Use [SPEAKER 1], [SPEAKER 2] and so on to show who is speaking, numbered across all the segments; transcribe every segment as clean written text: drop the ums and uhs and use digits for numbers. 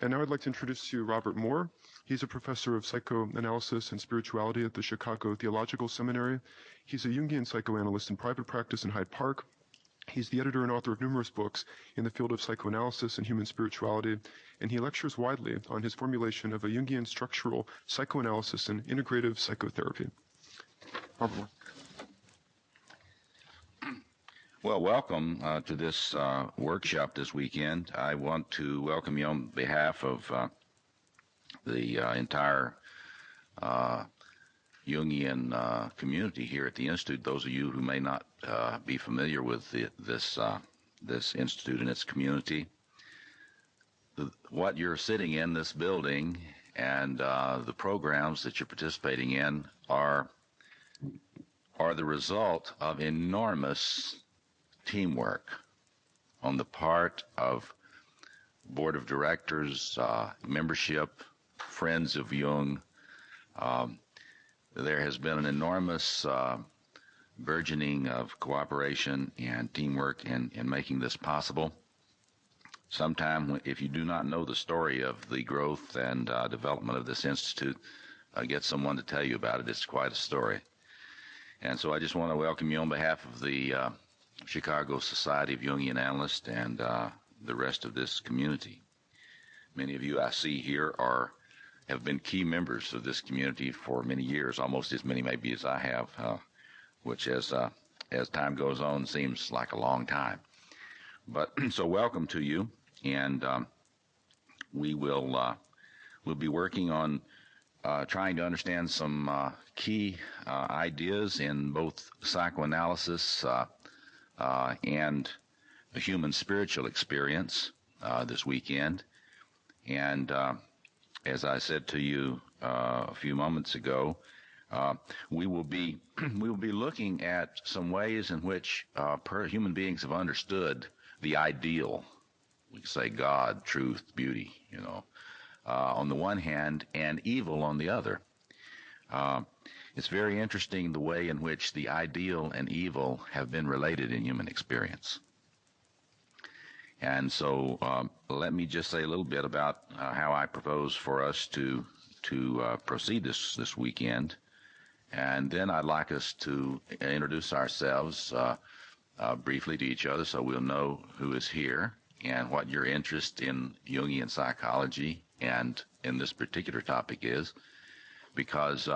[SPEAKER 1] And now I'd like to introduce to you Robert Moore. He's a professor of psychoanalysis and spirituality at the Chicago Theological Seminary. He's a Jungian psychoanalyst in private practice in Hyde Park. He's the editor and author of numerous books in the field of psychoanalysis and human spirituality, and he lectures widely on his formulation of a Jungian structural psychoanalysis and integrative psychotherapy. Robert Moore.
[SPEAKER 2] Well, welcome to this workshop this weekend. I want to welcome you on behalf of the entire Jungian community here at the Institute. Those of you who may not be familiar with this Institute and its community, what you're sitting in this building and the programs that you're participating in are the result of enormous teamwork on the part of board of directors, membership, friends of Jung. There has been an enormous burgeoning of cooperation and teamwork in making this possible. Sometime, if you do not know the story of the growth and development of this institute, get someone to tell you about it. It's quite a story. And so I just want to welcome you on behalf of the Chicago Society of Jungian Analysts and the rest of this community. Many of you I see here have been key members of this community for many years, almost as many maybe as I have, which as time goes on seems like a long time. But so welcome to you, and we'll be working on trying to understand some key ideas in both psychoanalysis and the human spiritual experience this weekend. And as I said to you a few moments ago, we will be looking at some ways in which human beings have understood the ideal. We could say God, truth, beauty, on the one hand, and evil on the other. It's very interesting the way in which the ideal and evil have been related in human experience. And so let me just say a little bit about how I propose for us to proceed this weekend. And then I'd like us to introduce ourselves briefly to each other so we'll know who is here and what your interest in Jungian psychology and in this particular topic is, because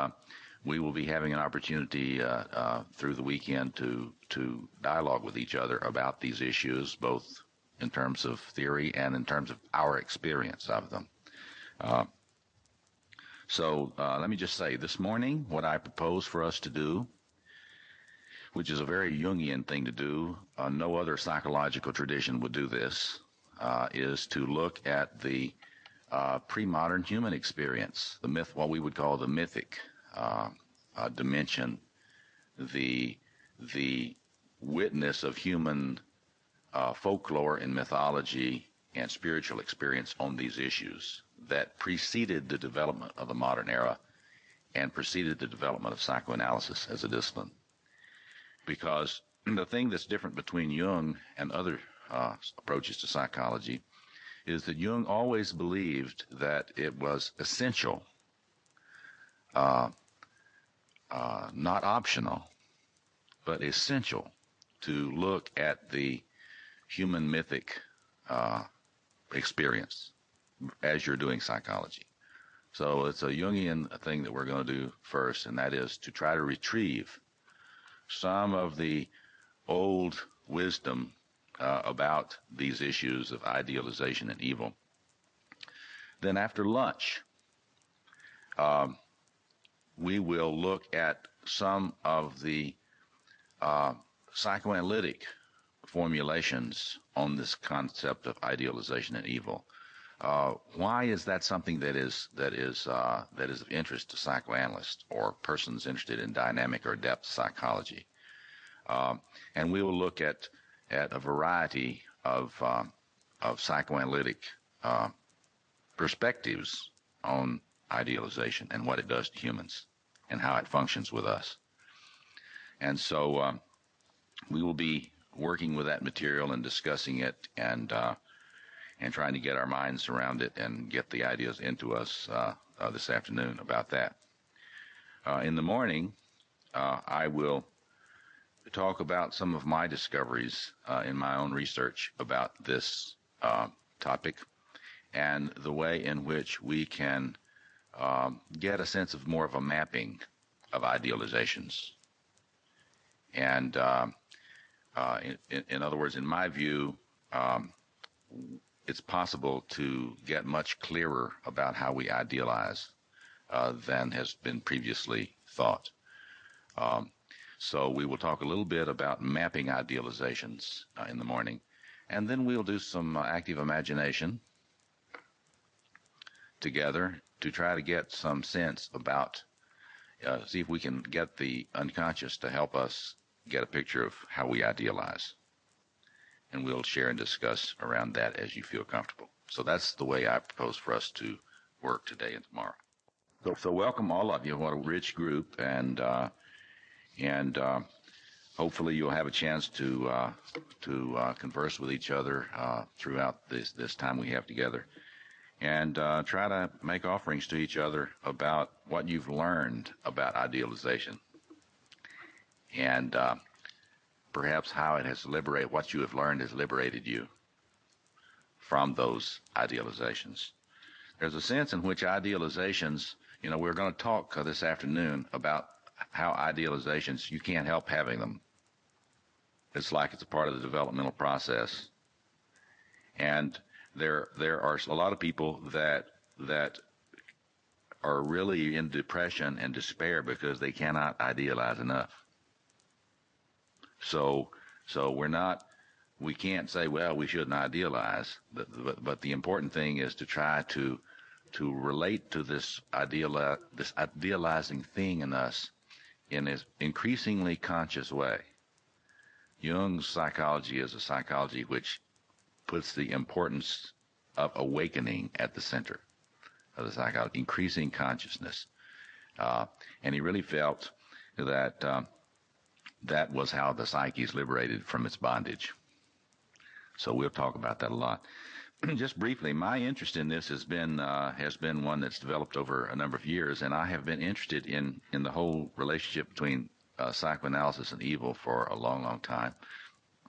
[SPEAKER 2] we will be having an opportunity through the weekend to dialogue with each other about these issues, both in terms of theory and in terms of our experience of them. So let me just say, this morning, what I propose for us to do, which is a very Jungian thing to do, no other psychological tradition would do this, is to look at the pre-modern human experience, the myth, what we would call the mythic dimension, the witness of human folklore and mythology and spiritual experience on these issues that preceded the development of the modern era and preceded the development of psychoanalysis as a discipline. Because the thing that's different between Jung and other approaches to psychology is that Jung always believed that it was essential, not optional, but essential to look at the human mythic experience as you're doing psychology. So it's a Jungian thing that we're going to do first, and that is to try to retrieve some of the old wisdom about these issues of idealization and evil. Then after lunch, we will look at some of the psychoanalytic formulations on this concept of idealization and evil. Why is that something that is of interest to psychoanalysts or persons interested in dynamic or depth psychology? And we will look at a variety of psychoanalytic perspectives on idealization and what it does to humans and how it functions with us. And so we will be working with that material and discussing it, and and trying to get our minds around it and get the ideas into us this afternoon about that. In the morning, I will talk about some of my discoveries in my own research about this topic and the way in which we can get a sense of more of a mapping of idealizations. And in other words, in my view, it's possible to get much clearer about how we idealize than has been previously thought. So we will talk a little bit about mapping idealizations in the morning, and then we'll do some active imagination together to try to get some sense about, see if we can get the unconscious to help us get a picture of how we idealize. And we'll share and discuss around that as you feel comfortable. So that's the way I propose for us to work today and tomorrow. So welcome all of you. What a rich group, and hopefully you'll have a chance to converse with each other throughout this time we have together, and try to make offerings to each other about what you've learned about idealization, and perhaps how it has liberated, what you have learned has liberated you from those idealizations. There's a sense in which idealizations, we're going to talk this afternoon about how idealizations, you can't help having them. It's like it's a part of the developmental process. And there are a lot of people that are really in depression and despair because they cannot idealize enough. So we can't say, well, we shouldn't idealize, but the important thing is to try to relate to this idealizing thing in us in an increasingly conscious way. Jung's psychology is a psychology which puts the importance of awakening at the center of the psychology, increasing consciousness. And he really felt that that was how the psyche is liberated from its bondage. So we'll talk about that a lot. Just briefly, my interest in this has been one that's developed over a number of years, and I have been interested in the whole relationship between psychoanalysis and evil for a long, long time.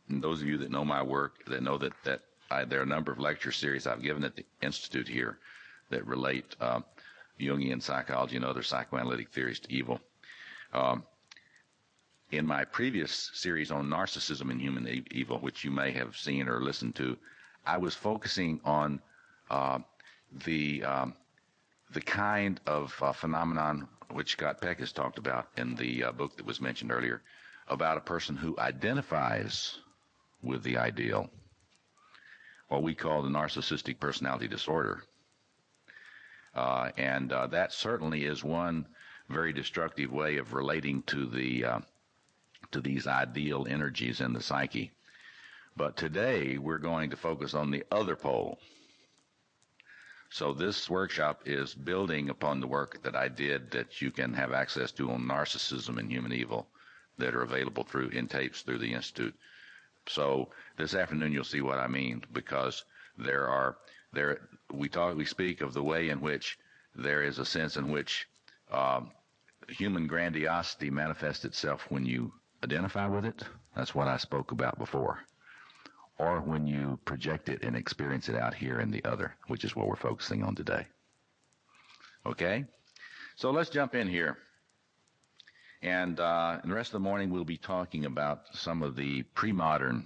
[SPEAKER 2] And those of you that know my work, that know that there are a number of lecture series I've given at the Institute here that relate Jungian psychology and other psychoanalytic theories to evil. In my previous series on narcissism and human evil, which you may have seen or listened to, I was focusing on the kind of phenomenon which Scott Peck has talked about in the book that was mentioned earlier, about a person who identifies with the ideal, what we call the narcissistic personality disorder. And that certainly is one very destructive way of relating to these ideal energies in the psyche. But today we're going to focus on the other pole. So this workshop is building upon the work that I did that you can have access to on narcissism and human evil that are available in tapes through the Institute. So this afternoon you'll see what I mean, because we speak of the way in which there is a sense in which human grandiosity manifests itself when you identify with it. That's what I spoke about before. Or when you project it and experience it out here in the other, which is what we're focusing on today. Okay? So let's jump in here. And in the rest of the morning, we'll be talking about some of the pre-modern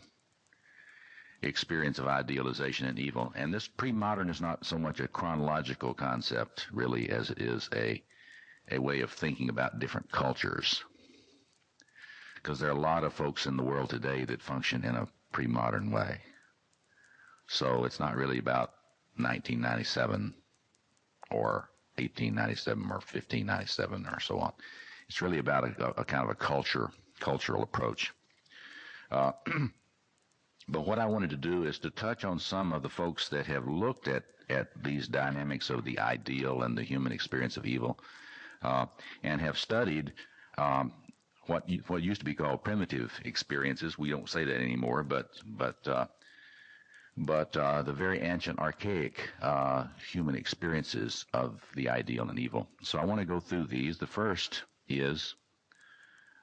[SPEAKER 2] experience of idealization and evil. And this pre-modern is not so much a chronological concept, really, as it is a way of thinking about different cultures. Because there are a lot of folks in the world today that function in a pre-modern way. So it's not really about 1997 or 1897 or 1597 or so on. It's really about a kind of a cultural approach. But what I wanted to do is to touch on some of the folks that have looked at these dynamics of the ideal and the human experience of evil, and have studied what used to be called primitive experiences. We don't say that anymore, but but the very ancient, archaic human experiences of the ideal and evil. So I want to go through these. The first is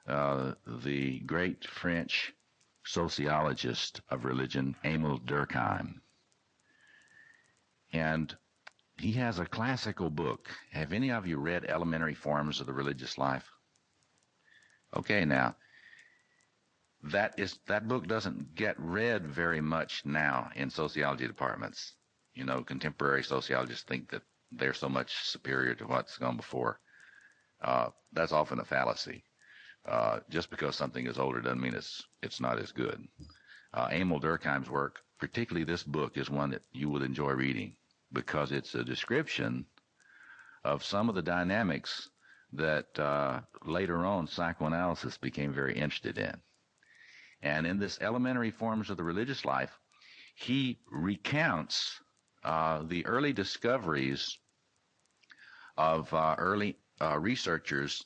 [SPEAKER 2] the great French sociologist of religion, Emile Durkheim. And he has a classical book. Have any of you read Elementary Forms of the Religious Life? Okay, now, that book doesn't get read very much now in sociology departments. You know, contemporary sociologists think that they're so much superior to what's gone before. That's often a fallacy. Just because something is older doesn't mean it's not as good. Emil Durkheim's work, particularly this book, is one that you would enjoy reading because it's a description of some of the dynamics that later on psychoanalysis became very interested in. And in this Elementary Forms of the Religious Life, he recounts the early discoveries of early researchers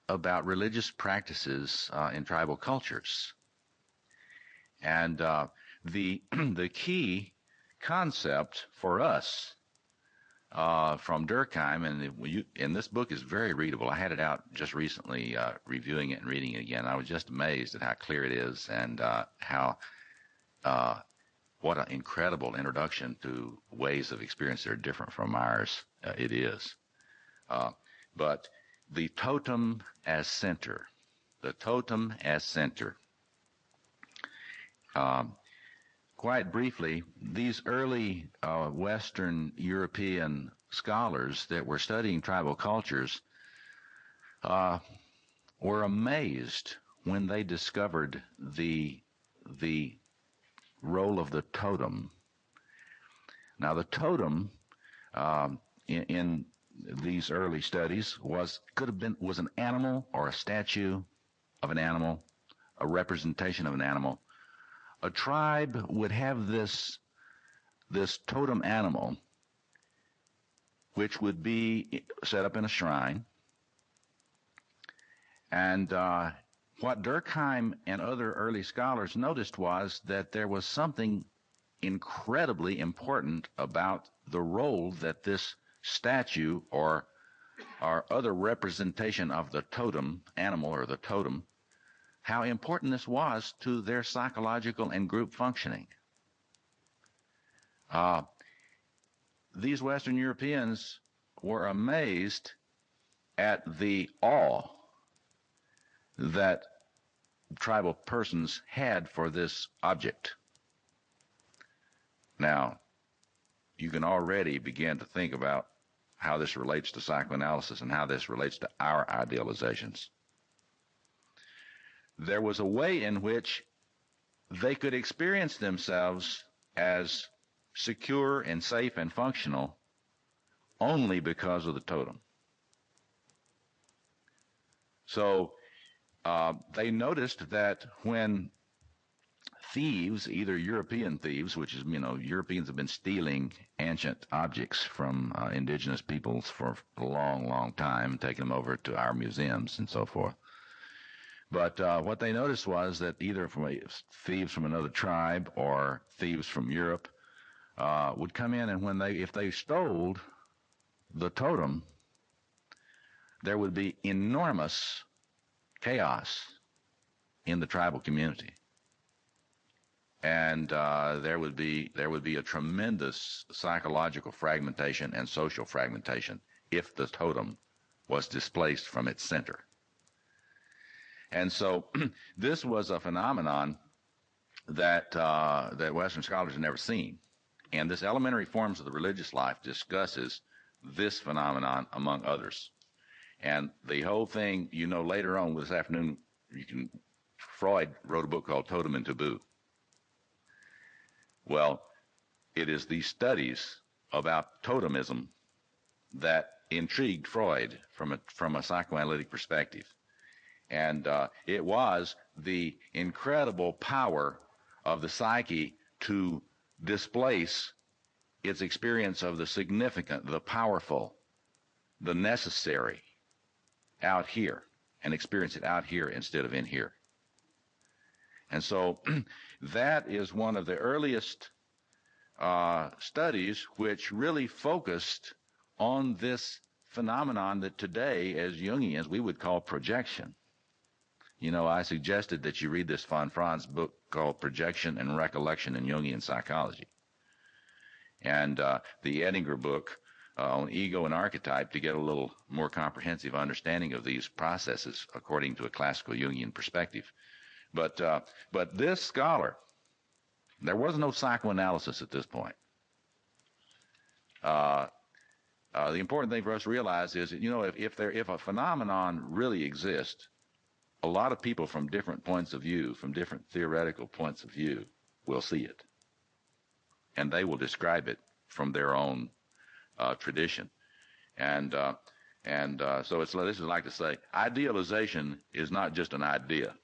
[SPEAKER 2] about religious practices in tribal cultures. And the key concept for us from Durkheim, and this book is very readable. I had it out just recently, reviewing it and reading it again. I was just amazed at how clear it is and what an incredible introduction to ways of experience that are different from ours it is. But the totem as center, the totem as center. Quite briefly, these early Western European scholars that were studying tribal cultures were amazed when they discovered the role of the totem. Now, the totem in these early studies was an animal or a statue of an animal, a representation of an animal. A tribe would have this totem animal, which would be set up in a shrine. And what Durkheim and other early scholars noticed was that there was something incredibly important about the role that this statue or other representation of the totem animal or the totem, how important this was to their psychological and group functioning. These Western Europeans were amazed at the awe that tribal persons had for this object. Now, you can already begin to think about how this relates to psychoanalysis and how this relates to our idealizations. There was a way in which they could experience themselves as secure and safe and functional only because of the totem. So they noticed that when thieves, either European thieves, which is, Europeans have been stealing ancient objects from indigenous peoples for a long, long time, taking them over to our museums and so forth. But what they noticed was that either thieves from another tribe or thieves from Europe would come in, and if they stole the totem, there would be enormous chaos in the tribal community. And there would be a tremendous psychological fragmentation and social fragmentation if the totem was displaced from its center. And so this was a phenomenon that Western scholars had never seen. And this Elementary Forms of the Religious Life discusses this phenomenon among others. And the whole thing, later on this afternoon, Freud wrote a book called Totem and Taboo. Well, it is these studies about totemism that intrigued Freud from a psychoanalytic perspective. And it was the incredible power of the psyche to displace its experience of the significant, the powerful, the necessary out here, and experience it out here instead of in here. And so that is one of the earliest studies which really focused on this phenomenon that today, as Jungians, we would call projection. You know, I suggested that you read this von Franz book called Projection and Recollection in Jungian Psychology, and the Edinger book on ego and archetype to get a little more comprehensive understanding of these processes according to a classical Jungian perspective. But this scholar, there was no psychoanalysis at this point. The important thing for us to realize is that, you know, if a phenomenon really exists, a lot of people from different points of view, from different theoretical points of view, will see it. And they will describe it from their own tradition. And so this is like to say, idealization is not just an idea.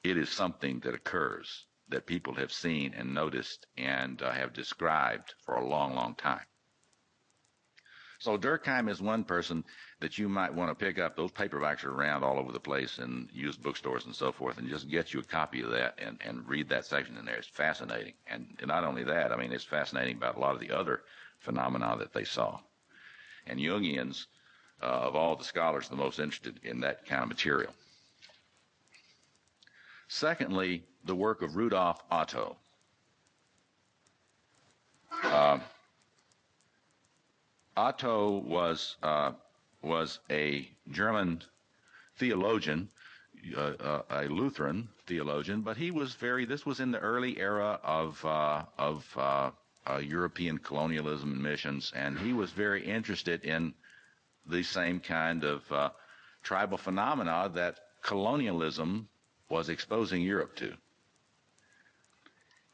[SPEAKER 2] It is something that occurs, that people have seen and noticed and have described for a long, long time. So Durkheim is one person that you might want to pick up. Those paperbacks are around all over the place in used bookstores and so forth, and just get you a copy of that and read that section in there. It's fascinating. And not only that, I mean, it's fascinating about a lot of the other phenomena that they saw. And Jungians, of all the scholars, the most interested in that kind of material. Secondly, the work of Rudolf Otto. Otto was a German theologian, a Lutheran theologian, but this was in the early era of European colonialism and missions, and he was very interested in the same kind of tribal phenomena that colonialism was exposing Europe to.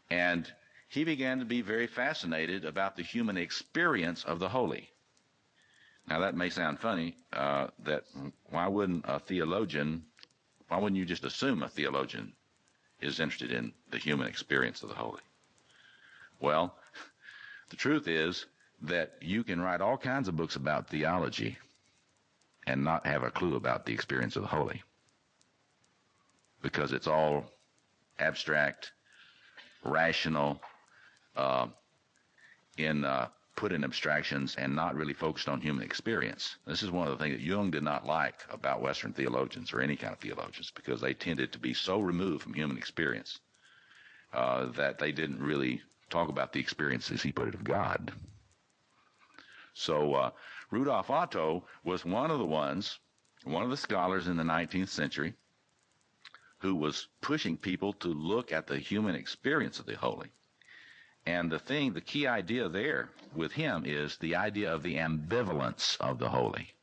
[SPEAKER 2] And he began to be very fascinated about the human experience of the holy. Now that may sound funny, that why wouldn't you just assume a theologian is interested in the human experience of the holy? Well, the truth is that you can write all kinds of books about theology and not have a clue about the experience of the holy, because it's all abstract, rational, put in abstractions and not really focused on human experience. This is one of the things that Jung did not like about Western theologians or any kind of theologians, because they tended to be so removed from human experience that they didn't really talk about the experience, as he put it, of God. So Rudolf Otto was one of the scholars in the 19th century who was pushing people to look at the human experience of the holy. And the key idea there with him is the idea of the ambivalence of the holy.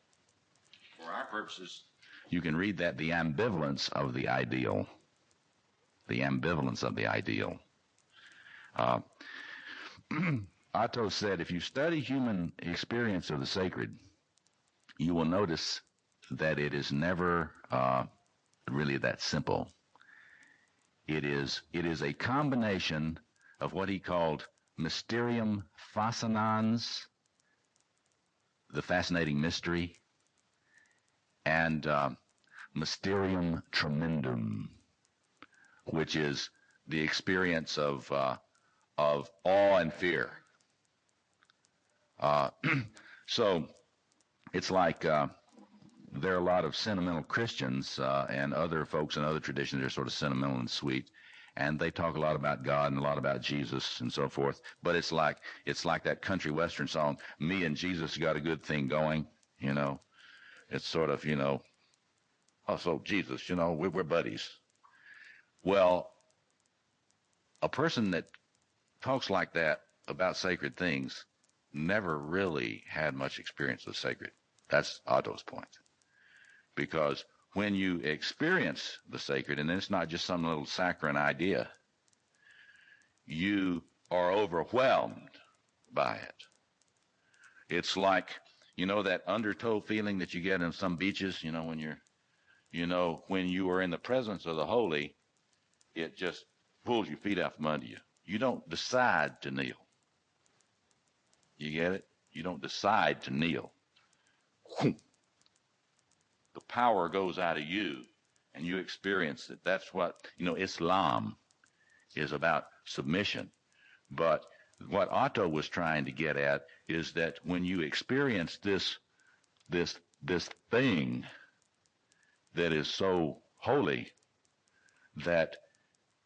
[SPEAKER 2] For our purposes, you can read that, the ambivalence of the ideal. The ambivalence of the ideal. Otto said, if you study human experience of the sacred, you will notice that it is never really that simple. It is a combination of what he called mysterium fascinans, the fascinating mystery, and mysterium tremendum, which is the experience of awe and fear. So it's like there are a lot of sentimental Christians and other folks in other traditions that are sort of sentimental and sweet, and they talk a lot about God and a lot about Jesus and so forth. But it's like that country western song, "Me and Jesus got a good thing going." You know, it's sort of, you know, oh, so Jesus, you know, we're buddies. Well, a person that talks like that about sacred things never really had much experience with sacred. That's Otto's point. Because when you experience the sacred, and it's not just some little saccharine idea, you are overwhelmed by it. It's like, you know, that undertow feeling that you get in some beaches, when you are in the presence of the holy, it just pulls your feet out from under you. You don't decide to kneel. You get it? You don't decide to kneel. The power goes out of you, and you experience it. That's what, Islam is about, submission. But what Otto was trying to get at is that when you experience this thing that is so holy that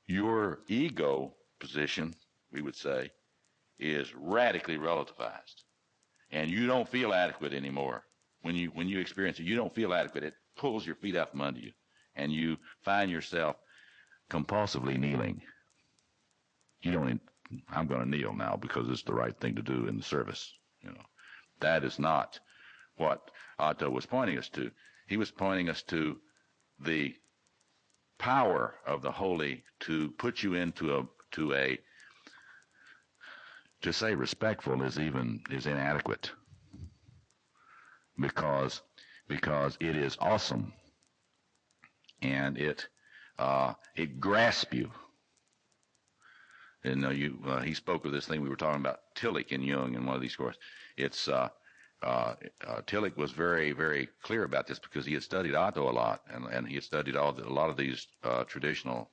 [SPEAKER 2] your ego position, we would say, is radically relativized, and you don't feel adequate anymore. When you experience it, you don't feel adequate. It pulls your feet out from under you, and you find yourself compulsively kneeling. You don't. I'm going to kneel now because it's the right thing to do in the service. That is not what Otto was pointing us to. He was pointing us to the power of the holy to put you into a to say respectful is inadequate, because it is awesome, and it grasps you. And he spoke of this thing we were talking about, Tillich and Jung, in one of these courses. It's Tillich was very, very clear about this because he had studied Otto a lot, and he had studied a lot of these traditional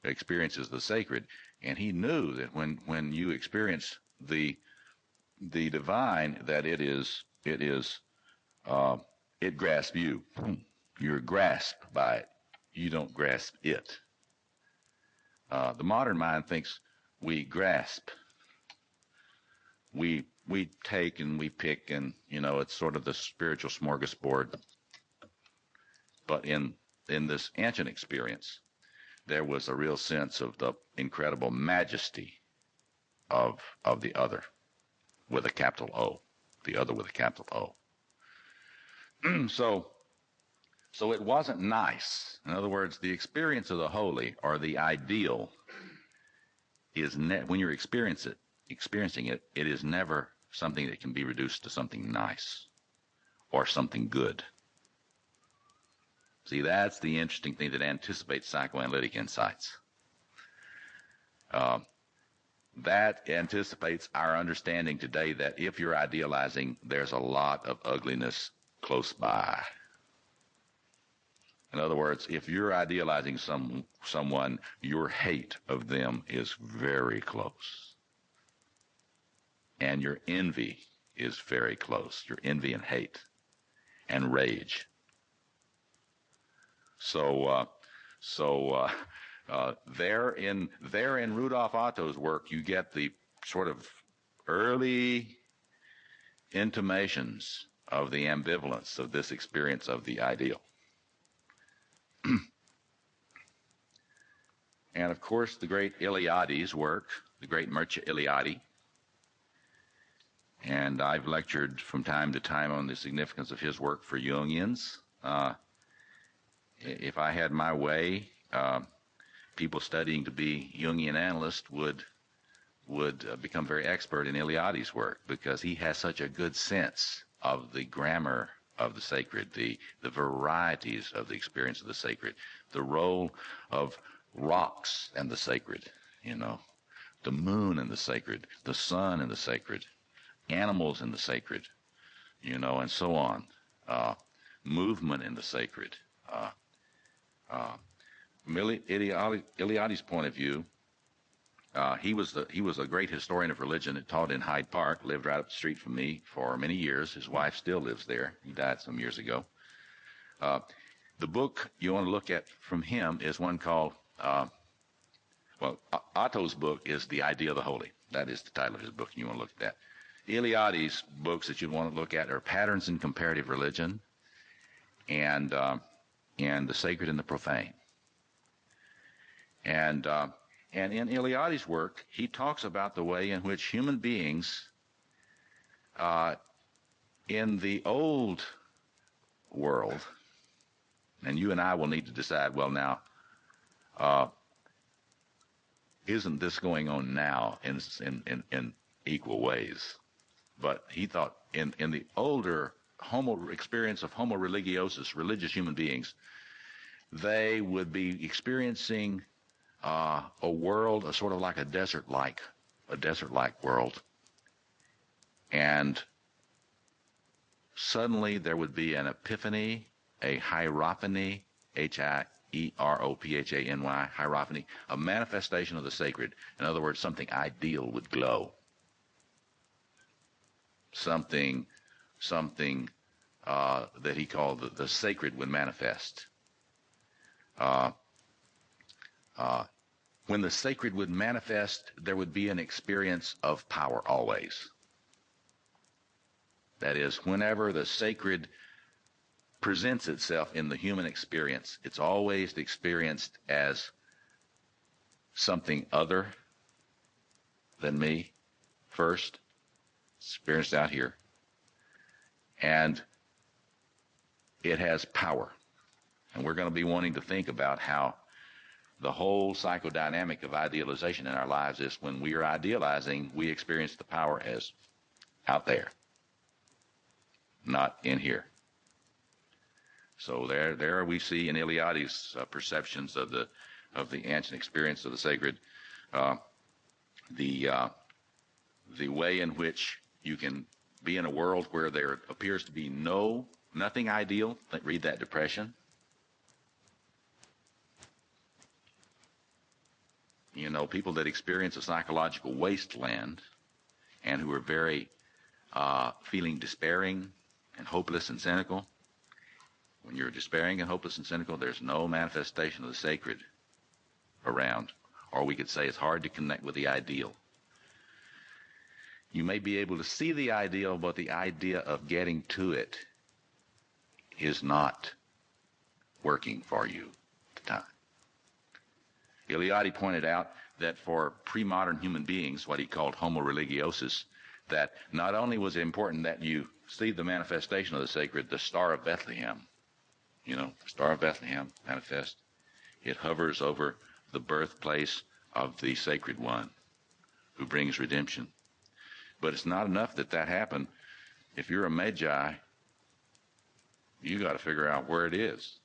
[SPEAKER 2] experiences of the sacred, and he knew that when you experience the divine, that it grasps you. You're grasped by it. You don't grasp it. The modern mind thinks we grasp. We take and we pick, and it's sort of the spiritual smorgasbord. But in this ancient experience, there was a real sense of the incredible majesty of the other, with a capital O, the other with a capital O. So it wasn't nice. In other words, the experience of the holy or the ideal is when you're experiencing it, it is never something that can be reduced to something nice or something good. See, that's the interesting thing that anticipates psychoanalytic insights. That anticipates our understanding today that if you're idealizing, there's a lot of ugliness close by. In other words, if you're idealizing someone, your hate of them is very close. And your envy is very close. Your envy and hate and rage. So there in Rudolf Otto's work, you get the sort of early intimations of the ambivalence of this experience of the ideal. And of course, the great Eliade's work, the great Mircea Eliade, and I've lectured from time to time on the significance of his work for Jungians. If I had my way, people studying to be Jungian analysts would become very expert in Eliade's work, because he has such a good sense of the grammar of the sacred, the varieties of the experience of the sacred, the role of rocks and the sacred, the moon and the sacred, the sun and the sacred, animals in the sacred, and so on, movement in the sacred. From Eliade's point of view, he was a great historian of religion that taught in Hyde Park, lived right up the street from me for many years. His wife still lives there. He died some years ago. The book you want to look at from him is one called, Otto's book is The Idea of the Holy. That is the title of his book, and you want to look at that. Eliade's books that you want to look at are Patterns in Comparative Religion and The Sacred and the Profane. And in Eliade's work, he talks about the way in which human beings in the old world, and you and I will need to decide, well, now, isn't this going on now in equal ways? But he thought in the older experience of homo religiosus, religious human beings, they would be experiencing a world, a sort of like a desert-like world. And suddenly there would be an epiphany, a hierophany, H-I-E-R-O-P-H-A-N-Y, hierophany, a manifestation of the sacred. In other words, something ideal would glow. Something that he called the sacred would manifest. When the sacred would manifest, there would be an experience of power always. That is, whenever the sacred presents itself in the human experience, it's always experienced as something other than me first. It's experienced out here. And it has power. And we're going to be wanting to think about how the whole psychodynamic of idealization in our lives is when we are idealizing, we experience the power as out there, not in here. So there we see in Eliades' perceptions of the ancient experience of the sacred, the way in which you can be in a world where there appears to be nothing ideal. Read that depression. You know, people that experience a psychological wasteland and who are very feeling despairing and hopeless and cynical. When you're despairing and hopeless and cynical, there's no manifestation of the sacred around. Or we could say it's hard to connect with the ideal. You may be able to see the ideal, but the idea of getting to it is not working for you at the time. Eliade pointed out that for pre-modern human beings, what he called homo religiosus, that not only was it important that you see the manifestation of the sacred, the Star of Bethlehem, you know, the Star of Bethlehem manifest. It hovers over the birthplace of the Sacred One who brings redemption. But it's not enough that happened. If you're a Magi, you got to figure out where it is.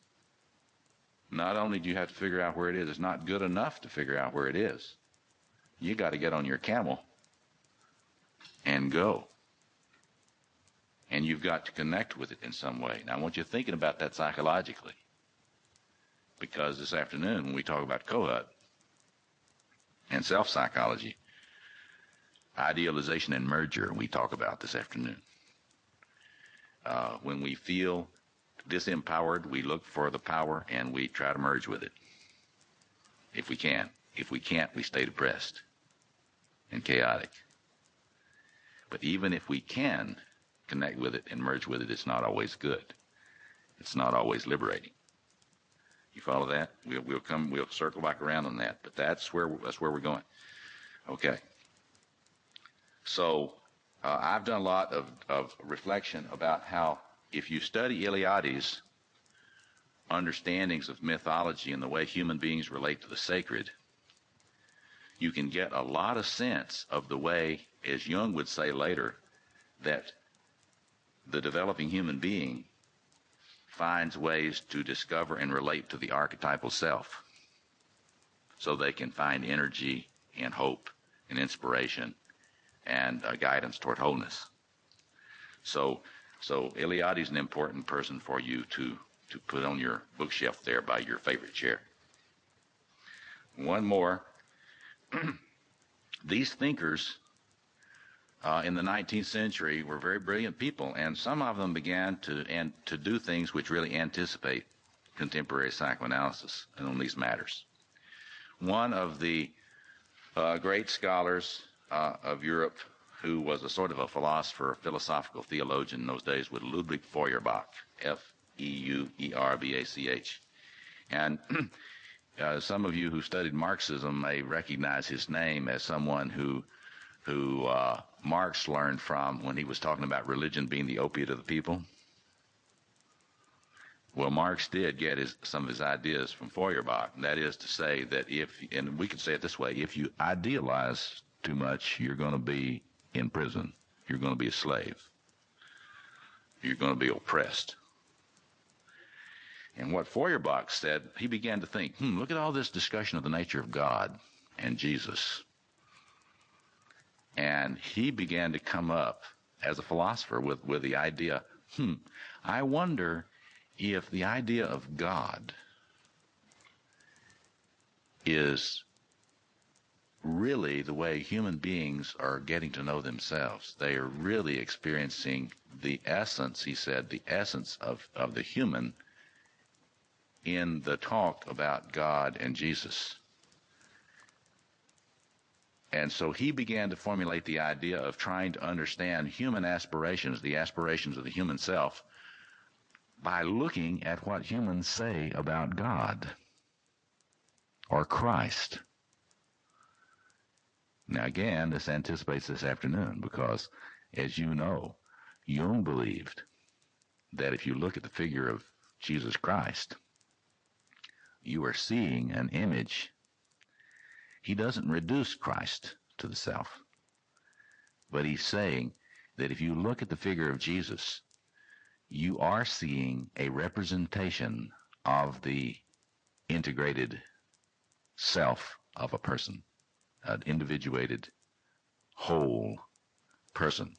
[SPEAKER 2] Not only do you have to figure out where it is, it's not good enough to figure out where it is. You got to get on your camel and go. And you've got to connect with it in some way. Now, I want you thinking about that psychologically. Because this afternoon, when we talk about Kohut and self-psychology, idealization and merger, we talk about this afternoon. When we feel disempowered, we look for the power and we try to merge with it. If we can. If we can't, we stay depressed and chaotic. But even if we can connect with it and merge with it, it's not always good. It's not always liberating. You follow that? We'll circle back around on that, but that's where we're going. Okay. So I've done a lot of reflection about how if you study Eliades' understandings of mythology and the way human beings relate to the sacred, you can get a lot of sense of the way, as Jung would say later, that the developing human being finds ways to discover and relate to the archetypal self so they can find energy and hope and inspiration and guidance toward wholeness. So Eliade is an important person for you to put on your bookshelf there by your favorite chair. One more. These thinkers in the 19th century were very brilliant people, and some of them began to do things which really anticipate contemporary psychoanalysis on these matters. One of the great scholars of Europe, who was a sort of a philosopher, philosophical theologian in those days, was Ludwig Feuerbach, Feuerbach. And some of you who studied Marxism may recognize his name as someone who Marx learned from when he was talking about religion being the opiate of the people. Well, Marx did get some of his ideas from Feuerbach. And that is to say that and we could say it this way, if you idealize too much, you're going to be in prison. You're going to be a slave. You're going to be oppressed. And what Feuerbach said, he began to think, look at all this discussion of the nature of God and Jesus. And he began to come up as a philosopher with the idea, I wonder if the idea of God is really the way human beings are getting to know themselves. They are really experiencing the essence, he said, the essence of the human in the talk about God and Jesus. And so he began to formulate the idea of trying to understand human aspirations, the aspirations of the human self, by looking at what humans say about God or Christ. Now again, this anticipates this afternoon because, as you know, Jung believed that if you look at the figure of Jesus Christ, you are seeing an image. He doesn't reduce Christ to the self, but he's saying that if you look at the figure of Jesus, you are seeing a representation of the integrated self of a person, an individuated whole person.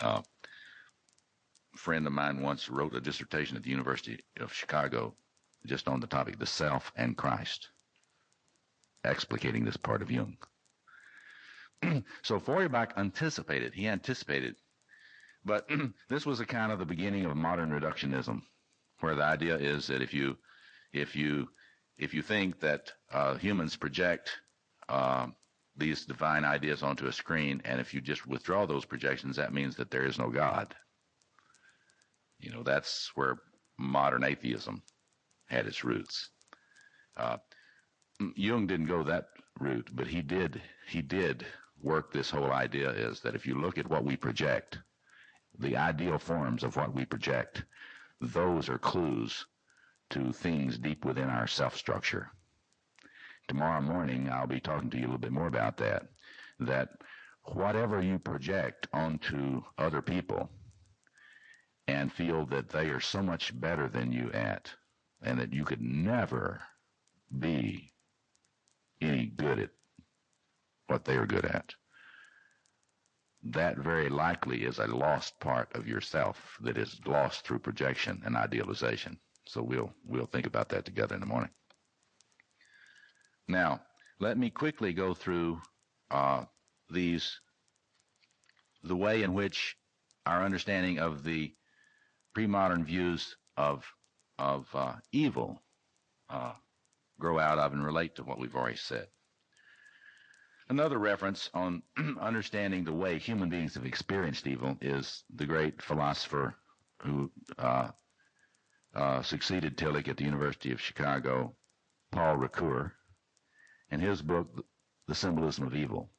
[SPEAKER 2] A friend of mine once wrote a dissertation at the University of Chicago just on the topic, the self and Christ, explicating this part of Jung. So Feuerbach anticipated, but this was a kind of the beginning of modern reductionism, where the idea is that if you think that humans project these divine ideas onto a screen, and if you just withdraw those projections, that means that there is no God. You know, that's where modern atheism had its roots. Jung didn't go that route, but he did work this whole idea is that if you look at what we project, the ideal forms of what we project, those are clues to things deep within our self-structure. Tomorrow morning, I'll be talking to you a little bit more about that whatever you project onto other people and feel that they are so much better than you at, and that you could never be any good at what they are good at, that very likely is a lost part of yourself that is lost through projection and idealization. So we'll think about that together in the morning. Now, let me quickly go through the way in which our understanding of the pre-modern views of evil grow out of and relate to what we've already said. Another reference on understanding the way human beings have experienced evil is the great philosopher who succeeded Tillich at the University of Chicago, Paul Ricoeur, and his book, The Symbolism of Evil.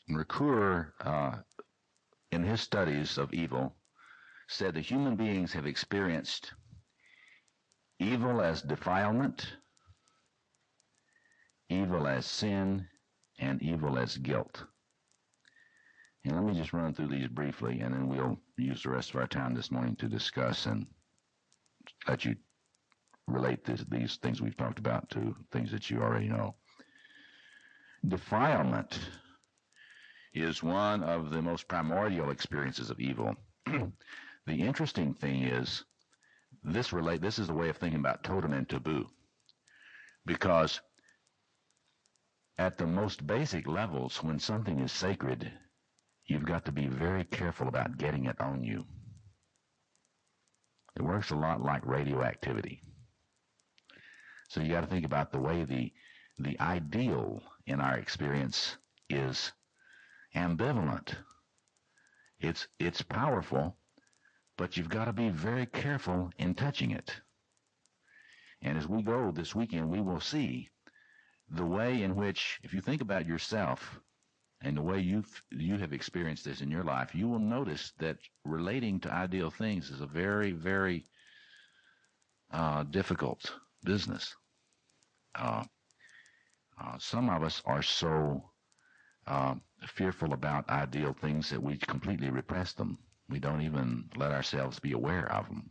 [SPEAKER 2] Ricoeur, in his studies of evil, said that human beings have experienced evil as defilement, evil as sin, and evil as guilt. And let me just run through these briefly, and then we'll use the rest of our time this morning to discuss and let you relate these things we've talked about to things that you already know. Defilement is one of the most primordial experiences of evil. The interesting thing is, this is a way of thinking about totem and taboo, because at the most basic levels, when something is sacred, you've got to be very careful about getting it on you. It works a lot like radioactivity. So you got to think about the way the ideal in our experience is ambivalent. It's powerful, but you've got to be very careful in touching it. And as we go this weekend, we will see the way in which, if you think about yourself and the way you have experienced this in your life, you will notice that relating to ideal things is a very, very difficult business. Some of us are so fearful about ideal things that we completely repress them. We don't even let ourselves be aware of them.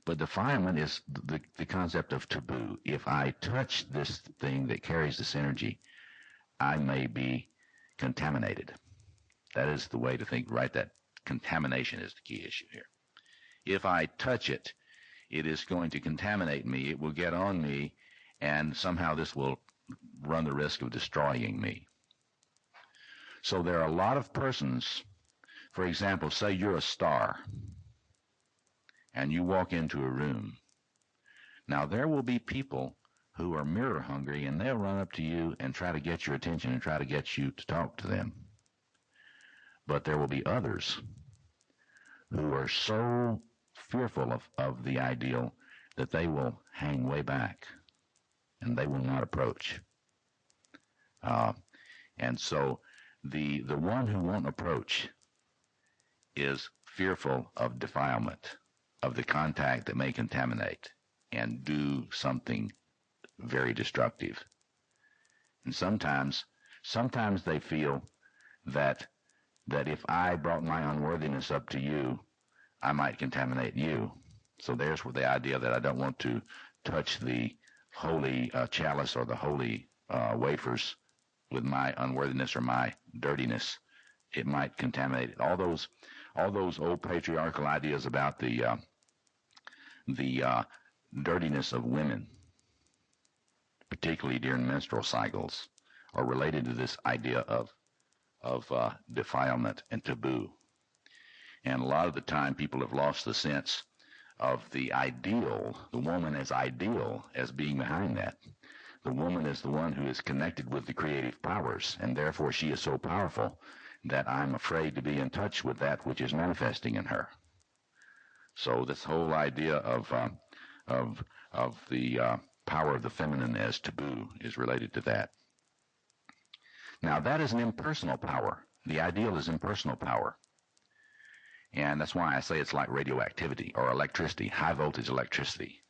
[SPEAKER 2] But defilement is the concept of taboo. If I touch this thing that carries this energy, I may be contaminated. That is the way to think, right? That contamination is the key issue here. If I touch it, it is going to contaminate me. It will get on me, and somehow this will run the risk of destroying me. So there are a lot of persons, for example, say you're a star, and you walk into a room. Now, there will be people who are mirror hungry, and they'll run up to you and try to get your attention and try to get you to talk to them. But there will be others who are so fearful of the ideal that they will hang way back and they will not approach. And so the one who won't approach is fearful of defilement, of the contact that may contaminate and do something very destructive. And sometimes they feel that if I brought my unworthiness up to you, I might contaminate you. So there's where the idea that I don't want to touch the holy chalice or the holy wafers with my unworthiness or my dirtiness. It might contaminate it. All those old patriarchal ideas about the dirtiness of women, particularly during menstrual cycles, are related to this idea of defilement and taboo. And a lot of the time people have lost the sense of the ideal, the woman as ideal, as being behind that. The woman is the one who is connected with the creative powers, and therefore she is so powerful that I'm afraid to be in touch with that which is manifesting in her. So this whole idea of the power of the feminine as taboo is related to that. Now, that is an impersonal power. The ideal is impersonal power. And that's why I say it's like radioactivity or electricity, high-voltage electricity.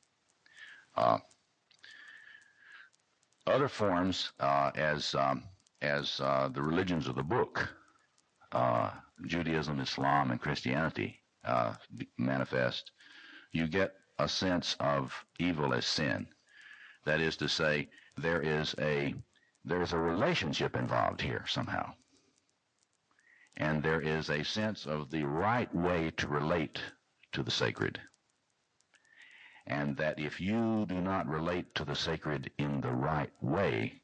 [SPEAKER 2] Other forms, as the religions of the book, Judaism, Islam, and Christianity manifest, you get a sense of evil as sin. That is to say, there's a relationship involved here somehow. And there is a sense of the right way to relate to the sacred. And that if you do not relate to the sacred in the right way,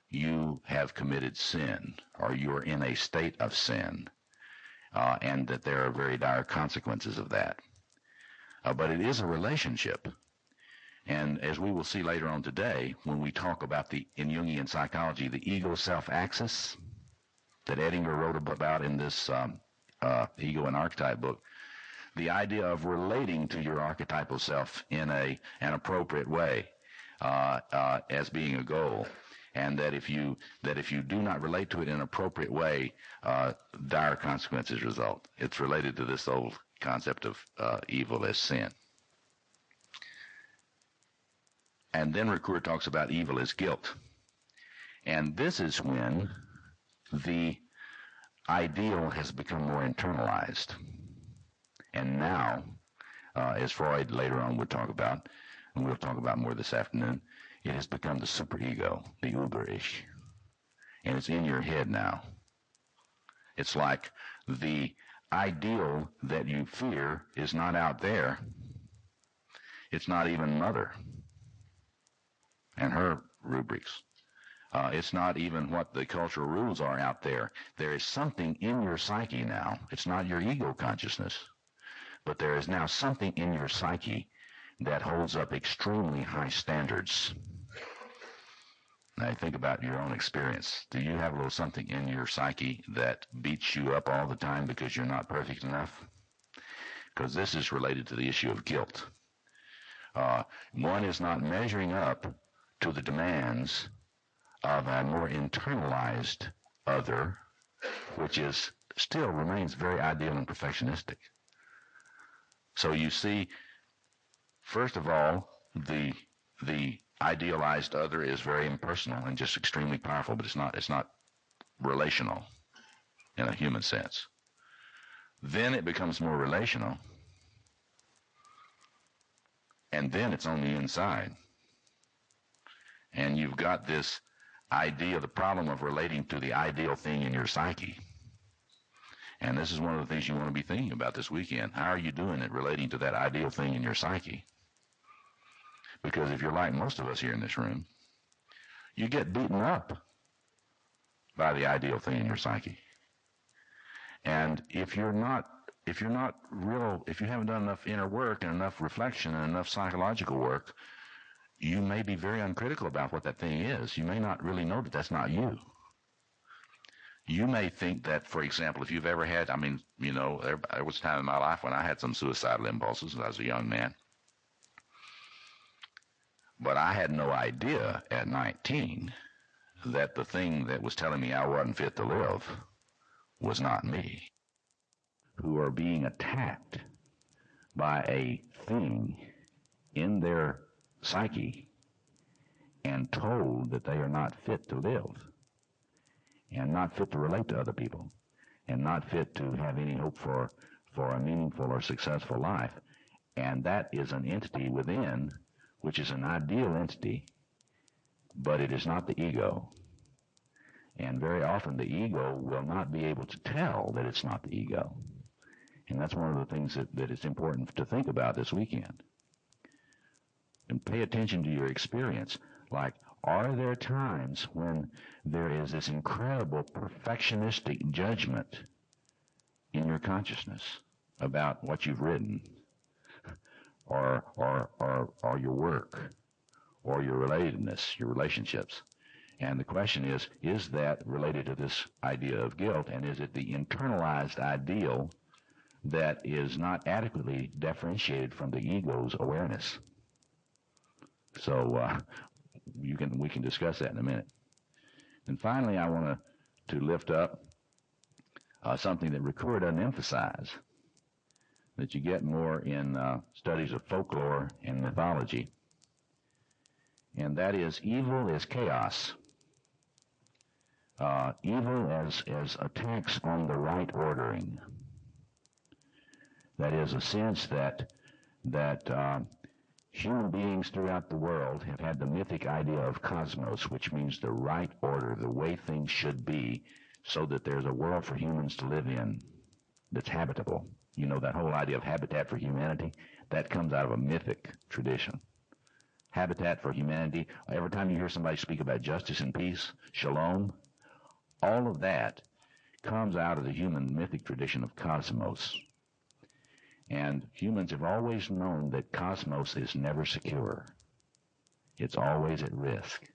[SPEAKER 2] you have committed sin, or you're in a state of sin, and that there are very dire consequences of that. But it is a relationship. And as we will see later on today, when we talk about in Jungian psychology, the ego-self axis that Edinger wrote about in this Ego and Archetype book, the idea of relating to your archetypal self in an appropriate way as being a goal, and that if you do not relate to it in an appropriate way, dire consequences result. It's related to this old concept of evil as sin. And then Ricoeur talks about evil as guilt. And this is when the ideal has become more internalized. And now, as Freud later on would talk about, and we'll talk about more this afternoon, it has become the superego, the Uber-ich. And it's in your head now. It's like the ideal that you fear is not out there. It's not even Mother and her rubrics. It's not even what the cultural rules are out there. There is something in your psyche now. It's not your ego consciousness, but there is now something in your psyche that holds up extremely high standards. Now, think about your own experience. Do you have a little something in your psyche that beats you up all the time because you're not perfect enough? Because this is related to the issue of guilt. One is not measuring up to the demands of a more internalized other, which still remains very ideal and perfectionistic. So you see, first of all, the idealized other is very impersonal and just extremely powerful, but it's not relational in a human sense. Then it becomes more relational, and then it's on the inside. And you've got this idea, the problem of relating to the ideal thing in your psyche. And this is one of the things you want to be thinking about this weekend. How are you doing at relating to that ideal thing in your psyche? Because if you're like most of us here in this room, you get beaten up by the ideal thing in your psyche. And if you haven't done enough inner work and enough reflection and enough psychological work, you may be very uncritical about what that thing is. You may not really know that that's not you. You may think that, for example, if you've ever had, there was a time in my life when I had some suicidal impulses when I was a young man. But I had no idea at 19 that the thing that was telling me I wasn't fit to live was not me. Who are being attacked by a thing in their psyche and told that they are not fit to live and not fit to relate to other people and not fit to have any hope for a meaningful or successful life. And that is an entity within, which is an ideal entity, but it is not the ego. And very often the ego will not be able to tell that it's not the ego. And that's one of the things that is important to think about this weekend. And pay attention to your experience. Like, are there times when there is this incredible perfectionistic judgment in your consciousness about what you've written, or your work, or your relatedness, your relationships? And the question is that related to this idea of guilt, and is it the internalized ideal that is not adequately differentiated from the ego's awareness? So we can discuss that in a minute. And finally, I want to lift up something that Ricoeur doesn't emphasize, that you get more in studies of folklore and mythology, and that is evil is chaos. Evil as attacks on the right ordering. That is a sense that human beings throughout the world have had the mythic idea of cosmos, which means the right order, the way things should be, so that there's a world for humans to live in that's habitable. You know, that whole idea of habitat for humanity, that comes out of a mythic tradition. Habitat for humanity, every time you hear somebody speak about justice and peace, shalom, all of that comes out of the human mythic tradition of cosmos. And humans have always known that cosmos is never secure. It's always at risk.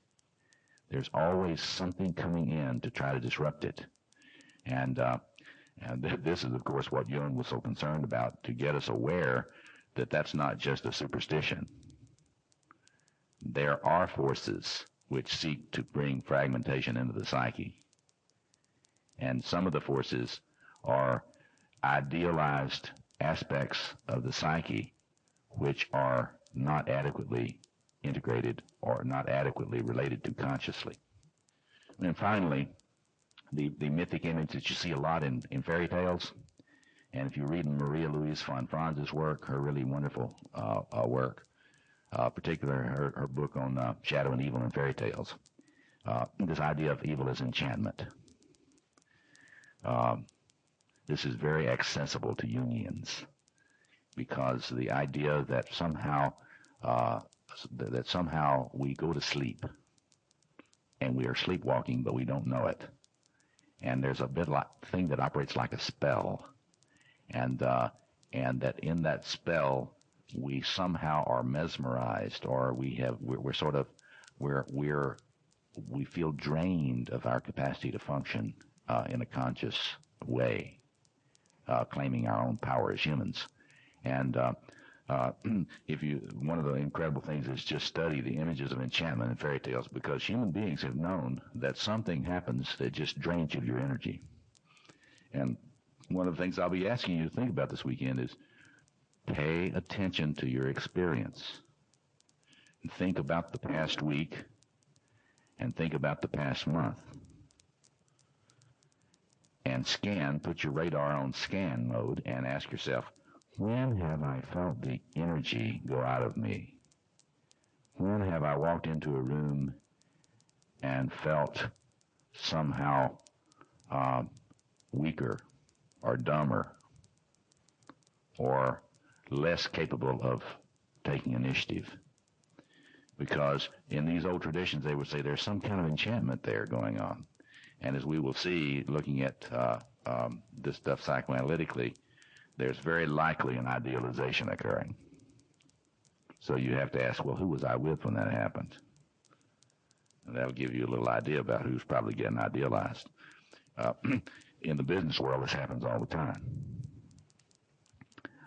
[SPEAKER 2] There's always something coming in to try to disrupt it. And this is, of course, what Jung was so concerned about, to get us aware that that's not just a superstition. There are forces which seek to bring fragmentation into the psyche. And some of the forces are idealized aspects of the psyche which are not adequately integrated or not adequately related to consciously. And finally, the mythic image that you see a lot in fairy tales, and if you read Maria Louise von Franz's work, her really wonderful work, particularly her book on shadow and evil in fairy tales, this idea of evil as enchantment. This is very accessible to Jungians, because the idea that somehow we go to sleep and we are sleepwalking, but we don't know it, and there's a bit like thing that operates like a spell, and that in that spell we somehow are mesmerized, or we feel drained of our capacity to function in a conscious way, claiming our own power as humans. And one of the incredible things is just study the images of enchantment in fairy tales, because human beings have known that something happens that just drains you of your energy. And one of the things I'll be asking you to think about this weekend is pay attention to your experience. And think about the past week and think about the past month. And put your radar on scan mode and ask yourself, when have I felt the energy go out of me? When have I walked into a room and felt somehow weaker or dumber or less capable of taking initiative? because in these old traditions they would say there's some kind of enchantment there going on. And as we will see, looking at this stuff psychoanalytically, there's very likely an idealization occurring. So you have to ask, well, who was I with when that happened? And that'll give you a little idea about who's probably getting idealized. In the business world, this happens all the time.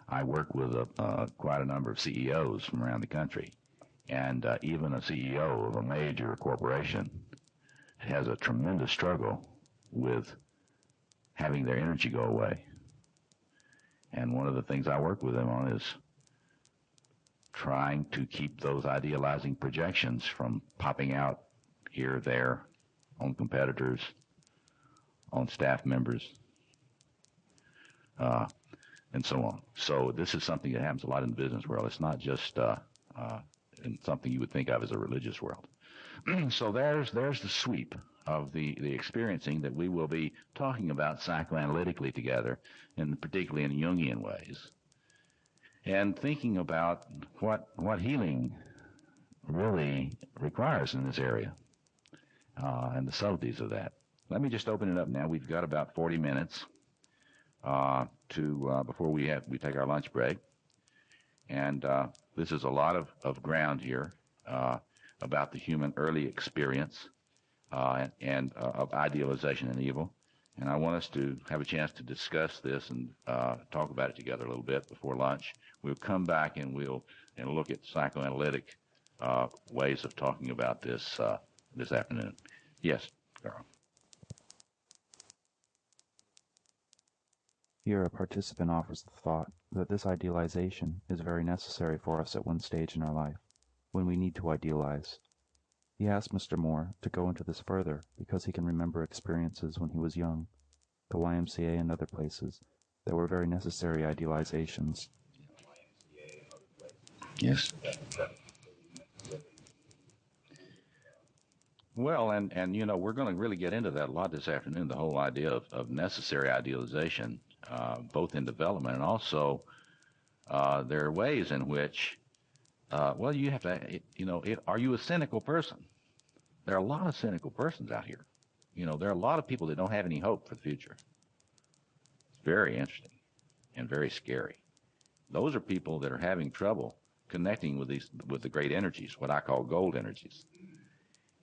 [SPEAKER 2] I work with quite a number of CEOs from around the country, and even a CEO of a major corporation has a tremendous struggle with having their energy go away. And one of the things I work with them on is trying to keep those idealizing projections from popping out here, there, on competitors, on staff members, and so on. So this is something that happens a lot in the business world. It's not just in something you would think of as a religious world. So there's the sweep of the experiencing that we will be talking about psychoanalytically together, and particularly in Jungian ways, and thinking about what healing really requires in this area, and the subtleties of that. Let me just open it up now. We've got about 40 minutes before we take our lunch break, and this is a lot of ground here about the human early experience and of idealization and evil. And I want us to have a chance to discuss this and talk about it together a little bit before lunch. We'll come back and we'll look at psychoanalytic ways of talking about this this afternoon. Yes, Carl.
[SPEAKER 3] Here a participant offers the thought that this idealization is very necessary for us at one stage in our life, when we need to idealize. He asked Mr. Moore to go into this further because he can remember experiences when he was young, the YMCA and other places, that were very necessary idealizations.
[SPEAKER 2] Yes. Well, and you know, we're going to really get into that a lot this afternoon, the whole idea of necessary idealization, both in development and also there are ways in which, well, you have to, are you a cynical person? There are a lot of cynical persons out here. You know, there are a lot of people that don't have any hope for the future. It's very interesting and very scary. Those are people that are having trouble connecting with the great energies, what I call gold energies.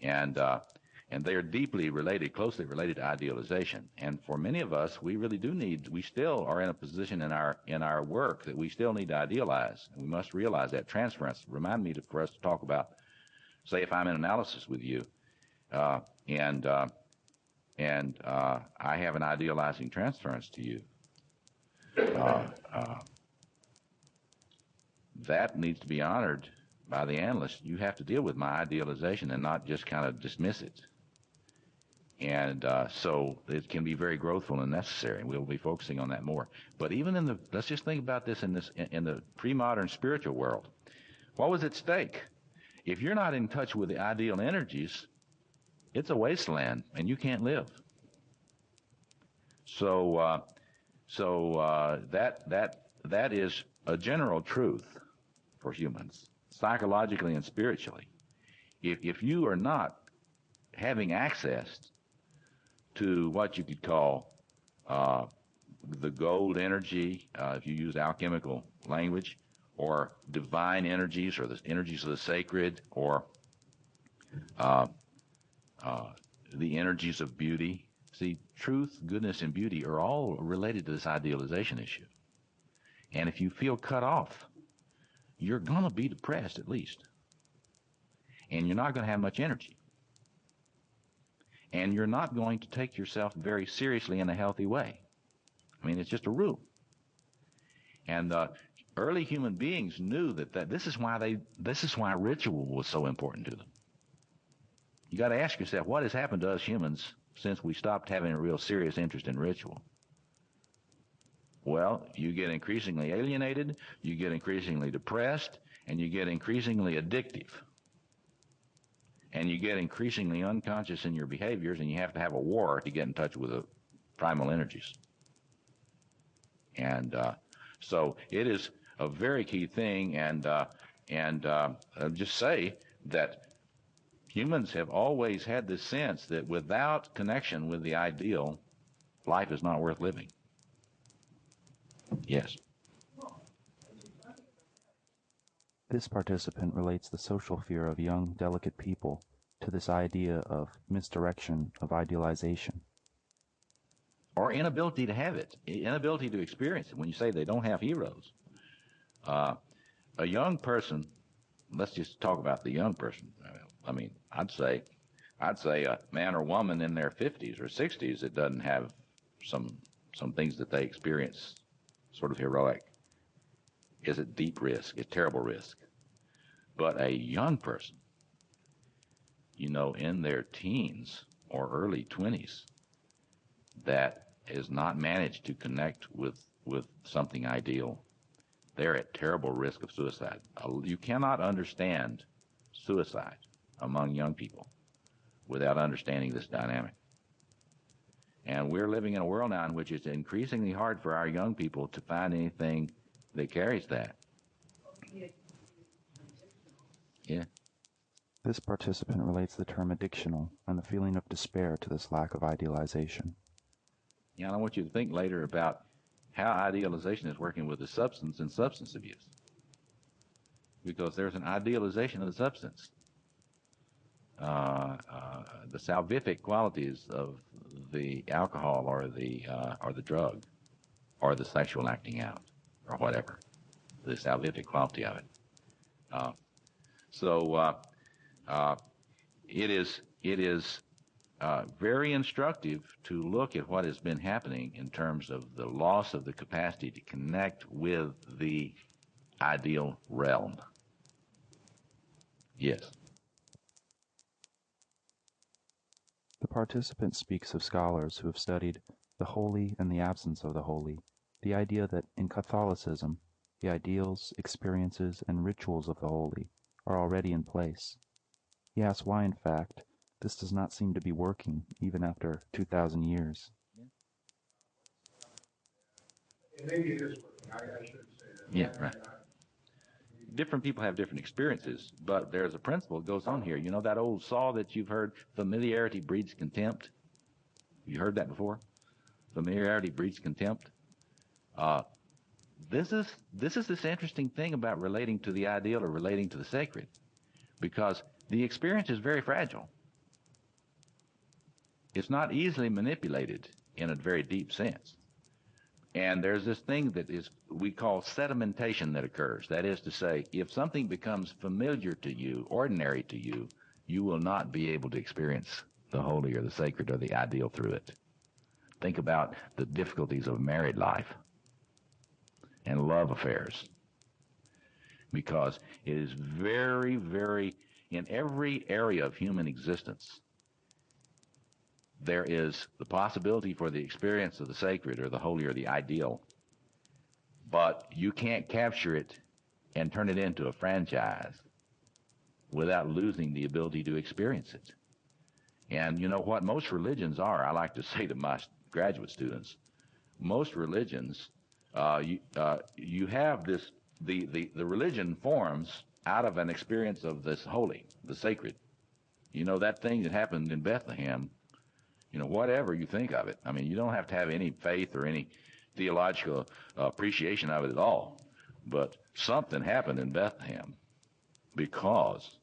[SPEAKER 2] And they are deeply related, closely related to idealization. And for many of us, we really do we still are in a position in our work that we still need to idealize. And we must realize that transference. Remind me for us to talk about, say, if I'm in analysis with you, and I have an idealizing transference to you, that needs to be honored by the analyst. You have to deal with my idealization and not just kind of dismiss it. And so it can be very growthful and necessary, and we'll be focusing on that more. But even let's just think about this in the pre-modern spiritual world. What was at stake? If you're not in touch with the ideal energies, it's a wasteland, and you can't live. So that is a general truth for humans, psychologically and spiritually. If you are not having access to what you could call the gold energy, if you use alchemical language, or divine energies, or the energies of the sacred, or the energies of beauty. See, truth, goodness, and beauty are all related to this idealization issue. And if you feel cut off, you're going to be depressed at least. And you're not going to have much energy. And you're not going to take yourself very seriously in a healthy way. I mean, it's just a rule. And early human beings knew that this is why ritual was so important to them. You got to ask yourself, what has happened to us humans since we stopped having a real serious interest in ritual? Well, you get increasingly alienated, you get increasingly depressed, and you get increasingly addictive. And you get increasingly unconscious in your behaviors, and you have to have a war to get in touch with the primal energies. And so it is a very key thing, and I'll just say that humans have always had this sense that without connection with the ideal, life is not worth living. Yes.
[SPEAKER 3] This participant relates the social fear of young, delicate people to this idea of misdirection of idealization.
[SPEAKER 2] Or inability to have it, inability to experience it. When you say they don't have heroes, a young person, let's just talk about the young person. I mean, I'd say a man or woman in their 50s or 60s that doesn't have some things that they experience sort of heroic is at deep risk, at terrible risk. But a young person, in their teens or early 20s that has not managed to connect with something ideal, they're at terrible risk of suicide. You cannot understand suicide among young people without understanding this dynamic. And we're living in a world now in which it's increasingly hard for our young people to find anything that carries that. Yeah.
[SPEAKER 3] This participant relates the term addictional and the feeling of despair to this lack of idealization.
[SPEAKER 2] Yeah, and I want you to think later about how idealization is working with the substance and substance abuse. Because there's an idealization of the substance. The salvific qualities of the alcohol or the drug or the sexual acting out or whatever, the salvific quality of it. So it is very instructive to look at what has been happening in terms of the loss of the capacity to connect with the ideal realm. Yes.
[SPEAKER 3] The participant speaks of scholars who have studied the holy and the absence of the holy, the idea that in Catholicism, the ideals, experiences, and rituals of the holy are already in place. He asks why, in fact, this does not seem to be working even after 2,000 years.
[SPEAKER 4] Maybe it is working. I should say that.
[SPEAKER 2] Yeah, right. Different people have different experiences, but there's a principle that goes on here. You know that old saw that you've heard, familiarity breeds contempt? You heard that before? Familiarity breeds contempt. This is this interesting thing about relating to the ideal or relating to the sacred, because the experience is very fragile. It's not easily manipulated in a very deep sense. And there's this thing that we call sedimentation that occurs. That is to say, if something becomes familiar to you, ordinary to you, you will not be able to experience the holy or the sacred or the ideal through it. Think about the difficulties of married life and love affairs, because it is very, very, in every area of human existence, there is the possibility for the experience of the sacred or the holy or the ideal, but you can't capture it and turn it into a franchise without losing the ability to experience it. And you know what most religions are, I like to say to my graduate students, most religions, you have this, the religion forms out of an experience of this holy, the sacred. You know, that thing that happened in Bethlehem, whatever you think of it. I mean, you don't have to have any faith or any theological appreciation of it at all. But something happened in Bethlehem because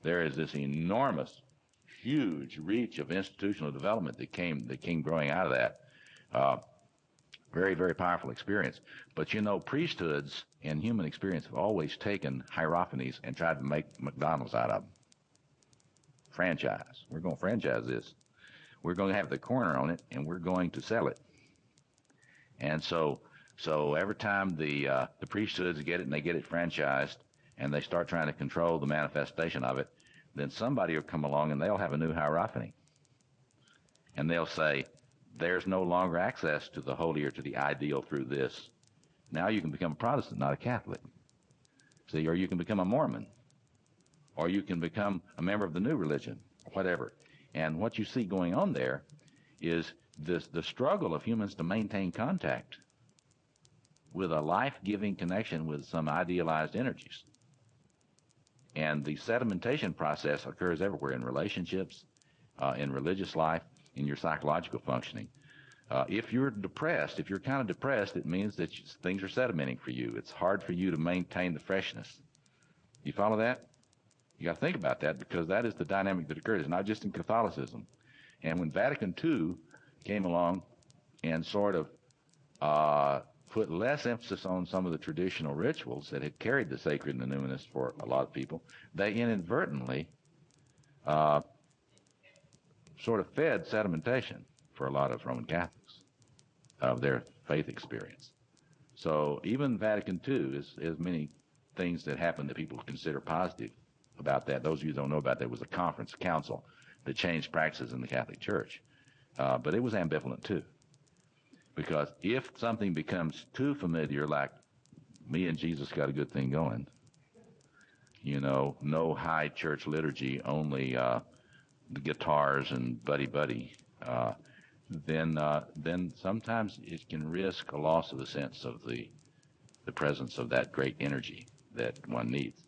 [SPEAKER 2] there is this enormous, huge reach of institutional development that came growing out of that. Very, very powerful experience. But priesthoods and human experience have always taken hierophanies and tried to make McDonald's out of them. Franchise. We're going to franchise this. We're going to have the corner on it, and we're going to sell it. And so every time the priesthoods get it and they get it franchised, and they start trying to control the manifestation of it, then somebody will come along and they'll have a new hierophany. And they'll say, there's no longer access to the holy or to the ideal through this. Now you can become a Protestant, not a Catholic. See, or you can become a Mormon. Or you can become a member of the new religion, or whatever. And what you see going on there is the struggle of humans to maintain contact with a life-giving connection with some idealized energies. And the sedimentation process occurs everywhere in relationships, in religious life, in your psychological functioning. If you're depressed, if you're kind of depressed, it means that things are sedimenting for you. It's hard for you to maintain the freshness. You follow that? You got to think about that, because that is the dynamic that occurs, not just in Catholicism. And when Vatican II came along and sort of put less emphasis on some of the traditional rituals that had carried the sacred and the numinous for a lot of people, they inadvertently sort of fed sedimentation for a lot of Roman Catholics of their faith experience. So even Vatican II is many things that happened that people consider positive about that. Those of you who don't know about that, was a conference, a council that changed practices in the Catholic Church. But it was ambivalent too. Because if something becomes too familiar, like me and Jesus got a good thing going, you know, no high church liturgy, only the guitars and buddy-buddy, then sometimes it can risk a loss of the sense of the presence of that great energy that one needs.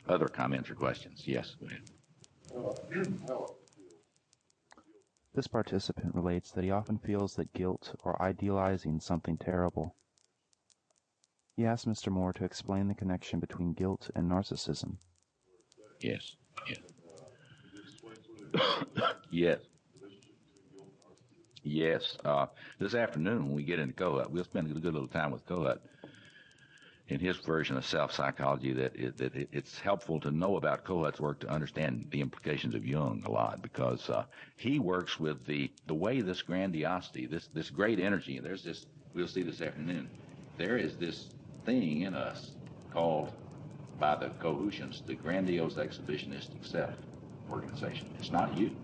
[SPEAKER 2] Other comments or questions? Yes, go ahead.
[SPEAKER 3] This participant relates that he often feels that guilt or idealizing something terrible. He asks Mr. Moore to explain the connection between guilt and narcissism.
[SPEAKER 2] Yes, yes. Yes. Yes. This afternoon when we get into Kohut, we'll spend a good little time with Kohut in his version of self-psychology. It's helpful to know about Kohut's work to understand the implications of Jung a lot, because he works with the way this grandiosity, this great energy, and there's this, we'll see this afternoon, there is this thing in us called, by the Kohutians, the grandiose exhibitionistic self organization. It's not you.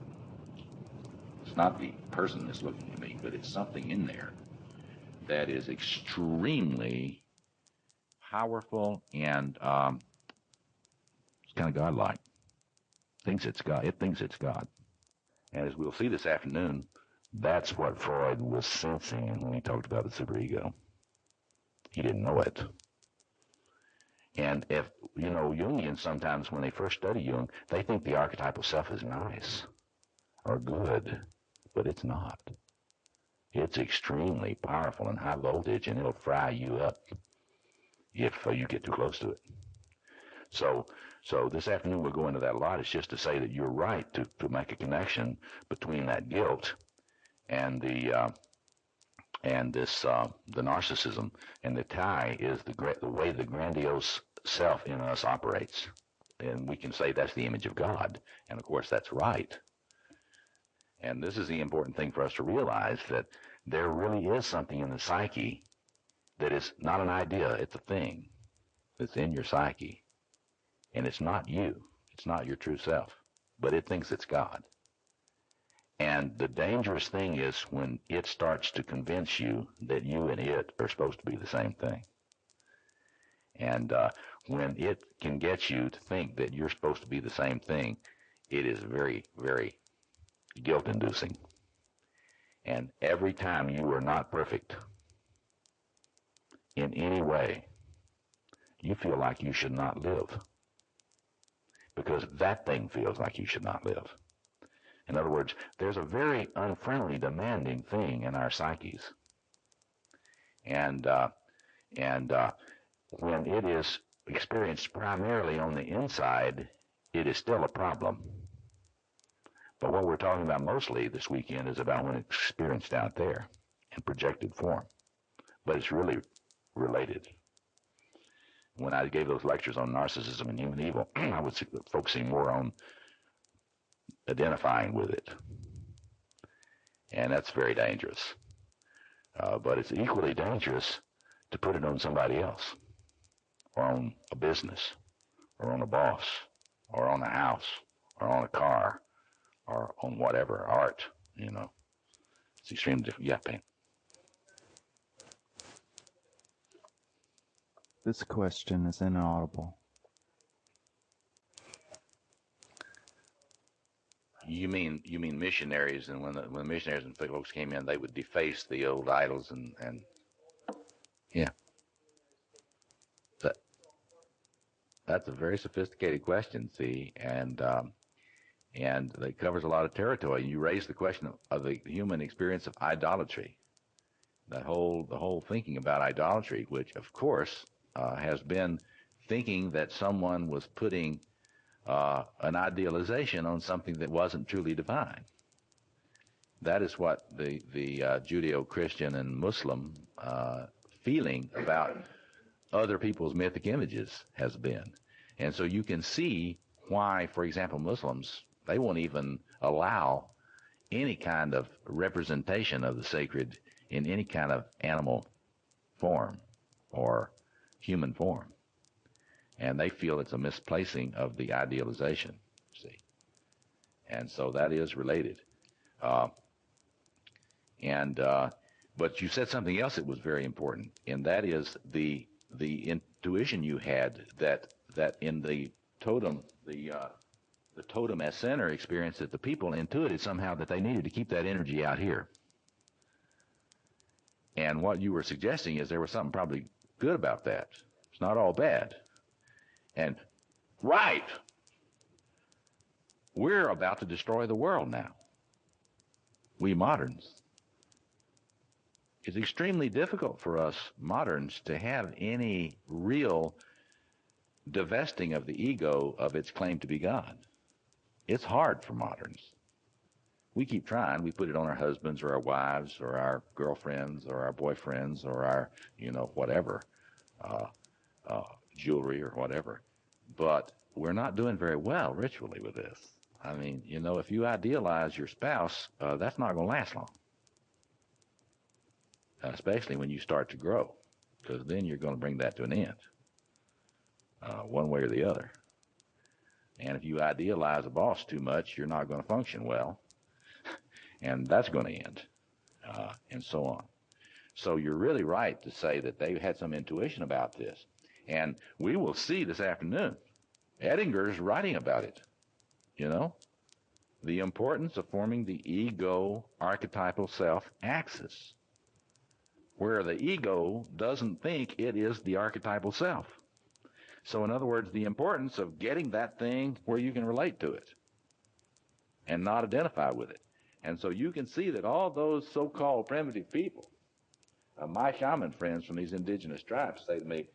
[SPEAKER 2] It's not the person that's looking at me, but it's something in there that is extremely powerful and it's kind of godlike. Thinks it's God. It thinks it's God. And as we'll see this afternoon, that's what Freud was sensing when he talked about the superego. He didn't know it. And if, you know, Jungians sometimes, when they first study Jung, they think the archetypal self is nice or good, but it's not. It's extremely powerful and high voltage, and it'll fry you up if you get too close to it. So this afternoon we'll go into that a lot. It's just to say that you're right to make a connection between that guilt and the narcissism, and the tie is the way the grandiose self in us operates, and we can say that's the image of God, and of course that's right. And this is the important thing for us to realize, that there really is something in the psyche that is not an idea, it's a thing that's in your psyche, and it's not you, it's not your true self, but it thinks it's God. And the dangerous thing is when it starts to convince you that you and it are supposed to be the same thing. And when it can get you to think that you're supposed to be the same thing, it is very, very guilt-inducing. And every time you are not perfect in any way, you feel like you should not live, because that thing feels like you should not live. In other words, there's a very unfriendly, demanding thing in our psyches. And when it is experienced primarily on the inside, it is still a problem. But what we're talking about mostly this weekend is about when it's experienced out there in projected form. But it's really related. When I gave those lectures on narcissism and human evil, I was focusing more on identifying with it. And that's very dangerous. But it's equally dangerous to put it on somebody else, or on a business, or on a boss, or on a house, or on a car, or on whatever, art, you know. It's extremely different. Yeah, Payne.
[SPEAKER 3] This question is inaudible.
[SPEAKER 2] You mean missionaries, and when missionaries and folks came in, they would deface the old idols and yeah. that's a very sophisticated question, see, and it covers a lot of territory. You raise the question of the human experience of idolatry, the whole thinking about idolatry, which of course has been thinking that someone was putting an idealization on something that wasn't truly divine. That is what the Judeo-Christian and Muslim feeling about other people's mythic images has been. And so you can see why, for example, Muslims, they won't even allow any kind of representation of the sacred in any kind of animal form or human form. And they feel it's a misplacing of the idealization, see. And so that is related. But you said something else that was very important, and that is the intuition you had that in the totem, the totem as center experience, that the people intuited somehow that they needed to keep that energy out here. And what you were suggesting is there was something probably good about that. It's not all bad. And right, we're about to destroy the world now. We moderns. It's extremely difficult for us moderns to have any real divesting of the ego of its claim to be God. It's hard for moderns. We keep trying. We put it on our husbands or our wives or our girlfriends or our boyfriends or our, whatever, jewelry or whatever. But we're not doing very well ritually with this. I mean, if you idealize your spouse, that's not going to last long. Especially when you start to grow, because then you're going to bring that to an end, one way or the other. And if you idealize a boss too much, you're not going to function well, and that's going to end, and so on. So you're really right to say that they had some intuition about this. And we will see this afternoon, Edinger's writing about it, the importance of forming the ego archetypal self axis, where the ego doesn't think it is the archetypal self. So in other words, the importance of getting that thing where you can relate to it and not identify with it. And so you can see that all those so-called primitive people, my shaman friends from these indigenous tribes say to me,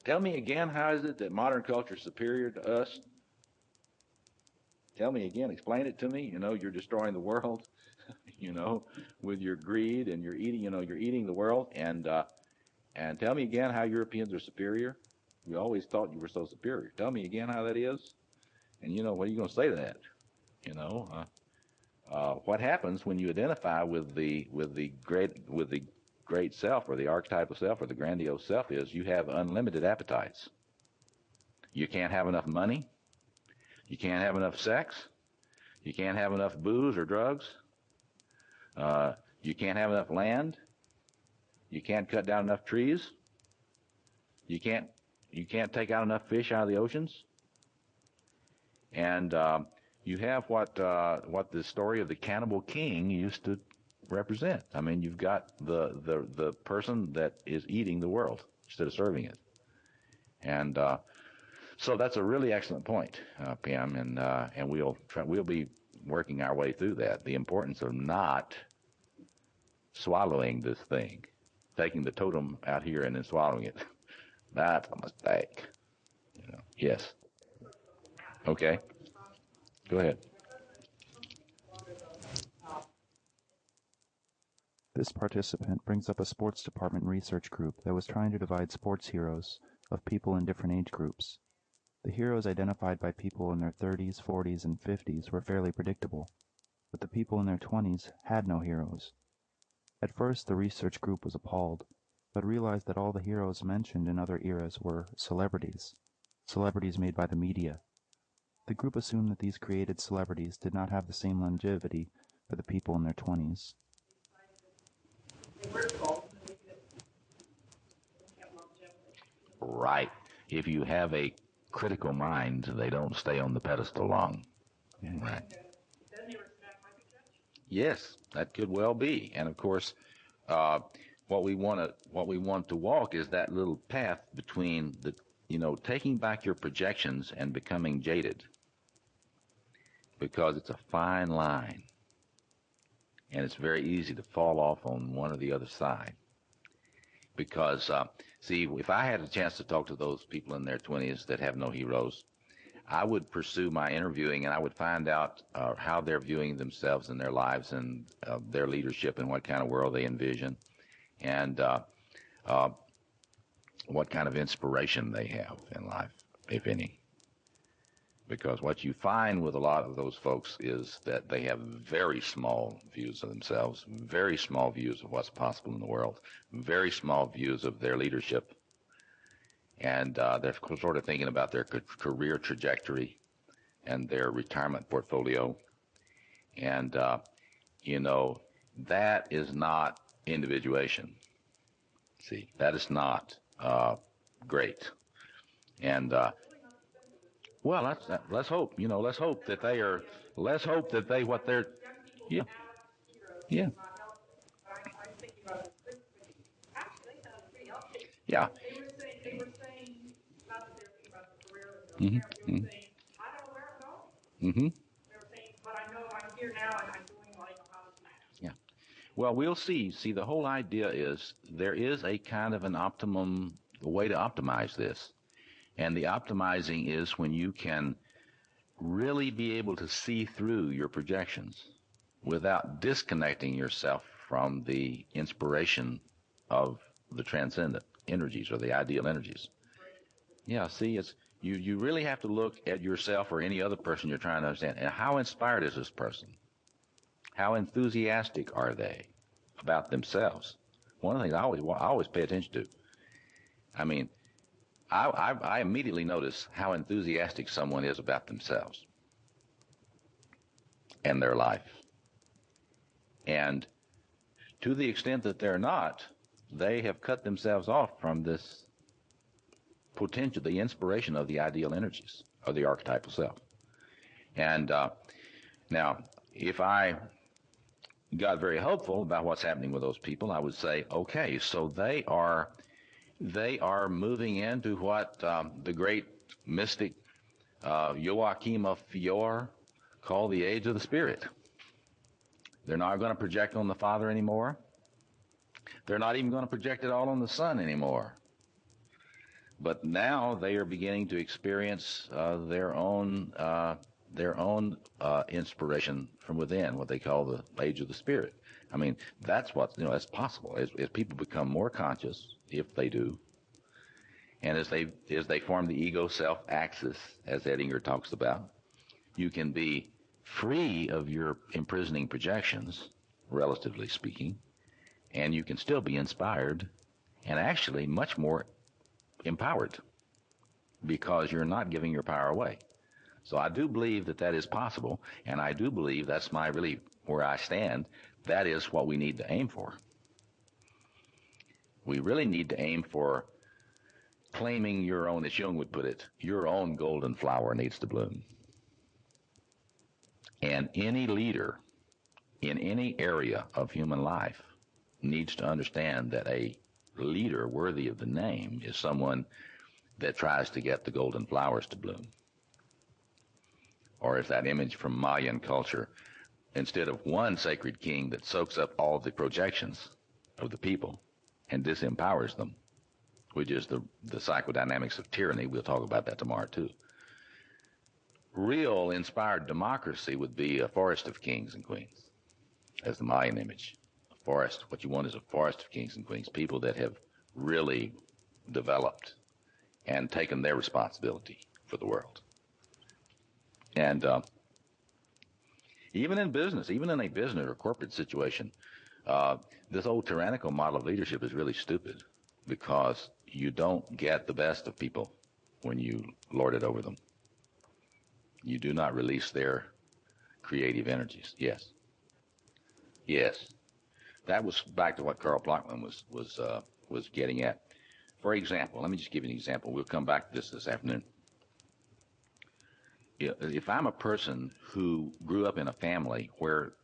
[SPEAKER 2] tell me again, how is it that modern culture is superior to us? Tell me again, explain it to me. You're destroying the world. With your greed and your eating, you're eating the world. And tell me again how Europeans are superior. We always thought you were so superior. Tell me again how that is. And what are you going to say to that? What happens when you identify with the great self or the archetypal self or the grandiose self is you have unlimited appetites. You can't have enough money. You can't have enough sex. You can't have enough booze or drugs. You can't have enough land. You can't cut down enough trees. You can't take out enough fish out of the oceans. And you have what the story of the cannibal king used to represent. I mean, you've got the person that is eating the world instead of serving it. And so that's a really excellent point, Pam. And we'll be working our way through that. The importance of not swallowing this thing, taking the totem out here and then swallowing it. That's a mistake. Yes. Okay. Go ahead.
[SPEAKER 3] This participant brings up a sports department research group that was trying to divide sports heroes of people in different age groups. The heroes identified by people in their 30s, 40s, and 50s were fairly predictable, but the people in their 20s had no heroes. At first, the research group was appalled, but realized that all the heroes mentioned in other eras were celebrities made by the media. The group assumed that these created celebrities did not have the same longevity for the people in their 20s.
[SPEAKER 2] Right. If you have a critical mind, they don't stay on the pedestal long. Right. Yes, that could well be. And of course, what we want to walk is that little path between taking back your projections and becoming jaded, because it's a fine line, and it's very easy to fall off on one or the other side. Because, see, if I had a chance to talk to those people in their 20s that have no heroes, I would pursue my interviewing, and I would find out how they're viewing themselves and their lives and their leadership and what kind of world they envision, and what kind of inspiration they have in life, if any. Because what you find with a lot of those folks is that they have very small views of themselves, very small views of what's possible in the world, very small views of their leadership, and they're sort of thinking about their career trajectory and their retirement portfolio. And, that is not individuation. See, that is not great. And, well, let's hope, let's hope that they are, let's hope that what they're, yeah, yeah, yeah.
[SPEAKER 5] They were saying, not that they're thinking about the career,
[SPEAKER 2] Mm-hmm.
[SPEAKER 5] they were saying, I don't know where I'm going.
[SPEAKER 2] Mm-hmm.
[SPEAKER 5] They were saying, but I know I'm here now and I'm doing what I know how to do.
[SPEAKER 2] Yeah. Well, we'll see. See, the whole idea is there is a kind of an optimum way to optimize this. And the optimizing is when you can really be able to see through your projections without disconnecting yourself from the inspiration of the transcendent energies or the ideal energies. Yeah, see, it's you really have to look at yourself or any other person you're trying to understand. And how inspired is this person? How enthusiastic are they about themselves? One of the things I always pay attention to. I mean, I immediately notice how enthusiastic someone is about themselves and their life. And to the extent that they're not, they have cut themselves off from this potential, the inspiration of the ideal energies of the archetypal self. And now, if I got very hopeful about what's happening with those people, I would say, okay, so they are moving into what the great mystic Joachim of Fior called the age of the spirit. They're not going to project on the Father anymore. They're not even going to project it all on the Son anymore. But now they are beginning to experience their own inspiration from within, what they call the age of the spirit. I mean, that's that's possible as people become more conscious, if they do, and as they form the ego self axis, as Edinger talks about, you can be free of your imprisoning projections, relatively speaking, and you can still be inspired and actually much more empowered because you're not giving your power away. So I do believe that is possible, and I do believe that's really where I stand. That is what we need to aim for. We really need to aim for claiming your own, as Jung would put it, your own golden flower needs to bloom. And any leader in any area of human life needs to understand that a leader worthy of the name is someone that tries to get the golden flowers to bloom. Or as that image from Mayan culture, instead of one sacred king that soaks up all the projections of the people and disempowers them, which is the psychodynamics of tyranny. We'll talk about that tomorrow too. Real inspired democracy would be a forest of kings and queens, as the Mayan image. A forest, what you want is a forest of kings and queens, people that have really developed and taken their responsibility for the world. And even in business, even in a business or corporate situation, this old tyrannical model of leadership is really stupid because you don't get the best of people when you lord it over them. You do not release their creative energies. Yes. Yes. That was back to what Karl Blockman was getting at. For example, let me just give you an example. We'll come back to this afternoon. If I'm a person who grew up in a family where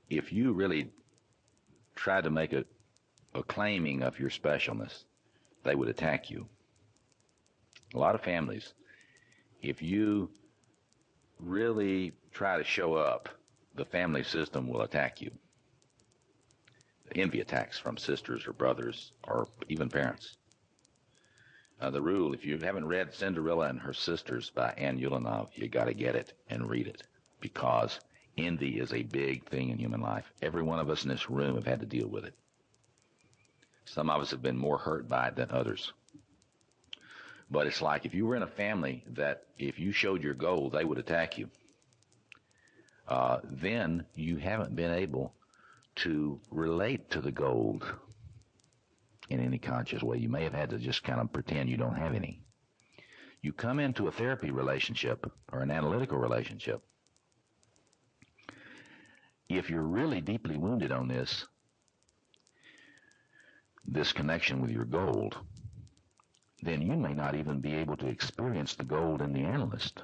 [SPEAKER 2] if you really tried to make a claiming of your specialness, they would attack you. A lot of families, if you really try to show up, the family system will attack you. Envy attacks from sisters or brothers or even parents. The rule, if you haven't read Cinderella and Her Sisters by Anne Ulanov, you got to get it and read it, because envy is a big thing in human life. Every one of us in this room have had to deal with it. Some of us have been more hurt by it than others. But it's like if you were in a family that if you showed your gold, they would attack you. Then you haven't been able to relate to the gold in any conscious way. You may have had to just kind of pretend you don't have any. You come into a therapy relationship or an analytical relationship. If you're really deeply wounded on this connection with your gold, then you may not even be able to experience the gold in the analyst.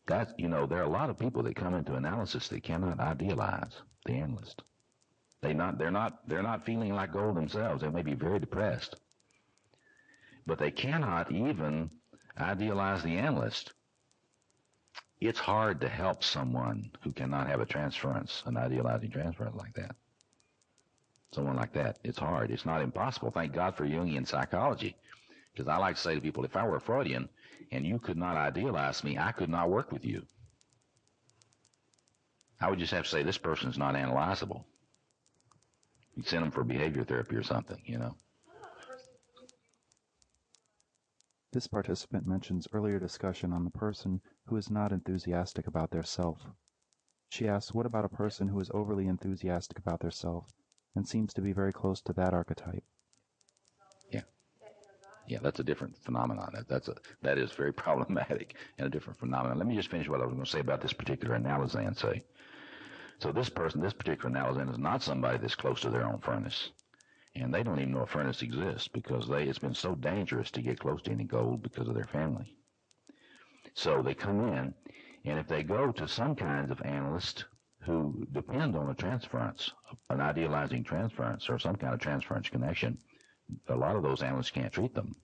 [SPEAKER 2] There are a lot of people that come into analysis that cannot idealize the analyst. They're not feeling like gold themselves. They may be very depressed, but they cannot even idealize the analyst. It's hard to help someone who cannot have a transference, an idealizing transference like that. Someone like that, it's hard. It's not impossible. Thank God for Jungian psychology, because I like to say to people, if I were a Freudian and you could not idealize me, I could not work with you. I would just have to say, this person's not analyzable. You'd send them for behavior therapy or something,
[SPEAKER 3] This participant mentions earlier discussion on the person who is not enthusiastic about their self. She asks, what about a person who is overly enthusiastic about their self and seems to be very close to that archetype?
[SPEAKER 2] Yeah, that's a different phenomenon. That is very problematic and a different phenomenon. Let me just finish what I was going to say about this particular analyzan. So this particular analysan is not somebody that's close to their own furnace. And they don't even know a furnace exists, because it's been so dangerous to get close to any gold because of their family. So they come in, and if they go to some kinds of analysts who depend on a transference, an idealizing transference, or some kind of transference connection, a lot of those analysts can't treat them.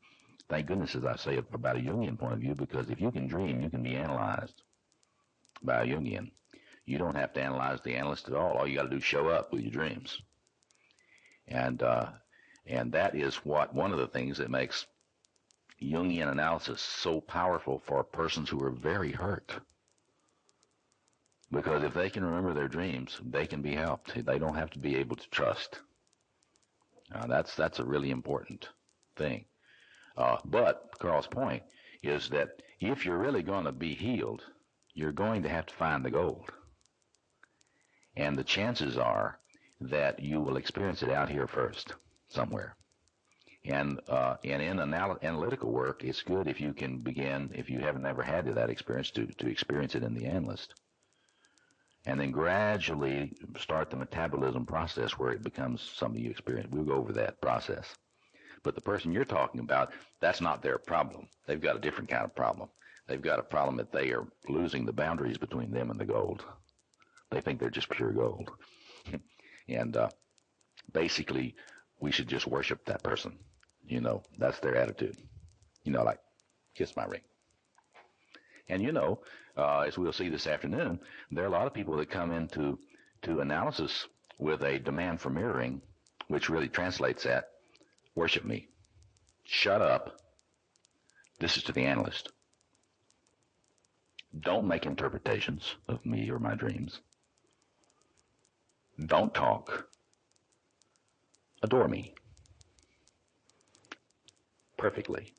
[SPEAKER 2] Thank goodness, as I say, about a Jungian point of view, because if you can dream, you can be analyzed by a Jungian. You don't have to analyze the analyst at all. All you got to do is show up with your dreams. And that is one of the things that makes Jungian analysis so powerful for persons who are very hurt. Because if they can remember their dreams, they can be helped. They don't have to be able to trust. That's a really important thing. But Carl's point is that if you're really going to be healed, you're going to have to find the gold. And the chances are that you will experience it out here first, somewhere. And in analytical work, it's good if you can begin, if you haven't ever had that experience, to experience it in the analyst. And then gradually start the metabolism process where it becomes something you experience. We'll go over that process. But the person you're talking about, that's not their problem. They've got a different kind of problem. They've got a problem that they are losing the boundaries between them and the gold. They think they're just pure gold. And basically, we should just worship that person. That's their attitude. Like, kiss my ring. And as we'll see this afternoon, there are a lot of people that come into analysis with a demand for mirroring, which really translates at, worship me. Shut up. This is to the analyst. Don't make interpretations of me or my dreams. Don't talk. Adore me. Perfectly.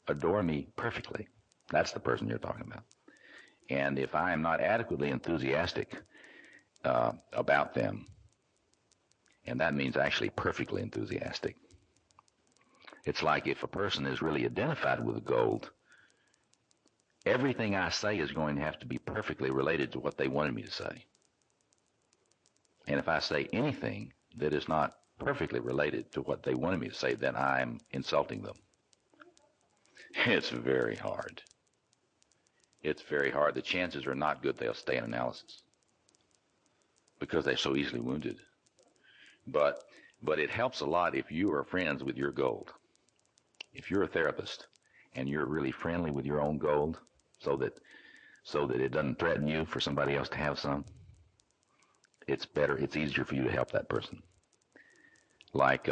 [SPEAKER 2] Adore me perfectly. That's the person you're talking about. And if I am not adequately enthusiastic about them, and that means actually perfectly enthusiastic, it's like if a person is really identified with the gold, everything I say is going to have to be perfectly related to what they wanted me to say. And if I say anything that is not perfectly related to what they wanted me to say, then I'm insulting them. It's very hard. It's very hard. The chances are not good they'll stay in analysis because they're so easily wounded. But it helps a lot if you are friends with your gold. if you're a therapist and you're really friendly with your own gold, so that it doesn't threaten you for somebody else to have some, it's better. It's easier for you to help that person. Like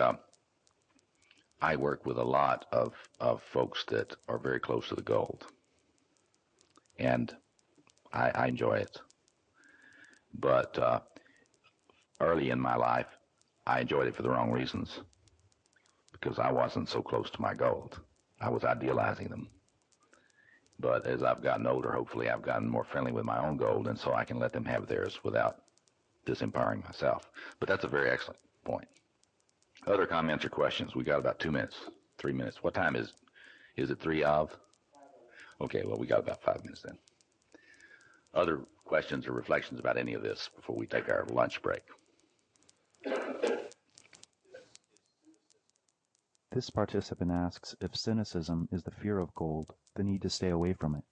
[SPEAKER 2] I work with a lot of folks that are very close to the gold, and I enjoy it. But early in my life, I enjoyed it for the wrong reasons, because I wasn't so close to my gold. I was idealizing them. But as I've gotten older, hopefully I've gotten more friendly with my own gold, and so I can let them have theirs without disempowering myself. But that's a very excellent point. Other comments or questions? We got about 2 minutes, 3 minutes. What time is it 3 of? Okay, well, we got about 5 minutes then. Other questions or reflections about any of this before we take our lunch break?
[SPEAKER 3] This participant asks if cynicism is the fear of gold, the need to stay away from it.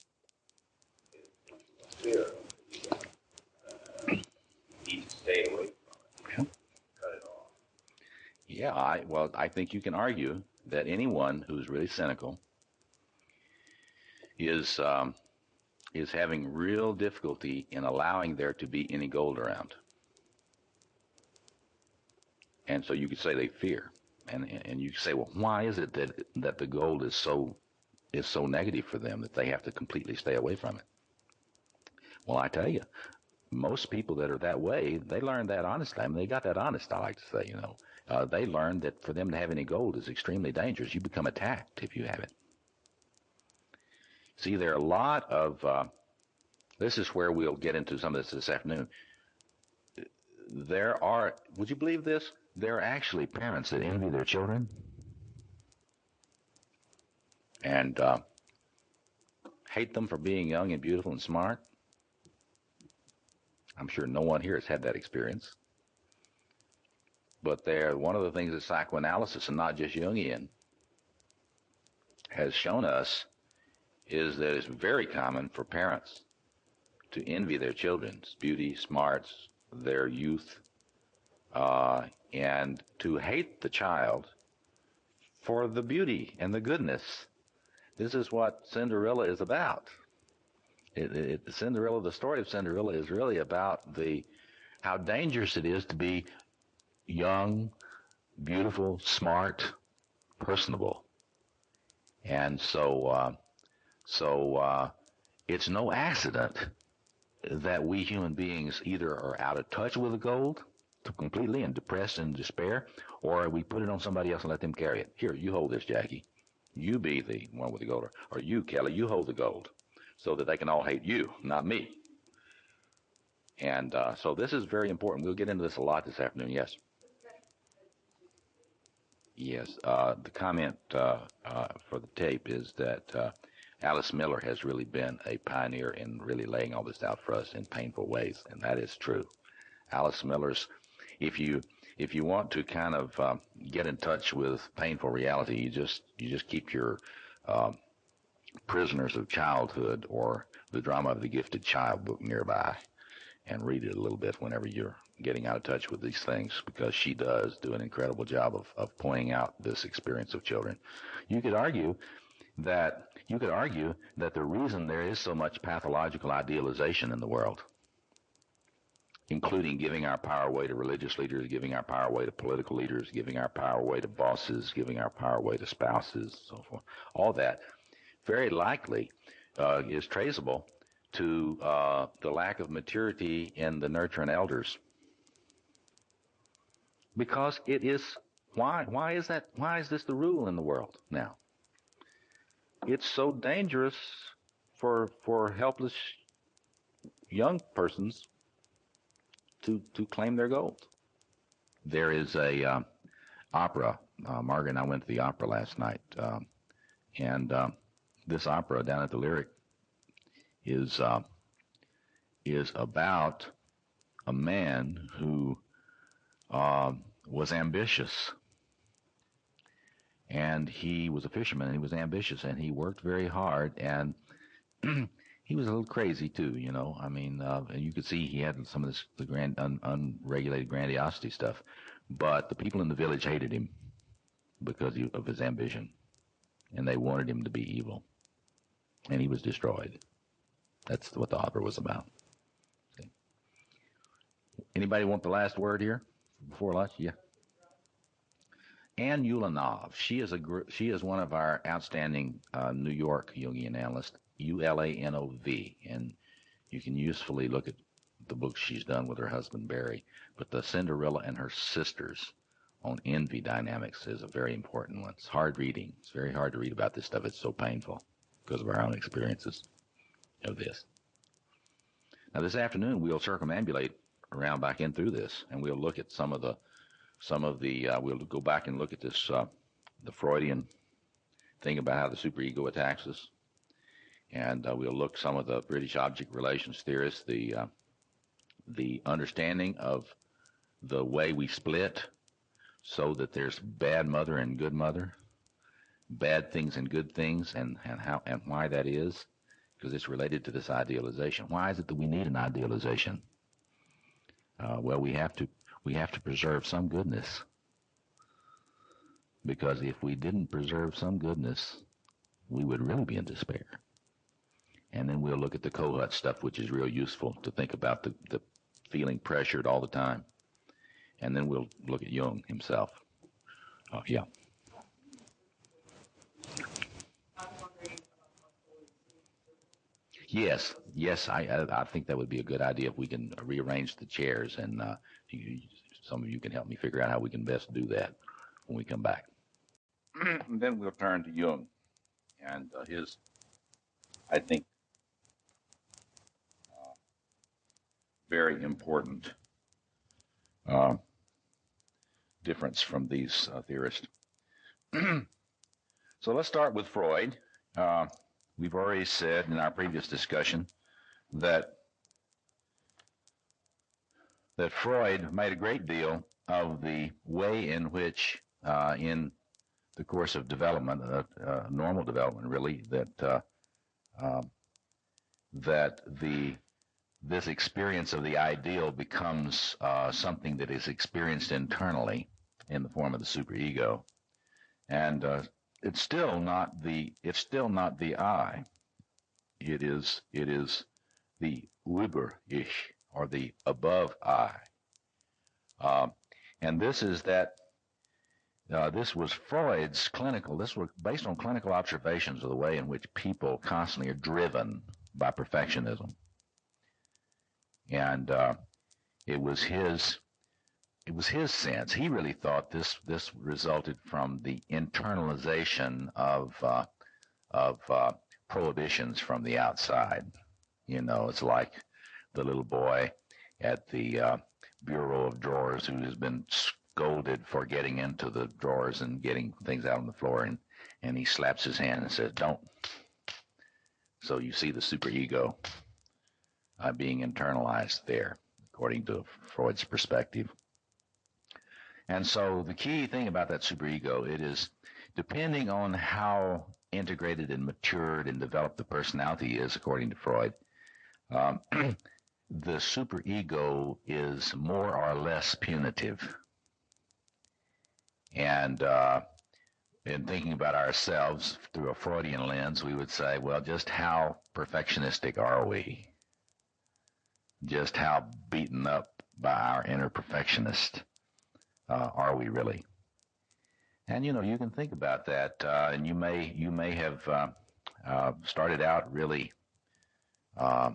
[SPEAKER 4] Fear.
[SPEAKER 2] Need to stay away from it.
[SPEAKER 4] Cut it off.
[SPEAKER 2] Yeah, I think you can argue that anyone who's really cynical is having real difficulty in allowing there to be any gold around. And so you could say they fear. And you say, well, why is it that the gold is so negative for them that they have to completely stay away from it? Well, I tell you, most people that are that way, they learned that honestly. I mean, they got that honest, I like to say, you know. They learned that for them to have any gold is extremely dangerous. You become attacked if you have it. See, there are a lot of, this is where we'll get into some of this afternoon. There are, would you believe this? There are actually parents that envy their children and hate them for being young and beautiful and smart. I'm sure no one here has had that experience. But one of the things that psychoanalysis, and not just Jungian, has shown us is that it's very common for parents to envy their children's beauty, smarts, their youth, and to hate the child for the beauty and the goodness. This is what Cinderella is about. Cinderella, the story of Cinderella is really about how dangerous it is to be young, beautiful, smart, personable. And so it's no accident that we human beings either are out of touch with the gold completely and depressed and despair, or we put it on somebody else and let them carry it. Here, you hold this, Jackie. You be the one with the gold. Or you, Kelly, you hold the gold, so that they can all hate you, not me. And so this is very important. We'll get into this a lot this afternoon. Yes? Yes. The comment for the tape is that Alice Miller has really been a pioneer in really laying all this out for us in painful ways, and that is true. Alice Miller's, if you want to kind of get in touch with painful reality, you just keep your Prisoners of Childhood or The Drama of the Gifted Child book nearby and read it a little bit whenever you're getting out of touch with these things, because she does do an incredible job of pointing out this experience of children. You could argue that the reason there is so much pathological idealization in the world, including giving our power away to religious leaders, giving our power away to political leaders, giving our power away to bosses, giving our power away to spouses, so forth, all that very likely is traceable to the lack of maturity in the nurturing elders. Because it is, why is that? Why is this the rule in the world now? It's so dangerous for helpless young persons to claim their gold. There is a opera. Margaret and I went to the opera last night, and this opera down at the Lyric is about a man who was ambitious, and he was a fisherman, and he was ambitious, and he worked very hard, and he was a little crazy too, you know. I mean, you could see he had some of the unregulated grandiosity stuff, but the people in the village hated him because of his ambition. and they wanted him to be evil, and he was destroyed. That's what the opera was about. Okay. Anybody want the last word here before lunch? Yeah. Anne Ulanov. She is one of our outstanding New York Jungian analysts, Ulanov, and you can usefully look at the books she's done with her husband Barry. But the Cinderella and Her Sisters on envy dynamics is a very important one. It's hard reading. It's very hard to read about this stuff. It's so painful because of our own experiences of this. Now this afternoon we'll circumambulate around back in through this, and we'll look at some of the we'll go back and look at this the Freudian thing about how the superego attacks us, and we'll look some of the British object relations theorists, the understanding of the way we split so that there's bad mother and good mother, bad things and good things, and how and why that is, because it's related to this idealization. Why is it that we need an idealization? Well, we have to preserve some goodness, because if we didn't preserve some goodness, we would really be in despair. And then we'll look at the Kohut stuff, which is real useful to think about the feeling pressured all the time. And then we'll look at Jung himself. Yeah. Yes, I think that would be a good idea if we can rearrange the chairs, and some of you can help me figure out how we can best do that when we come back. And then we'll turn to Jung and his, I think, very important difference from these theorists. So let's start with Freud. We've already said in our previous discussion that Freud made a great deal of the way in which, in the course of development, normal development really, that this experience of the ideal becomes something that is experienced internally in the form of the superego, and it's still not the I. It is the Über-Ich, or the above I. And this is that. This was Freud's clinical. This was based on clinical observations of the way in which people constantly are driven by perfectionism, and it was his sense. He really thought this resulted from the internalization of prohibitions from the outside. You know, it's like the little boy at the Bureau of Drawers who has been scolded for getting into the drawers and getting things out on the floor, and he slaps his hand and says, "Don't." So you see the superego being internalized there, according to Freud's perspective. And so the key thing about that superego, it is, depending on how integrated and matured and developed the personality is, according to Freud, the superego is more or less punitive. And in thinking about ourselves through a Freudian lens, we would say, well, just how perfectionistic are we? Just how beaten up by our inner perfectionist are we really? And, you know, you can think about that, and you may have started out really a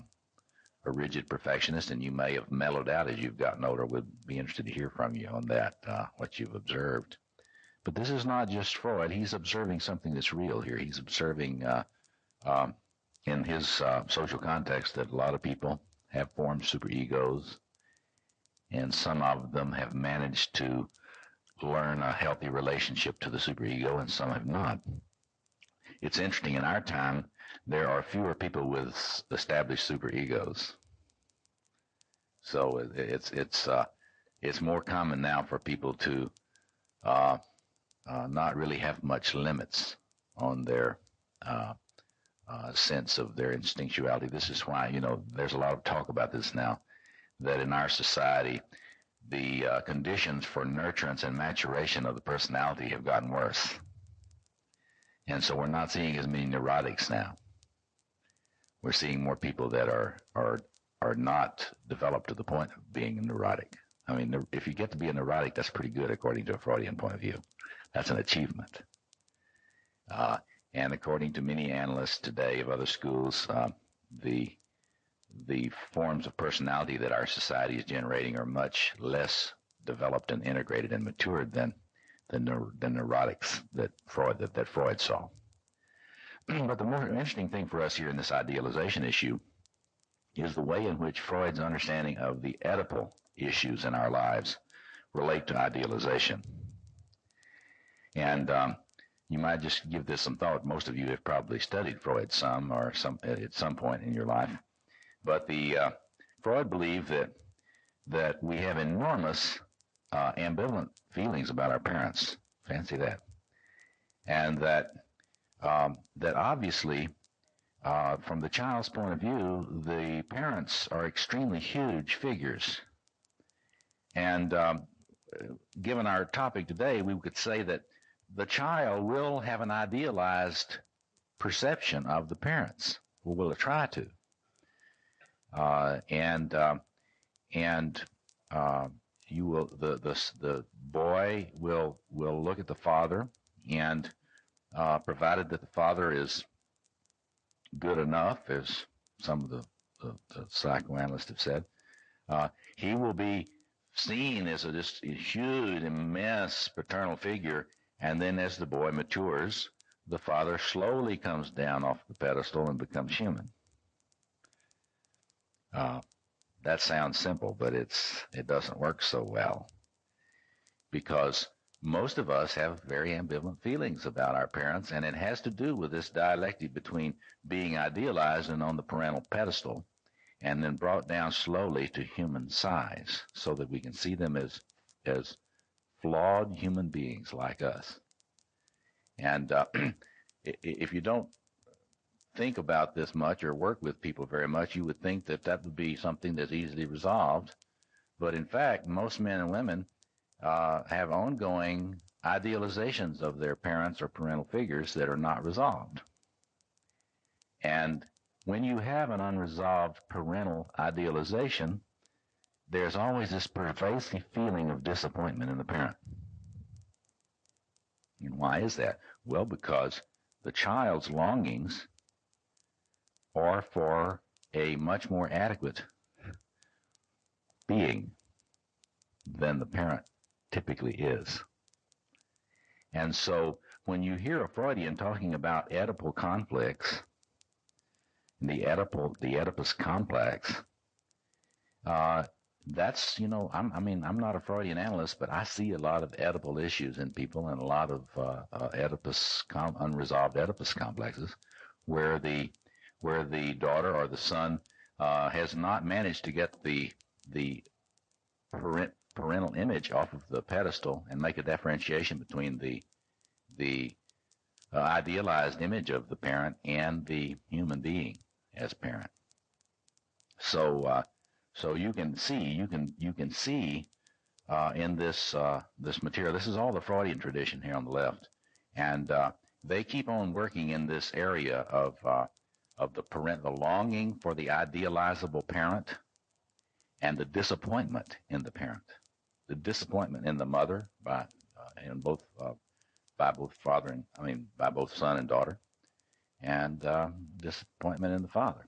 [SPEAKER 2] rigid perfectionist, and you may have mellowed out as you've gotten older. We'd be interested to hear from you on that, what you've observed. But this is not just Freud. He's observing something that's real here. He's observing in his social context that a lot of people have formed superegos, and some of them have managed to learn a healthy relationship to the superego, and some have not. It's interesting, in our time, there are fewer people with established superegos. So it's more common now for people to not really have much limits on their sense of their instinctuality. This is why, you know, there's a lot of talk about this now, that in our society, the conditions for nurturance and maturation of the personality have gotten worse. And so we're not seeing as many neurotics now. We're seeing more people that are not developed to the point of being a neurotic. I mean, if you get to be a neurotic, that's pretty good according to a Freudian point of view. That's an achievement. And according to many analysts today of other schools, the forms of personality that our society is generating are much less developed and integrated and matured than the neurotics that Freud saw. But the more interesting thing for us here in this idealization issue is the way in which Freud's understanding of the Oedipal issues in our lives relate to idealization. And you might just give this some thought. Most of you have probably studied Freud at some point in your life. But Freud believed that we have enormous ambivalent feelings about our parents. Fancy that. And that obviously, from the child's point of view, the parents are extremely huge figures. And given our topic today, we could say that the child will have an idealized perception of the parents, or will try to. You will the boy will look at the father, and provided that the father is good enough, as some of the psychoanalysts have said, he will be seen as just a huge, immense paternal figure. And then as the boy matures, the father slowly comes down off the pedestal and becomes human. That sounds simple, but it doesn't work so well, because most of us have very ambivalent feelings about our parents, and it has to do with this dialectic between being idealized and on the parental pedestal, and then brought down slowly to human size so that we can see them as flawed human beings like us. And if you don't think about this much or work with people very much, you would think that would be something that's easily resolved. But in fact, most men and women have ongoing idealizations of their parents or parental figures that are not resolved. And when you have an unresolved parental idealization, there's always this pervasive feeling of disappointment in the parent. And why is that? Well, because the child's longings are for a much more adequate being than the parent typically is. And so when you hear a Freudian talking about Oedipal conflicts, the Oedipus complex, that's, I'm not a Freudian analyst, but I see a lot of Oedipal issues in people, and a lot of unresolved Oedipus complexes, where the daughter or the son has not managed to get the parental image off of the pedestal and make a differentiation between the idealized image of the parent and the human being as parent. So you can see in this material. This is all the Freudian tradition here on the left, and they keep on working in this area of the longing for the idealizable parent, and the disappointment in the parent, the disappointment in the mother by both son and daughter, and disappointment in the father.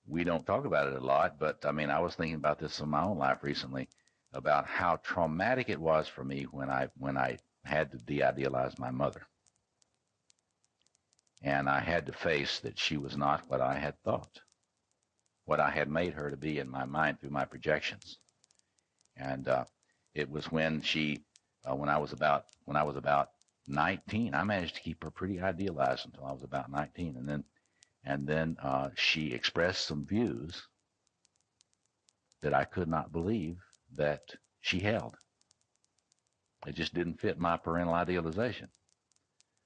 [SPEAKER 2] We don't talk about it a lot, but I was thinking about this in my own life recently, about how traumatic it was for me when I had to de-idealize my mother. And I had to face that she was not what I had thought, what I had made her to be in my mind through my projections. And it was when when I was about 19, I managed to keep her pretty idealized until I was about 19, and then she expressed some views that I could not believe that she held. It just didn't fit my parental idealization.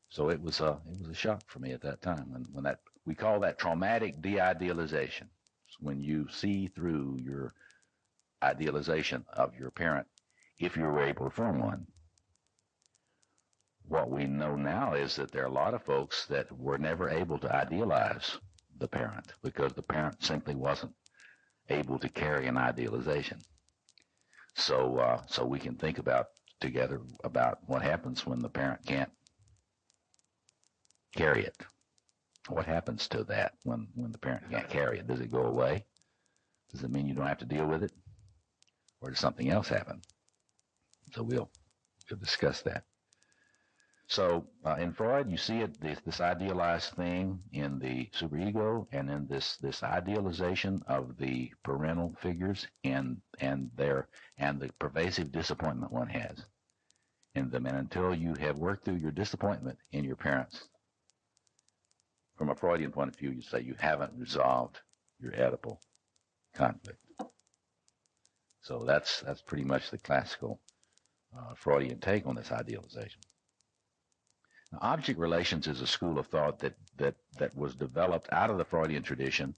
[SPEAKER 2] So it was a shock for me at that time. When we call that traumatic de-idealization, when you see through your idealization of your parent, if you were able to form one. what we know now is that there are a lot of folks that were never able to idealize the parent because the parent simply wasn't able to carry an idealization. So we can think about together about what happens when the parent can't carry it. What happens to that when the parent can't carry it? Does it go away? Does it mean you don't have to deal with it? Or does something else happen? So we'll discuss that. So in Freud, you see it, this idealized thing in the superego and in this idealization of the parental figures and the pervasive disappointment one has in them. And until you have worked through your disappointment in your parents, from a Freudian point of view, you say you haven't resolved your Oedipal conflict. So that's pretty much the classical Freudian take on this idealization. Now, object relations is a school of thought that was developed out of the Freudian tradition,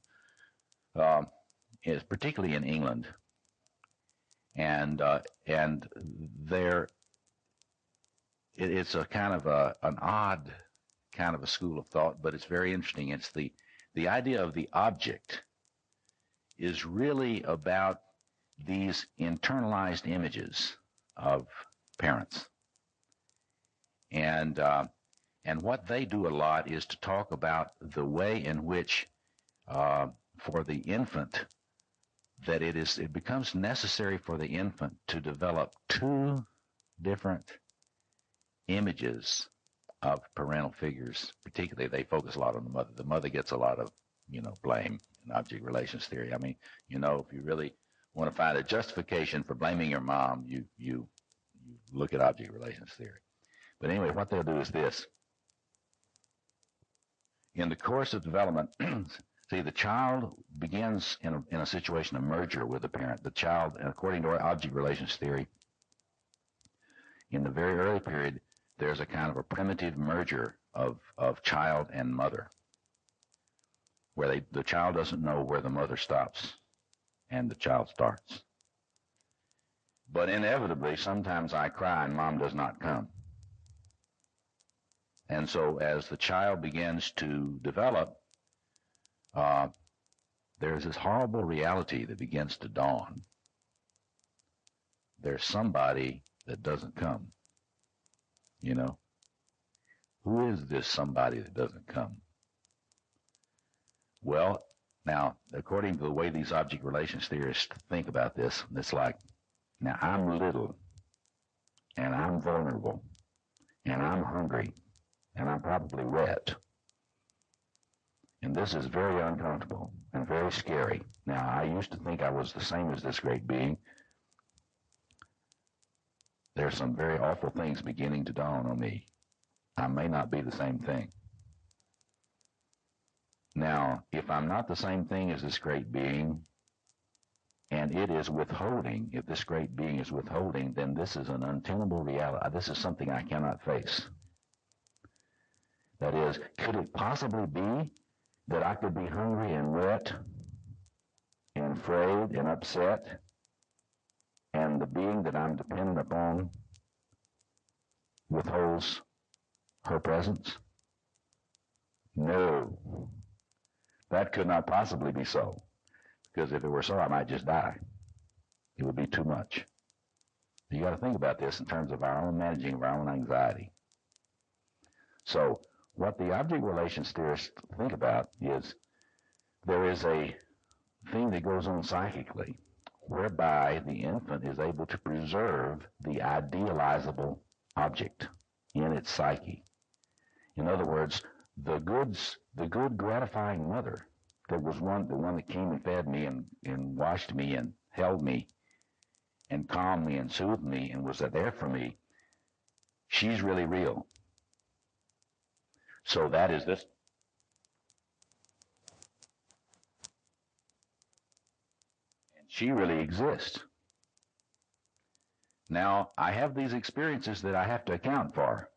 [SPEAKER 2] is particularly in England, and there it's a kind of an odd kind of a school of thought, but it's very interesting. It's the idea of the object is really about these internalized images of parents. And what they do a lot is to talk about the way in which, for the infant, that it becomes necessary for the infant to develop two different images of parental figures. Particularly, they focus a lot on the mother. The mother gets a lot of, blame in object relations theory. I mean, if you really want to find a justification for blaming your mom, you look at object relations theory. But anyway, what they'll do is this. In the course of development, see, the child begins in a situation of merger with the parent. The child, according to our object relations theory, in the very early period, there's a kind of a primitive merger of child and mother, where the child doesn't know where the mother stops and the child starts. But inevitably, sometimes I cry and mom does not come. And so as the child begins to develop, there's this horrible reality that begins to dawn. There's somebody that doesn't come. Who is this somebody that doesn't come? Well, now, according to the way these object relations theorists think about this, it's like, now I'm little, and I'm vulnerable, and I'm hungry, and I'm probably wet. And this is very uncomfortable and very scary. Now, I used to think I was the same as this great being. There's some very awful things beginning to dawn on me. I may not be the same thing. Now, if I'm not the same thing as this great being, and it is withholding, if this great being is withholding, then this is an untenable reality. This is something I cannot face. That is, could it possibly be that I could be hungry and wet and afraid and upset, and the being that I'm dependent upon withholds her presence? No, that could not possibly be so, because if it were so, I might just die. It would be too much. You got to think about this in terms of our own managing of our own anxiety. So what the object relations theorists think about is there is a thing that goes on psychically whereby the infant is able to preserve the idealizable object in its psyche. In other words, the good gratifying mother that was the one that came and fed me and washed me and held me and calmed me and soothed me and was there for me, she's really real. So that is this. And she really exists. Now, I have these experiences that I have to account for.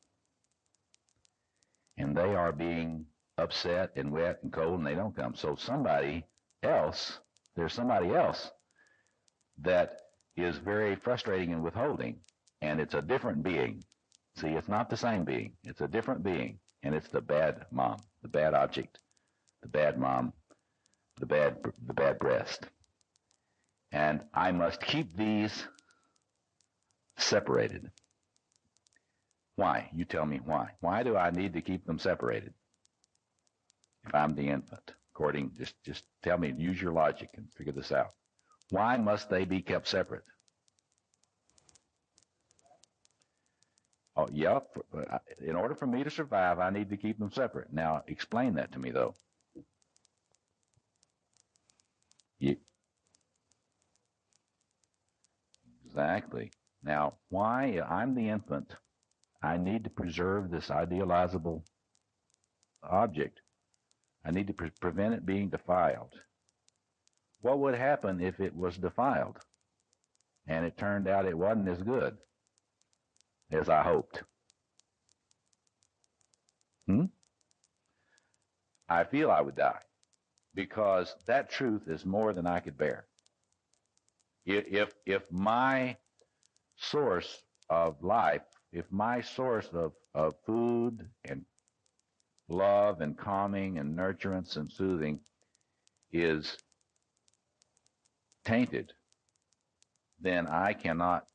[SPEAKER 2] And they are being upset and wet and cold, and they don't come. So there's somebody else that is very frustrating and withholding, and it's a different being. See, it's not the same being. It's a different being, and it's the bad mom, the bad object, the bad mom, the bad breast. And I must keep these separated. Why? You tell me why. Why do I need to keep them separated? If I'm the infant, just tell me, use your logic and figure this out. Why must they be kept separate? Oh, yeah, in order for me to survive, I need to keep them separate. Now, explain that to me, though. Exactly. Now, why I'm the infant, I need to preserve this idealizable object. I need to prevent it being defiled. What would happen if it was defiled and it turned out it wasn't as good as I hoped? I feel I would die, because that truth is more than I could bear. If my source of life, if my source of food and love and calming and nurturance and soothing is tainted, then I cannot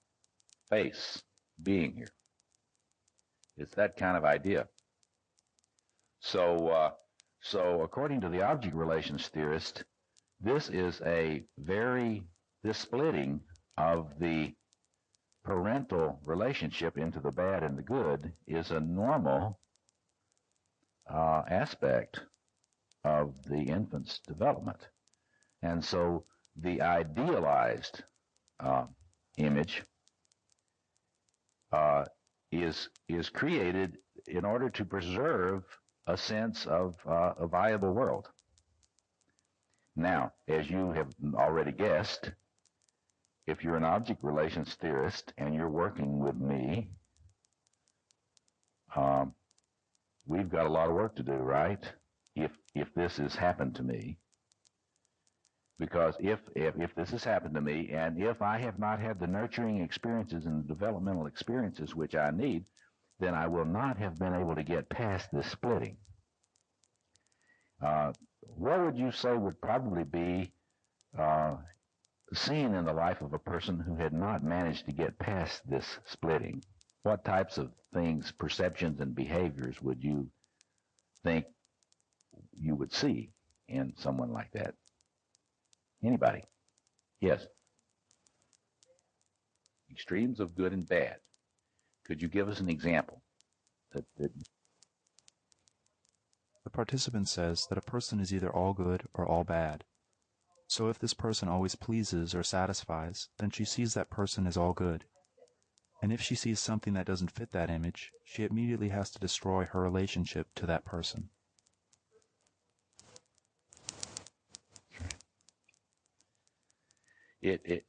[SPEAKER 2] face being here. It's that kind of idea. So according to the object relations theorist, this splitting of the parental relationship into the bad and the good is a normal aspect of the infant's development. And so the idealized image is created in order to preserve a sense of a viable world. Now, as you have already guessed, if you're an object relations theorist and you're working with me, we've got a lot of work to do, right? If this has happened to me. Because if this has happened to me, and if I have not had the nurturing experiences and the developmental experiences which I need, then I will not have been able to get past this splitting. What would you say would probably be seen in the life of a person who had not managed to get past this splitting? What types of things, perceptions, and behaviors would you think you would see in someone like that? Anybody? Yes. Extremes of good and bad. Could you give us an example?
[SPEAKER 3] The participant says that a person is either all good or all bad. So if this person always pleases or satisfies, then she sees that person as all good. And if she sees something that doesn't fit that image, she immediately has to destroy her relationship to that person.
[SPEAKER 2] It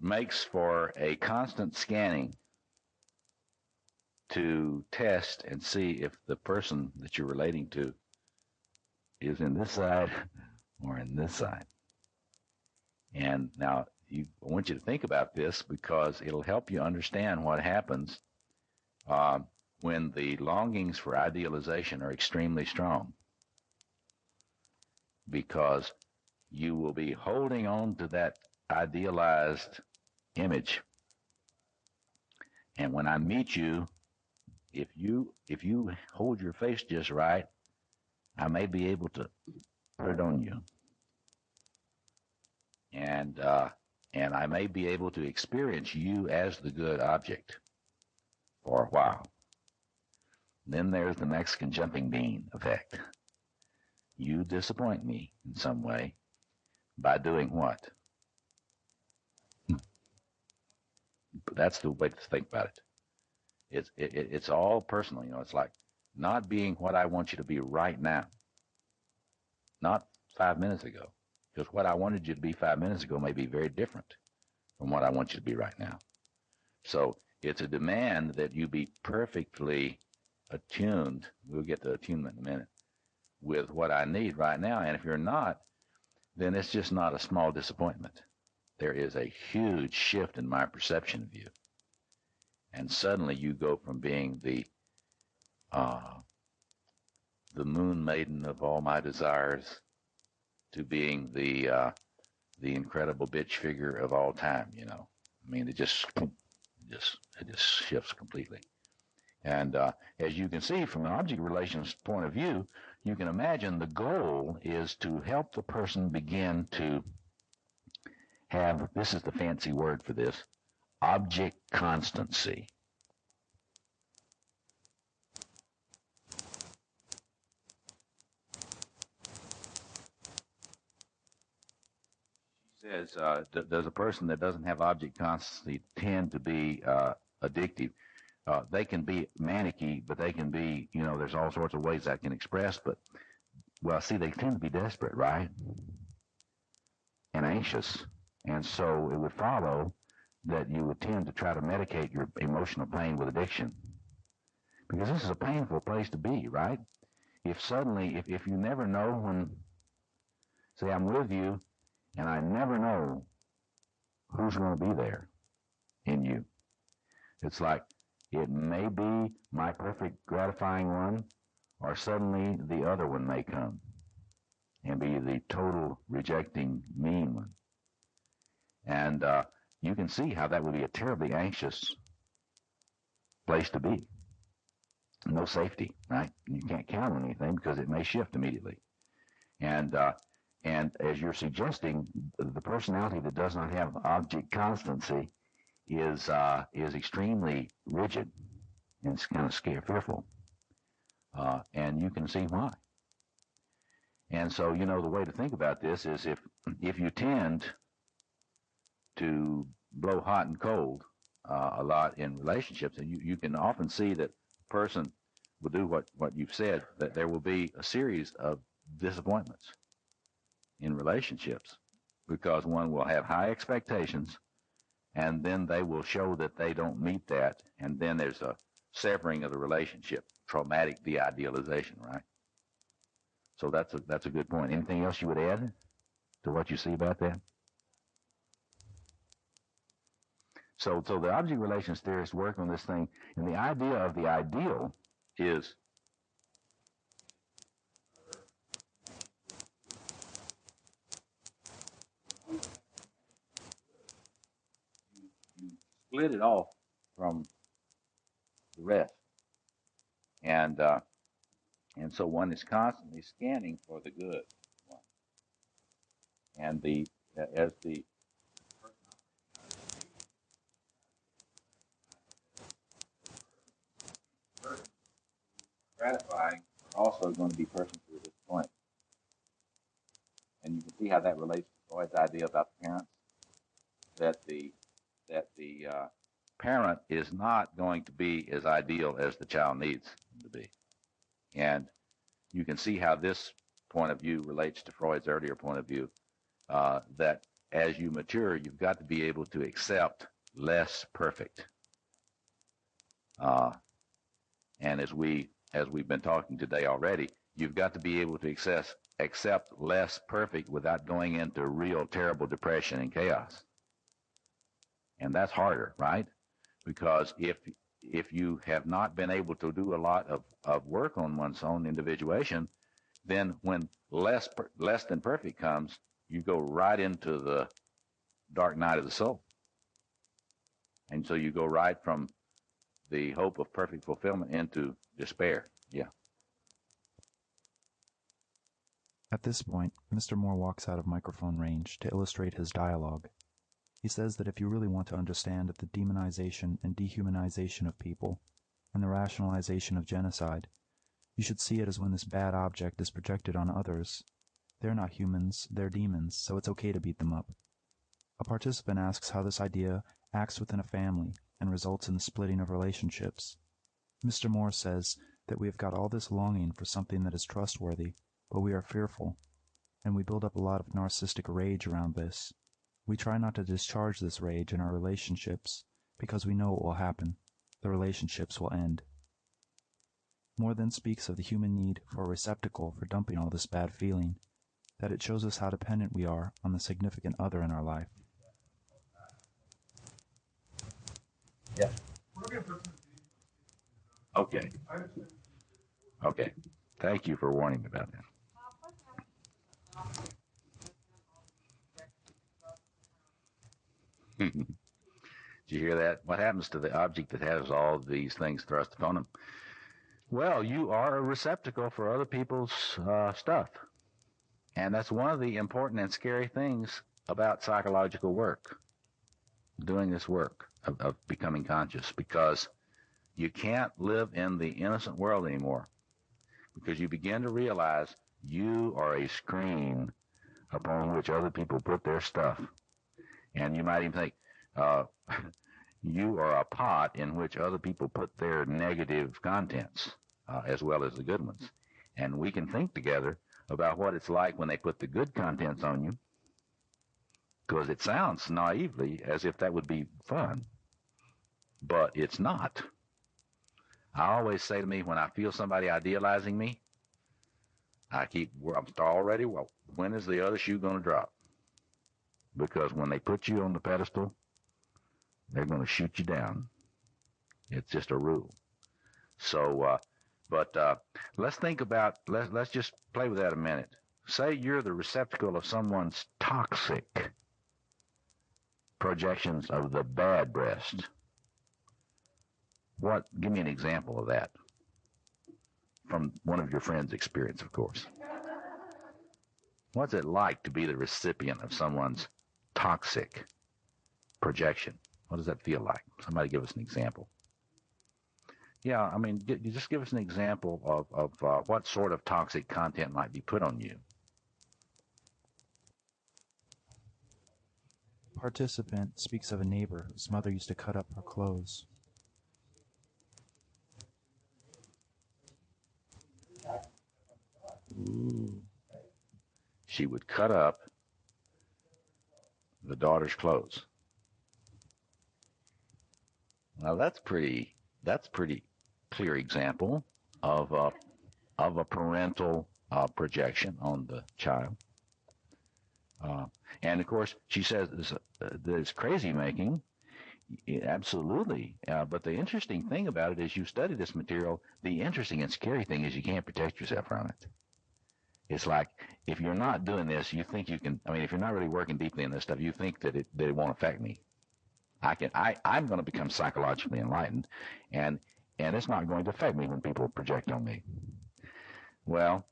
[SPEAKER 2] makes for a constant scanning to test and see if the person that you're relating to is in this side or in this side. And now I want you to think about this, because it'll help you understand what happens when the longings for idealization are extremely strong. Because you will be holding on to that idealized image. And when I meet you, if you hold your face just right, I may be able to put it on you. And I may be able to experience you as the good object for a while. Then there's the Mexican jumping bean effect. You disappoint me in some way by doing what? But that's the way to think about it. It's all personal. It's like not being what I want you to be right now. Not 5 minutes ago. Because what I wanted you to be 5 minutes ago may be very different from what I want you to be right now. So it's a demand that you be perfectly attuned, we'll get to attunement in a minute, with what I need right now. And if you're not, then it's just not a small disappointment. There is a huge shift in my perception of you. And suddenly you go from being the moon maiden of all my desires to being the incredible bitch figure of all time. I mean, it just shifts completely. And as you can see from an object relations point of view, you can imagine the goal is to help the person begin to have, this is the fancy word for this, object constancy. She says, does a person that doesn't have object constancy tend to be addictive? They can be manicky, but they can be, there's all sorts of ways that can express, but, well, see, they tend to be desperate, right? And anxious. And so it would follow that you would tend to try to medicate your emotional pain with addiction. Because this is a painful place to be, right? If suddenly, if you never know when, say, I'm with you, and I never know who's going to be there in you. It's like, it may be my perfect gratifying one, or suddenly the other one may come and be the total rejecting mean one. And you can see how that would be a terribly anxious place to be. No safety, right? You can't count on anything because it may shift immediately. And as you're suggesting, the personality that does not have object constancy is extremely rigid and it's kind of fearful. And you can see why. And so, the way to think about this is if you tend to blow hot and cold a lot in relationships, and you can often see that a person will do what you've said, that there will be a series of disappointments in relationships because one will have high expectations and then they will show that they don't meet that, and then there's a severing of the relationship, traumatic de-idealization, right? So that's a good point. Anything else you would add to what you see about that? So the object relations theorists work on this thing, and the idea of the ideal is you split it off from the rest, and so one is constantly scanning for the good one, and as the gratifying are also going to be persons who are disappointed. And you can see how that relates to Freud's idea about the parents, that the parent is not going to be as ideal as the child needs him to be. And you can see how this point of view relates to Freud's earlier point of view, that as you mature, you've got to be able to accept less perfect. And as we've been talking today already, you've got to be able to accept less perfect without going into real terrible depression and chaos. And that's harder, right? Because if you have not been able to do a lot of work on one's own individuation, then when less than perfect comes, you go right into the dark night of the soul. And so you go right from the hope of perfect fulfillment into despair. Yeah.
[SPEAKER 3] At this point, Mr. Moore walks out of microphone range to illustrate his dialogue. He says that if you really want to understand the demonization and dehumanization of people and the rationalization of genocide, you should see it as when this bad object is projected on others. They're not humans, they're demons, so it's okay to beat them up. A participant asks how this idea acts within a family and results in the splitting of relationships. Mr. Moore says that we have got all this longing for something that is trustworthy, but we are fearful, and we build up a lot of narcissistic rage around this. We try not to discharge this rage in our relationships because we know it will happen. The relationships will end. Moore then speaks of the human need for a receptacle for dumping all this bad feeling, that it shows us how dependent we are on the significant other in our life.
[SPEAKER 2] Yeah.
[SPEAKER 4] What
[SPEAKER 2] Okay. Okay. Thank you for warning me about that. Did you hear that? What happens to the object that has all these things thrust upon them? Well, you are a receptacle for other people's stuff. And that's one of the important and scary things about psychological work, doing this work of becoming conscious, because you can't live in the innocent world anymore, because you begin to realize you are a screen upon which other people put their stuff. And you might even think, you are a pot in which other people put their negative contents, as well as the good ones. And we can think together about what it's like when they put the good contents on you, because it sounds naively as if that would be fun, but it's not. I always say to me, when I feel somebody idealizing me, I'm already, well, when is the other shoe going to drop? Because when they put you on the pedestal, they're going to shoot you down. It's just a rule. So, let's think about, let's just play with that a minute. Say you're the receptacle of someone's toxic projections of the bad breast. Give me an example of that from one of your friends' experience, of course. What's it like to be the recipient of someone's toxic projection? What does that feel like? Somebody give us an example. Yeah, I mean, you just give us an example of what sort of toxic content might be put on you.
[SPEAKER 3] Participant speaks of a neighbor whose mother used to cut up her clothes.
[SPEAKER 2] Ooh. She would cut up the daughter's clothes. Now that's pretty clear example of a parental projection on the child. And of course, she says that it's crazy making. Absolutely. But the interesting thing about it is, you study this material, the interesting and scary thing is you can't protect yourself from it. It's like, if you're not doing this, you think you can, I mean, if you're not really working deeply in this stuff, you think that it won't affect me. I'm going to become psychologically enlightened, and it's not going to affect me when people project on me. Well,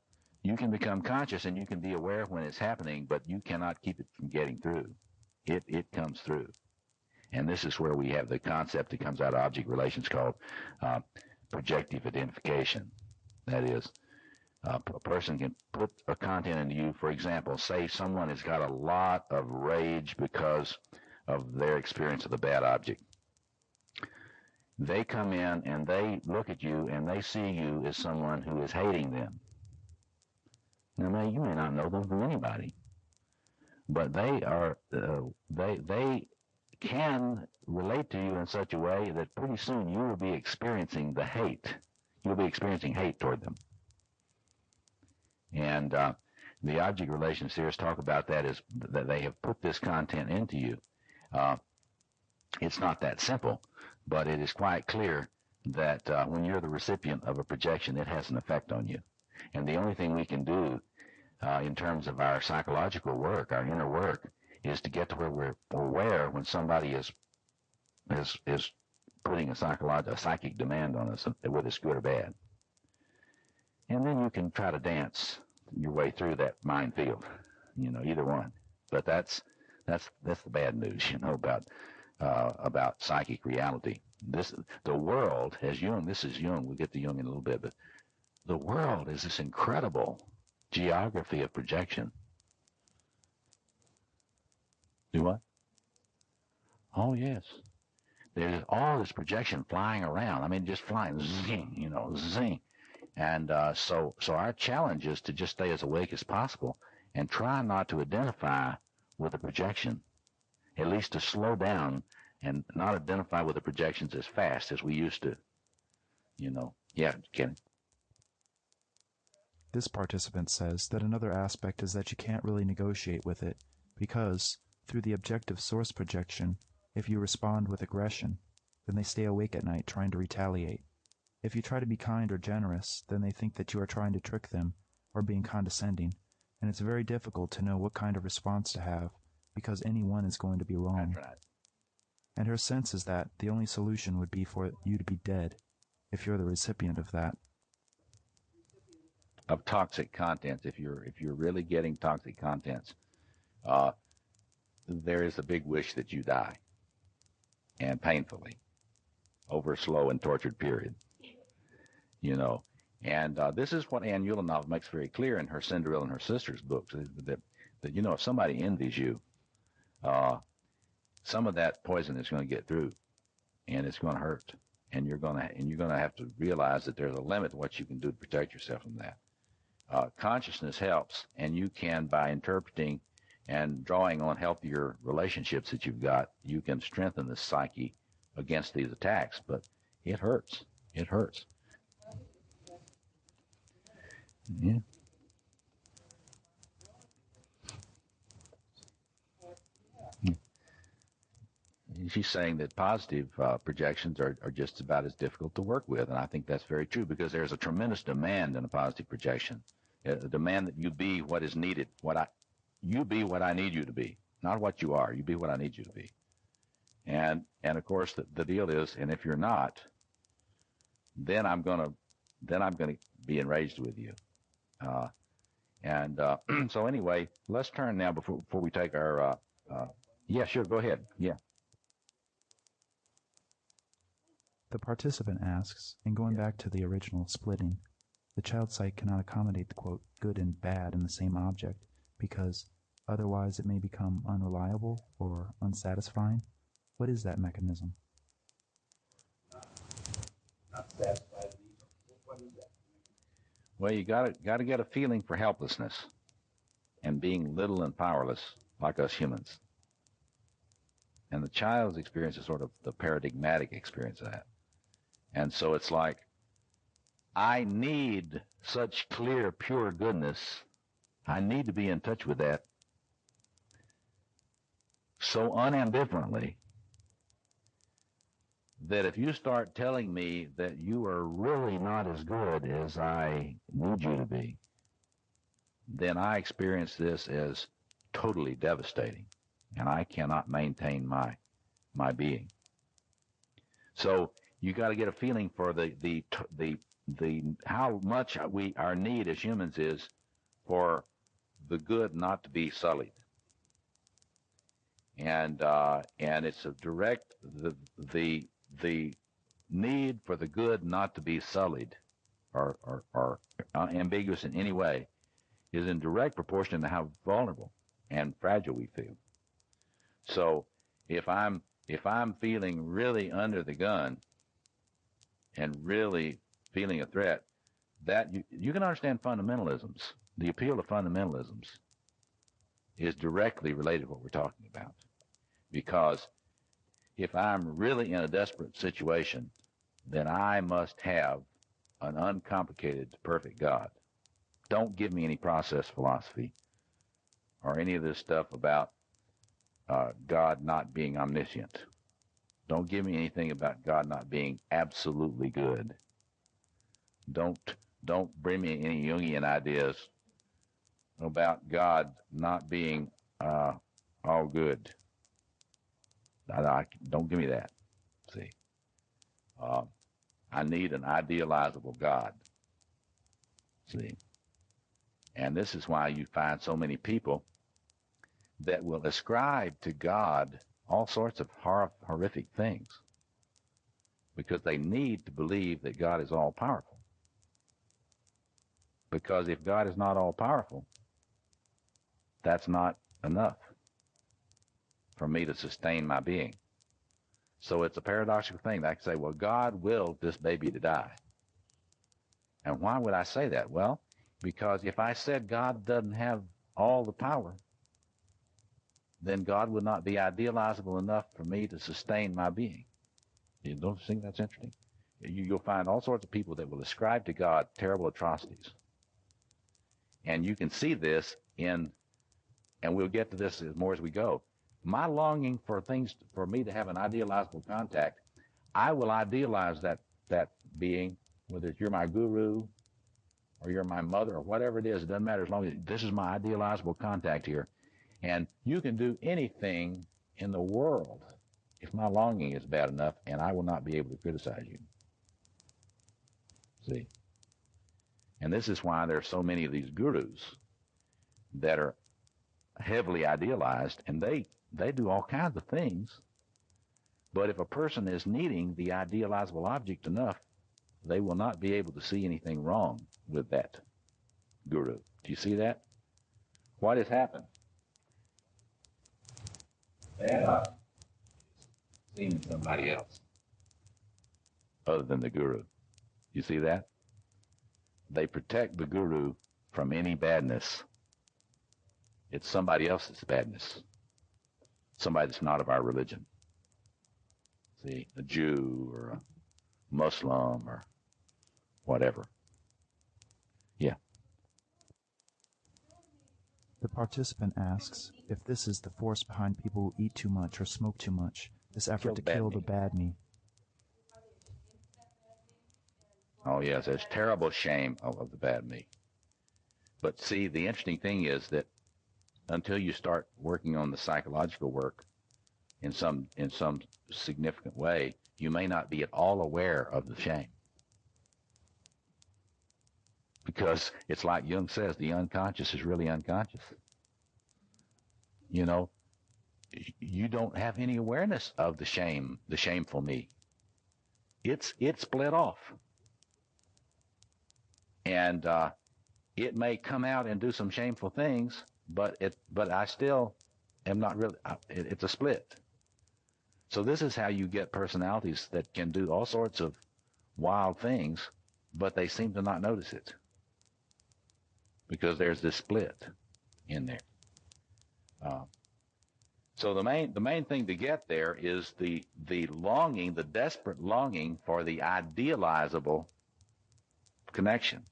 [SPEAKER 2] you can become conscious and you can be aware when it's happening, but you cannot keep it from getting through. It comes through. And this is where we have the concept that comes out of object relations called projective identification. That is, a person can put a content into you. For example, say someone has got a lot of rage because of their experience of the bad object. They come in and they look at you and they see you as someone who is hating them. Now, you may not know them from anybody, but they are they can relate to you in such a way that pretty soon you will be experiencing the hate. You'll be experiencing hate toward them. And the object relations theorists talk about that as that they have put this content into you. It's not that simple, but it is quite clear that when you're the recipient of a projection, it has an effect on you. And the only thing we can do in terms of our psychological work, our inner work, is to get to where we're aware when somebody is putting a psychic demand on us, whether it's good or bad. And then you can try to dance your way through that minefield, either one. But that's the bad news, about psychic reality. The world, as Jung, this is Jung, we'll get to Jung in a little bit, but the world is this incredible geography of projection. Do what? Oh, yes. There's all this projection flying around. I mean, just flying, zing, zing. And so our challenge is to just stay as awake as possible and try not to identify with the projection, at least to slow down and not identify with the projections as fast as we used to. Yeah, Ken.
[SPEAKER 3] This participant says that another aspect is that you can't really negotiate with it because, through the objective source projection, if you respond with aggression, then they stay awake at night trying to retaliate. If you try to be kind or generous, then they think that you are trying to trick them or being condescending, and it's very difficult to know what kind of response to have because any one is going to be wrong.
[SPEAKER 2] That's right.
[SPEAKER 3] And her sense is that the only solution would be for you to be dead if you're the recipient of that.
[SPEAKER 2] Of toxic contents, if you're really getting toxic contents, there is a big wish that you die, and painfully, over a slow and tortured period. You know, and this is what Ann Ulanov makes very clear in her Cinderella and her Sisters books, that you know, if somebody envies you, some of that poison is going to get through, and it's going to hurt, and you're going to have to realize that there's a limit to what you can do to protect yourself from that. Consciousness helps, and you can, by interpreting and drawing on healthier relationships that you've got, you can strengthen the psyche against these attacks. But it hurts. It hurts. Yeah. She's saying that positive projections are just about as difficult to work with, and I think that's very true, because there's a tremendous demand in a positive projection. A demand that you be what is needed, you be what I need you to be, not what you are. You be what I need you to be. And of course the deal is, and if you're not, then I'm gonna be enraged with you. So anyway, let's turn now before we take our. Yeah, sure, go ahead. Yeah.
[SPEAKER 3] The participant asks, and going back to the original splitting, the child psyche cannot accommodate the, quote, good and bad in the same object, because otherwise it may become unreliable or unsatisfying. What is that mechanism?
[SPEAKER 4] Not satisfied. What is that?
[SPEAKER 2] Well, you got to get a feeling for helplessness and being little and powerless like us humans. And the child's experience is sort of the paradigmatic experience of that. And so it's like, I need such clear, pure goodness. I need to be in touch with that so unambivalently that if you start telling me that you are really not as good as I need you to be, then I experience this as totally devastating, and I cannot maintain my being. So you got to get a feeling for the how much our need as humans is for the good not to be sullied, and it's a direct the need for the good not to be sullied or ambiguous in any way is in direct proportion to how vulnerable and fragile we feel. So if I'm feeling really under the gun and really feeling a threat, that you can understand fundamentalisms. The appeal to fundamentalisms is directly related to what we're talking about. Because if I'm really in a desperate situation, then I must have an uncomplicated, perfect God. Don't give me any process philosophy or any of this stuff about God not being omniscient. Don't give me anything about God not being absolutely good. Don't bring me any Jungian ideas about God not being all good. Don't give me that. See, I need an idealizable God. See, and this is why you find so many people that will ascribe to God all sorts of horrific things because they need to believe that God is all-powerful. Because if God is not all-powerful, that's not enough for me to sustain my being. So it's a paradoxical thing. I can say, well, God willed this baby to die. And why would I say that? Well, because if I said God doesn't have all the power, then God would not be idealizable enough for me to sustain my being. You don't think that's interesting? You'll find all sorts of people that will ascribe to God terrible atrocities. And you can see this in, and we'll get to this more as we go, my longing for things, for me to have an idealizable contact, I will idealize that being, whether you're my guru or you're my mother or whatever it is. It doesn't matter, as long as this is my idealizable contact here. And you can do anything in the world if my longing is bad enough, and I will not be able to criticize you. See? And this is why there are so many of these gurus that are heavily idealized, and they do all kinds of things. But if a person is needing the idealizable object enough, they will not be able to see anything wrong with that guru. Do you see that? What has happened? They have not seen somebody else other than the guru. You see that? They protect the guru from any badness. It's somebody else's badness. Somebody that's not of our religion. See, a Jew or a Muslim or whatever. Yeah.
[SPEAKER 3] The participant asks if this is the force behind people who eat too much or smoke too much, this effort to kill the bad me.
[SPEAKER 2] Oh, yes, there's terrible shame of the bad me. But see, the interesting thing is that until you start working on the psychological work in some significant way, you may not be at all aware of the shame. Because it's like Jung says, the unconscious is really unconscious. You know, you don't have any awareness of the shame, the shameful me. It's split off. And it may come out and do some shameful things, but I still am not really, it's a split. So this is how you get personalities that can do all sorts of wild things, but they seem to not notice it. Because there's this split in there. So the main thing to get there is the longing, the desperate longing for the idealizable connection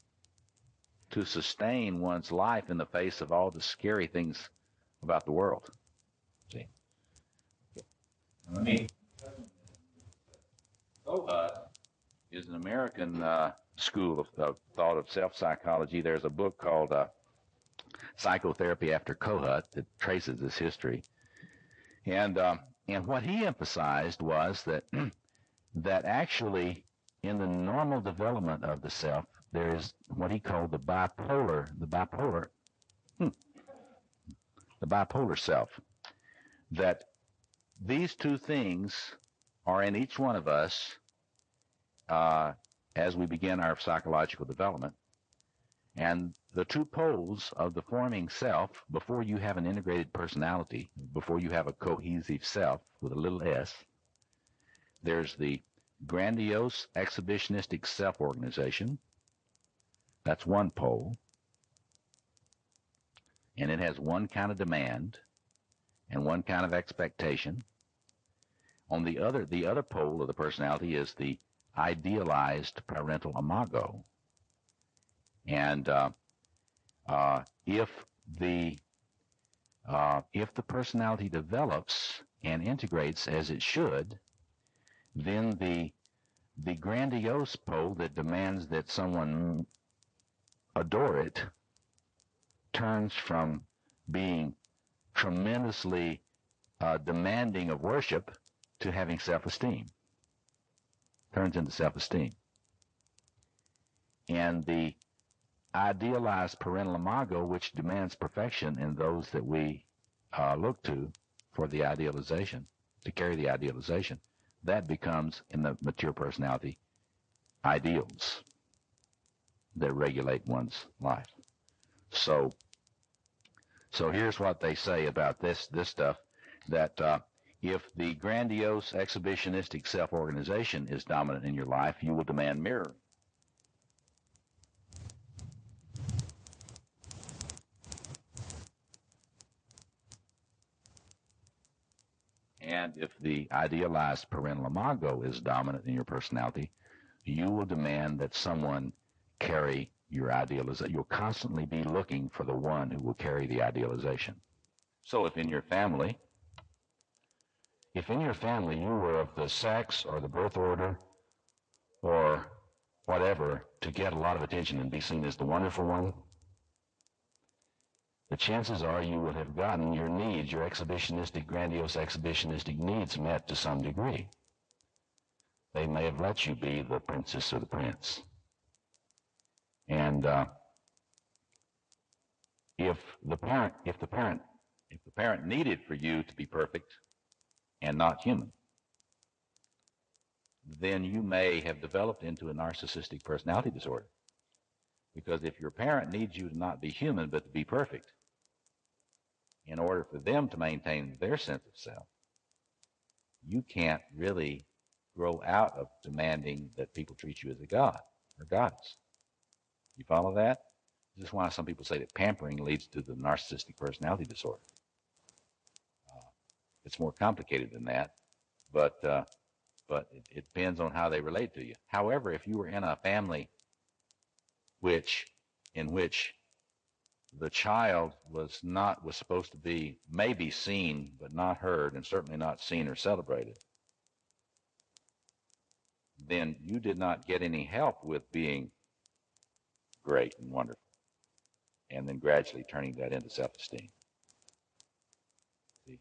[SPEAKER 2] to sustain one's life in the face of all the scary things about the world. See? I mean, is an American school of thought of self-psychology. There's a book called Psychotherapy After Kohut that traces this history. And what he emphasized was that that actually in the normal development of the self, there is what he called the bipolar self. That these two things are in each one of us as we begin our psychological development. And the two poles of the forming self, before you have an integrated personality, before you have a cohesive self with a little s, there's the grandiose exhibitionistic self-organization. That's one pole. And it has one kind of demand and one kind of expectation. On the other pole of the personality is the idealized parental imago. And if the personality develops and integrates as it should, then the grandiose pole that demands that someone adore it turns from being tremendously demanding of worship to having self-esteem. Turns into self-esteem. And the idealized parental imago, which demands perfection in those that we look to for the idealization, to carry the idealization, that becomes, in the mature personality, ideals that regulate one's life. So here's what they say about this stuff, that if the grandiose exhibitionistic self-organization is dominant in your life, you will demand mirror. And if the idealized parental imago is dominant in your personality, you will demand that someone carry your idealization. You'll constantly be looking for the one who will carry the idealization. So if in your family,
[SPEAKER 6] if in your family you were of the sex or the birth order or whatever to get a lot of attention and be seen as the wonderful one, the chances are you would have gotten your needs, your exhibitionistic, grandiose exhibitionistic needs met to some degree. They may have let you be the princess or the prince. And if the parent needed for you to be perfect and not human, then you may have developed into a narcissistic personality disorder. Because if your parent needs you to not be human but to be perfect, in order for them to maintain their sense of self, you can't really grow out of demanding that people treat you as a god or goddess. You follow that? This is why some people say that pampering leads to the narcissistic personality disorder. It's more complicated than that, but it depends on how they relate to you. However, if you were in a family in which the child was supposed to be maybe seen but not heard, and certainly not seen or celebrated, then you did not get any help with being great and wonderful, and then gradually turning that into self-esteem. See?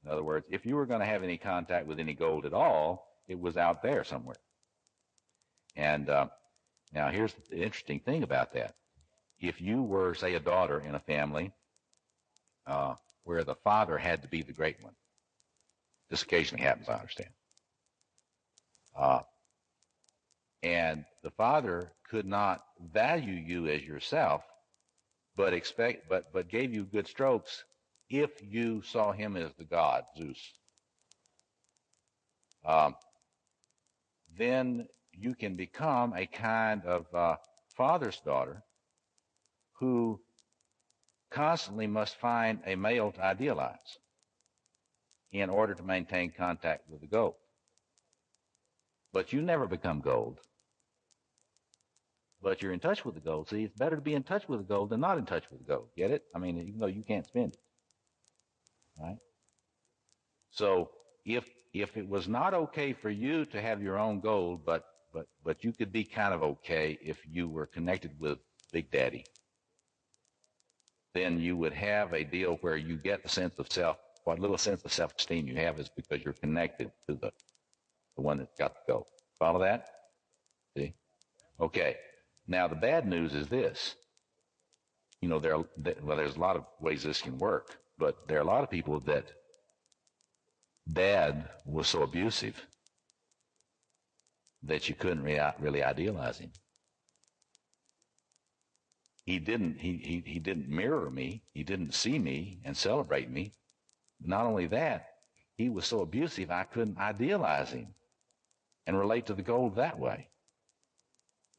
[SPEAKER 6] In other words, if you were going to have any contact with any gold at all, it was out there somewhere. And now here's the interesting thing about that. If you were, say, a daughter in a family where the father had to be the great one, this occasionally happens, I understand, and the father could not value you as yourself, but gave you good strokes if you saw him as the god, Zeus, then you can become a kind of father's daughter who constantly must find a male to idealize in order to maintain contact with the gold. But you never become gold. But you're in touch with the gold. See, it's better to be in touch with the gold than not in touch with the gold. Get it? I mean, even though you can't spend it. Right? So if it was not okay for you to have your own gold, but you could be kind of okay if you were connected with Big Daddy, then you would have a deal where you get the sense of self. What little sense of self-esteem you have is because you're connected to the one that's got the gold. Follow that? See? Okay. Now, the bad news is this. You know, there's a lot of ways this can work, but there are a lot of people that Dad was so abusive that you couldn't really idealize him. He didn't mirror me. He didn't see me and celebrate me. Not only that, he was so abusive I couldn't idealize him and relate to the gold that way.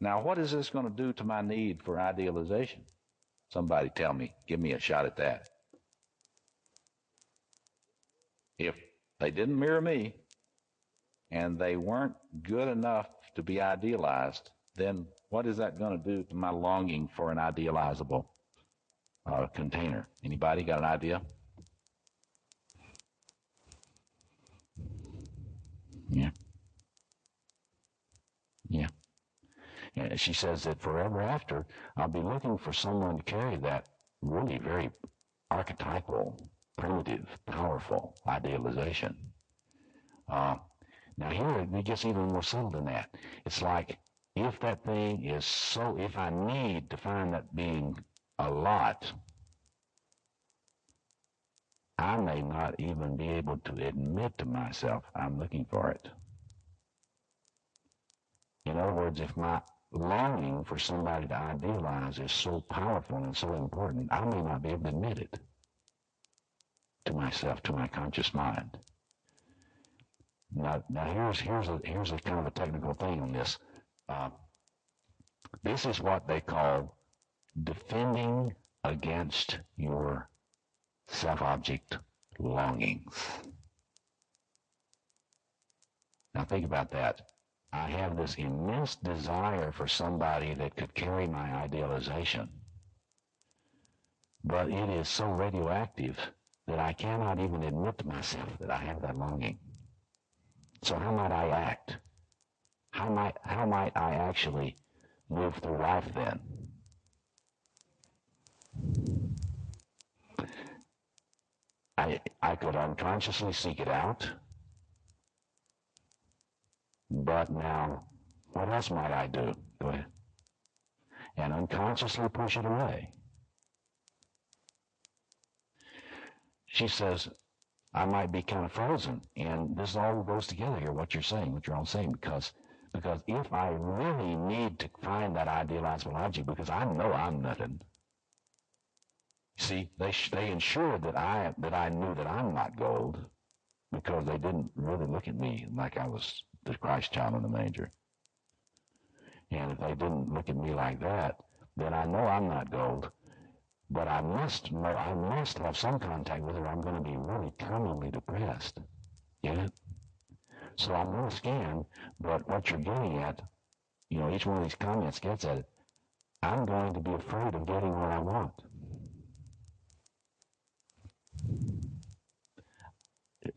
[SPEAKER 6] Now, what is this going to do to my need for idealization? Somebody tell me, give me a shot at that. If they didn't mirror me and they weren't good enough to be idealized, then what is that going to do to my longing for an idealizable container? Anybody got an idea? Yeah. Yeah. And she says that forever after, I'll be looking for someone to carry that really very archetypal, primitive, powerful idealization. Now here it gets even more subtle than that. It's like if that thing is so, if I need to find that being a lot, I may not even be able to admit to myself I'm looking for it. In other words, if my longing for somebody to idealize is so powerful and so important, I may not be able to admit it to myself, to my conscious mind. Now here's a kind of a technical thing on this. This is what they call defending against your self-object longings. Now think about that. I have this immense desire for somebody that could carry my idealization, but it is so radioactive
[SPEAKER 7] that I cannot even admit to myself that I have that longing. So how might I act? How might I actually move through life then? I could unconsciously seek it out, but now, what else might I do? Go ahead. And unconsciously push it away. She says, I might be kind of frozen, and this all goes together here, what you're saying, what you're all saying, because if I really need to find that idealizable object, because I know I'm nothing. See, they ensured that I knew that I'm not gold, because they didn't really look at me like I was the Christ child in the manger. And if they didn't look at me like that, then I know I'm not gold. But I must have some contact with her. I'm going to be really terminally depressed. Yeah. So I'm going to scan, but what you're getting at, each one of these comments gets at it. I'm going to be afraid of getting what I want.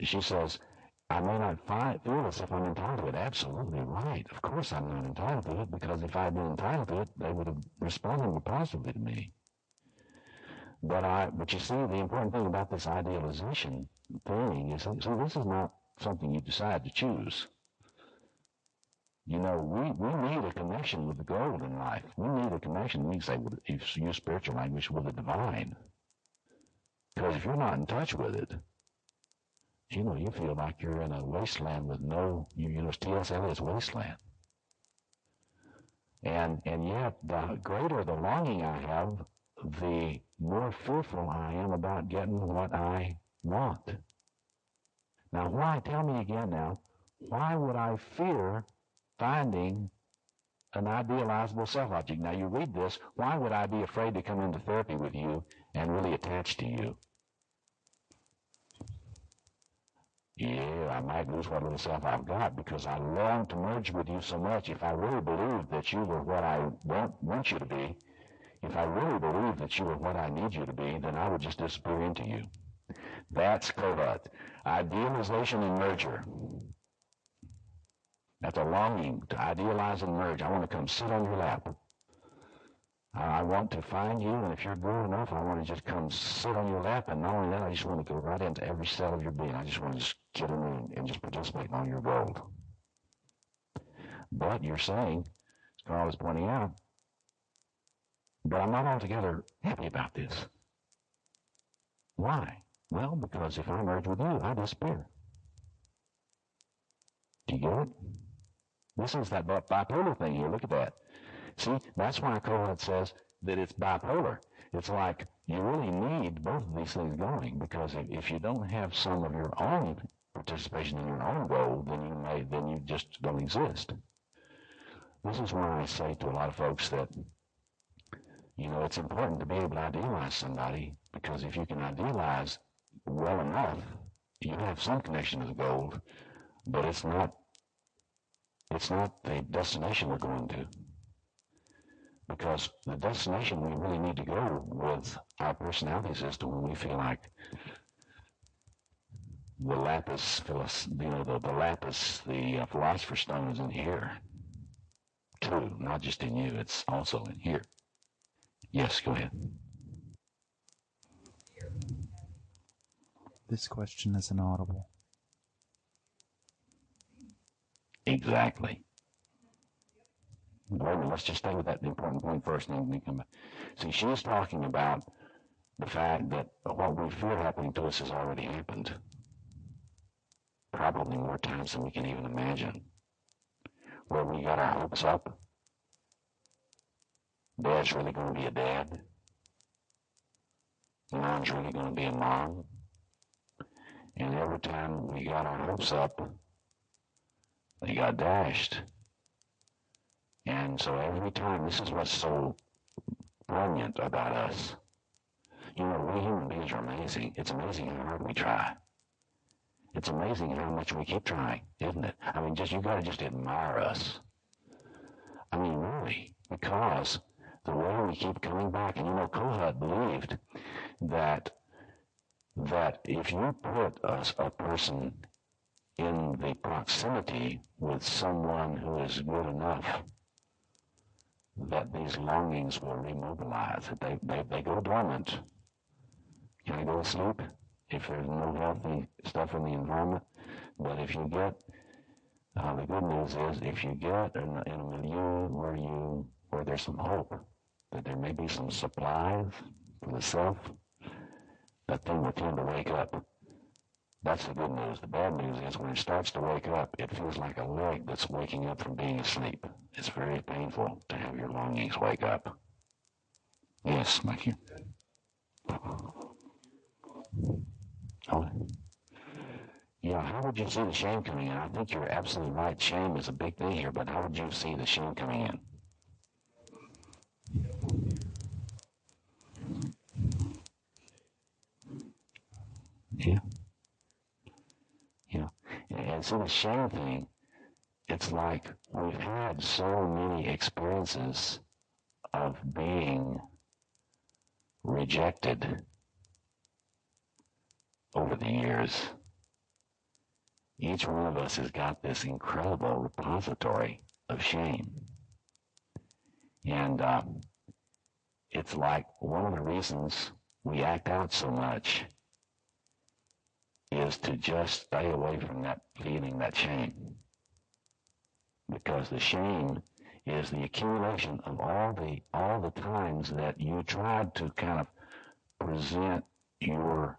[SPEAKER 7] She says, I may not feel as if I'm entitled to it. Absolutely right. Of course I'm not entitled to it, because if I'd been entitled to it, they would have responded more positively to me. But you see, the important thing about this idealization thing is, this is not something you decide to choose. We need a connection with the gold in life. We need a connection, we can say, if you use spiritual language, with the divine. Because if you're not in touch with it, you feel like you're in a wasteland with T.S. Eliot's wasteland. And yet, the greater the longing I have, the more fearful I am about getting what I want. Now, tell me again now, why would I fear finding an idealizable self-object? Now, you read this, why would I be afraid to come into therapy with you and really attach to you? Yeah, I might lose what little self I've got because I long to merge with you so much. If I really believed that you were what I want you to be, if I really believed that you were what I need you to be, then I would just disappear into you. That's Kohut. Idealization and merger. That's a longing to idealize and merge. I want to come sit on your lap. I want to find you, and if you're good enough, I want to just come sit on your lap, and not only that, I just want to go right into every cell of your being. I just want to just get in there and just participate in all your gold. But you're saying, as Carl is pointing out, but I'm not altogether happy about this. Why? Well, because if I merge with you, I disappear. Do you get it? This is that bipolar thing here. Look at that. See, that's why Kohut says that it's bipolar. It's like you really need both of these things going, because if you don't have some of your own participation in your own goal, then you just don't exist. This is why I say to a lot of folks that, it's important to be able to idealize somebody, because if you can idealize well enough, you have some connection to the goal, but it's not the destination we're going to. Because the destination we really need to go with our personality system when we feel like the lapis, the philosopher's stone is in here, too, not just in you, it's also in here. Yes, go ahead.
[SPEAKER 3] This question is inaudible.
[SPEAKER 7] Exactly. Well, let's just stay with that important point first, and then we come back. See, she's talking about the fact that what we fear happening to us has already happened. Probably more times than we can even imagine. Where we got our hopes up. Dad's really going to be a dad. Mom's really going to be a mom. And every time we got our hopes up, they got dashed. And so every time, this is what's so poignant about us. We human beings are amazing. It's amazing how hard we try. It's amazing how much we keep trying, isn't it? I mean, you got to just admire us. I mean, really, because the way we keep coming back, and Kohut believed that that if you put a person in the proximity with someone who is good enough, that these longings will remobilize, that they go dormant. Can I go to sleep if there's no healthy stuff in the environment? But if you get, the good news is, if you get in a milieu where there's some hope, that there may be some supplies for the self, that thing will tend to wake up. That's the good news. The bad news is when it starts to wake up, it feels like a leg that's waking up from being asleep. It's very painful to have your longings wake up. Yes, Mikey. Oh. Yeah, how would you see the shame coming in? I think you're absolutely right. Shame is a big thing here, but how would you see the shame coming in? Yeah. Yeah. And so the shame thing, it's like we've had so many experiences of being rejected over the years. Each one of us has got this incredible repository of shame. And it's like one of the reasons we act out so much is to just stay away from that feeling, that shame. Because the shame is the accumulation of all the times that you tried to kind of present your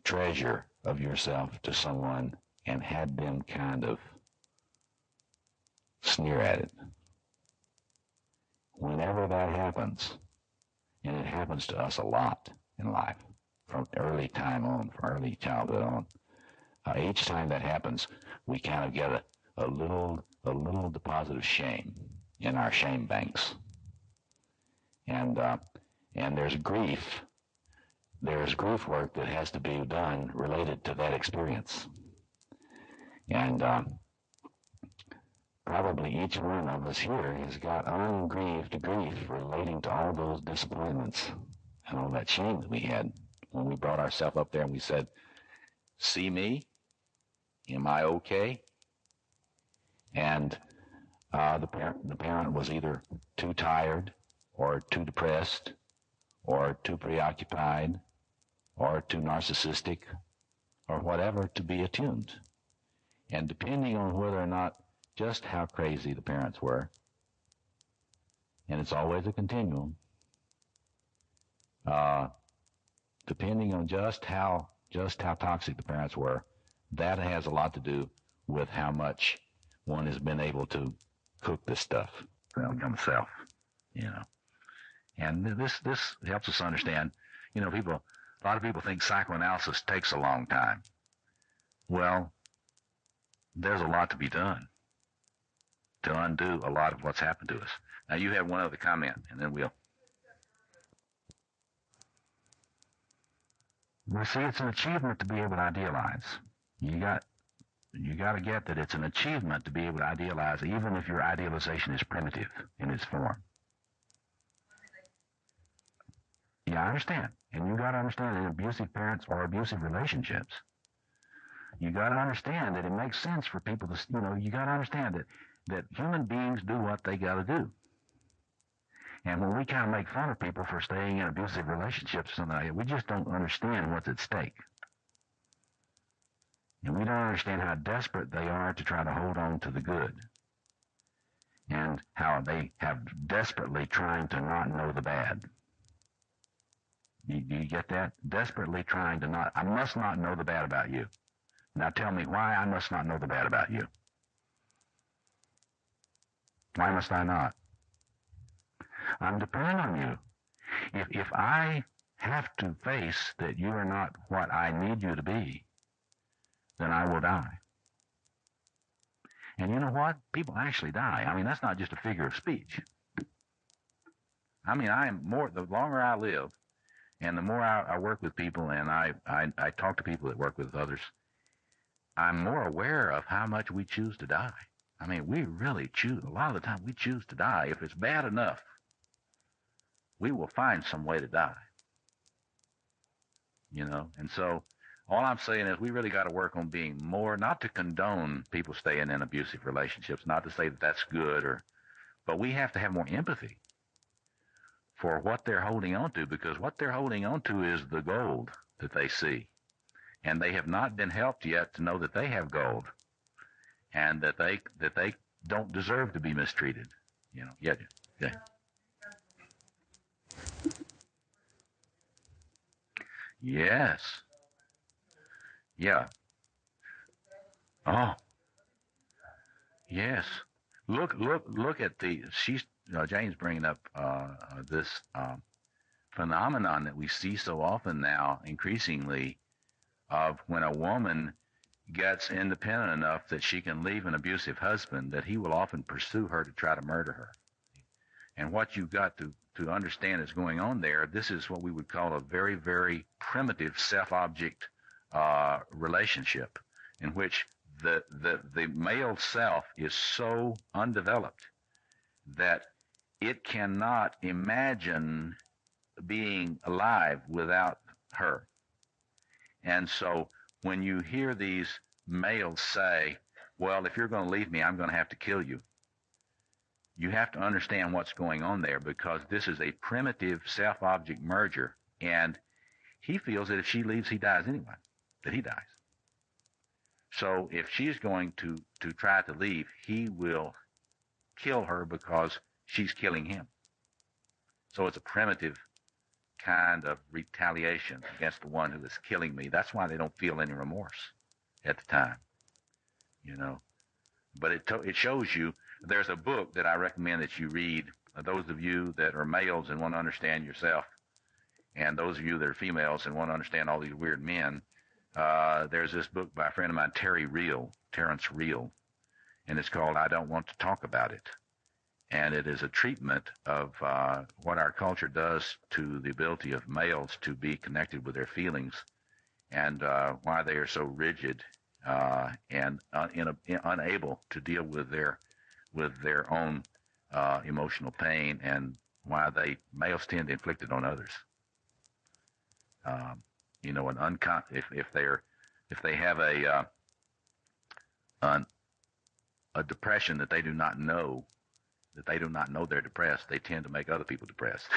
[SPEAKER 7] treasure of yourself to someone and had them kind of sneer at it. Whenever that happens, and it happens to us a lot in life, from early time on, from early childhood on, each time that happens, we kind of get a little deposit of shame in our shame banks. And there's grief. There's grief work that has to be done related to that experience. And probably each one of us here has got ungrieved grief relating to all those disappointments and all that shame that we had when we brought ourselves up there and we said, see me? Am I okay? And the parent was either too tired or too depressed or too preoccupied or too narcissistic or whatever to be attuned. And depending on whether or not just how crazy the parents were, and it's always a continuum, depending on just how toxic the parents were, that has a lot to do with how much one has been able to cook this stuff to become self, you know. And this helps us understand, you know, a lot of people think psychoanalysis takes a long time. Well, there's a lot to be done to undo a lot of what's happened to us. Now, you have one other comment, and then we'll. Well, see, it's an achievement to be able to idealize. You got to get that it's an achievement to be able to idealize, even if your idealization is primitive in its form. Yeah, I understand. And you got to understand that abusive parents or abusive relationships, you got to understand that it makes sense for people to, you know, you got to understand that human beings do what they got to do. And when we kind of make fun of people for staying in abusive relationships or something like that, we just don't understand what's at stake. And we don't understand how desperate they are to try to hold on to the good. And how they have desperately trying to not know the bad. Do you get that? Desperately trying to not, I must not know the bad about you. Now tell me why I must not know the bad about you. Why must I not? I'm dependent on you. If I have to face that you are not what I need you to be, then I will die. And you know what? People actually die. I mean, that's not just a figure of speech. I mean, the longer I live, and the more I work with people and I talk to people that work with others, I'm more aware of how much we choose to die. I mean, we really choose. A lot of the time we choose to die. If it's bad enough, we will find some way to die.
[SPEAKER 6] you know. And so all I'm saying is we really got to work on being more, not to condone people staying in abusive relationships, not to say that that's good, but we have to have more empathy for what they're holding on to, because what they're holding on to is the gold that they see. And they have not been helped yet to know that they have gold and that they don't deserve to be mistreated. You know, yeah. Yes. Yeah. Oh, yes. Look at Jane's bringing up this phenomenon that we see so often now, increasingly, of when a woman gets independent enough that she can leave an abusive husband, that he will often pursue her to try to murder her. And what you've got to understand is going on there, this is what we would call a very, very primitive self-object relationship, in which the male self is so undeveloped that it cannot imagine being alive without her. And so when you hear these males say, well, if you're going to leave me, I'm going to have to kill you, you have to understand what's going on there, because this is a primitive self-object merger, and he feels that if she leaves, he dies anyway, that he dies. So if she's going to try to leave, he will kill her because she's killing him. So it's a primitive kind of retaliation against the one who is killing me. That's why they don't feel any remorse at the time, you know. But it shows you. There's a book that I recommend that you read, those of you that are males and want to understand yourself, and those of you that are females and want to understand all these weird men. There's this book by a friend of mine, Terrence Real, and it's called I Don't Want to Talk About It. And it is a treatment of what our culture does to the ability of males to be connected with their feelings, and why they are so rigid and unable to deal with their own emotional pain, and why males tend to inflict it on others. You know, if they have a depression that they do not know they're depressed, they tend to make other people depressed.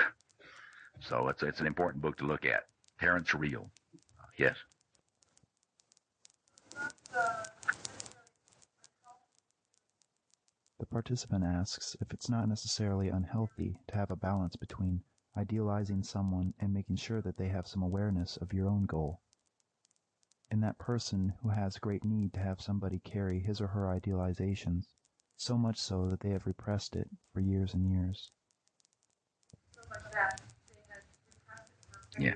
[SPEAKER 6] So it's an important book to look at. Terrence Real. Yes.
[SPEAKER 3] The participant asks if it's not necessarily unhealthy to have a balance between idealizing someone and making sure that they have some awareness of your own goal. In that person who has great need to have somebody carry his or her idealizations, so much so that they have repressed it for years and years.
[SPEAKER 6] Yeah.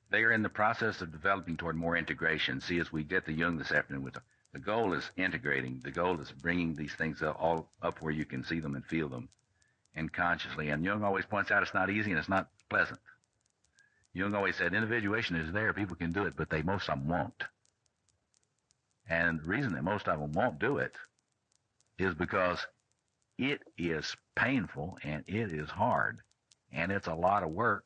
[SPEAKER 6] They are in the process of developing toward more integration. See, as we get the Jung this afternoon, the goal is integrating. The goal is bringing these things all up where you can see them and feel them, and consciously. And Jung always points out it's not easy and it's not pleasant. Jung always said individuation is there, people can do it, but most of them won't. And the reason that most of them won't do it is because it is painful and it is hard, and it's a lot of work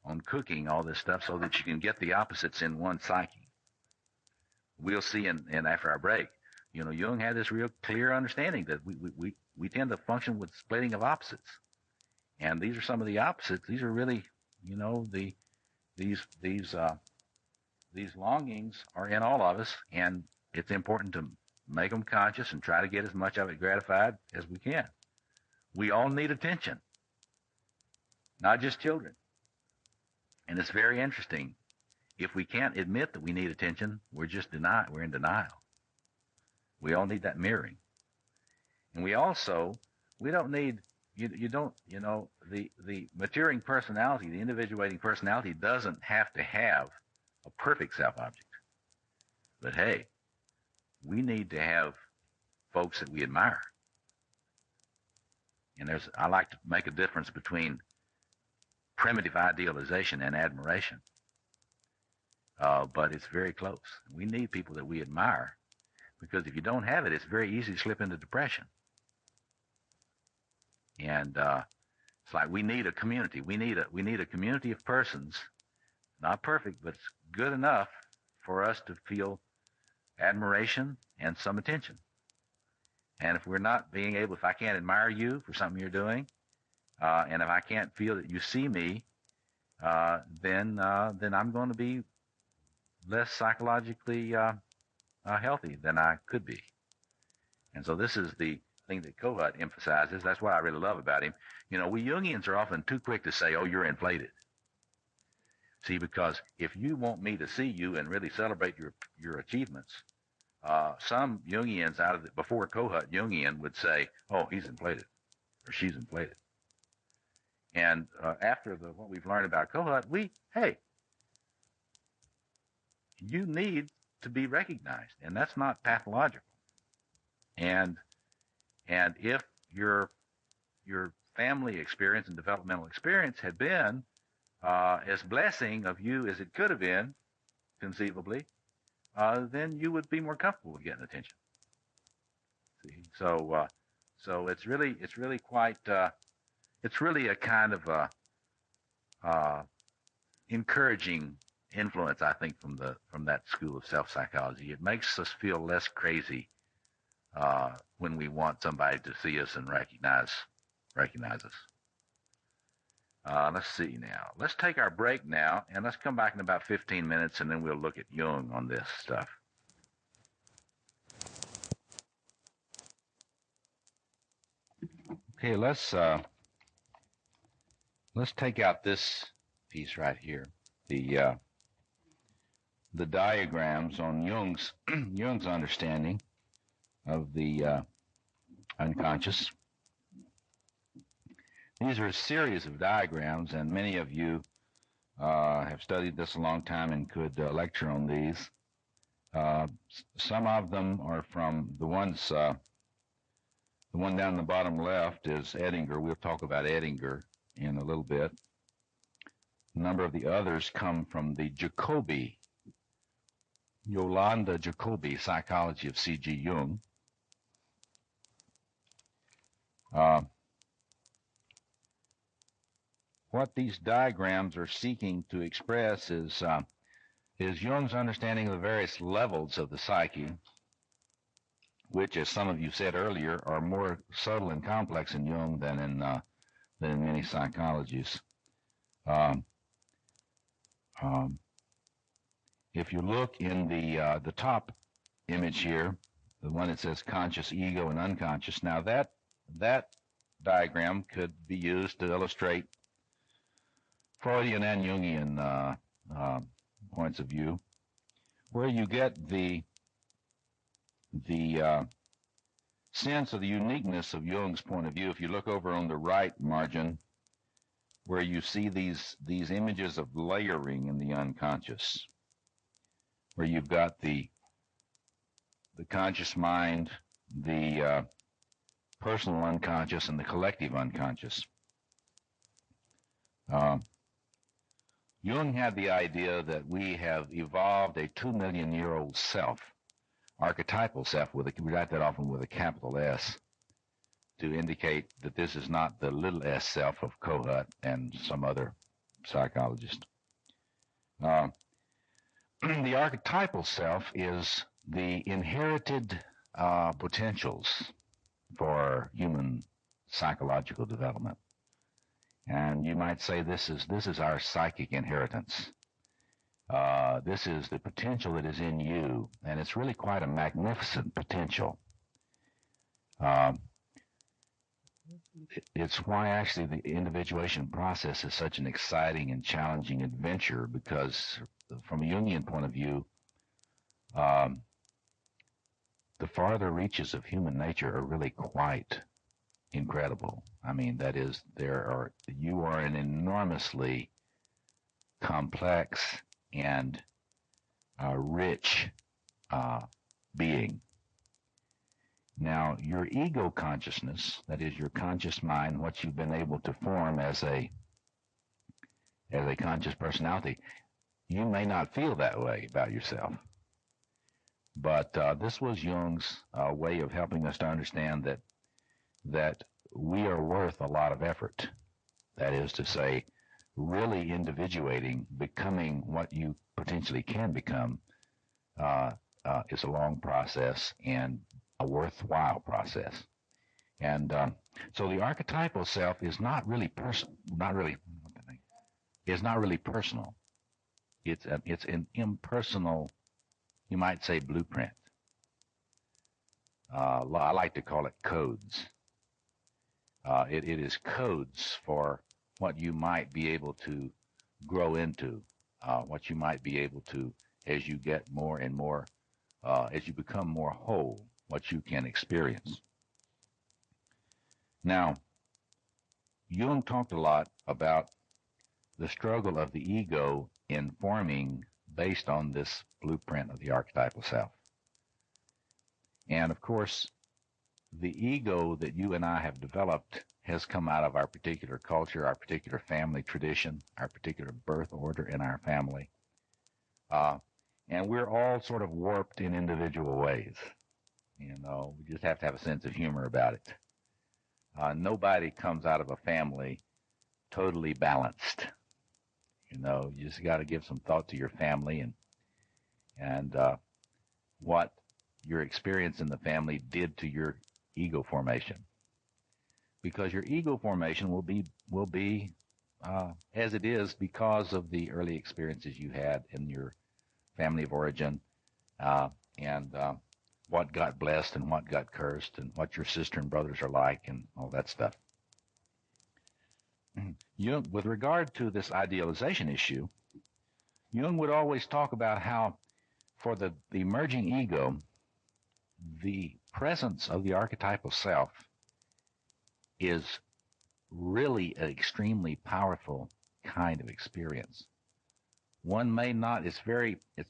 [SPEAKER 6] on cooking all this stuff so that you can get the opposites in one psyche. We'll see in after our break. You know, Jung had this real clear understanding that we tend to function with splitting of opposites. And these are some of the opposites. These are really, you know, these longings are in all of us, and it's important to make them conscious and try to get as much of it gratified as we can. We all need attention, not just children. And it's very interesting. If we can't admit that we need attention, we're in denial. We all need that mirroring. And we don't need, the maturing personality, the individuating personality doesn't have to have a perfect self-object. But hey, we need to have folks that we admire. And I like to make a difference between primitive idealization and admiration. But it's very close. We need people that we admire, because if you don't have it, it's very easy to slip into depression. And It's like we need a community. We need a community of persons, not perfect, but it's good enough for us to feel admiration and some attention. And if we're not being able, if I can't admire you for something you're doing, and if I can't feel that you see me, then I'm going to be less psychologically healthy than I could be. And so this is the thing that Kohut emphasizes. That's what I really love about him. You know, we Jungians are often too quick to say, oh, you're inflated. See, because if you want me to see you and really celebrate your achievements, some Jungians before Kohut Jungian would say, oh, he's inflated or she's inflated. And after what we've learned about Kohut, hey, you need to be recognized, and that's not pathological. And if your family experience and developmental experience had been as blessing of you as it could have been, conceivably, then you would be more comfortable with getting attention. See, so it's really quite it's really a kind of encouraging influence, I think, from that school of self-psychology. It makes us feel less crazy when we want somebody to see us and recognize us. Let's see now. Let's take our break now, and let's come back in about 15 minutes, and then we'll look at Jung on this stuff. Okay, let's take out this piece right here, the diagrams on Jung's understanding of the unconscious. These are a series of diagrams, and many of you have studied this a long time and could lecture on these. Some of them are from the one down the bottom left is Edinger. We'll talk about Edinger in a little bit. A number of the others come from the Jacobi, Yolanda Jacobi, Psychology of C.G. Jung. What these diagrams are seeking to express is Jung's understanding of the various levels of the psyche, which, as some of you said earlier, are more subtle and complex in Jung than in many psychologies. If you look in the top image here, the one that says conscious, ego, and unconscious, now that diagram could be used to illustrate Freudian and Jungian points of view, where you get the sense of the uniqueness of Jung's point of view. If you look over on the right margin, where you see these images of layering in the unconscious, where you've got the conscious mind, the personal unconscious, and the collective unconscious. Jung had the idea that we have evolved a 2 million year old self, archetypal self, we write that often with a capital S, to indicate that this is not the little s self of Kohut and some other psychologist. The archetypal self is the inherited potentials for human psychological development. And you might say this is our psychic inheritance. This is the potential that is in you, and it's really quite a magnificent potential. It's why actually the individuation process is such an exciting and challenging adventure, because from a Jungian point of view, the farther reaches of human nature are really quite incredible. I mean, that is, you are an enormously complex and rich being. Now, your ego consciousness, that is your conscious mind, what you've been able to form as a conscious personality, you may not feel that way about yourself. But this was Jung's way of helping us to understand that we are worth a lot of effort.
[SPEAKER 7] That is to say, really individuating, becoming what you potentially can become, is a long process and a worthwhile process. And so the archetypal self is not really personal. It's not really personal. It's an impersonal, you might say, blueprint. I like to call it codes. It is codes for what you might be able to grow into, what you might be able to, as you get more and more, as you become more whole, what you can experience. Now, Jung talked a lot about the struggle of the ego in forming based on this blueprint of the archetypal self. And of course, the ego that you and I have developed has come out of our particular culture, our particular family tradition, our particular birth order in our family. And we're all sort of warped in individual ways. You know, we just have to have a sense of humor about it. Nobody comes out of a family totally balanced. You know, you just got to give some thought to your family and what your experience in the family did to your ego formation. Because your ego formation will be as it is because of the early experiences you had in your family of origin, and what got blessed and what got cursed, and what your sister and brothers are like, and all that stuff. Jung, with regard to this idealization issue, Jung would always talk about how for the emerging ego, the presence of the archetypal self is really an extremely powerful kind of experience. One may not, it's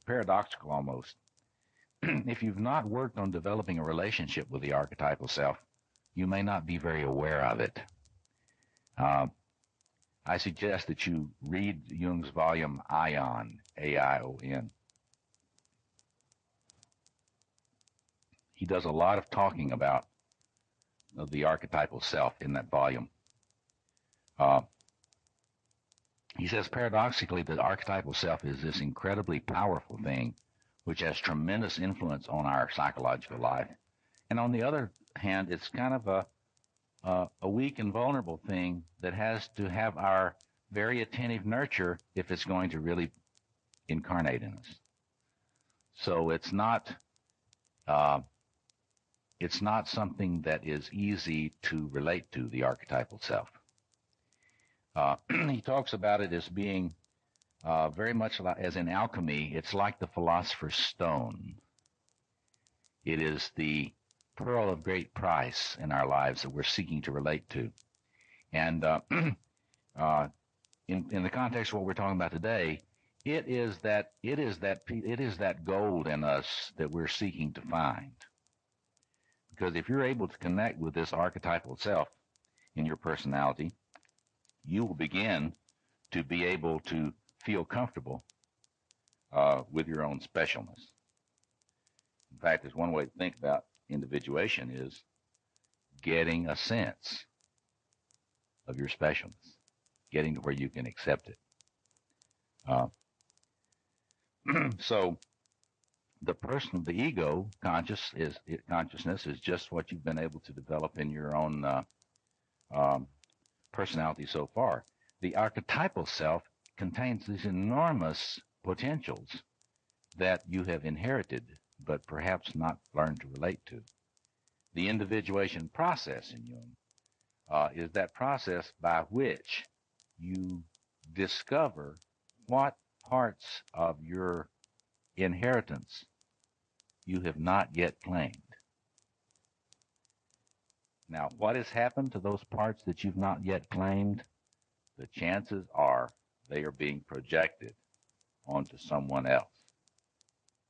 [SPEAKER 7] paradoxical almost. If you've not worked on developing a relationship with the archetypal self, you may not be very aware of it. I suggest that you read Jung's volume Aion, A-I-O-N. He does a lot of talking about the archetypal self in that volume. He says paradoxically that the archetypal self is this incredibly powerful thing which has tremendous influence on our psychological life. And on the other hand, it's kind of a weak and vulnerable thing that has to have our very attentive nurture if it's going to really incarnate in us. So it's not something that is easy to relate to, the archetypal self. He talks about it as being very much as in alchemy, it's like the philosopher's stone. It is the pearl of great price in our lives that we're seeking to relate to. And in the context of what we're talking about today, it is that gold in us that we're seeking to find. Because if you're able to connect with this archetypal self in your personality, you will begin to be able to feel comfortable with your own specialness. In fact, there's one way to think about individuation is getting a sense of your specialness, getting to where you can accept it. So the ego consciousness is just what you've been able to develop in your own personality so far. The archetypal self contains these enormous potentials that you have inherited, but perhaps not learned to relate to. The individuation process in Jung is that process by which you discover what parts of your inheritance you have not yet claimed. Now, what has happened to those parts that you've not yet claimed? The chances are they are being projected onto someone else.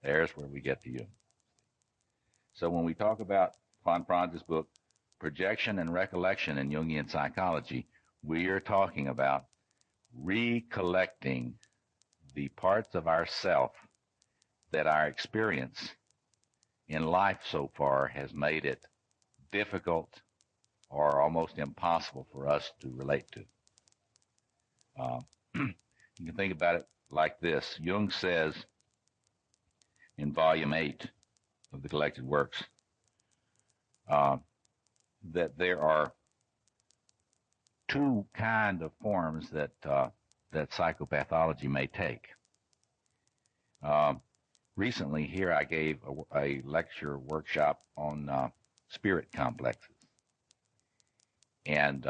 [SPEAKER 7] There's where we get to you. So when we talk about von Franz's book, Projection and Recollection in Jungian Psychology, we are talking about recollecting the parts of ourself that our experience in life so far has made it difficult or almost impossible for us to relate to.
[SPEAKER 2] Uh, you can think about it like this. Jung says in Volume 8 of the Collected Works that there are two kind of forms that that psychopathology may take. Recently, here I gave a lecture workshop on spirit complexes, and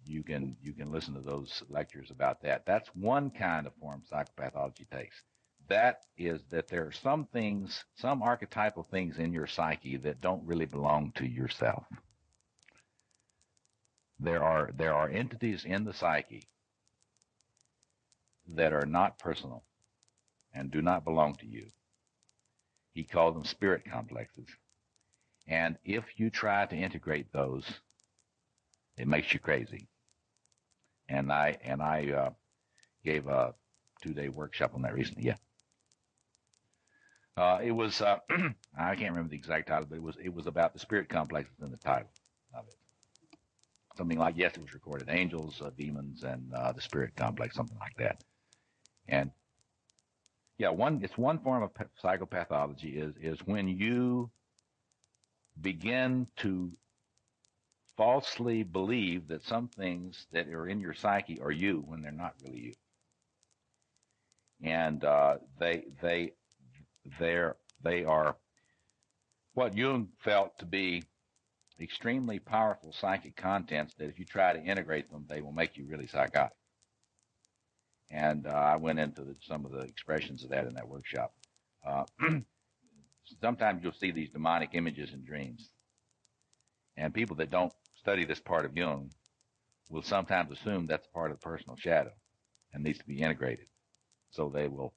[SPEAKER 2] you can listen to those lectures about that. That's one kind of form psychopathology takes. That is that there are some things, some archetypal things in your psyche that don't really belong to yourself. There are entities in the psyche that are not personal and do not belong to you. He called them spirit complexes. And if you try to integrate those, it makes you crazy. And I gave a 2-day workshop on that recently. Yeah. It was I can't remember the exact title, but it was about the spirit complexes in the title of it. Something like, yes, it was recorded, angels, demons, and the spirit complex, something like that. And yeah, it's one form of psychopathology is when you begin to falsely believe that some things that are in your psyche are you when they're not really you. And they are what Jung felt to be extremely powerful psychic contents that if you try to integrate them, they will make you really psychotic. And I went into some of the expressions of that in that workshop. Sometimes you'll see these demonic images in dreams. And people that don't study this part of Jung will sometimes assume that's part of the personal shadow and needs to be integrated. So they will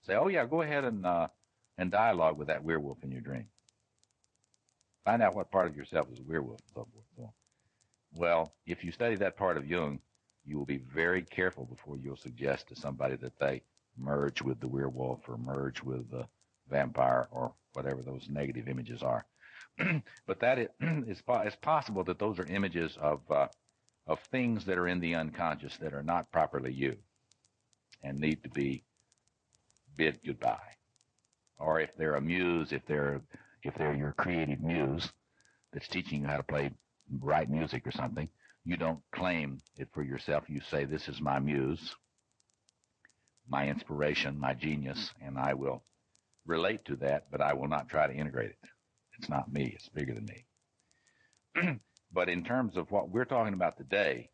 [SPEAKER 2] say, oh, yeah, go ahead and dialogue with that werewolf in your dream. Find out what part of yourself is a werewolf and so forth. So, well, if you study that part of Jung, you will be very careful before you'll suggest to somebody that they merge with the werewolf or merge with the vampire or whatever those negative images are. But that it's possible that those are images of things that are in the unconscious that are not properly you and need to be bid goodbye. Or if they're a muse, if they're your creative muse that's teaching you how to write music or something, you don't claim it for yourself. You say, this is my muse, my inspiration, my genius, and I will relate to that, but I will not try to integrate it. It's not me. It's bigger than me. But in terms of what we're talking about today,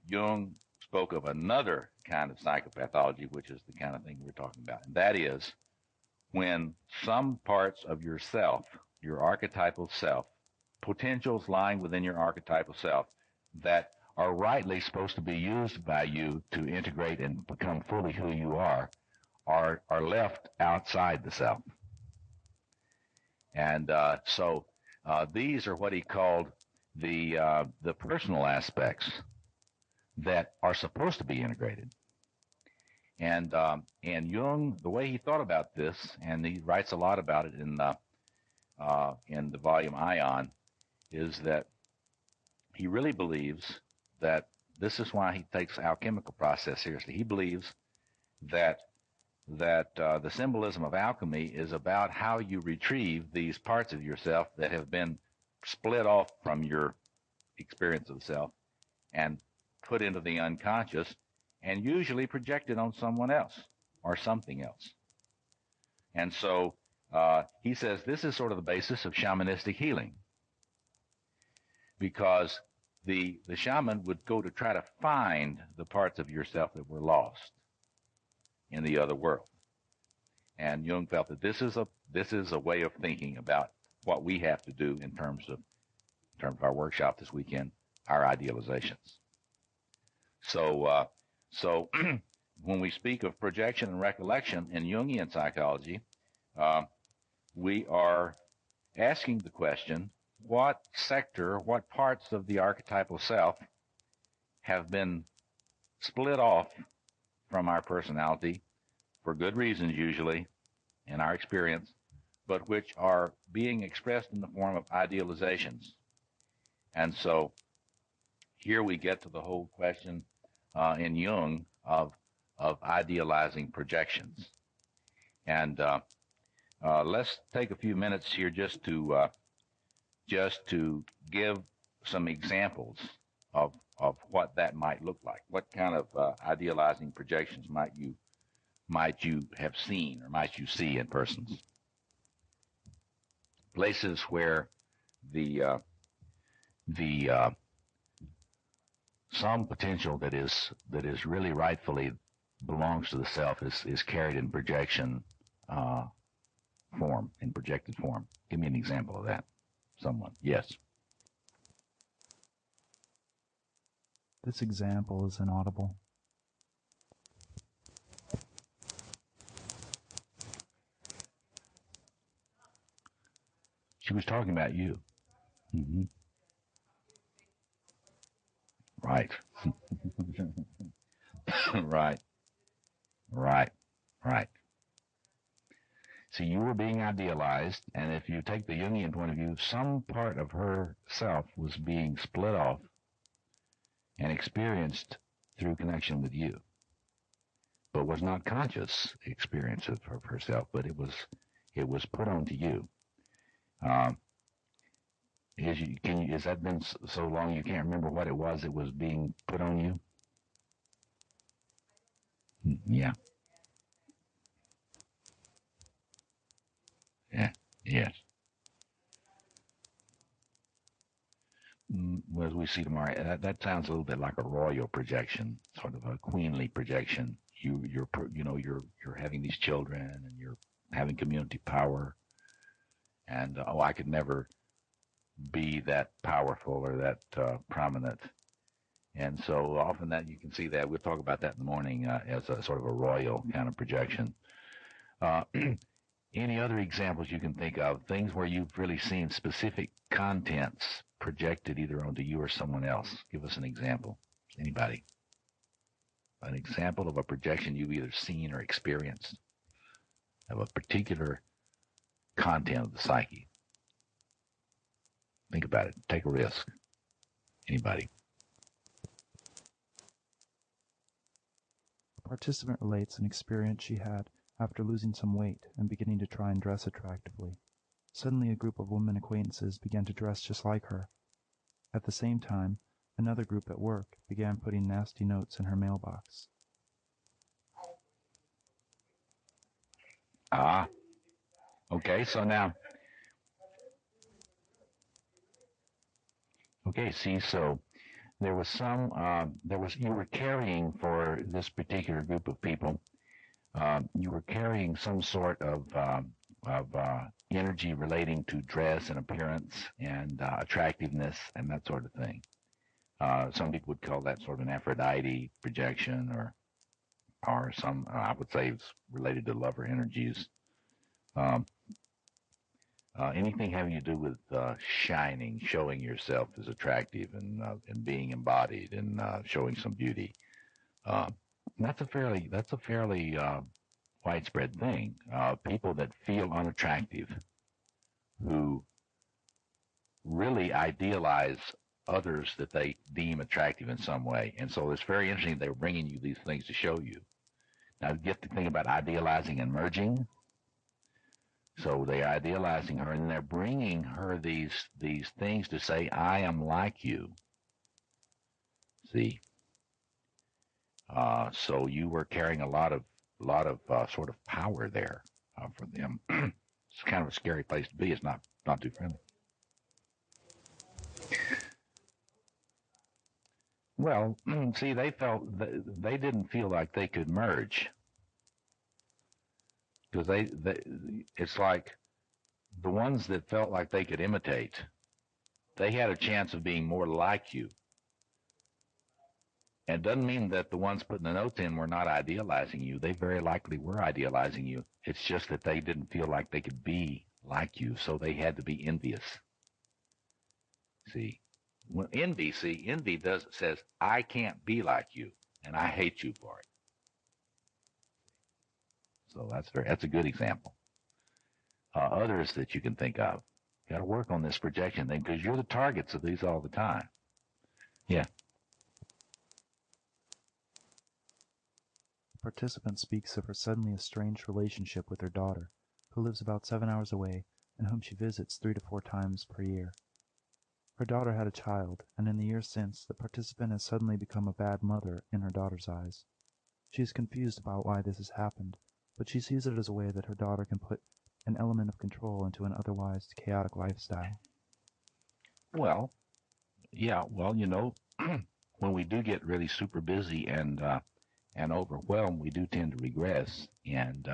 [SPEAKER 2] Jung spoke of another kind of psychopathology, which is the kind of thing we're talking about. And that is when some parts of yourself, your archetypal self, potentials lying within your archetypal self that are rightly supposed to be used by you to integrate and become fully who you are left outside the self. And so these are what he called the personal aspects that are supposed to be integrated. And Jung, the way he thought about this, and he writes a lot about it in the volume Ion, is that he really believes that this is why he takes the alchemical process seriously. He believes that the symbolism of alchemy is about how you retrieve these parts of yourself that have been split off from your experience of the self and put into the unconscious and usually projected on someone else or something else. And so he says this is sort of the basis of shamanistic healing, because the shaman would go to try to find the parts of yourself that were lost in the other world. And Jung felt that this is a way of thinking about what we have to do in terms of our workshop this weekend, our idealizations. So when we speak of projection and recollection in Jungian psychology, we are asking the question, what sector, what parts of the archetypal self have been split off from our personality for good reasons usually in our experience, but which are being expressed in the form of idealizations. And so here we get to the whole question
[SPEAKER 6] in Jung of idealizing projections. And let's take a few minutes here just to give some examples of what that might look like. What kind of idealizing projections might you have seen or might you see in persons? Places where the some potential that is really rightfully belongs to the self is carried in projection form, in projected form. Give me an example of that. Someone. Yes.
[SPEAKER 3] This example is inaudible.
[SPEAKER 6] She was talking about you. Mm-hmm. Right. Right. Right. Right. See, you were being idealized, and if you take the Jungian point of view, some part of her self was being split off and experienced through connection with you, but was not conscious experience of herself, but it was put onto you. Has that been so long you can't remember what it was being put on you? Yeah. Yeah. Yes. As we see tomorrow, that sounds a little bit like a royal projection, sort of a queenly projection. You're having these children, and you're having community power, and I could never be that powerful or that prominent. And so often that you can see that. We'll talk about that in the morning as a sort of a royal kind of projection. Any other examples you can think of, things where you've really seen specific contents projected either onto you or someone else? Give us an example. Anybody? An example of a projection you've either seen or experienced of a particular content of the psyche. Think about it. Take a risk. Anybody?
[SPEAKER 3] A participant relates an experience she had after losing some weight and beginning to try and dress attractively. Suddenly a group of women acquaintances began to dress just like her. At the same time, another group at work began putting nasty notes in her mailbox.
[SPEAKER 6] Okay, so now, so there was you were carrying for this particular group of people, you were carrying some sort of energy relating to dress and appearance and attractiveness and that sort of thing. Some people would call that sort of an Aphrodite projection, or some, I would say it's related to lover energies. Anything having to do with shining, showing yourself as attractive and being embodied and showing some beauty. That's a fairly widespread thing. People that feel unattractive, who really idealize others that they deem attractive in some way. And so it's very interesting they were bringing you these things to show you. Now you get to think about idealizing and merging. So they're idealizing her, and they're bringing her these things to say, I am like you. See? So you were carrying a lot of sort of power there for them. It's kind of a scary place to be. It's not too friendly. Well, see, they felt they didn't feel like they could merge, because it's like the ones that felt like they could imitate, they had a chance of being more like you. And it doesn't mean that the ones putting the notes in were not idealizing you. They very likely were idealizing you. It's just that they didn't feel like they could be like you, so they had to be envious. See? When envy says, I can't be like you, and I hate you for it. So that's a good example. Others that you can think of. Got to work on this projection thing, because you're the targets of these all the time. Yeah.
[SPEAKER 3] participant speaks of her suddenly estranged relationship with her daughter, who lives about 7 hours away and whom she visits 3 to 4 times per year. Her daughter had a child, and in the years since, the participant has suddenly become a bad mother in her daughter's eyes. She is confused about why this has happened, but she sees it as a way that her daughter can put an element of control into an otherwise chaotic lifestyle.
[SPEAKER 6] Well, yeah, well, when we do get really super busy and overwhelmed, we do tend to regress and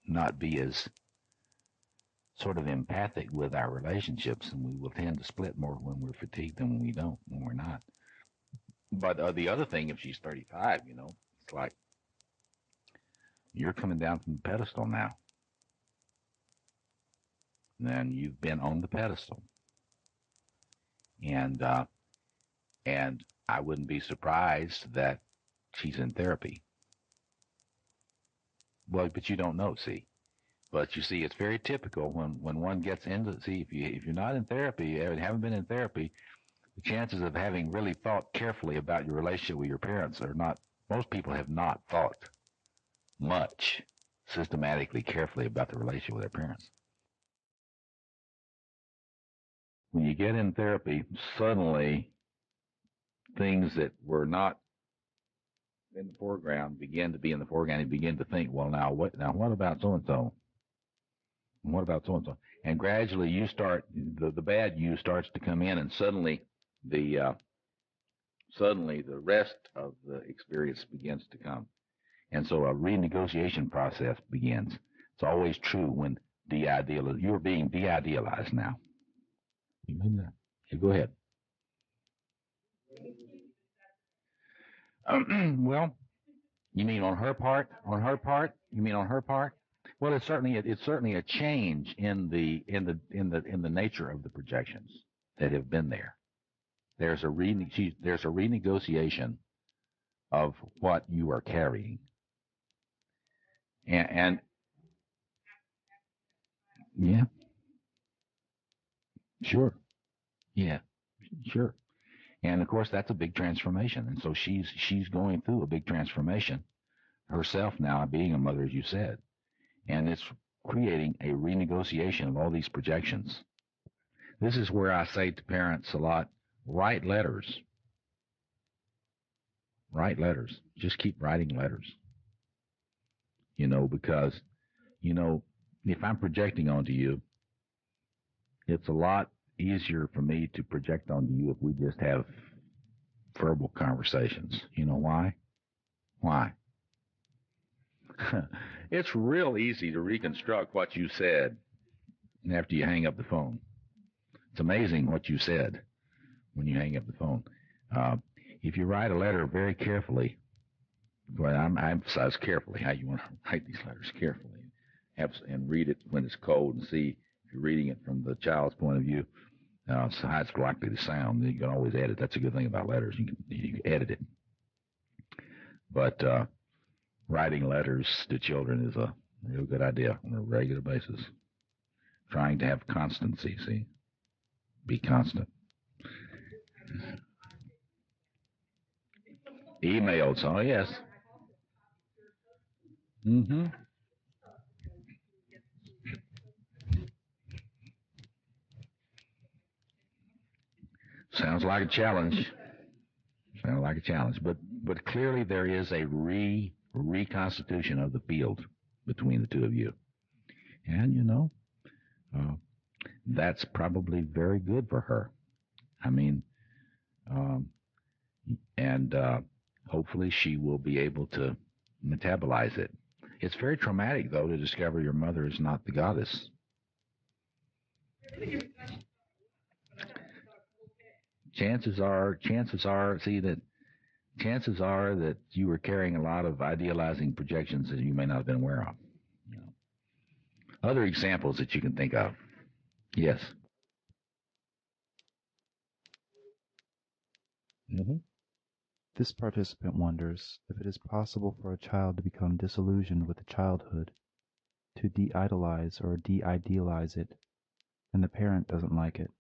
[SPEAKER 6] not be as sort of empathic with our relationships, and we will tend to split more when we're fatigued than when we're not. But the other thing, if she's 35, it's like you're coming down from the pedestal now. Then you've been on the pedestal, and I wouldn't be surprised that she's in therapy. Well, but you don't know, see. But you see, it's very typical when one gets into, see, if you're not in therapy, haven't been in therapy, the chances of having really thought carefully about your relationship with your parents are not, most people have not thought much systematically carefully about the relationship with their parents. When you get in therapy, suddenly things that were not in the foreground begin to be in the foreground. You begin to think, well, now what about so-and-so? And what about so-and-so? And gradually you start, the bad you starts to come in, and suddenly the rest of the experience begins to come. And so a renegotiation process begins. It's always true when you're being de-idealized now. You mean that? Yeah, go ahead. Well, you mean on her part? On her part? You mean on her part? Well, it's certainly a change in the nature of the projections that have been there. There's a renegotiation of what you are carrying, and yeah, sure, yeah, sure. And of course, that's a big transformation, and so she's going through a big transformation herself now, being a mother, as you said, and it's creating a renegotiation of all these projections. This is where I say to parents a lot, write letters. Write letters. Just keep writing letters. Because, if I'm projecting onto you, it's a lot easier for me to project onto you if we just have verbal conversations. You know why? Why? It's real easy to reconstruct what you said after you hang up the phone. It's amazing what you said when you hang up the phone. If you write a letter very carefully, well, I emphasize carefully how you want to write these letters carefully, and read it when it's cold and see if you're reading it from the child's point of view, so how it's likely to sound. You can always edit. That's a good thing about letters. You can edit it. But writing letters to children is a real good idea on a regular basis. Trying to have constancy, see? Be constant. Emails, oh yes. Mm-hmm. Sounds like a challenge. But clearly there is a reconstitution of the field between the two of you. And, that's probably very good for her. I mean, and hopefully she will be able to metabolize it. It's very traumatic, though, to discover your mother is not the goddess. Chances are that you were carrying a lot of idealizing projections that you may not have been aware of. Other examples that you can think of. Yes. Mm-hmm.
[SPEAKER 3] This participant wonders if it is possible for a child to become disillusioned with childhood, to de-idolize or de-idealize it, and the parent doesn't like it.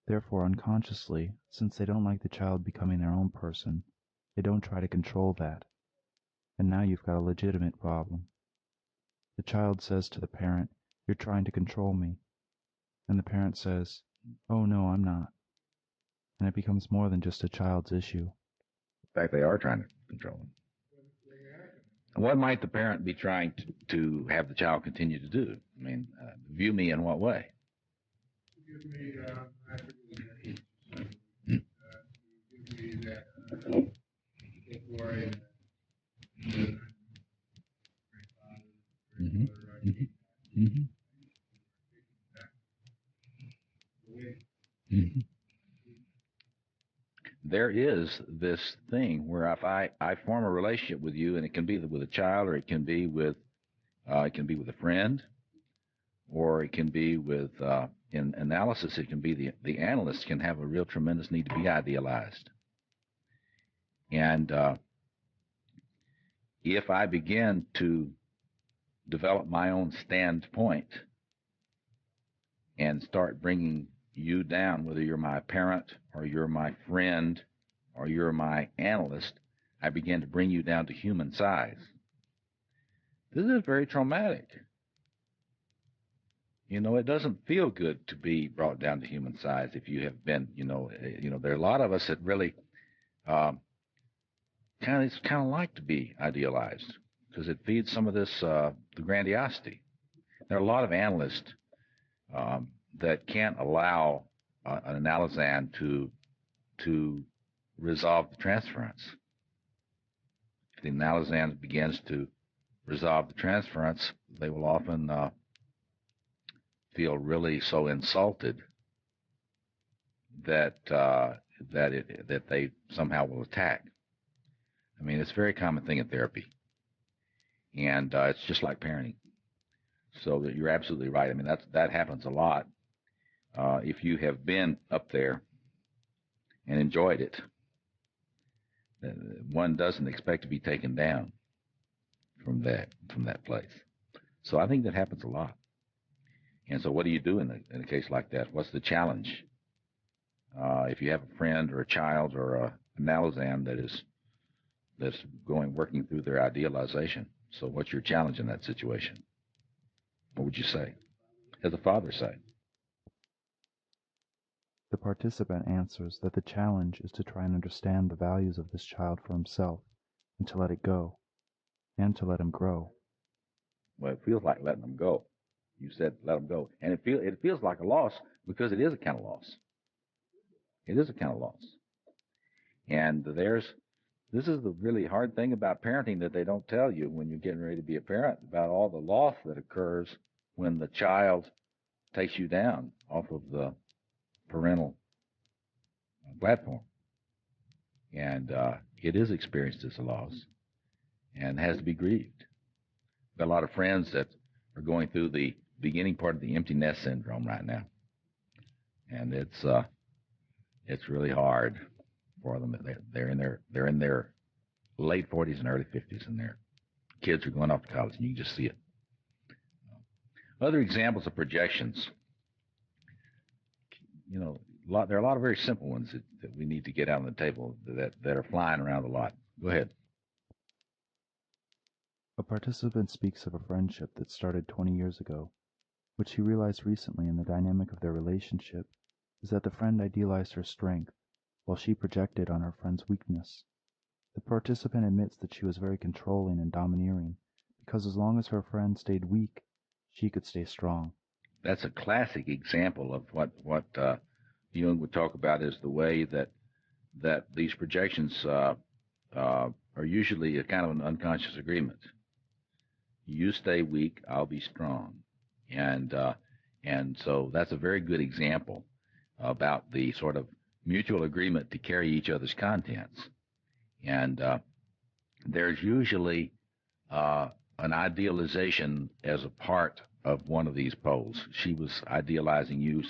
[SPEAKER 3] Therefore, unconsciously, since they don't like the child becoming their own person, they don't try to control that. and now you've got a legitimate problem. The child says to the parent, "You're trying to control me." And the parent says, "Oh no, I'm not." And it becomes more than just a child's issue.
[SPEAKER 2] In fact, they are trying to control him. What might the parent be trying to have the child continue to do? I mean, view me in what way?
[SPEAKER 4] Give me attributes, give me that before I
[SPEAKER 2] Mm-hmm. Mm-hmm. Mm-hmm. There is this thing where if I form a relationship with you, and it can be with a child, or it can be with a friend, or it can be with in analysis, it can be the analyst can have a real tremendous need to be idealized. And if I begin to develop my own standpoint and start bringing you down, whether you're my parent or you're my friend or you're my analyst, I begin to bring you down to human size. This is very traumatic. You know, it doesn't feel good to be brought down to human size if you have been, there are a lot of us that really kind of like to be idealized because it feeds some of this, the grandiosity. There are a lot of analysts that can't allow an analyzand to resolve the transference. If the analyzand begins to resolve the transference, they will often feel really so insulted that they somehow will attack. I mean, it's a very common thing in therapy, and it's just like parenting. So you're absolutely right. I mean, that happens a lot. If you have been up there and enjoyed it, one doesn't expect to be taken down from that place. So I think that happens a lot. And so what do you do in a case like that? What's the challenge? If you have a friend or a child or an analyzand that's working through their idealization, so what's your challenge in that situation? What would you say? As a father say?
[SPEAKER 3] The participant answers that the challenge is to try and understand the values of this child for himself, and to let it go, and to let him grow.
[SPEAKER 2] Well, it feels like letting them go. You said let them go. And it feels like a loss because it is a kind of loss. It is a kind of loss. And this is the really hard thing about parenting that they don't tell you when you're getting ready to be a parent, about all the loss that occurs when the child takes you down off of the parental platform. And it is experienced as a loss and has to be grieved. I've got a lot of friends that are going through the beginning part of the empty nest syndrome right now. And it's really hard for them. They're in their late 40s and early 50s, and their kids are going off to college, and you can just see it. Other examples of projections. You know, there are a lot of very simple ones that we need to get out on the table that are flying around a lot. Go ahead.
[SPEAKER 3] A participant speaks of a friendship that started 20 years ago, which he realized recently in the dynamic of their relationship is that the friend idealized her strength, while she projected on her friend's weakness. The participant admits that she was very controlling and domineering, because as long as her friend stayed weak, she could stay strong.
[SPEAKER 2] That's a classic example of what Jung would talk about as the way that these projections are usually a kind of an unconscious agreement. You stay weak, I'll be strong, and so that's a very good example about the sort of mutual agreement to carry each other's contents. And there's usually an idealization as a part of one of these poles. She was idealizing you.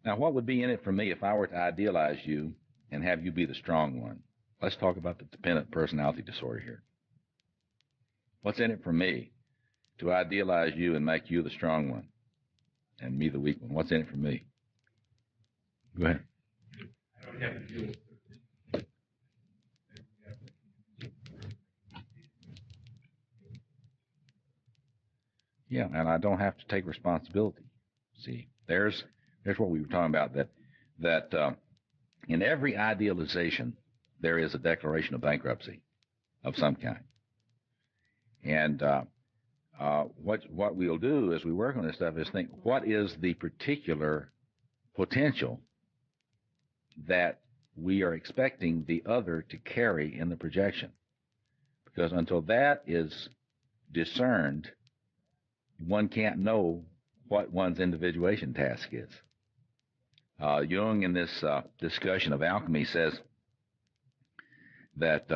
[SPEAKER 2] Now, what would be in it for me if I were to idealize you and have you be the strong one? Let's talk about the dependent personality disorder here. What's in it for me to idealize you and make you the strong one and me the weak one? What's in it for me? Go ahead.
[SPEAKER 4] I don't have to deal with it.
[SPEAKER 2] Yeah, and I don't have to take responsibility. See, there's what we were talking about, that in every idealization there is a declaration of bankruptcy of some kind. And what we'll do as we work on this stuff is think, what is the particular potential that we are expecting the other to carry in the projection? Because until that is discerned, one can't know what one's individuation task is. Jung, in this discussion of alchemy, says that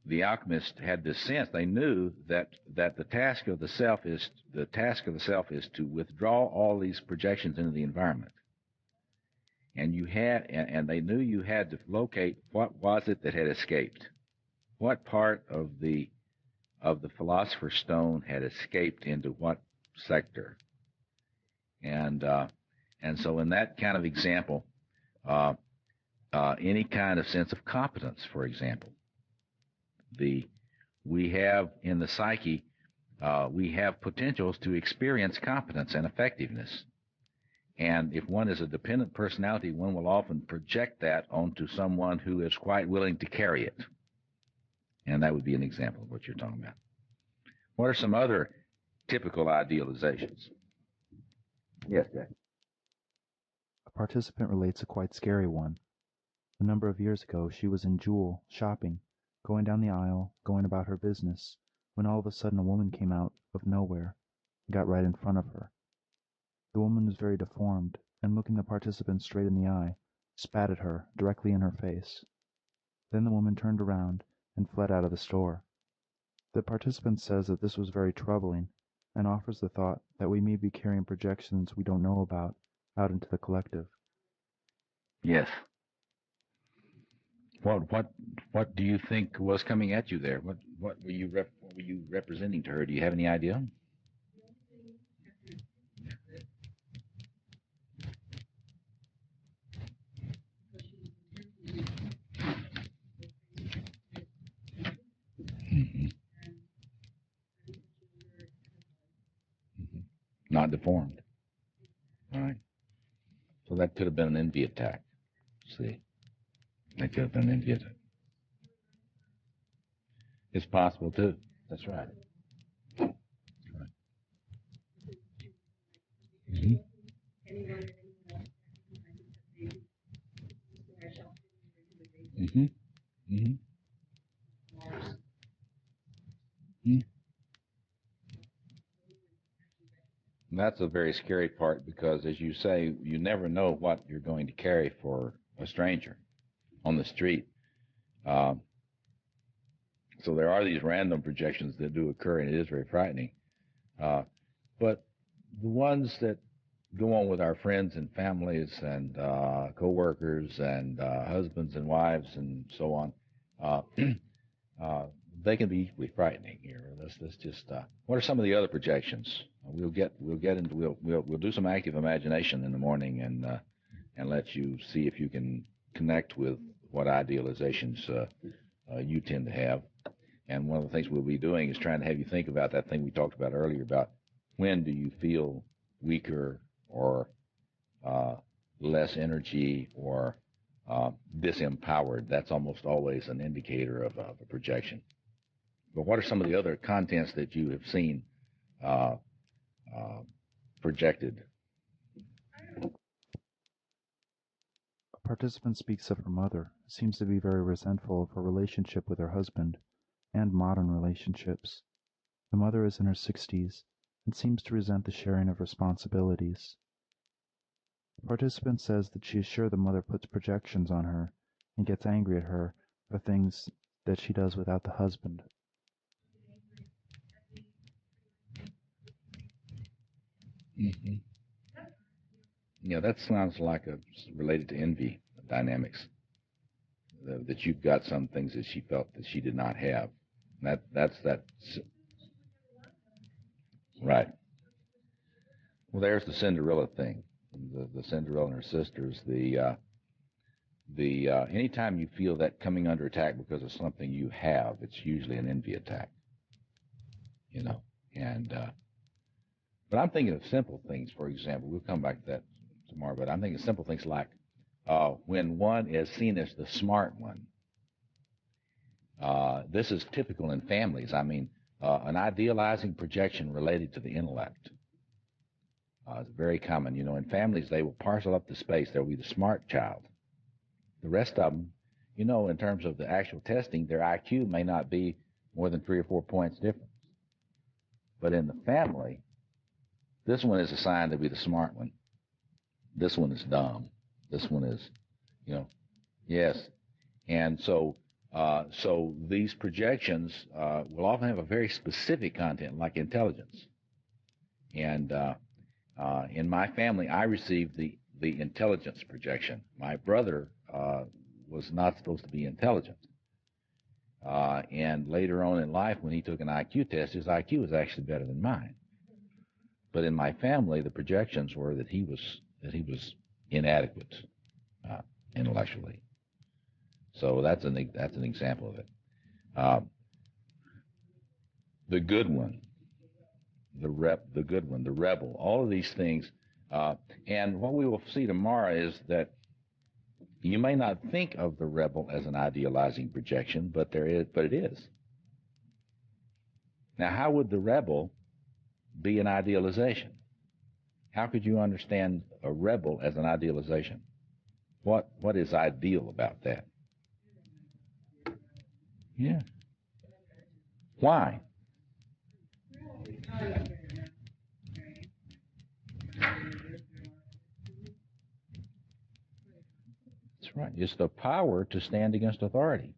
[SPEAKER 2] the alchemists had this sense. They knew that the task of the self is to withdraw all these projections into the environment, and they knew you had to locate what was it that had escaped, what part of the philosopher's stone had escaped into what sector, and so in that kind of example, any kind of sense of competence, for example. We have in the psyche, we have potentials to experience competence and effectiveness. And if one is a dependent personality, one will often project that onto someone who is quite willing to carry it. And that would be an example of what you're talking about. What are some other typical idealizations? Yes, Jack.
[SPEAKER 3] A participant relates a quite scary one. A number of years ago, she was in Jewel, shopping, going down the aisle, going about her business, when all of a sudden a woman came out of nowhere and got right in front of her. The woman was very deformed, and looking the participant straight in the eye, spat at her directly in her face. Then the woman turned around and fled out of the store. The participant says that this was very troubling, and offers the thought that we may be carrying projections we don't know about out into the collective.
[SPEAKER 2] Yes. What do you think was coming at you there? What were you representing to her? Do you have any idea? Mm-hmm. Mm-hmm. Not deformed. All right. So that could have been an envy attack. See, that could have been an envy attack. It's possible too. That's right. That's right. Mm-hmm. Mm-hmm. Mm-hmm. Mm-hmm. That's a very scary part because, as you say, you never know what you're going to carry for a stranger on the street. So there are these random projections that do occur, and it is very frightening. But the ones that go on with our friends and families and co-workers and husbands and wives and so on, they can be equally frightening here. Let's just. What are some of the other projections? We'll do some active imagination in the morning and let you see if you can connect with what idealizations you tend to have. And one of the things we'll be doing is trying to have you think about that thing we talked about earlier about when do you feel weaker or less energy or disempowered. That's almost always an indicator of a projection. But what are some of the other contents that you have seen projected?
[SPEAKER 3] A participant speaks of her mother, who seems to be very resentful of her relationship with her husband and modern relationships. The mother is in her 60s and seems to resent the sharing of responsibilities. The participant says that she is sure the mother puts projections on her and gets angry at her for things that she does without the husband.
[SPEAKER 2] Mm-hmm. Yeah, that sounds like related to envy dynamics. That you've got some things that she felt that she did not have. That's right. Well, there's the Cinderella thing. The Cinderella and her sisters. Anytime you feel that coming under attack because of something you have, it's usually an envy attack. You know, and
[SPEAKER 6] But I'm thinking of simple things, for example. We'll come back to that tomorrow, but I'm thinking of simple things like when one is seen as the smart one. This is typical in families. I mean, an idealizing projection related to the intellect. It's very common. You know, in families, they will parcel up the space. There will be the smart child. The rest of them, you know, in terms of the actual testing, their IQ may not be more than 3 or 4 points difference. But in the family, this one is assigned to be the smart one. This one is dumb. This one is, you know, yes. And so these projections will often have a very specific content, like intelligence. And in my family, I received the intelligence projection. My brother was not supposed to be intelligent. And later on in life, when he took an IQ test, his IQ was actually better than mine. But in my family, the projections were that he was inadequate intellectually. So that's an example of it. The good one, the good one, the rebel, all of these things. And what we will see tomorrow is that you may not think of the rebel as an idealizing projection, but it is. Now, how would the rebel be an idealization? How could you understand a rebel as an idealization? What is ideal about that? Yeah. Why? That's right. It's the power to stand against authority.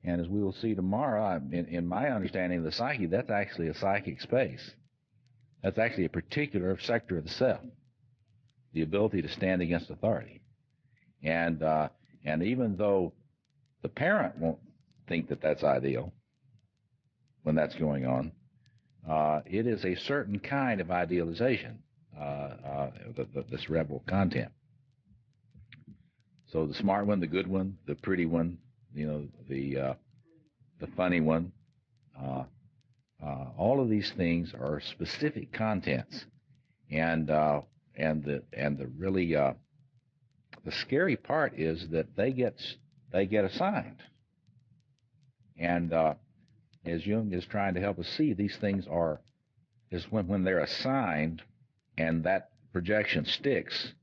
[SPEAKER 6] And as we will see tomorrow, in my understanding of the psyche, that's actually a psychic space. That's actually a particular sector of the self, the ability to stand against authority. And even though the parent won't think that that's ideal when that's going on, it is a certain kind of idealization, this rebel content. So the smart one, the good one, the pretty one, you know, the funny one, all of these things are specific contents, and the really the scary part is that they get assigned, and as Jung is trying to help us see, these things is when they're assigned, and that projection sticks,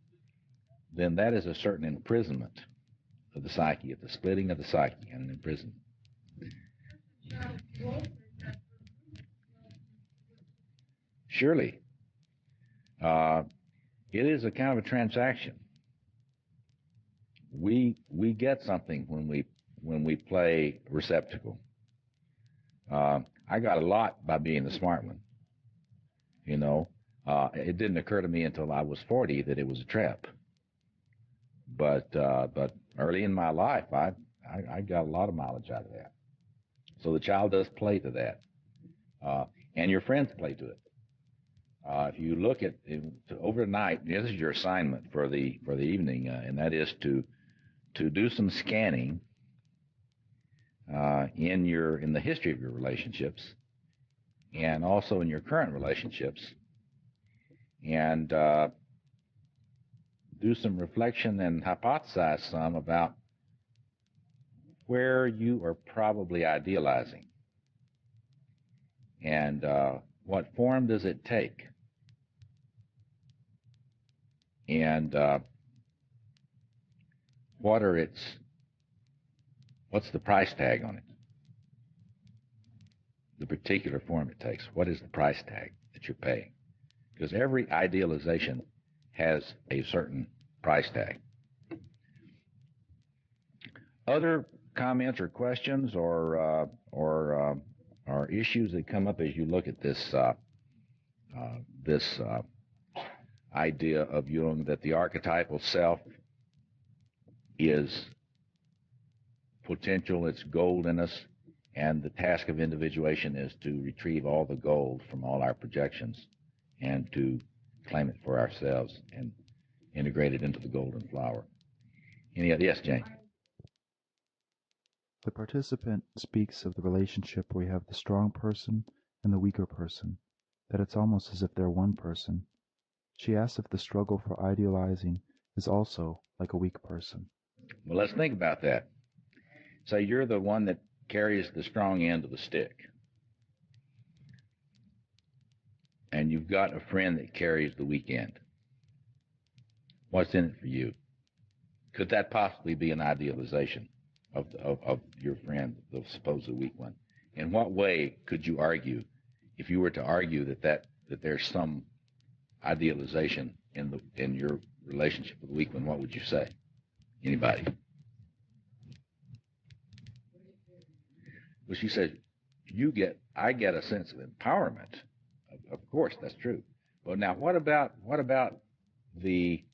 [SPEAKER 6] then that is a certain imprisonment of the psyche, at the splitting of the psyche and an imprisonment. Surely, it is a kind of a transaction. We get something when we play receptacle. I got a lot by being the smart one. You know, it didn't occur to me until I was 40 that it was a trap. But early in my life, I got a lot of mileage out of that. So the child does play to that, and your friends play to it. If you look at overnight, this is your assignment for the evening, and that is to do some scanning in the history of your relationships, and also in your current relationships, and do some reflection and hypothesize some about where you are probably idealizing, and what form does it take, and what's the price tag on it? The particular form it takes. What is the price tag that you're paying? Because every idealization has a certain price tag. Other comments or questions or issues that come up as you look at this idea of Jung that the archetypal self is potential, it's gold in us, and the task of individuation is to retrieve all the gold from all our projections and to claim it for ourselves and integrate it into the golden flower. Yes, Jane?
[SPEAKER 3] The participant speaks of the relationship where you have the strong person and the weaker person, that it's almost as if they're one person. She asks if the struggle for idealizing is also like a weak person.
[SPEAKER 6] Well, let's think about that. Say you're the one that carries the strong end of the stick, and you've got a friend that carries the weak end. What's in it for you? Could that possibly be an idealization of your friend, the supposed weak one? In what way could you argue, if you were to argue that there's some idealization in your relationship with the weak one? What would you say? Anybody? Well, she said, I get a sense of empowerment. Of course, that's true. But now, what about the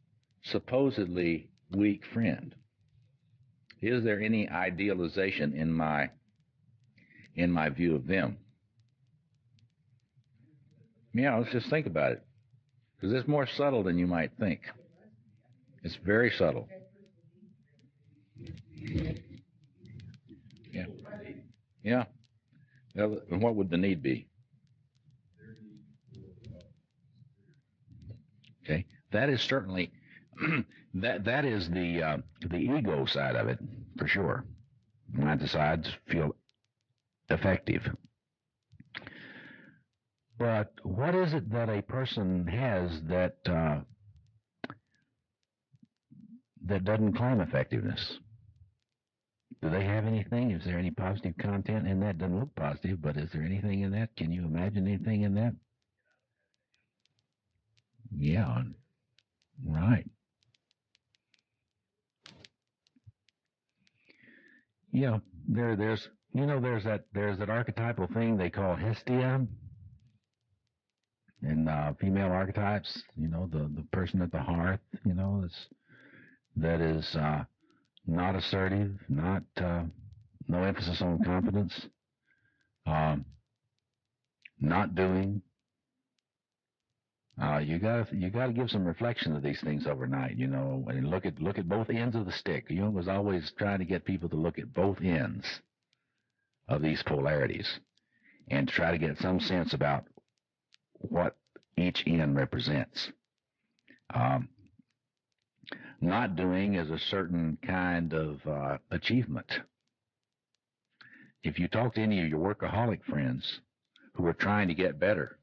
[SPEAKER 6] supposedly weak friend? Is there any idealization in my view of them? Yeah, let's just think about it, because it's more subtle than you might think. It's very subtle. Yeah. Yeah. And what would the need be? Okay, that is certainly that is the ego side of it, for sure. When I decide to feel effective. But what is it that a person has that doesn't claim effectiveness? Do they have anything? Is there any positive content in that? Doesn't look positive, but is there anything in that? Can you imagine anything in that? Yeah, right. Yeah, there's that archetypal thing they call Hestia in female archetypes. The person at the hearth. That is not assertive, not no emphasis on competence, not doing. You gotta give some reflection to these things overnight, and look at both ends of the stick. Jung was always trying to get people to look at both ends of these polarities and try to get some sense about what each end represents. Not doing is a certain kind of achievement. If you talk to any of your workaholic friends who are trying to get better,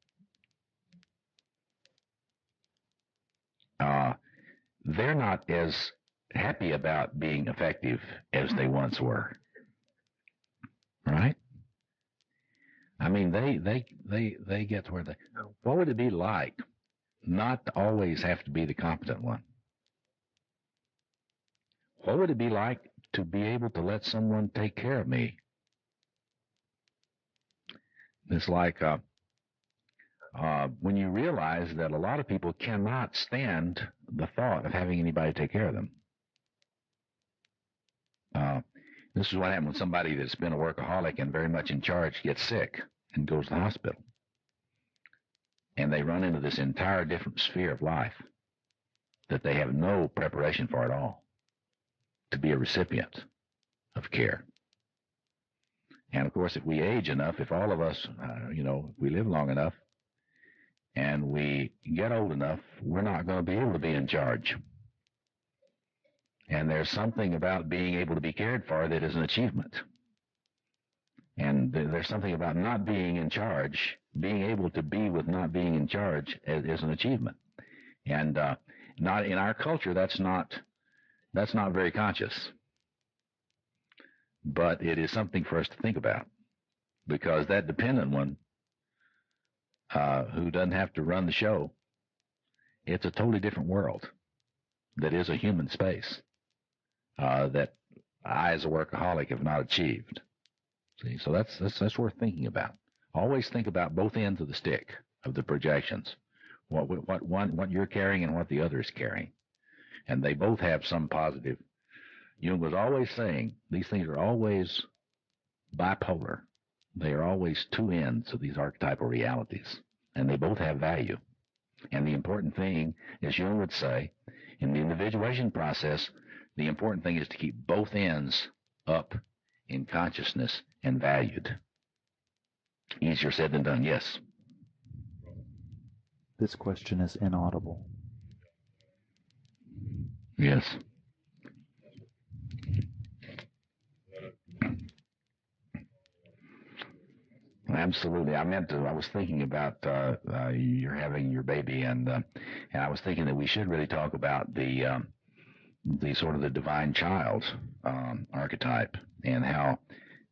[SPEAKER 6] they're not as happy about being effective as they once were. Right? I mean, they get to where what would it be like not to always have to be the competent one? What would it be like to be able to let someone take care of me? It's like when you realize that a lot of people cannot stand the thought of having anybody take care of them. This is what happens when somebody that's been a workaholic and very much in charge gets sick and goes to the hospital. And they run into this entire different sphere of life that they have no preparation for at all, to be a recipient of care. And of course, if we age enough, if all of us, we live long enough, and we get old enough, we're not going to be able to be in charge. And there's something about being able to be cared for that is an achievement. And there's something about not being in charge, being able to be with not being in charge is an achievement. And not in our culture, that's not very conscious. But it is something for us to think about, because that dependent one who doesn't have to run the show, it's a totally different world that is a human space that I, as a workaholic, have not achieved. See, so that's worth thinking about. Always think about both ends of the stick of the projections, what you're carrying and what the other is carrying, and they both have some positive. Jung was always saying these things are always bipolar. They are always two ends of these archetypal realities, and they both have value. And the important thing, as Jung would say, in the individuation process, the important thing is to keep both ends up in consciousness and valued. Easier said than done, yes.
[SPEAKER 3] This question is inaudible.
[SPEAKER 7] Yes. Absolutely. I was thinking about you're having your baby, and I was thinking that we should really talk about the sort of the divine child archetype and how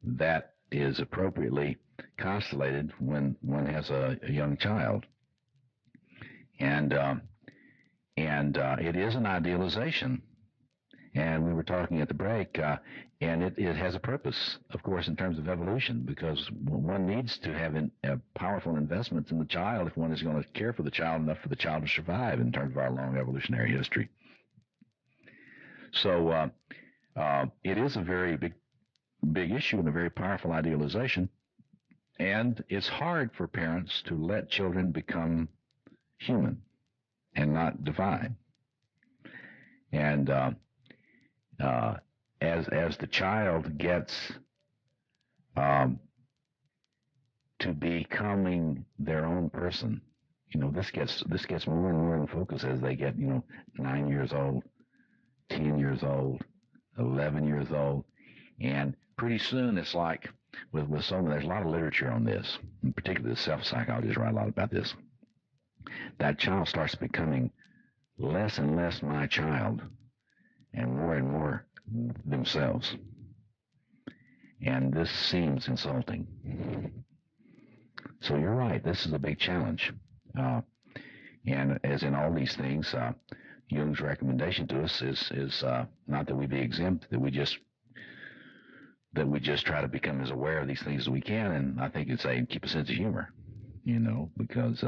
[SPEAKER 7] that is appropriately constellated when one has a young child. And it is an idealization. And we were talking at the break, and it has a purpose, of course, in terms of evolution, because one needs to have powerful investments in the child if one is going to care for the child enough for the child to survive in terms of our long evolutionary history. So it is a very big issue and a very powerful idealization, and it's hard for parents to let children become human and not divine. And as the child gets to becoming their own person, this gets more and more in focus as they get 9 years old, 10 years old, 11 years old, and pretty soon it's like with some, there's a lot of literature on this, in particular the self-psychologists write a lot about this. That child starts becoming less and less my child and more themselves. And this seems insulting. So you're right, this is a big challenge. And as in all these things, Jung's recommendation to us is not that we be exempt, that we just try to become as aware of these things as we can, and I think it's saying keep a sense of humor, because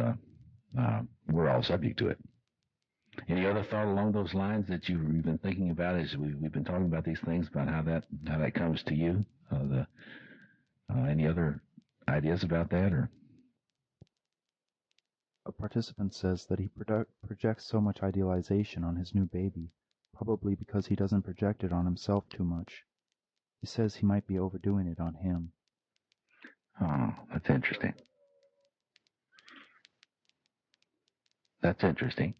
[SPEAKER 7] we're all subject to it. Any other thought along those lines that you've been thinking about as we've been talking about these things, about how that comes to you? Any other ideas about that? Or
[SPEAKER 3] A participant says that he projects so much idealization on his new baby, probably because he doesn't project it on himself too much. He says he might be overdoing it on him.
[SPEAKER 7] Oh, that's interesting. That's interesting.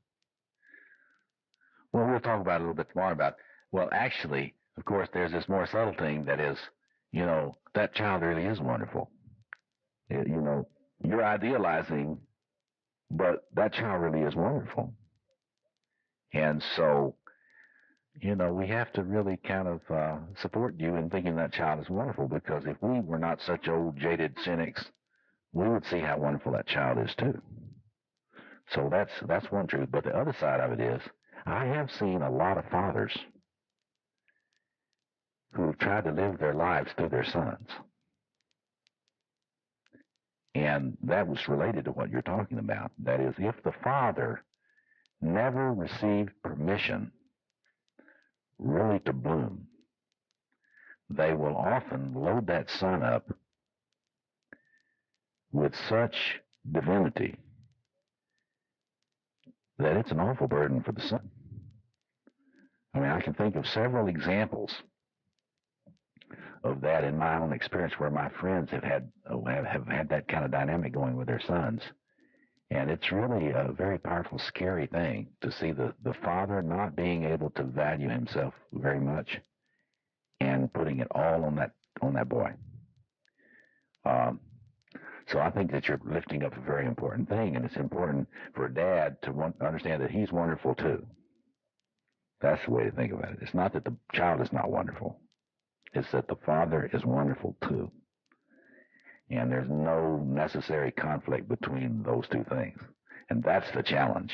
[SPEAKER 7] Well, we'll talk about it a little bit more about, well, actually, of course, there's this more subtle thing that is, that child really is wonderful. You're idealizing, but that child really is wonderful. And so, we have to really kind of support you in thinking that child is wonderful, because if we were not such old, jaded cynics, we would see how wonderful that child is too. So that's one truth. But the other side of it is, I have seen a lot of fathers who have tried to live their lives through their sons. And that was related to what you're talking about. That is, if the father never received permission really to bloom, they will often load that son up with such divinity that it's an awful burden for the son. I mean, I can think of several examples of that in my own experience where my friends have had that kind of dynamic going with their sons. And it's really a very powerful, scary thing to see the father not being able to value himself very much and putting it all on that boy. So I think that you're lifting up a very important thing, and it's important for a dad to understand that he's wonderful too. That's the way to think about it. It's not that the child is not wonderful. It's that the father is wonderful too. And there's no necessary conflict between those two things. And that's the challenge,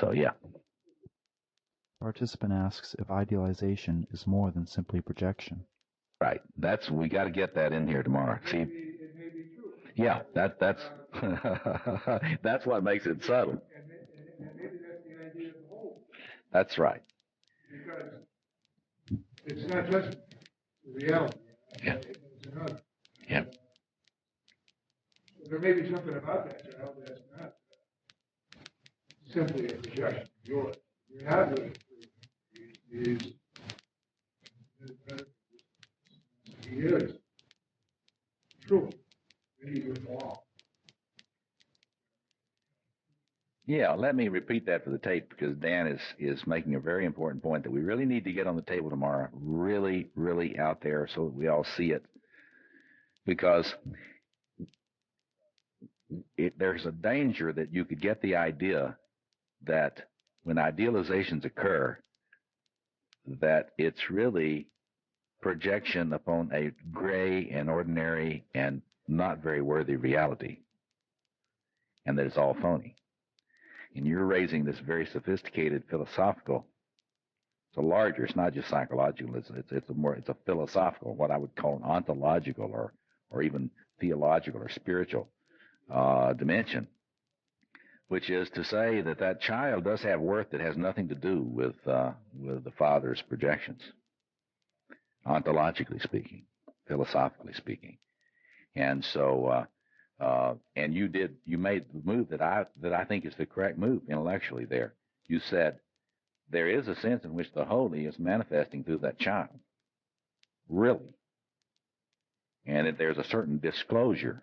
[SPEAKER 7] So, yeah.
[SPEAKER 3] Participant asks if idealization is more than simply projection.
[SPEAKER 7] Right. We got to get that in here tomorrow. See,
[SPEAKER 4] It may be true.
[SPEAKER 7] yeah, that's that's what makes it subtle.
[SPEAKER 4] And maybe that's the idea of the whole.
[SPEAKER 7] That's right.
[SPEAKER 4] Because it's not just reality.
[SPEAKER 7] Yeah.
[SPEAKER 4] It's another.
[SPEAKER 7] Yeah.
[SPEAKER 4] There may be something about that child that's not simply a projection of yours. You're not living through him. He is true. Maybe you're wrong.
[SPEAKER 6] Yeah, let me repeat that for the tape because Dan is making a very important point that we really need to get on the table tomorrow, really, really out there so that we all see it. Because there's a danger that you could get the idea that when idealizations occur, that it's really projection upon a gray and ordinary and not very worthy reality, and that it's all phony. And you're raising this very sophisticated philosophical. It's not just psychological. It's a philosophical, what I would call an ontological or even theological or spiritual dimension, which is to say that that child does have worth that has nothing to do with the father's projections, ontologically speaking, philosophically speaking. And so, and you made the move that I think is the correct move intellectually there. You said there is a sense in which the holy is manifesting through that child, really, and that there's a certain disclosure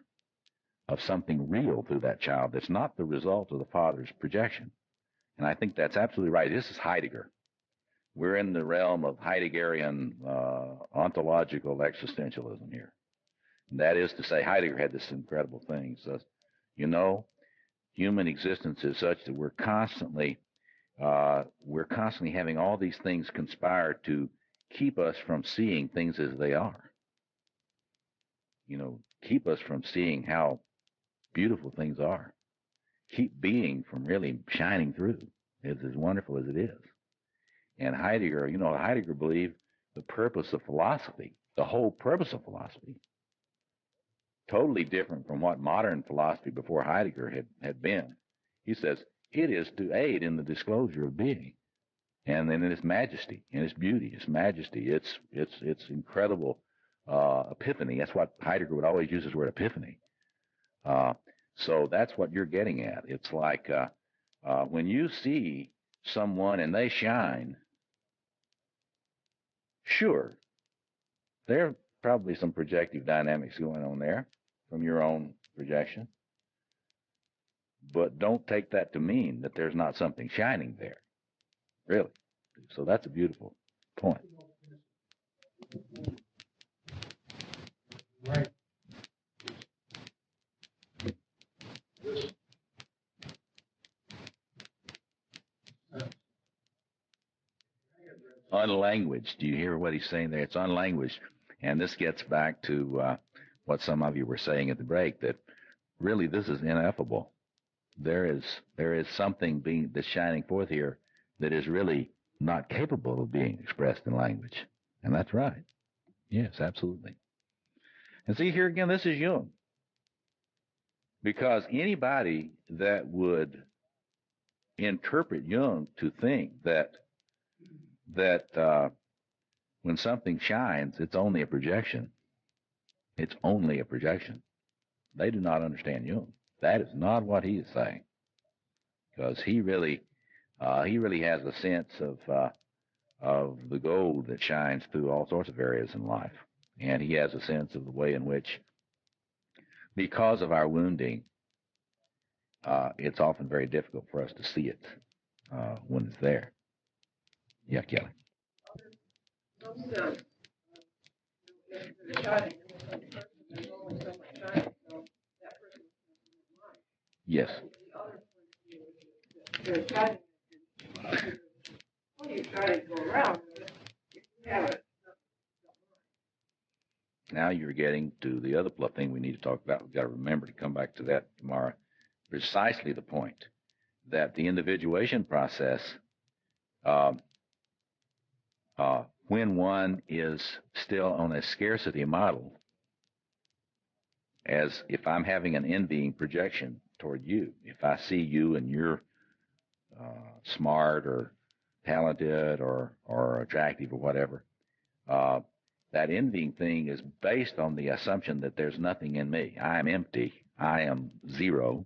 [SPEAKER 6] of something real through that child that's not the result of the father's projection. And I think that's absolutely right. This is Heidegger. We're in the realm of Heideggerian ontological existentialism here. And that is to say, Heidegger had this incredible thing. He says, human existence is such that we're constantly having all these things conspire to keep us from seeing things as they are. Keep us from seeing how beautiful things are. Keep being from really shining through. It's as wonderful as it is. And Heidegger believed the purpose of philosophy, the whole purpose of philosophy, totally different from what modern philosophy before Heidegger had been. He says it is to aid in the disclosure of being, and in its majesty, in its beauty, its majesty, its incredible epiphany. That's what Heidegger would always use, his word epiphany. So that's what you're getting at. It's like when you see someone and they shine, sure, there are probably some projective dynamics going on there from your own projection, but don't take that to mean that there's not something shining there, really. So that's a beautiful point.
[SPEAKER 4] Right.
[SPEAKER 6] Unlanguaged. Do you hear what he's saying there? It's unlanguaged. And this gets back to what some of you were saying at the break, that really this is ineffable. There is something that's shining forth here that is really not capable of being expressed in language. And that's right. Yes, absolutely. And see, here again, this is Jung. Because anybody that would interpret Jung to think that when something shines, it's only a projection. It's only a projection. They do not understand Jung. That is not what he is saying, because he really has a sense of the gold that shines through all sorts of areas in life, and he has a sense of the way in which, because of our wounding, it's often very difficult for us to see it when it's there. Yeah, Kelly. Yes. Now you're getting to the other thing we need to talk about. We've got to remember to come back to that tomorrow. Precisely the point that the individuation process, when one is still on a scarcity model, as if I'm having an envying projection toward you, if I see you and you're smart or talented or attractive or whatever, that envying thing is based on the assumption that there's nothing in me. I am empty. I am zero.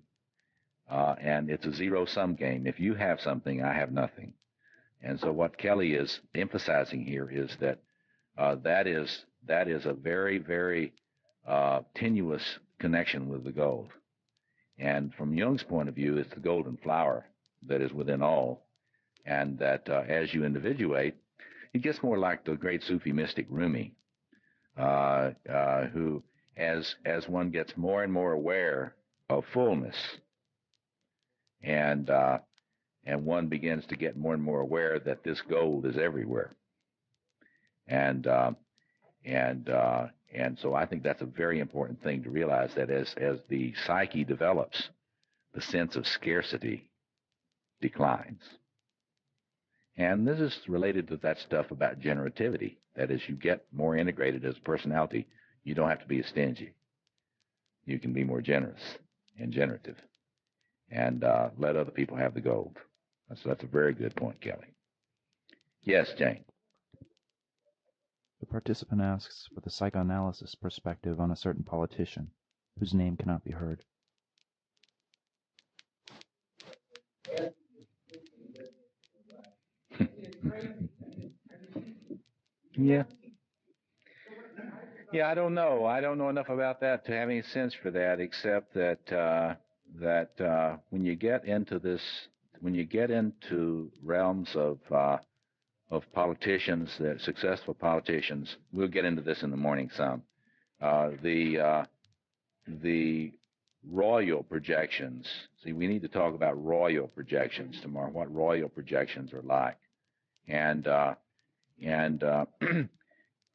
[SPEAKER 6] And it's a zero-sum game. If you have something, I have nothing. And so what Kelly is emphasizing here is that that is a very, very tenuous connection with the gold.
[SPEAKER 2] And from Jung's point of view, it's the golden flower that is within all, and that as you individuate, it gets more like the great Sufi mystic Rumi, who, as one gets more and more aware of fullness, and one begins to get more and more aware that this gold is everywhere, and so I think that's a very important thing to realize, that as the psyche develops, the sense of scarcity declines. And this is related to that stuff about generativity. That as you get more integrated as a personality, you don't have to be as stingy. You can be more generous and generative, and let other people have the gold. That's a very good point, Kelly. Yes, Jane.
[SPEAKER 3] The participant asks for the psychoanalysis perspective on a certain politician, whose name cannot be heard.
[SPEAKER 2] Yeah. Yeah, I don't know. I don't know enough about that to have any sense for that, except that when you get into realms of politicians, that successful politicians, we'll get into this in the morning some. The royal projections. See, we need to talk about royal projections tomorrow. What royal projections are like, and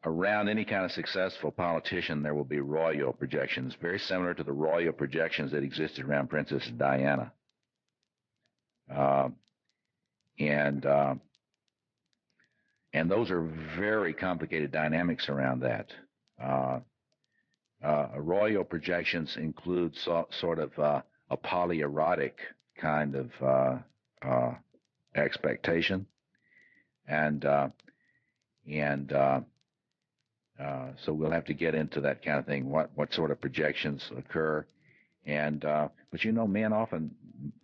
[SPEAKER 2] around any kind of successful politician, there will be royal projections, very similar to the royal projections that existed around Princess Diana. And those are very complicated dynamics around that. Royal projections include sort of a polyerotic kind of expectation, and so we'll have to get into that kind of thing. What sort of projections occur, but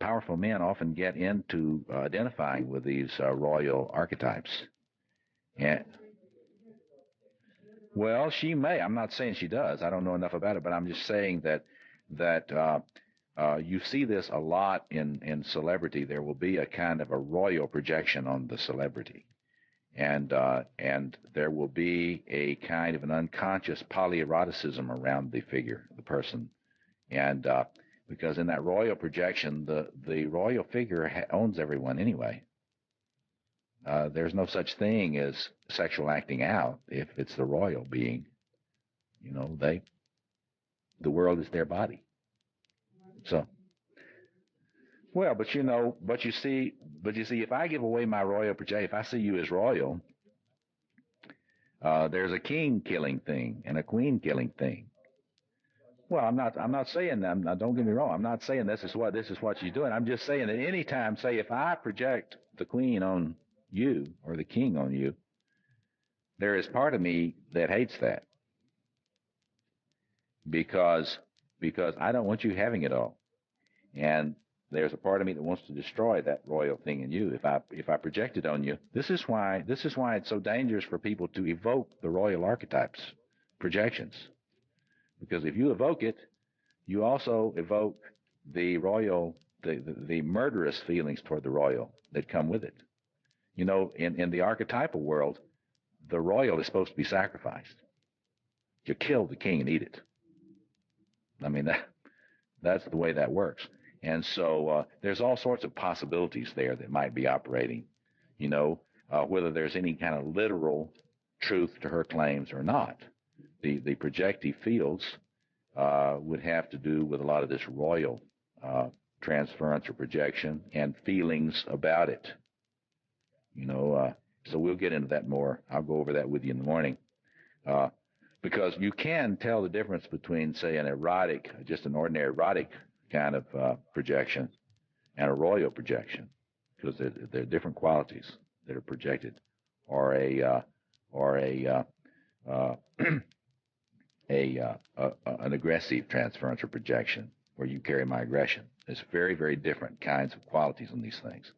[SPEAKER 2] powerful men often get into identifying with these royal archetypes. And well, she may. I'm not saying she does. I don't know enough about it, but I'm just saying that you see this a lot in celebrity. There will be a kind of a royal projection on the celebrity. And there will be a kind of an unconscious polyeroticism around the figure, the person, and because in that royal projection, the royal figure owns everyone anyway. There's no such thing as sexual acting out if it's the royal being. The world is their body. So. Well, but you see, if I give away my royal projection, if I see you as royal, there's a king killing thing and a queen killing thing. Well, I'm not saying that. Don't get me wrong. I'm not saying this is what you're doing. I'm just saying that any time, say, if I project the queen on you or the king on you, there is part of me that hates that because I don't want you having it all, and there's a part of me that wants to destroy that royal thing in you if I project it on you. This is why it's so dangerous for people to evoke the royal archetypes projections, because if you evoke it, you also evoke the royal, the murderous feelings toward the royal that come with it. In the archetypal world, the royal is supposed to be sacrificed. You kill the king and eat it. I mean, that's the way that works. And so there's all sorts of possibilities there that might be operating, whether there's any kind of literal truth to her claims or not. The projective fields would have to do with a lot of this royal transference or projection and feelings about it. So we'll get into that more. I'll go over that with you in the morning. Because you can tell the difference between, say, an ordinary erotic kind of projection and a royal projection, because they're different qualities that are projected, or an aggressive transference or projection where you carry my aggression. There's very, very different kinds of qualities in these things.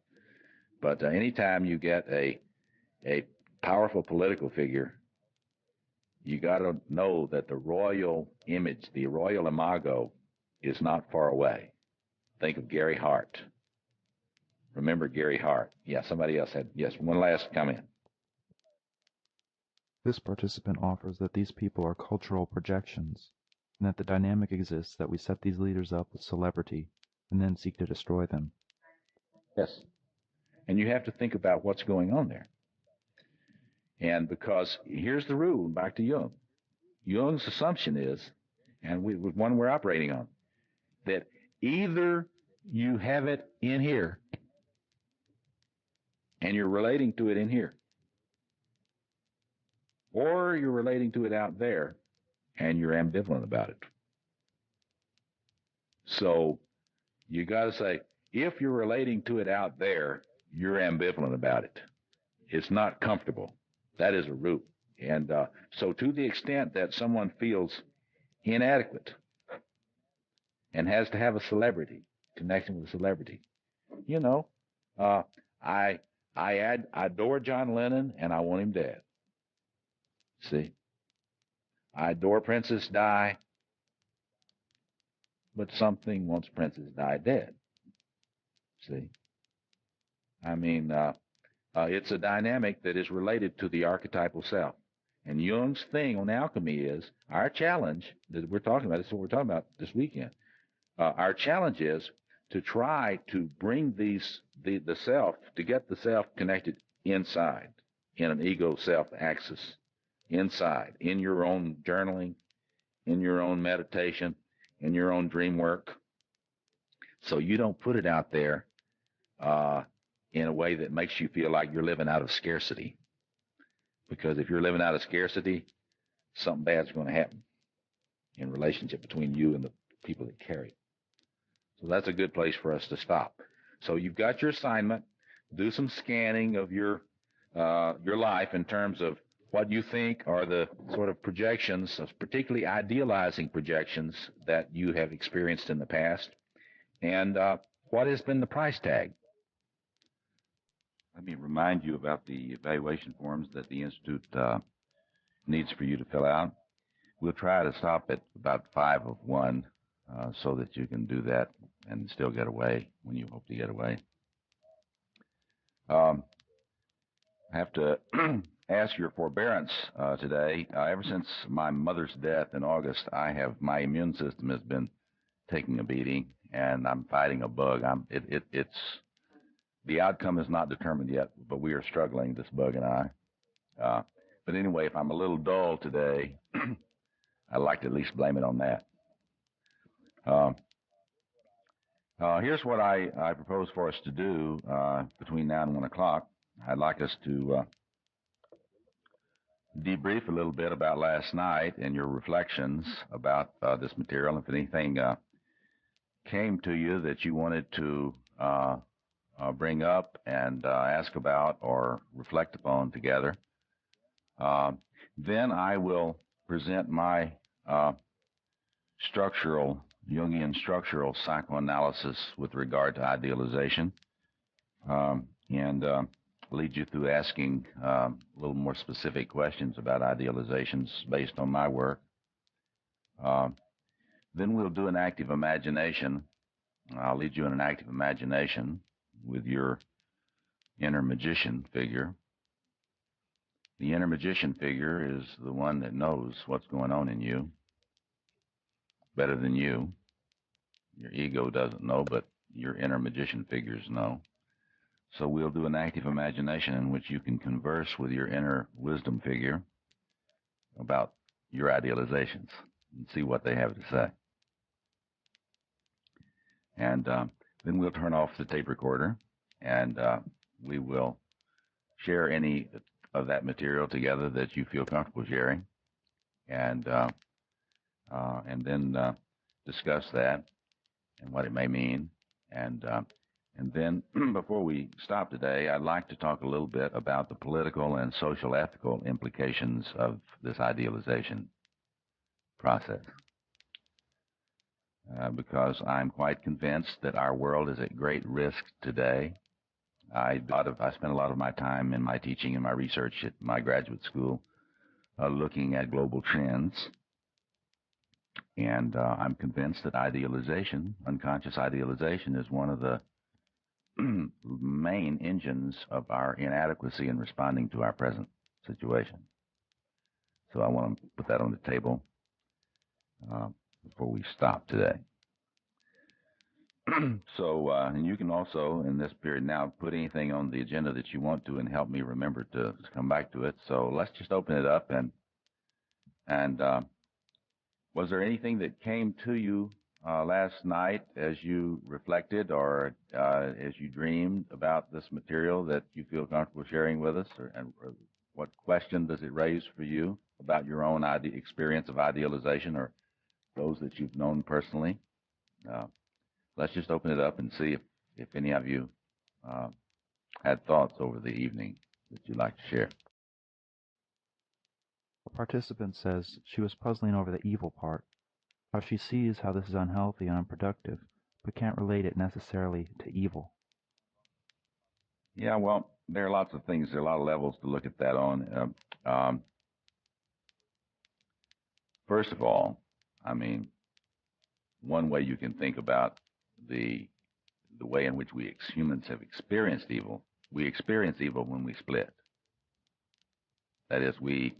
[SPEAKER 2] But anytime you get a powerful political figure, you got to know that the royal image, the royal imago, is not far away. think of Gary Hart. Remember Gary Hart? Yeah, somebody else had, yes, one last comment.
[SPEAKER 3] This participant offers that these people are cultural projections, and that the dynamic exists that we set these leaders up with celebrity and then seek to destroy them.
[SPEAKER 2] Yes. And you have to think about what's going on there. And because here's the rule, back to Jung. Jung's assumption is, and one we're operating on, that either you have it in here and you're relating to it in here, or you're relating to it out there and you're ambivalent about it. So you got to say, if you're relating to it out there, you're ambivalent about it. It's not comfortable. That is a root. And so to the extent that someone feels inadequate and has to have a celebrity, connection with a celebrity, you know, I adore John Lennon and I want him dead. See? I adore Princess Di, but something wants Princess Di dead. See? I mean, it's a dynamic that is related to the archetypal self. And Jung's thing on alchemy is our challenge that we're talking about. This is what we're talking about this weekend. Our challenge is to try to bring the self, to get the self connected inside, in an ego self axis, inside, in your own journaling, in your own meditation, in your own dream work. So you don't put it out there in a way that makes you feel like you're living out of scarcity. Because if you're living out of scarcity, something bad's going to happen in relationship between you and the people that carry it. So that's a good place for us to stop. So you've got your assignment. Do some scanning of your life in terms of what you think are the sort of projections, particularly idealizing projections that you have experienced in the past, and what has been the price tag.
[SPEAKER 6] Let me remind you about the evaluation forms that the Institute needs for you to fill out. We'll try to stop at about 5 of 1 so that you can do that and still get away when you hope to get away. I have to ask your forbearance today. Ever since my mother's death in August, my immune system has been taking a beating, and I'm fighting a bug. The outcome is not determined yet, but we are struggling, this bug and I. But anyway, if I'm a little dull today, I'd like to at least blame it on that. Here's what I propose for us to do between now and 1 o'clock. I'd like us to debrief a little bit about last night and your reflections about this material. If anything came to you that you wanted to bring up and ask about or reflect upon together, then I will present my Jungian structural psychoanalysis with regard to idealization, and lead you through asking a little more specific questions about idealizations based on my work. Then we'll do an active imagination. I'll lead you in an active imagination with your inner magician figure. The inner magician figure is the one that knows what's going on in you better than you. Your ego doesn't know, but your inner magician figures know. So we'll do an active imagination in which you can converse with your inner wisdom figure about your idealizations and see what they have to say. And then we'll turn off the tape recorder, and we will share any of that material together that you feel comfortable sharing, and then discuss that and what it may mean. And then before we stop today, I'd like to talk a little bit about the political and social ethical implications of this idealization process. Because I'm quite convinced that our world is at great risk today. I spent a lot of my time in my teaching and my research at my graduate school looking at global trends.
[SPEAKER 2] And I'm convinced that idealization, unconscious idealization, is one of the main engines of our inadequacy in responding to our present situation. So I want to put that on the table before we stop today. So, and you can also, in this period now, put anything on the agenda that you want to and help me remember to come back to it. So let's just open it up. And was there anything that came to you last night as you reflected or as you dreamed about this material that you feel comfortable sharing with us? Or what question does it raise for you about your own experience of idealization or those that you've known personally? Let's just open it up and see if any of you had thoughts over the evening that you'd like to share.
[SPEAKER 3] A participant says she was puzzling over the evil part, how she sees how this is unhealthy and unproductive, but can't relate it necessarily to evil.
[SPEAKER 2] Yeah, well, there are lots of things, there are a lot of levels to look at that on. First of all, I mean, one way you can think about the way in which we humans have experienced evil, we experience evil when we split. That is, we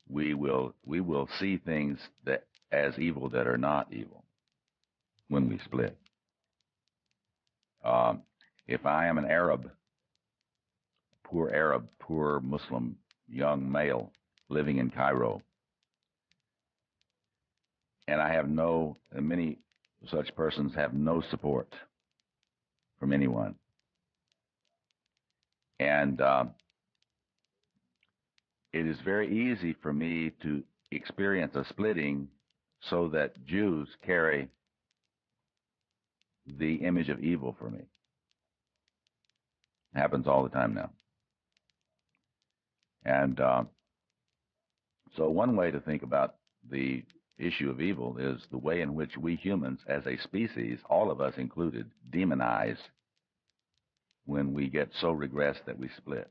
[SPEAKER 2] will see things that as evil that are not evil when we split. If I am an Arab, poor Muslim young male living in Cairo, and and many such persons have no support from anyone. And it is very easy for me to experience a splitting so that Jews carry the image of evil for me. It happens all the time now. And so one way to think about the issue of evil is the way in which we humans as a species, all of us included, demonize when we get so regressed that we split.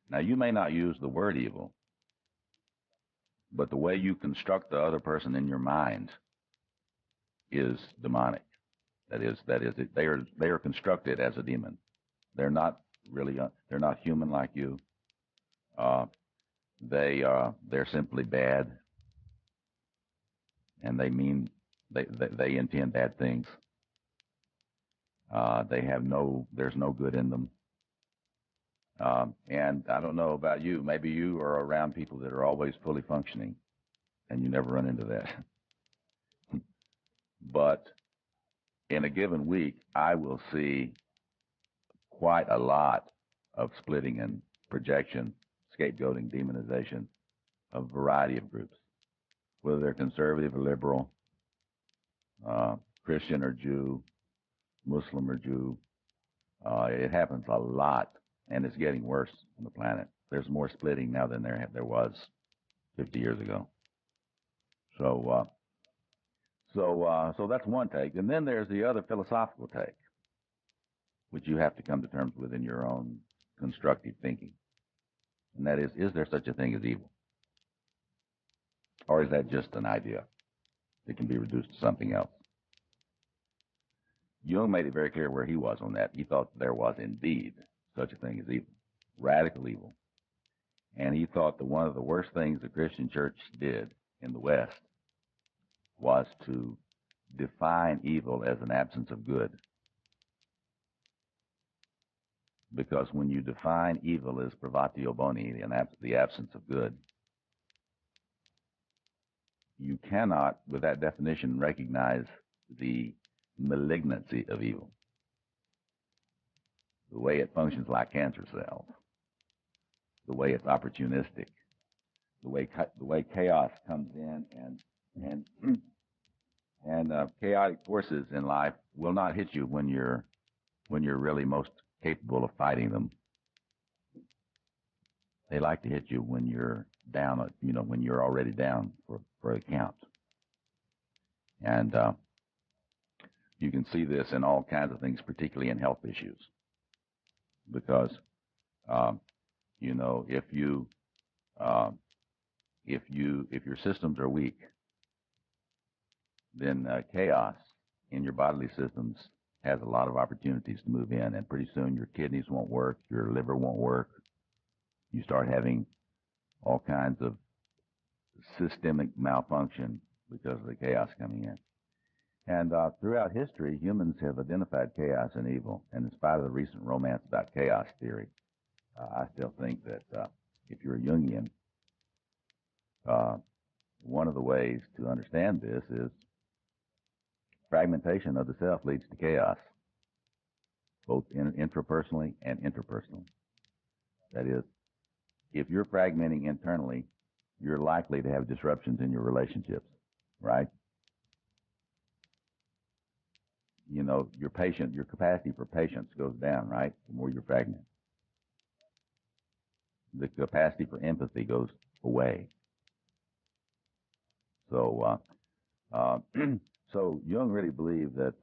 [SPEAKER 2] Now, you may not use the word evil, but the way you construct the other person in your mind is demonic. That is, they are constructed as a demon. They're not really, they're not human like you. They're simply bad, and they intend bad things. There's no good in them. And I don't know about you. Maybe you are around people that are always fully functioning, and you never run into that. But in a given week, I will see quite a lot of splitting and projection, scapegoating, demonization of a variety of groups, whether they're conservative or liberal, Christian or Jew, Muslim or Jew. It happens a lot, and it's getting worse on the planet. There's more splitting now than there was 50 years ago. So that's one take. And then there's the other philosophical take, which you have to come to terms with in your own constructive thinking. And that is there such a thing as evil? Or is that just an idea that can be reduced to something else? Jung made it very clear where he was on that. He thought there was indeed such a thing as evil, radical evil. And he thought that one of the worst things the Christian church did in the West was to define evil as an absence of good. Because when you define evil as privatio boni, the absence of good, you cannot, with that definition, recognize the malignancy of evil, the way it functions like cancer cells, the way it's opportunistic, the way chaos comes in and chaotic forces in life will not hit you when you're really most capable of fighting them. They like to hit you when you're down, when you're already down for a count. And you can see this in all kinds of things, particularly in health issues, because if your systems are weak, then chaos in your bodily systems has a lot of opportunities to move in, and pretty soon your kidneys won't work, your liver won't work. You start having all kinds of systemic malfunction because of the chaos coming in. And throughout history, humans have identified chaos and evil, and in spite of the recent romance about chaos theory, I still think that if you're a Jungian, one of the ways to understand this is fragmentation of the self leads to chaos, both intrapersonally and interpersonally. That is, if you're fragmenting internally, you're likely to have disruptions in your relationships, right? You know, your capacity for patience goes down, right? The more you're fragmented. The capacity for empathy goes away. So, so Jung really believed that,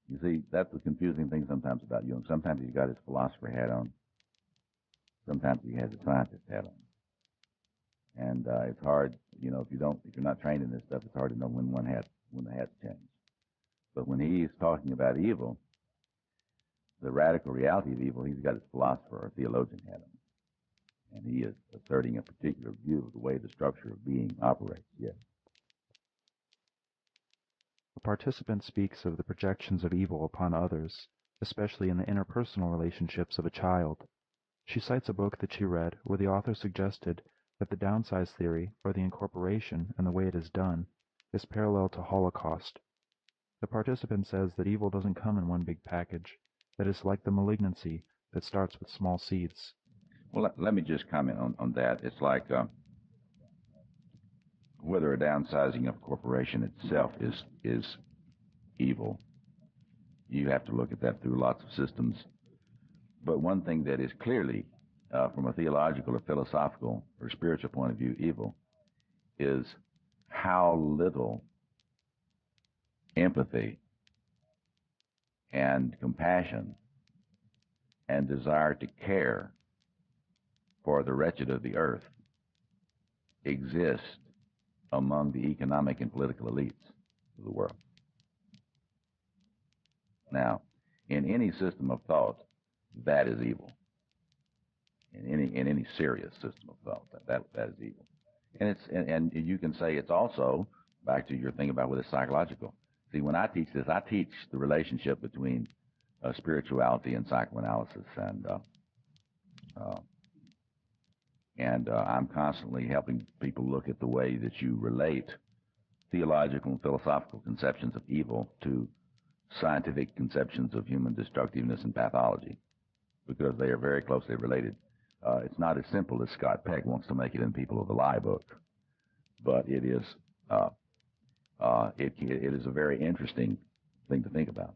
[SPEAKER 2] you see, that's the confusing thing sometimes about Jung. Sometimes he's got his philosopher hat on. Sometimes he has a scientist hat on. And it's hard, you know, if you're not trained in this stuff, it's hard to know when the hat's changed. But when he's talking about evil, the radical reality of evil, he's got his philosopher or theologian hat on. And he is asserting a particular view of the way the structure of being operates, yes.
[SPEAKER 3] A participant speaks of the projections of evil upon others, especially in the interpersonal relationships of a child. She cites a book that she read where the author suggested that the downsize theory, or the incorporation and the way it is done, is parallel to Holocaust. The participant says that evil doesn't come in one big package, that it's like the malignancy that starts with small seeds.
[SPEAKER 2] Well, let me just comment on that. It's like whether a downsizing of a corporation itself is evil. You have to look at that through lots of systems. But one thing that is clearly, from a theological or philosophical or spiritual point of view, evil, is how little empathy and compassion and desire to care for the wretched of the earth exist among the economic and political elites of the world. Now, in any system of thought, that is evil. In any serious system of thought, that is evil. And you can say it's also, back to your thing about what is psychological. See, when I teach this, I teach the relationship between spirituality and psychoanalysis, and I'm constantly helping people look at the way that you relate theological and philosophical conceptions of evil to scientific conceptions of human destructiveness and pathology, because they are very closely related. It's not as simple as Scott Peck wants to make it in People of the Lie book, but it is it is a very interesting thing to think about.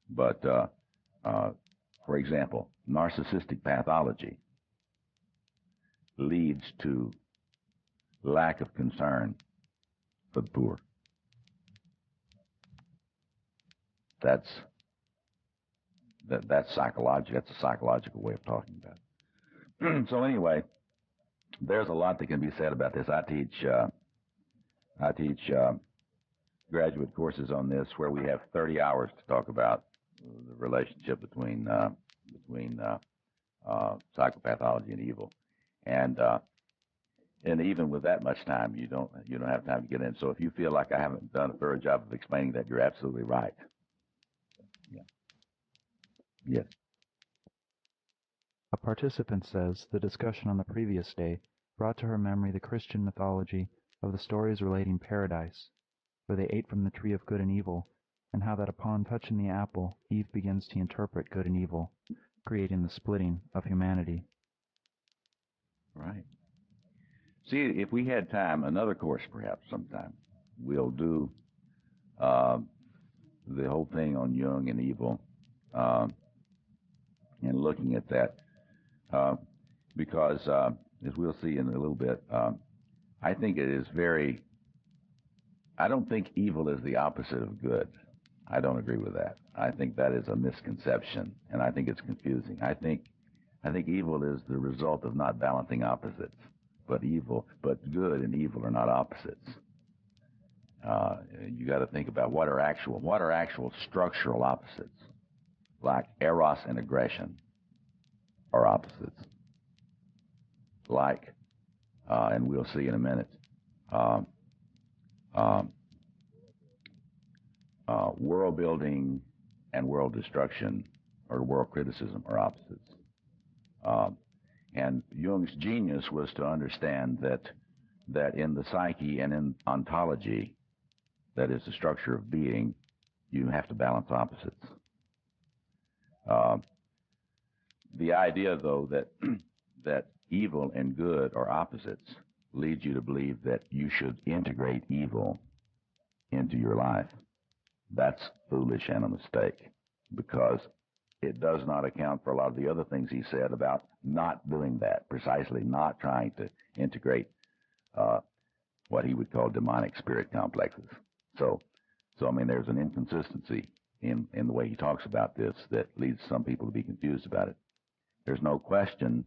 [SPEAKER 2] But for example, narcissistic pathology leads to lack of concern for the poor. That's psychological. That's a psychological way of talking about it. So anyway, there's a lot that can be said about this. I teach graduate courses on this where we have 30 hours to talk about the relationship between psychopathology and evil, and even with that much time, you don't have time to get in. So if you feel like I haven't done a thorough job of explaining that, you're absolutely right. Yeah. Yes.
[SPEAKER 3] A participant says the discussion on the previous day brought to her memory the Christian mythology of the stories relating paradise, where they ate from the tree of good and evil, and how that upon touching the apple, Eve begins to interpret good and evil, creating the splitting of humanity.
[SPEAKER 2] Right. See, if we had time, another course perhaps sometime, we'll do the whole thing on Jung and evil, and looking at that, because as we'll see in a little bit, I think it is I don't think evil is the opposite of good. I don't agree with that. I think that is a misconception, and I think it's confusing. I think evil is the result of not balancing opposites. But good and evil are not opposites. You got to think about what are actual structural opposites, like eros and aggression are opposites. Like, and we'll see in a minute, world building and world destruction or world criticism are opposites. And Jung's genius was to understand that in the psyche and in ontology, that is the structure of being, you have to balance opposites. The idea, though, that evil and good are opposites leads you to believe that you should integrate evil into your life. That's foolish and a mistake, because it does not account for a lot of the other things he said about not doing that, precisely not trying to integrate what he would call demonic spirit complexes. So I mean, there's an inconsistency in the way he talks about this that leads some people to be confused about it. There's no question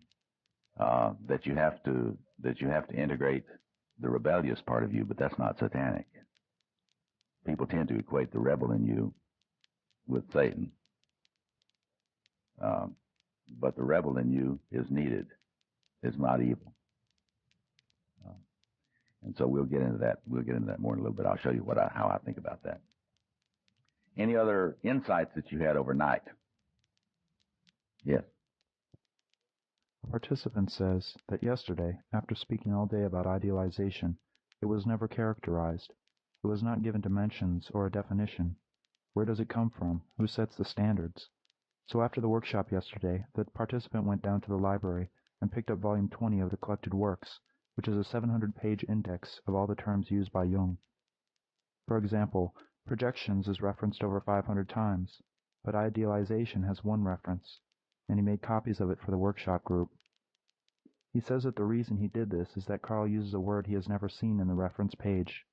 [SPEAKER 2] that you have to integrate the rebellious part of you, but that's not satanic. People tend to equate the rebel in you with Satan, but the rebel in you is needed. It's not evil, and so we'll get into that. We'll get into that more in a little bit. I'll show you how I think about that. Any other insights that you had overnight? Yes.
[SPEAKER 3] A participant says that yesterday, after speaking all day about idealization, it was never characterized. It was not given dimensions or a definition. Where does it come from? Who sets the standards? So after the workshop yesterday, the participant went down to the library and picked up volume 20 of the collected works, which is a 700-page index of all the terms used by Jung. For example, projections is referenced over 500 times, but idealization has one reference, and he made copies of it for the workshop group. He says that the reason he did this is that Carl uses a word he has never seen in the reference page.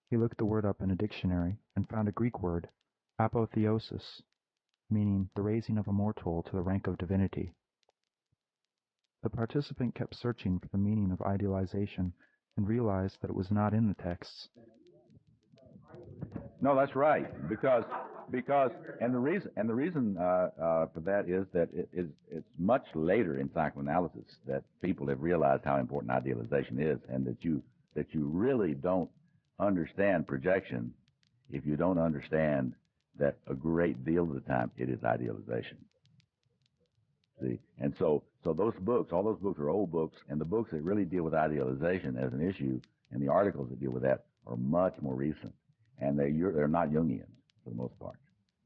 [SPEAKER 3] He looked the word up in a dictionary and found a Greek word, apotheosis, meaning the raising of a mortal to the rank of divinity. The participant kept searching for the meaning of idealization and realized that it was not in the texts.
[SPEAKER 2] No, that's right. Because the reason for that is that it's much later in psychoanalysis that people have realized how important idealization is, and that you really don't understand projection if you don't understand that a great deal of the time it is idealization. See, and so all those books are old books, and the books that really deal with idealization as an issue and the articles that deal with that are much more recent. And they're not Jungian for the most part.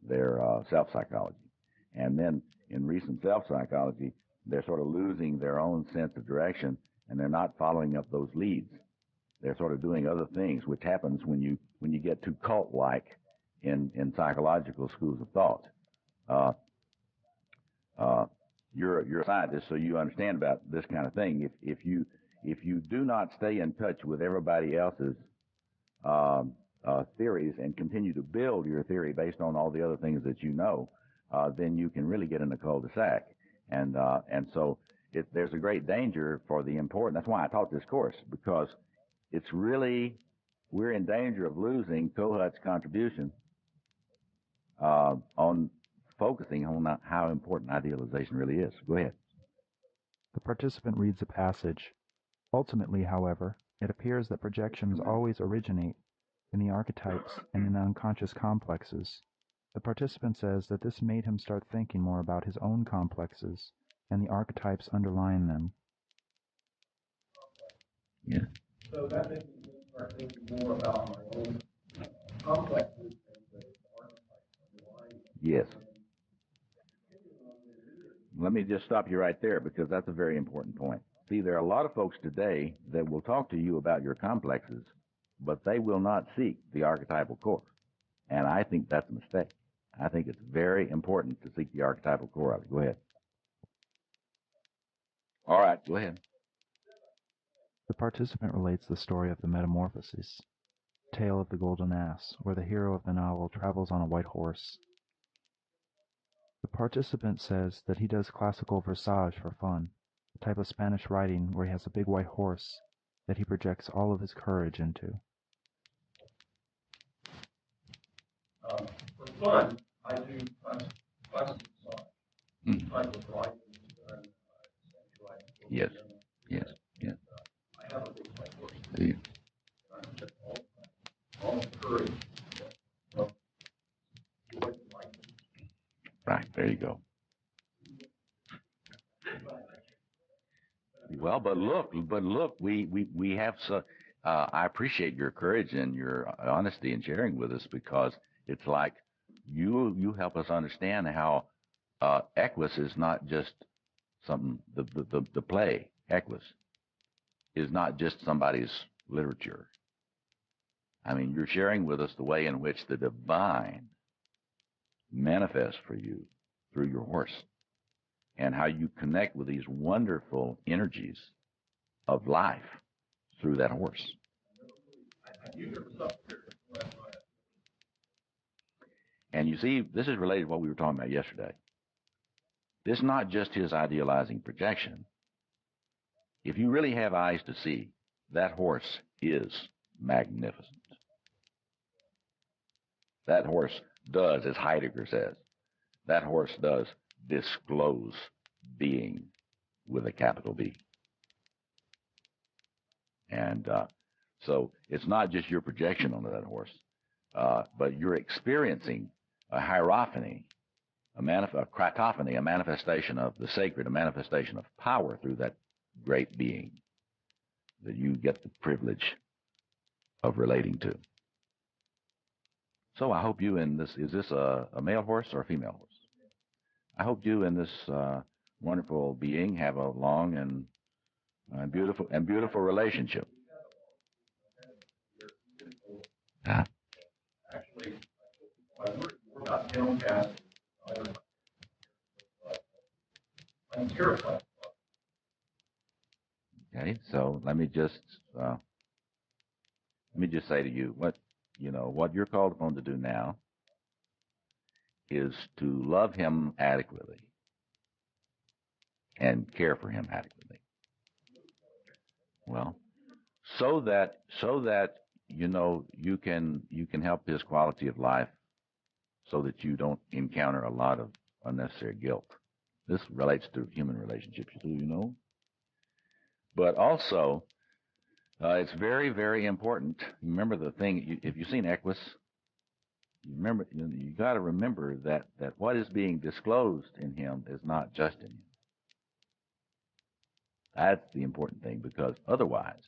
[SPEAKER 2] They're self-psychology. And then in recent self-psychology, they're sort of losing their own sense of direction, and they're not following up those leads. They're sort of doing other things, which happens when you get too cult-like in psychological schools of thought. You're a scientist, so you understand about this kind of thing. If you do not stay in touch with everybody else's theories and continue to build your theory based on all the other things that you know, then you can really get in a cul-de-sac. And so there's a great danger for the important. That's why I taught this course, because it's really, we're in danger of losing Kohut's contribution on focusing on how important idealization really is. Go ahead.
[SPEAKER 3] The participant reads a passage. Ultimately, however, it appears that projections always originate in the archetypes and in the unconscious complexes. The participant says that this made him start thinking more about his own complexes and the archetypes underlying them.
[SPEAKER 2] Yeah.
[SPEAKER 4] So that makes me start thinking more about my own complexes and the archetypes underlying them.
[SPEAKER 2] Yes. Let me just stop you right there, because that's a very important point. See, there are a lot of folks today that will talk to you about your complexes, but they will not seek the archetypal core. And I think that's a mistake. I think it's very important to seek the archetypal core of it. Go ahead. All right, go ahead.
[SPEAKER 3] The participant relates the story of the Metamorphoses, tale of the Golden Ass, where the hero of the novel travels on a white horse. The participant says that he does classical versage for fun, a type of Spanish writing where he has a big white horse, that he projects all of his courage into?
[SPEAKER 4] For fun, I do plastic massage, type of writing, and writing.
[SPEAKER 2] Yes, yes, yes.
[SPEAKER 4] I have a big white
[SPEAKER 2] See?
[SPEAKER 4] I'm just all courage. So, what you like.
[SPEAKER 2] Right, there you go. Well, but look, we have so. I appreciate your courage and your honesty in sharing with us, because it's like you help us understand how Equus is not just something. The play Equus is not just somebody's literature. I mean, you're sharing with us the way in which the divine manifests for you through your horse, and how you connect with these wonderful energies of life through that horse. And you see, this is related to what we were talking about yesterday. This is not just his idealizing projection. If you really have eyes to see, that horse is magnificent. That horse does, as Heidegger says, that horse does disclose being with a capital B. And so it's not just your projection onto that horse, but you're experiencing a hierophany, a kratophany, a manifestation of the sacred, a manifestation of power through that great being that you get the privilege of relating to. So I hope you in this, is this a male horse or a female horse? I hope you and this wonderful being have a long and beautiful relationship. Huh?
[SPEAKER 4] Actually, I work out downcast. I'm terrified.
[SPEAKER 2] Okay, so let me just say to you, what you're called upon to do now is to love him adequately and care for him adequately. Well, so that you can help his quality of life, so that you don't encounter a lot of unnecessary guilt. This relates to human relationships, But also, it's very, very important. Remember the thing, if you've seen Equus, you got to remember that what is being disclosed in him is not just in him. That's the important thing, because otherwise,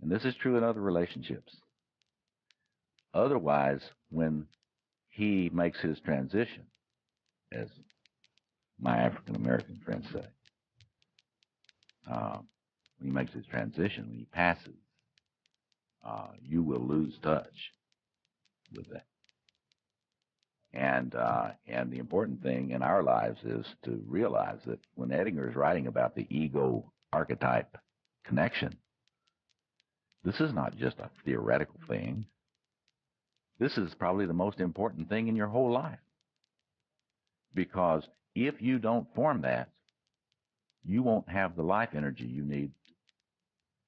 [SPEAKER 2] and this is true in other relationships, otherwise, when he makes his transition, as my African-American friends say, when he makes his transition, when he passes, you will lose touch with that. And the important thing in our lives is to realize that when Edinger is writing about the ego archetype connection, this is not just a theoretical thing. This is probably the most important thing in your whole life. Because if you don't form that, you won't have the life energy you need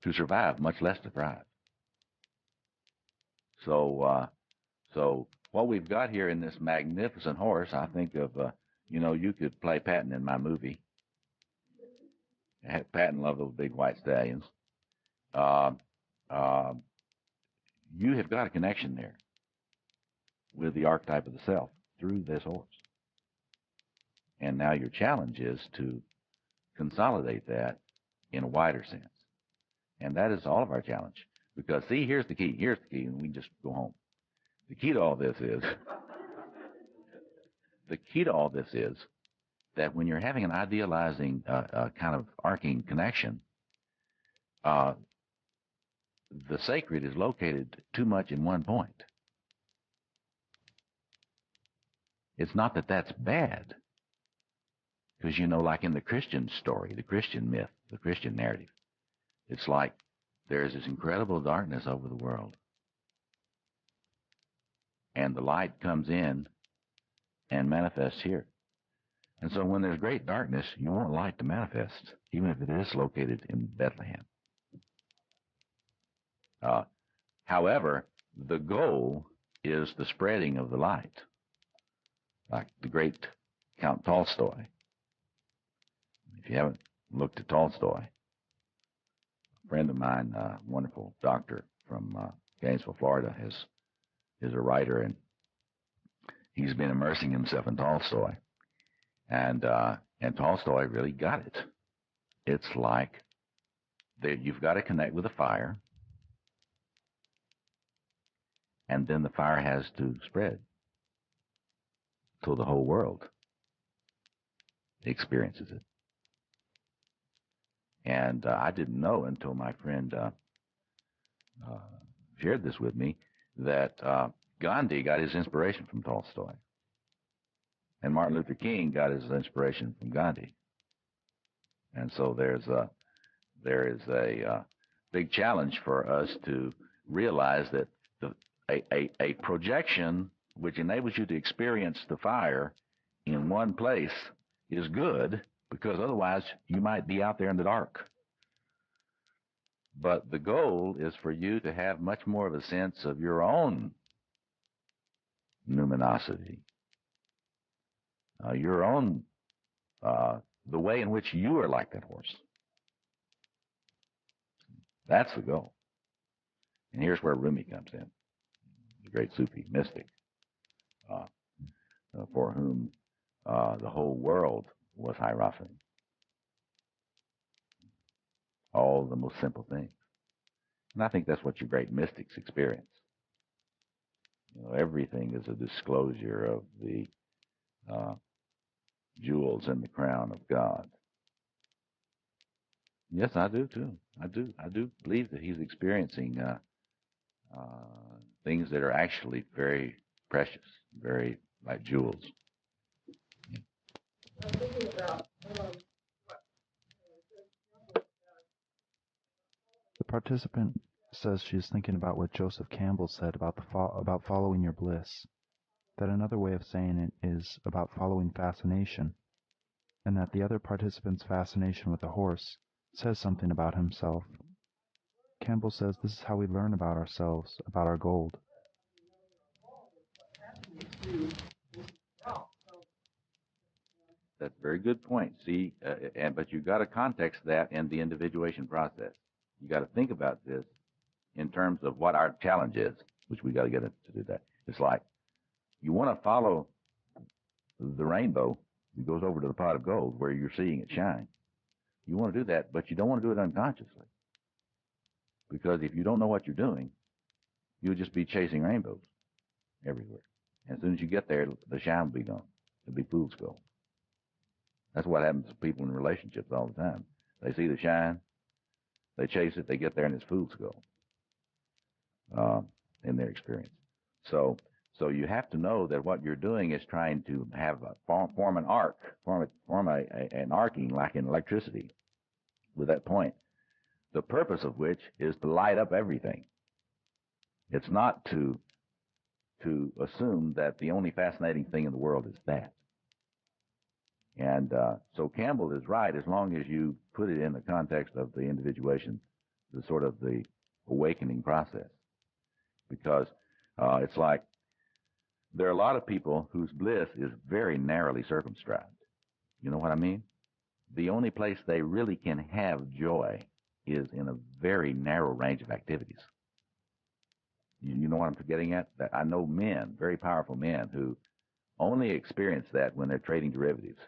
[SPEAKER 2] to survive, much less to thrive. So what we've got here in this magnificent horse, I think of, you could play Patton in my movie. Patton loved those big white stallions. You have got a connection there with the archetype of the self through this horse. And now your challenge is to consolidate that in a wider sense. And that is all of our challenge. Because, see, here's the key, and we can just go home. The key to all this is that when you're having an idealizing kind of arcing connection, the sacred is located too much in one point. It's not that that's bad. Because, like in the Christian story, the Christian myth, the Christian narrative, it's like there's this incredible darkness over the world. And the light comes in and manifests here. And so when there's great darkness, you want light to manifest, even if it is located in Bethlehem. However, the goal is the spreading of the light, like the great Count Tolstoy. If you haven't looked at Tolstoy, a friend of mine, a wonderful doctor from Gainesville, Florida, is a writer, and he's been immersing himself in Tolstoy. And Tolstoy really got it. It's like that you've got to connect with the fire, and then the fire has to spread till the whole world experiences it. And I didn't know until my friend shared this with me that Gandhi got his inspiration from Tolstoy, and Martin Luther King got his inspiration from Gandhi. And so there is a big challenge for us to realize that a projection which enables you to experience the fire in one place is good, because otherwise you might be out there in the dark. But the goal is for you to have much more of a sense of your own numinosity, your own, the way in which you are like that horse. That's the goal. And here's where Rumi comes in, the great Sufi mystic, for whom the whole world was hierophany. All the most simple things. And I think that's what your great mystics experience. You know, everything is a disclosure of the jewels in the crown of God. Yes, I do too. I do believe that he's experiencing things that are actually very precious, very like jewels.
[SPEAKER 4] I'm thinking about
[SPEAKER 3] The participant says she is thinking about what Joseph Campbell said about about following your bliss, that another way of saying it is about following fascination, and that the other participant's fascination with the horse says something about himself. Campbell says this is how we learn about ourselves, about our gold.
[SPEAKER 2] That's a very good point. See, but you've got to context that in the individuation process. You got to think about this in terms of what our challenge is, which we got to get to do that. It's like you want to follow the rainbow. It goes over to the pot of gold where you're seeing it shine. You want to do that, but you don't want to do it unconsciously, because if you don't know what you're doing, you'll just be chasing rainbows everywhere. And as soon as you get there, the shine will be gone. It'll be fool's gold. That's what happens to people in relationships all the time. They see the shine, they chase it, they get there, and it's fool's gold in their experience. So you have to know that what you're doing is trying to have form an arc, form an arcing like in electricity with that point, the purpose of which is to light up everything. It's not to assume that the only fascinating thing in the world is that. And so Campbell is right, as long as you put it in the context of the individuation, the sort of the awakening process. Because it's like there are a lot of people whose bliss is very narrowly circumscribed. You know what I mean? The only place they really can have joy is in a very narrow range of activities. You know what I'm getting at? That I know men, very powerful men, who only experience that when they're trading derivatives.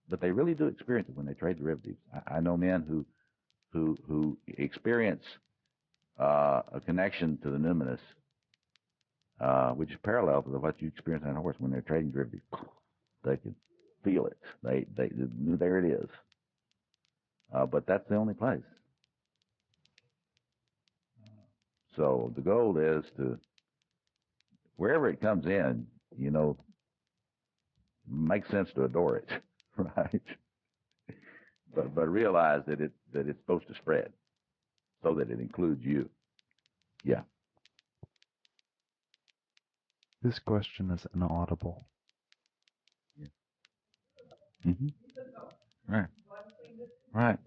[SPEAKER 2] But they really do experience it when they trade derivatives. I know men who experience a connection to the numinous, which is parallel to what you experience on a horse when they're trading derivatives. They can feel it. There it is. But that's the only place. So the goal is to, wherever it comes in, you know, makes sense to adore it, right? But realize that it's supposed to spread so that it includes you. Yeah.
[SPEAKER 3] This question is inaudible.
[SPEAKER 2] Yeah. Mm-hmm. Right. Right.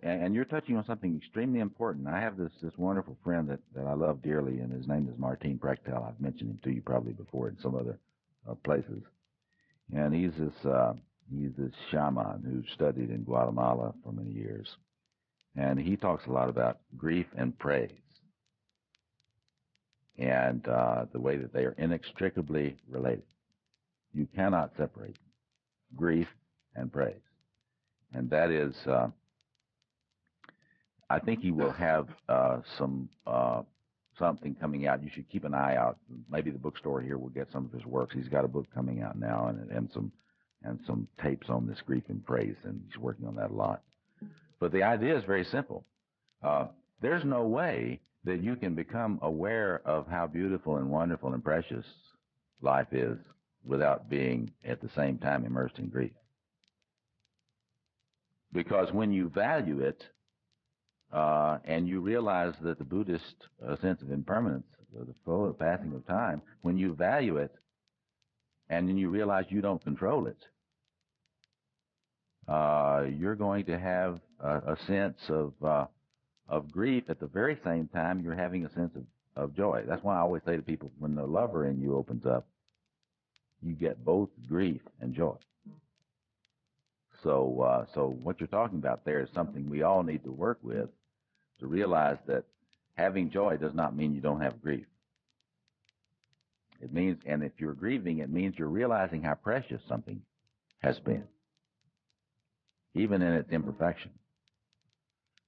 [SPEAKER 6] and you're touching on something extremely important. I have this wonderful friend that I love dearly, and his name is Martin Prechtel. I've mentioned him to you probably before in some other places. And he's this shaman who studied in Guatemala for many years. And he talks a lot about grief and praise, and the way that they are inextricably related. You cannot separate grief and praise. And that is, I think he will have something coming out. You should keep an eye out. Maybe the bookstore here will get some of his works. He's got a book coming out now, and some tapes on this grief and praise, and he's working on that a lot. But the idea is very simple. There's no way that you can become aware of how beautiful and wonderful and precious life is without being at the same time immersed in grief. Because when you value it, and you realize that the Buddhist sense of impermanence, the flow of passing of time, when you value it, and then you realize you don't control it, you're going to have a sense of grief at the very same time you're having a sense of joy. That's why I always say to people, when the lover in you opens up, you get both grief and joy. So what you're talking about there is something we all need to work with, to realize that having joy does not mean you don't have grief. It means, and if you're grieving, it means you're realizing how precious something has been, even in its imperfection.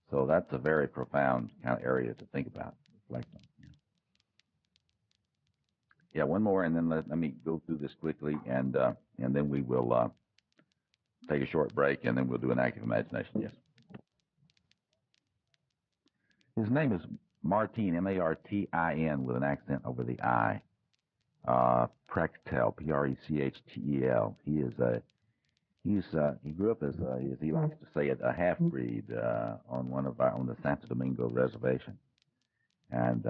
[SPEAKER 6] So that's a very profound kind of area to think about, reflect on. Yeah, one more, and then let me go through this quickly, and then we will take a short break, and then we'll do an active imagination. Yes. His name is Martin, M-A-R-T-I-N, with an accent over the I. Prechtel, P-R-E-C-H-T-E-L. He grew up as he likes to say it, a half-breed on the Santo Domingo reservation, and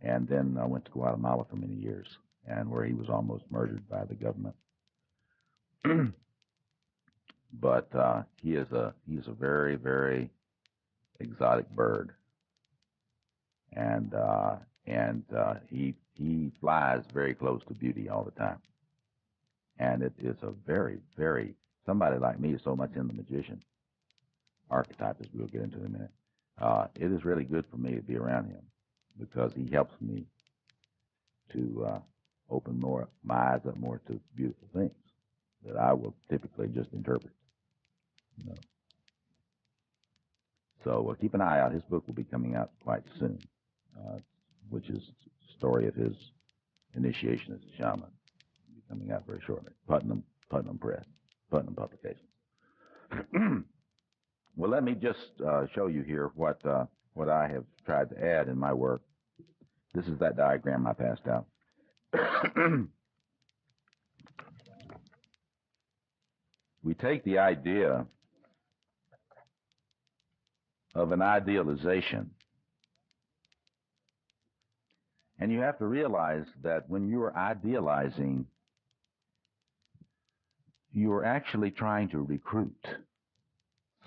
[SPEAKER 6] then I went to Guatemala for many years, and where he was almost murdered by the government. But he is a very, very exotic bird, and he flies very close to beauty all the time. And it is a very, very, somebody like me is so much in the magician archetype, as we'll get into in a minute. It is really good for me to be around him, because he helps me to open my eyes up more to beautiful things that I will typically just interpret. So keep an eye out. His book will be coming out quite soon, which is the story of his initiation as a shaman. Will be coming out very shortly. Putnam Press, Putnam Publications. Well, let me just show you here what I have tried to add in my work. This is that diagram I passed out. We take the idea of an idealization, and you have to realize that when you are idealizing, you are actually trying to recruit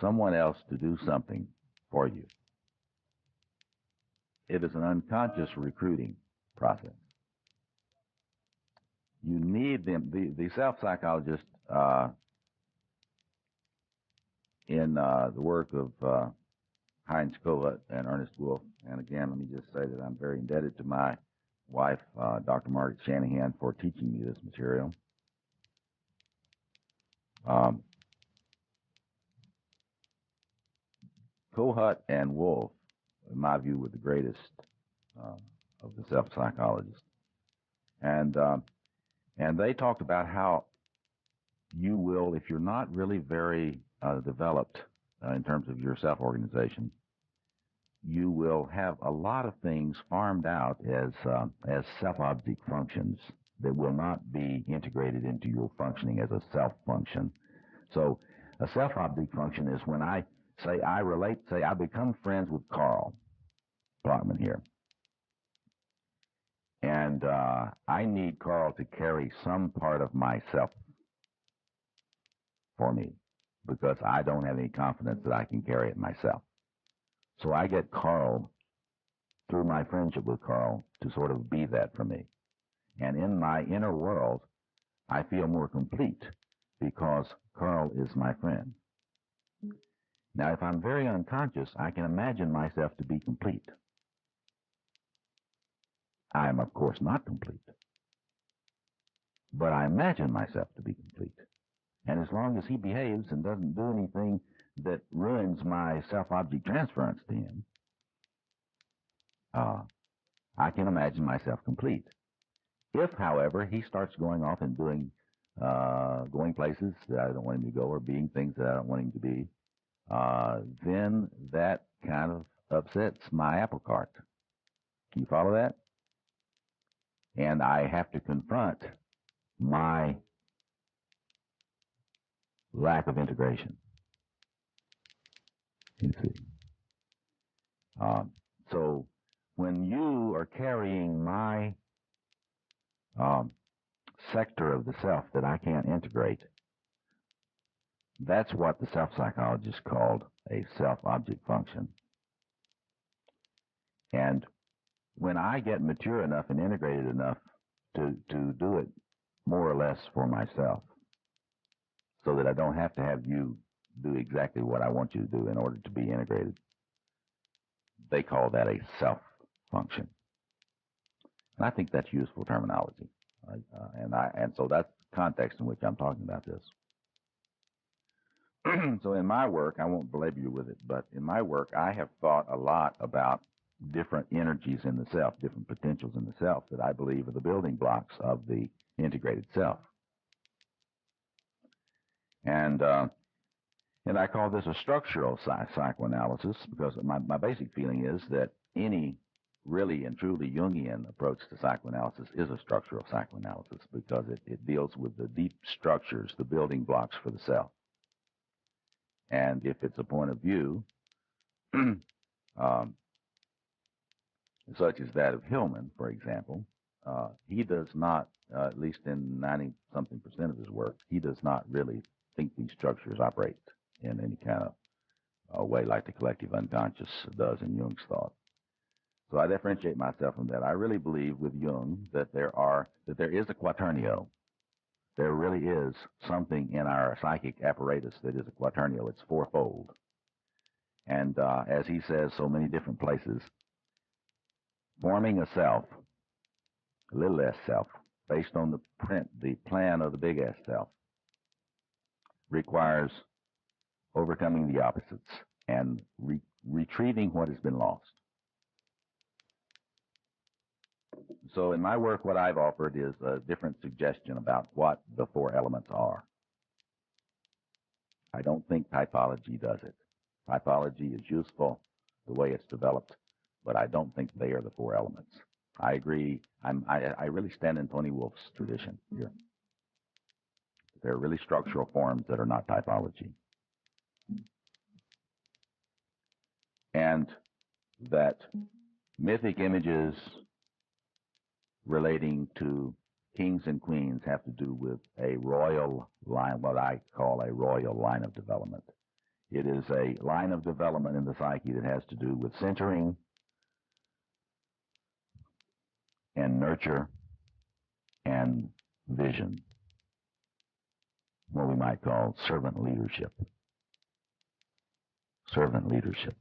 [SPEAKER 6] someone else to do something for you. It is an unconscious recruiting process. You need them. The self-psychologist in the work of Heinz Kohut and Ernest Wolff, and again, let me just say that I'm very indebted to my wife, Dr. Margaret Shanahan, for teaching me this material. Kohut and Wolff, in my view, were the greatest of the self-psychologists. And they talked about how you will, if you're not really very developed in terms of your self-organization, you will have a lot of things farmed out as self-object functions that will not be integrated into your functioning as a self-function. So a self-object function is when I say I become friends with Carl Blockman here. And I need Carl to carry some part of myself for me.
[SPEAKER 7] because I don't have any confidence that I can carry it myself. So I get Carl, through my friendship with Carl, to sort of be that for me. And in my inner world, I feel more complete because Carl is my friend. Now, if I'm very unconscious, I can imagine myself to be complete. I am, of course, not complete. But I imagine myself to be complete. And as long as he behaves and doesn't do anything that ruins my self-object transference to him, I can imagine myself complete. If, however, he starts going off and going places that I don't want him to go or being things that I don't want him to be, then that kind of upsets my apple cart. Can you follow that? And I have to confront my lack of integration. You see. So when you are carrying my sector of the self that I can't integrate, that's what the self-psychologists called a self-object function. And when I get mature enough and integrated enough to do it more or less for myself, so that I don't have to have you do exactly what I want you to do in order to be integrated, they call that a self-function. And I think that's useful terminology. And so that's the context in which I'm talking about this. So in my work, I won't belabor you with it, but in my work, I have thought a lot about different energies in the self, different potentials in the self that I believe are the building blocks of the integrated self. And I call this a structural psychoanalysis because my basic feeling is that any really and truly Jungian approach to psychoanalysis is a structural psychoanalysis because it deals with the deep structures, the building blocks for the self. And if it's a point of view such as that of Hillman, for example, he does not, at least in 90-something% of his work, he does not really think these structures operate in any kind of way like the collective unconscious does in Jung's thought. So I differentiate myself from that. I really believe with Jung that there is a quaternio. There really is something in our psychic apparatus that is a quaternio. It's fourfold. And as he says so many different places, forming a self, a little s self, based on the plan of the big S self, requires overcoming the opposites and retrieving what has been lost. So in my work, what I've offered is a different suggestion about what the four elements are. I don't think typology does it. Typology is useful the way it's developed, but I don't think they are the four elements. I agree. I really stand in Tony Wolf's tradition here. There are really structural forms that are not typology. And that mythic images relating to kings and queens have to do with a royal line, what I call a royal line of development. It is a line of development in the psyche that has to do with centering and nurture and vision, what we might call servant leadership. Servant leadership.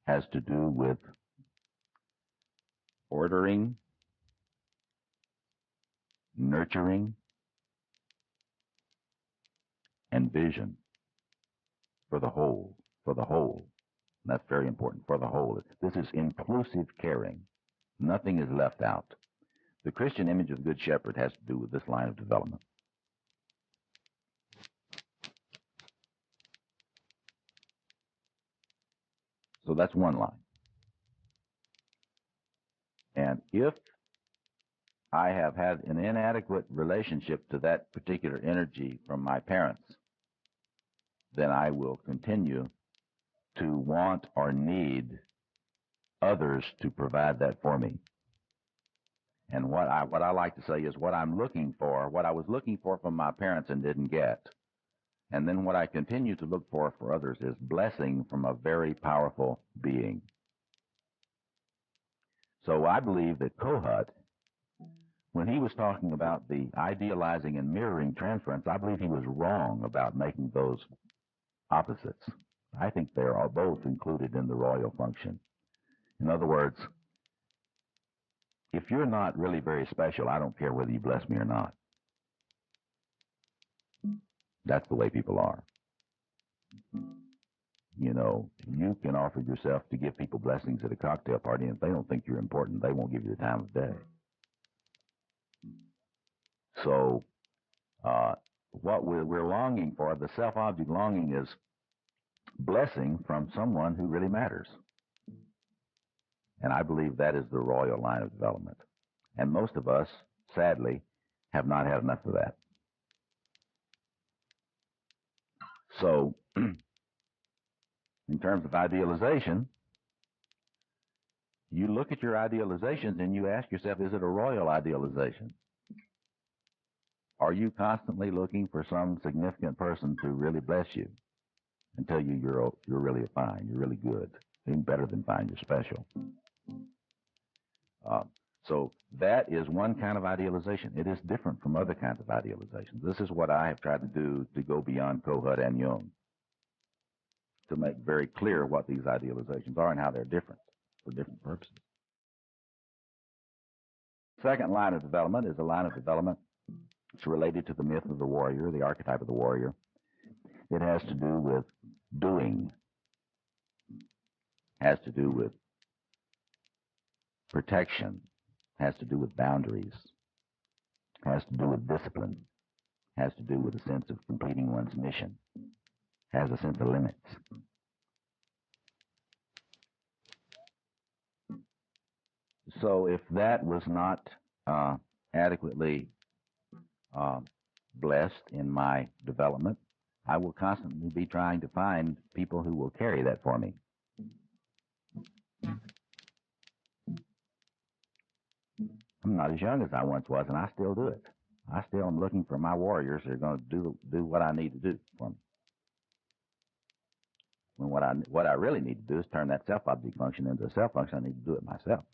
[SPEAKER 7] Has to do with ordering, nurturing, and vision for the whole, for the whole. And that's very important, for the whole. This is inclusive caring. Nothing is left out. The Christian image of the Good Shepherd has to do with this line of development. So that's one line. And if I have had an inadequate relationship to that particular energy from my parents, then I will continue to want or need others to provide that for me.
[SPEAKER 2] And what I like to say is what I'm looking for, what I was looking for from my parents and didn't get. And then what I continue to look for others is blessing from a very powerful being. So I believe that Kohut, when he was talking about the idealizing and mirroring transference, I believe he was wrong about making those opposites. I think they are both included in the royal function. In other words, if you're not really very special, I don't care whether you bless me or not. That's the way people are. You know, you can offer yourself to give people blessings at a cocktail party, and if they don't think you're important, they won't give you the time of day. So what we're longing for, the self-object longing, is blessing from someone who really matters. And I believe that is the royal line of development. And most of us, sadly, have not had enough of that. So, in terms of idealization, you look at your idealizations and you ask yourself, is it a royal idealization? Are you constantly looking for some significant person to really bless you and tell you you're really fine, you're really good, even better than fine, you're special? So that is one kind of idealization. It is different from other kinds of idealizations. This is what I have tried to do to go beyond Kohut and Jung, to make very clear what these idealizations are and how they're different for different purposes. Second line of development is a line of development that's related to the myth of the warrior, the archetype of the warrior. It has to do with doing, has to do with protection, has to do with boundaries, has to do with discipline, has to do with a sense of completing one's mission, has a sense of limits. So if that was not adequately blessed in my development, I will constantly be trying to find people who will carry that for me. I'm not as young as I once was, and I still do it. I still am looking for my warriors that are going to do what I need to do for me. When what I really need to do is turn that self-object function into a self-function. I need to do it myself.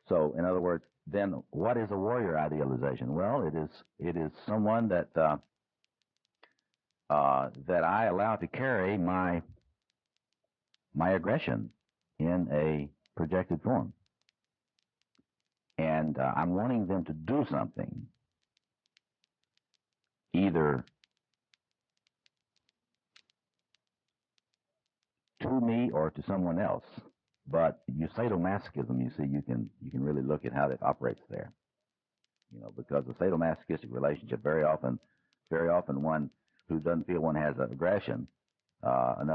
[SPEAKER 2] So, in other words, then what is a warrior idealization? Well, it is someone that that I allow to carry my aggression in a projected form, and I'm wanting them to do something, either to me or to someone else. But your sadomasochism, you see, you can really look at how that operates there. You know, because the sadomasochistic relationship, very often one who doesn't feel one has enough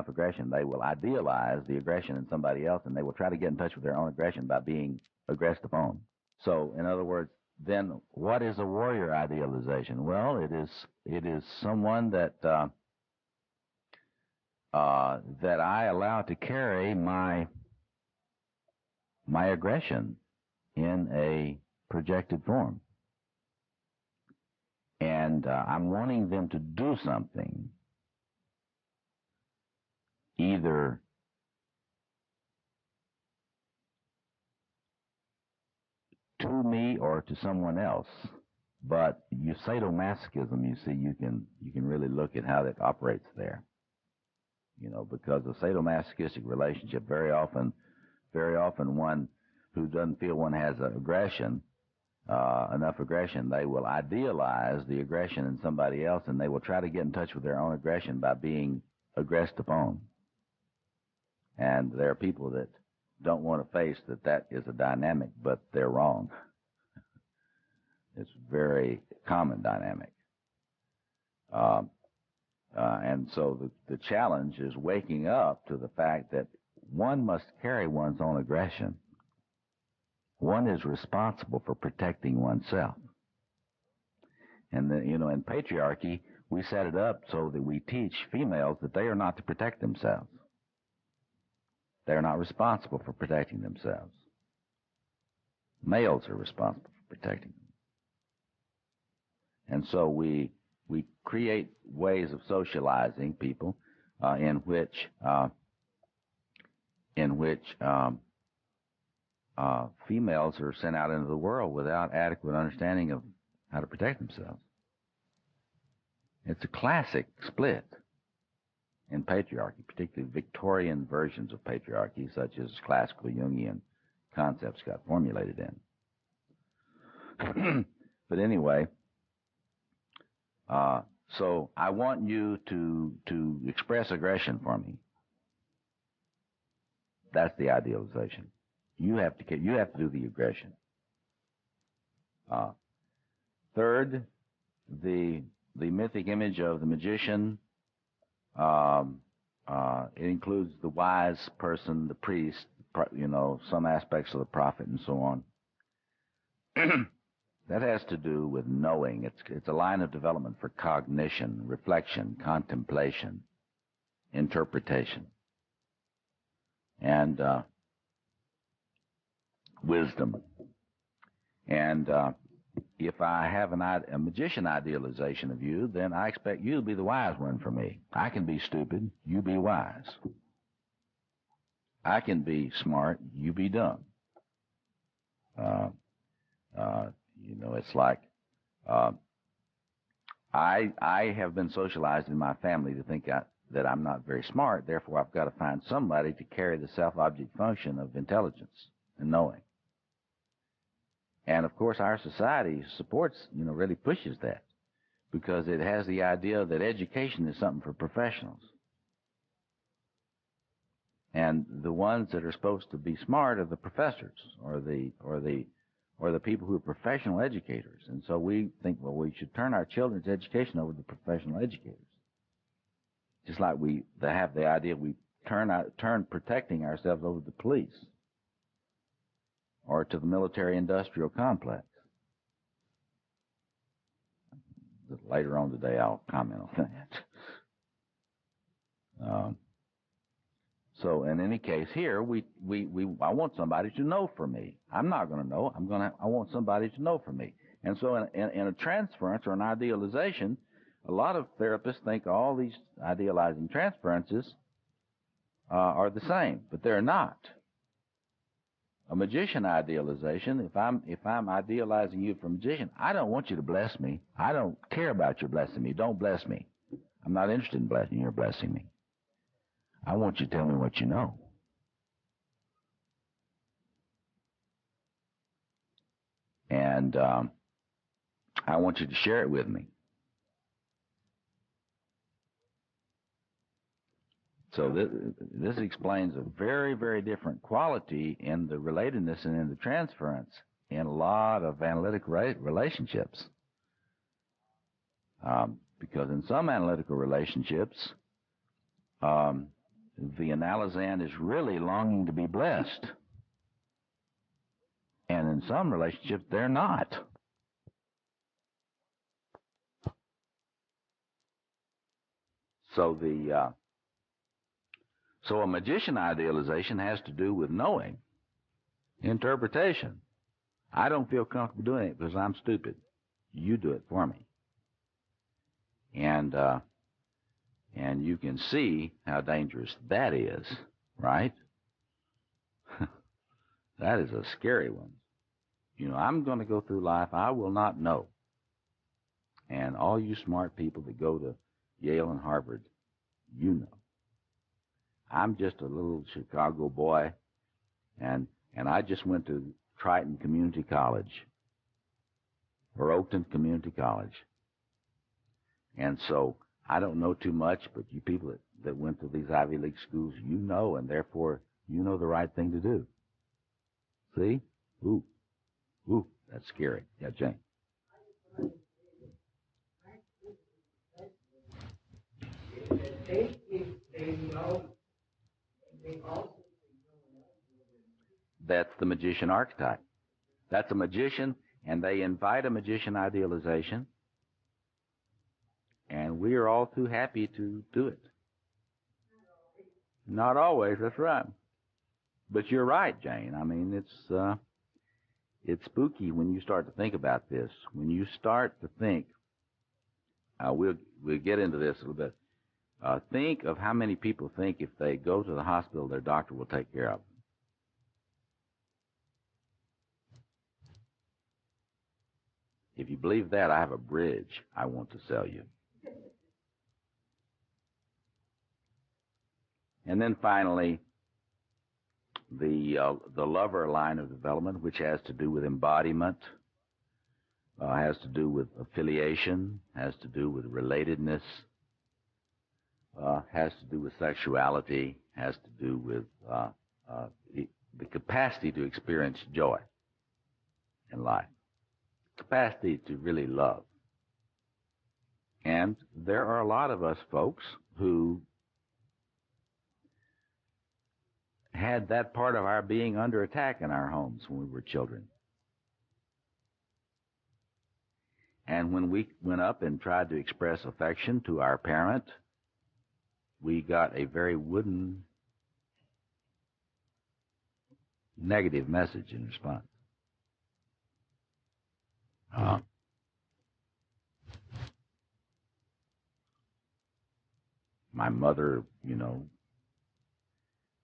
[SPEAKER 2] aggression, they will idealize the aggression in somebody else, and they will try to get in touch with their own aggression by being aggressed upon. So, in other words, then what is a warrior idealization? Well, it is someone that that I allow to carry my aggression in a projected form. And I'm wanting them to do something, either to me or to someone else. But your sadomasochism, you see, you can really look at how that operates there. You know, because the sadomasochistic relationship, very often one who doesn't feel one has enough aggression, they will idealize the aggression in somebody else, and they will try to get in touch with their own aggression by being aggressed upon. And there are people that don't want to face that is a dynamic, but they're wrong. It's a very common dynamic. And so the challenge is waking up to the fact that one must carry one's own aggression. One is responsible for protecting oneself. And in patriarchy, we set it up so that we teach females that they are not to protect themselves. They're not responsible for protecting themselves. Males are responsible for protecting them. And so we create ways of socializing people in which females are sent out into the world without adequate understanding of how to protect themselves. It's a classic split in patriarchy, particularly Victorian versions of patriarchy, such as classical Jungian concepts got formulated in. But anyway, so I want you to express aggression for me. That's the idealization. You have to do the aggression. Third, the mythic image of the magician. It includes the wise person, the priest, some aspects of the prophet, and so on. That has to do with knowing. It's a line of development for cognition, reflection, contemplation, interpretation, and wisdom. And if I have a magician idealization of you, then I expect you to be the wise one for me. I can be stupid, you be wise. I can be smart, you be dumb. It's like I have been socialized in my family to think that I'm not very smart. Therefore, I've got to find somebody to carry the self-object function of intelligence and knowing. And of course, our society supports, really pushes that, because it has the idea that education is something for professionals. And the ones that are supposed to be smart are the professors or the people who are professional educators. And so we think, well, we should turn our children's education over to professional educators. Just like they have the idea we turn protecting ourselves over to the police or to the military-industrial complex. Later on today, I'll comment on that. So in any case, here I want somebody to know for me. I'm not going to know. I want somebody to know for me. And so in a transference or an idealization, a lot of therapists think all these idealizing transferences are the same, but they're not. A magician idealization, if I'm idealizing you for a magician, I don't want you to bless me. I don't care about your blessing me. Don't bless me. I'm not interested in blessing you or blessing me. I want you to tell me what you know. And I want you to share it with me. So this explains a very, very different quality in the relatedness and in the transference in a lot of analytic relationships. Because in some analytical relationships, the analysand is really longing to be blessed. And in some relationships, they're not. So so a magician idealization has to do with knowing, interpretation. I don't feel comfortable doing it because I'm stupid. You do it for me. And you can see how dangerous that is, right? That is a scary one. I'm going to go through life, I will not know. And all you smart people that go to Yale and Harvard, you know. I'm just a little Chicago boy, and I just went to Triton Community College, or Oakton Community College. And so I don't know too much, but you people that went to these Ivy League schools, you know, and therefore you know the right thing to do. See? Ooh, that's scary. Yeah, Jane. That's the magician archetype. That's a magician, and they invite a magician idealization, and we are all too happy to do it. Not always, that's right.
[SPEAKER 6] But you're right, Jane. I mean, it's spooky when you start to think about this. When you start to think, we'll get into this a little bit. Think of how many people think if they go to the hospital, their doctor will take care of them. If you believe that, I have a bridge I want to sell you. And then finally, the lover line of development, which has to do with embodiment, has to do with affiliation, has to do with relatedness, has to do with sexuality, has to do with the capacity to experience joy in life, capacity to really love. And there are a lot of us folks who had that part of our being under attack in our homes when we were children. And when we went up and tried to express affection to our parent, we got a very wooden, negative message in response. My mother,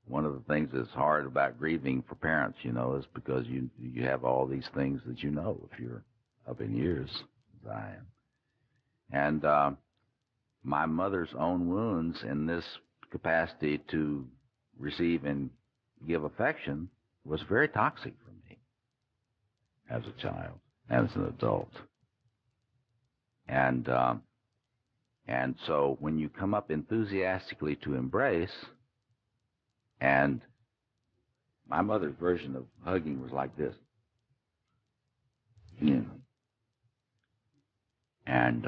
[SPEAKER 6] one of the things that's hard about grieving for parents, is because you have all these things that if you're up in years, as I am. And my mother's own wounds in this capacity to receive and give affection was very toxic for me as a child, as an adult. And so when you come up enthusiastically to embrace, and my mother's version of hugging was like this, and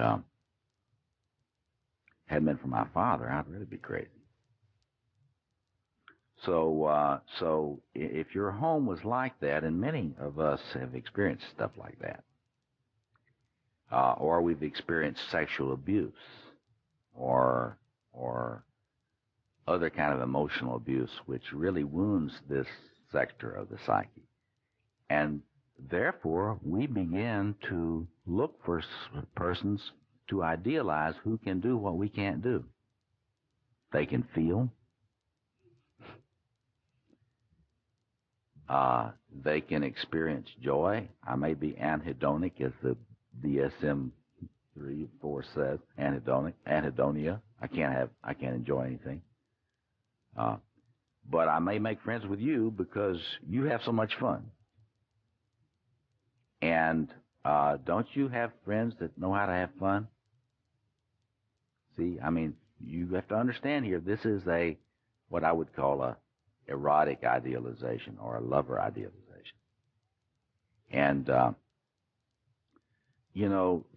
[SPEAKER 6] hadn't been for my father, I'd really be crazy. So if your home was like that, and many of us have experienced stuff like that, or we've experienced sexual abuse, or other kind of emotional abuse, which really wounds this sector of the psyche. And therefore, we begin to look for persons to idealize who can do what we can't do. They can feel. They can experience joy. I may be anhedonic, as the DSM-3-4 says. Anhedonia. I can't enjoy anything. But I may make friends with you because you have so much fun. And don't you have friends that know how to have fun? See, I mean, you have to understand here, this is what I would call a erotic idealization or a lover idealization. And,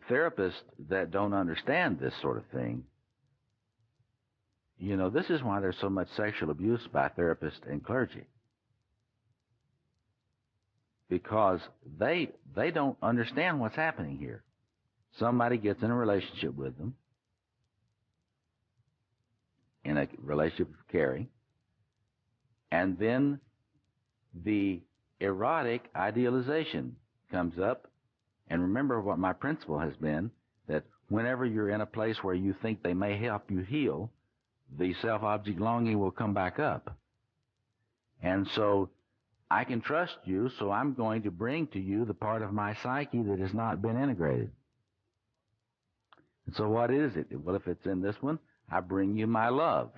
[SPEAKER 6] therapists that don't understand this sort of thing, this is why there's so much sexual abuse by therapists and clergy. Because they don't understand what's happening here. Somebody gets in a relationship with them, in a relationship of caring, and then the erotic idealization comes up. And remember what my principle has been, that whenever you're in a place where you think they may help you heal, the self-object longing will come back up. And so I can trust you, so I'm going to bring to you the part of my psyche that has not been integrated. And so what is it? Well, if it's in this one, I bring you my love.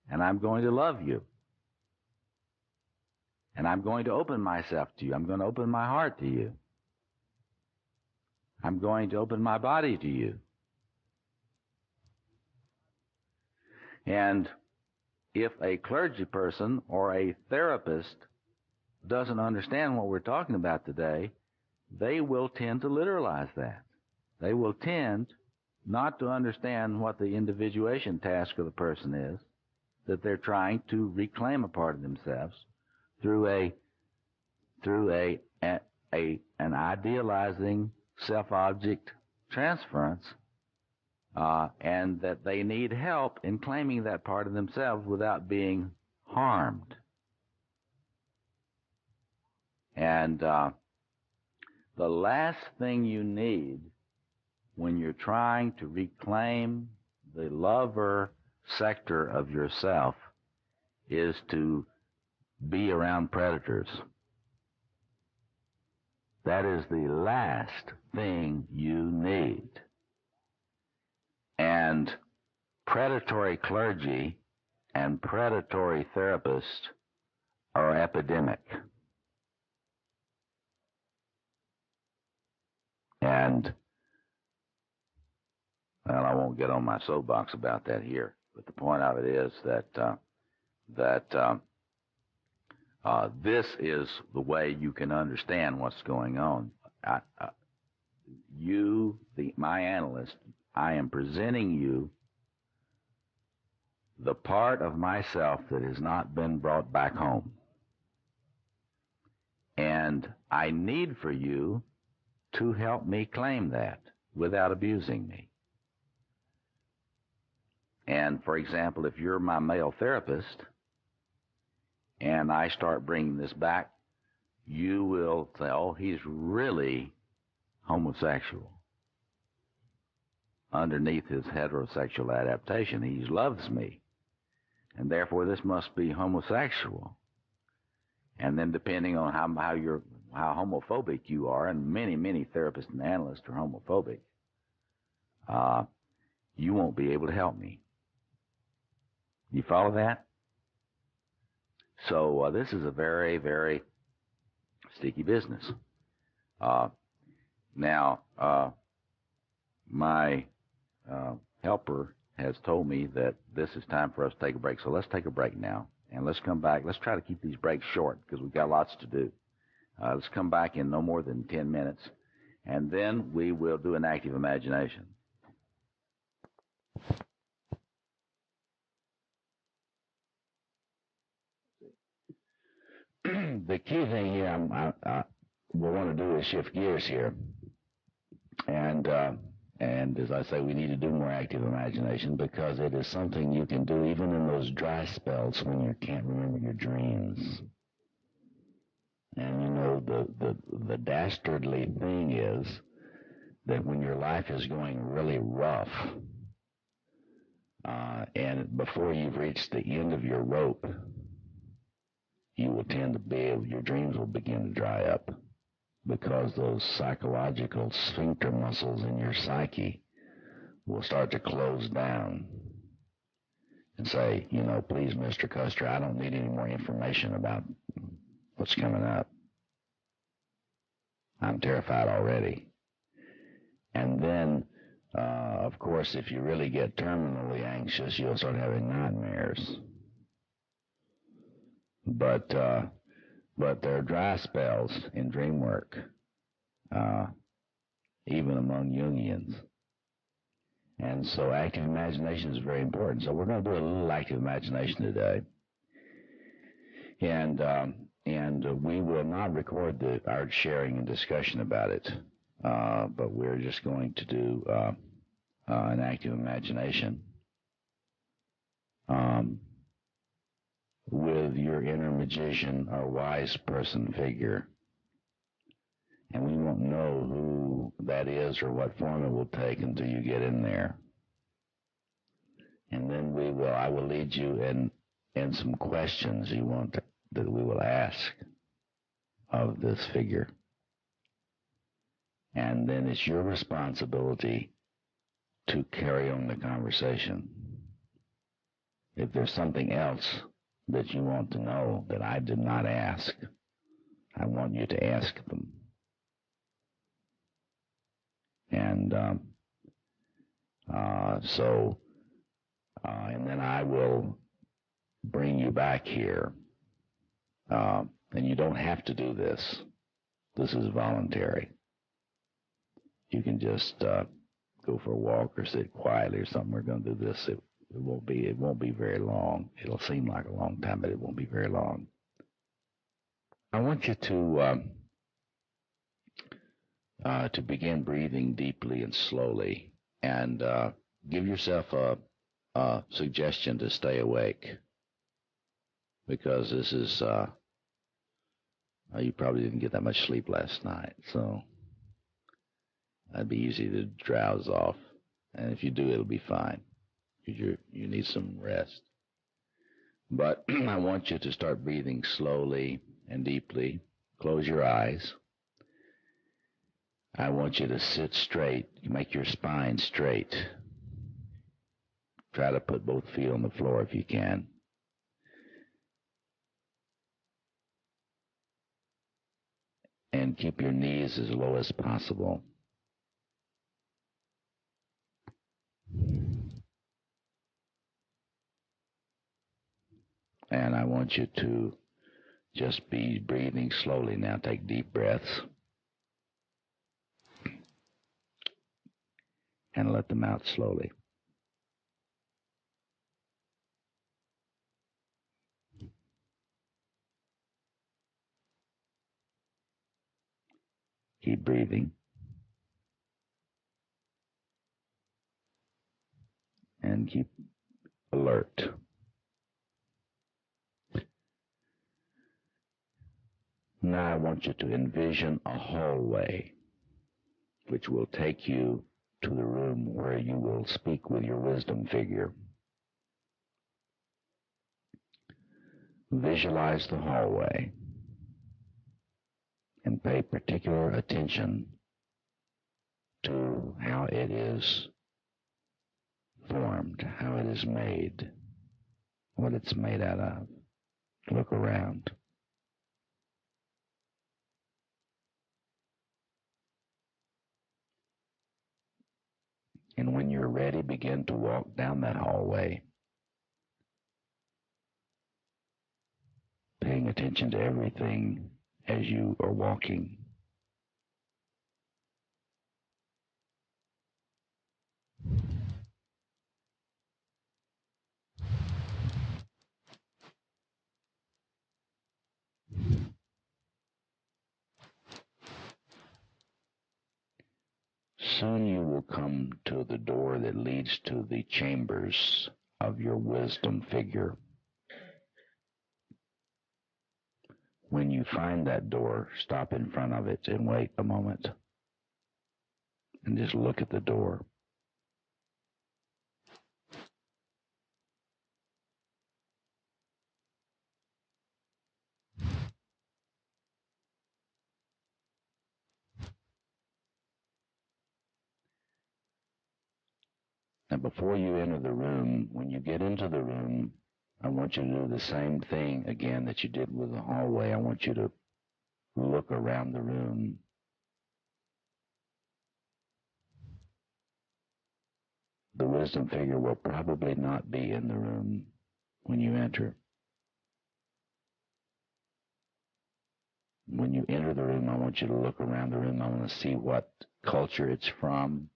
[SPEAKER 6] And I'm going to love you. And I'm going to open myself to you. I'm going to open my heart to you. I'm going to open my body to you. And if a clergy person or a therapist doesn't understand what we're talking about today, they will tend to literalize that. They will tend not to understand what the individuation task of the person is, that they're trying to reclaim a part of themselves through an idealizing self-object transference, and that they need help in claiming that part of themselves without being harmed. And the last thing you need when you're trying to reclaim the lover sector of yourself is to be around predators. That is the last thing you need. And predatory clergy and predatory therapists are epidemic. And, well, I won't get on my soapbox about that here, but the point of it is that this is the way you can understand what's going on. My analyst, I am presenting you the part of myself that has not been brought back home. And I need for you to help me claim that without abusing me. And, for example, if you're my male therapist and I start bringing this back, you will say, oh, he's really homosexual. Underneath his heterosexual adaptation, he loves me. And therefore, this must be homosexual. And then depending on how homophobic you are, and many therapists and analysts are homophobic, you won't be able to help me. You follow that? So this is a very, very sticky business. Now, my helper has told me that this is time for us to take a break. So let's take a break now, and let's come back. Let's try to keep these breaks short because we've got lots to do. Let's come back in no more than 10 minutes, and then we will do an active imagination.
[SPEAKER 7] The key thing here we want to do is shift gears here. And as I say, we need to do more active imagination because it is something you can do even in those dry spells when you can't remember your dreams. And you know, the dastardly thing is that when your life is going really rough, and before you've reached the end of your rope, you will tend to your dreams will begin to dry up because those psychological sphincter muscles in your psyche will start to close down and say, you know, please, Mr. Custer, I don't need any more information about what's coming up. I'm terrified already. And then, of course, if you really get terminally anxious, you'll start having nightmares. But there are dry spells in dream work, even among Jungians. And so active imagination is very important. So we're going to do a little active imagination today. And we will not record our sharing and discussion about it, but we're just going to do an active imagination with your inner magician or wise person figure. And we won't know who that is or what form it will take until you get in there. And then I will lead you in some questions that we will ask of this figure. And then it's your responsibility to carry on the conversation. If there's something else that you want to know that I did not ask, I want you to ask them. And and then I will bring you back here. And you don't have to do this. This is voluntary. You can just go for a walk or sit quietly or something. We're going to do this. It won't be very long. It'll seem like a long time, but it won't be very long. I want you to begin breathing deeply and slowly, and give yourself a suggestion to stay awake.
[SPEAKER 2] because this is, you probably didn't get that much sleep last night, so that'd be easy to drowse off. And if you do, it'll be fine, because you need some rest. But I want you to start breathing slowly and deeply. Close your eyes. I want you to sit straight. Make your spine straight. Try to put both feet on the floor if you can. And keep your knees as low as possible. And I want you to just be breathing slowly now. Take deep breaths. And let them out slowly. Keep breathing. And keep alert. Now I want you to envision a hallway which will take you to the room where you will speak with your wisdom figure. Visualize the hallway and pay particular attention to how it is formed, how it is made, what it's made out of. Look around. And when you're ready, begin to walk down that hallway, paying attention to everything as you are walking. Soon you will come to the door that leads to the chambers of your wisdom figure. When you find that door, stop in front of it and wait a moment. And just look at the door. And before you enter the room, when you get into the room, I want you to do the same thing again that you did with the hallway. I want you to look around the room. The wisdom figure will probably not be in the room when you enter. When you enter the room, I want you to look around the room. I want to see what culture it's from.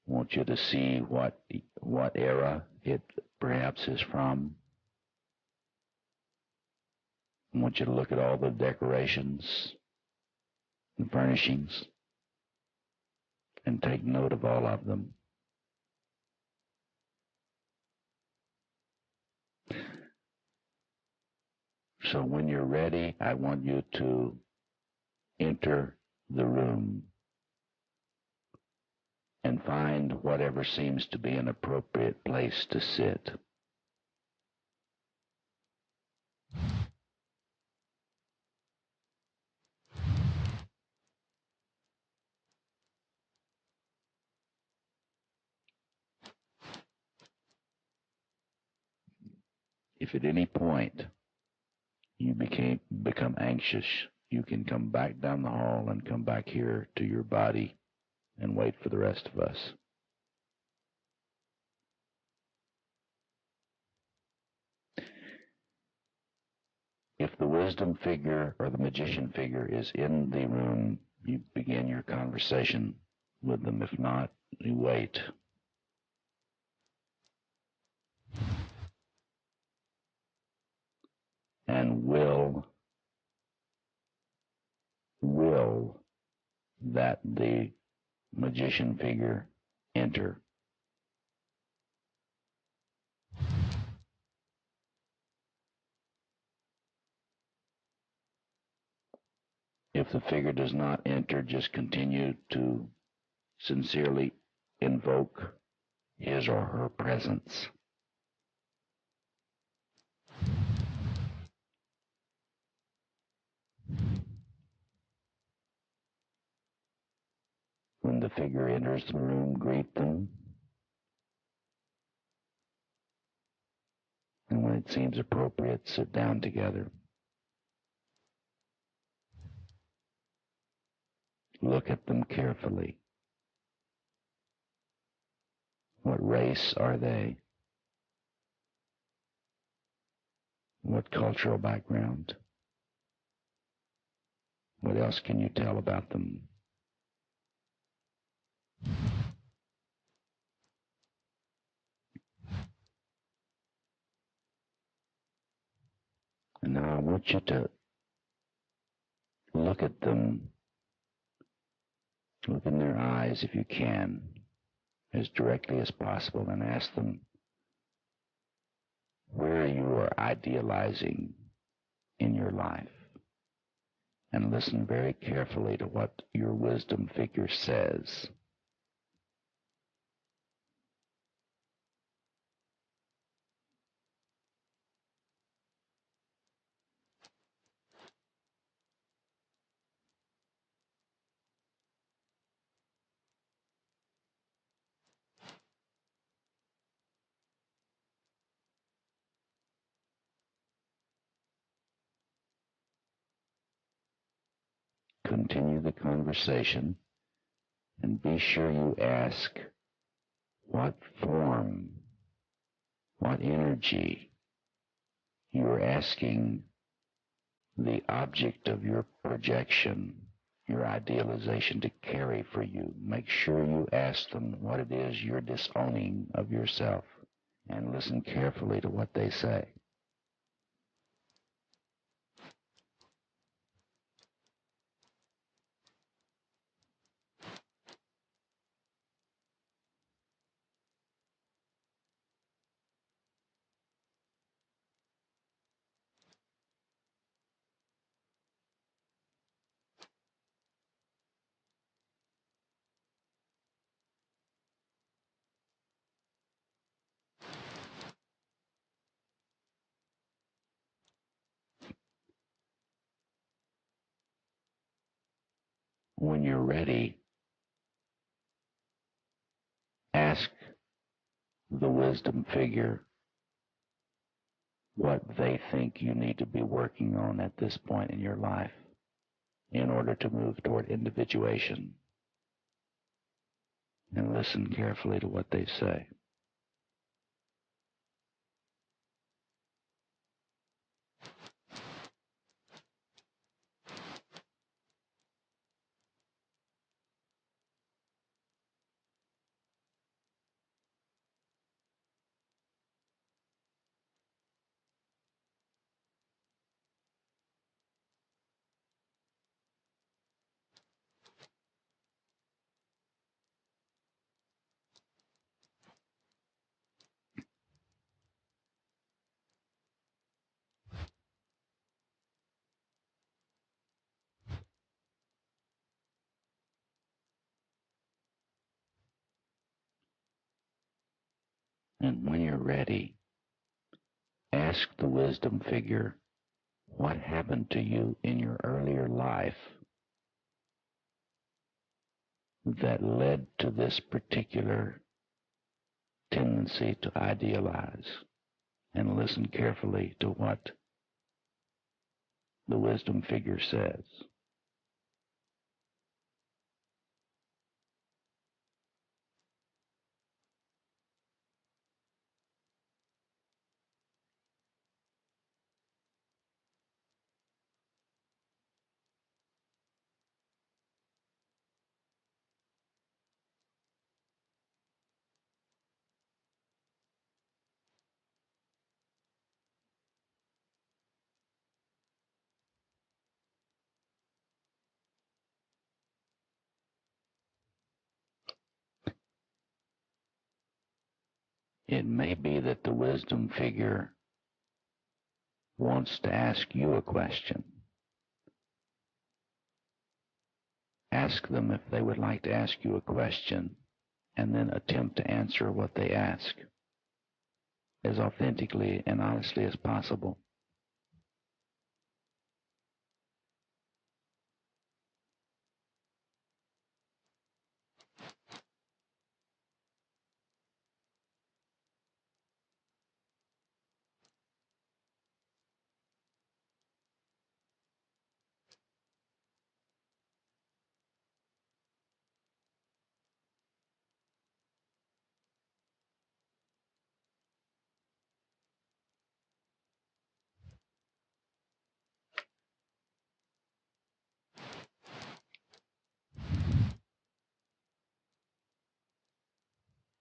[SPEAKER 2] I want you to see what era it perhaps is from. I want you to look at all the decorations and furnishings and take note of all of them. So when you're ready, I want you to enter the room and find whatever seems to be an appropriate place to sit. If at any point you become anxious, you can come back down the hall and come back here to your body and wait for the rest of us. If the wisdom figure or the magician figure is in the room, you begin your conversation with them. If not, you wait. And will that the magician figure enter?
[SPEAKER 7] If the figure does not enter, just continue to sincerely invoke his or her presence. When the figure enters the room, greet them. And when it seems appropriate, sit down together. Look at them carefully. What race are they? What cultural background? What else can you tell about them? And now I want you to look at them, look in their eyes if you can, as directly as possible, and ask them where you are idealizing in your life. And listen very carefully to what your wisdom figure says. Continue the conversation and be sure you ask what form, what energy you're asking the object of your projection, your idealization to carry for you. Make sure you ask them what it is you're disowning of yourself, and listen carefully to what they say. When you're ready, ask the wisdom figure what they think you need to be working on at this point in your life in order to move toward individuation. And listen carefully to what they say. And when you're ready, ask the wisdom figure what happened to you in your earlier life that led to this particular tendency to idealize. And listen carefully to what the wisdom figure says. It may be that the wisdom figure wants to ask you a question. ask them if they would like to ask you a question, and then attempt to answer what they ask as authentically and honestly as possible.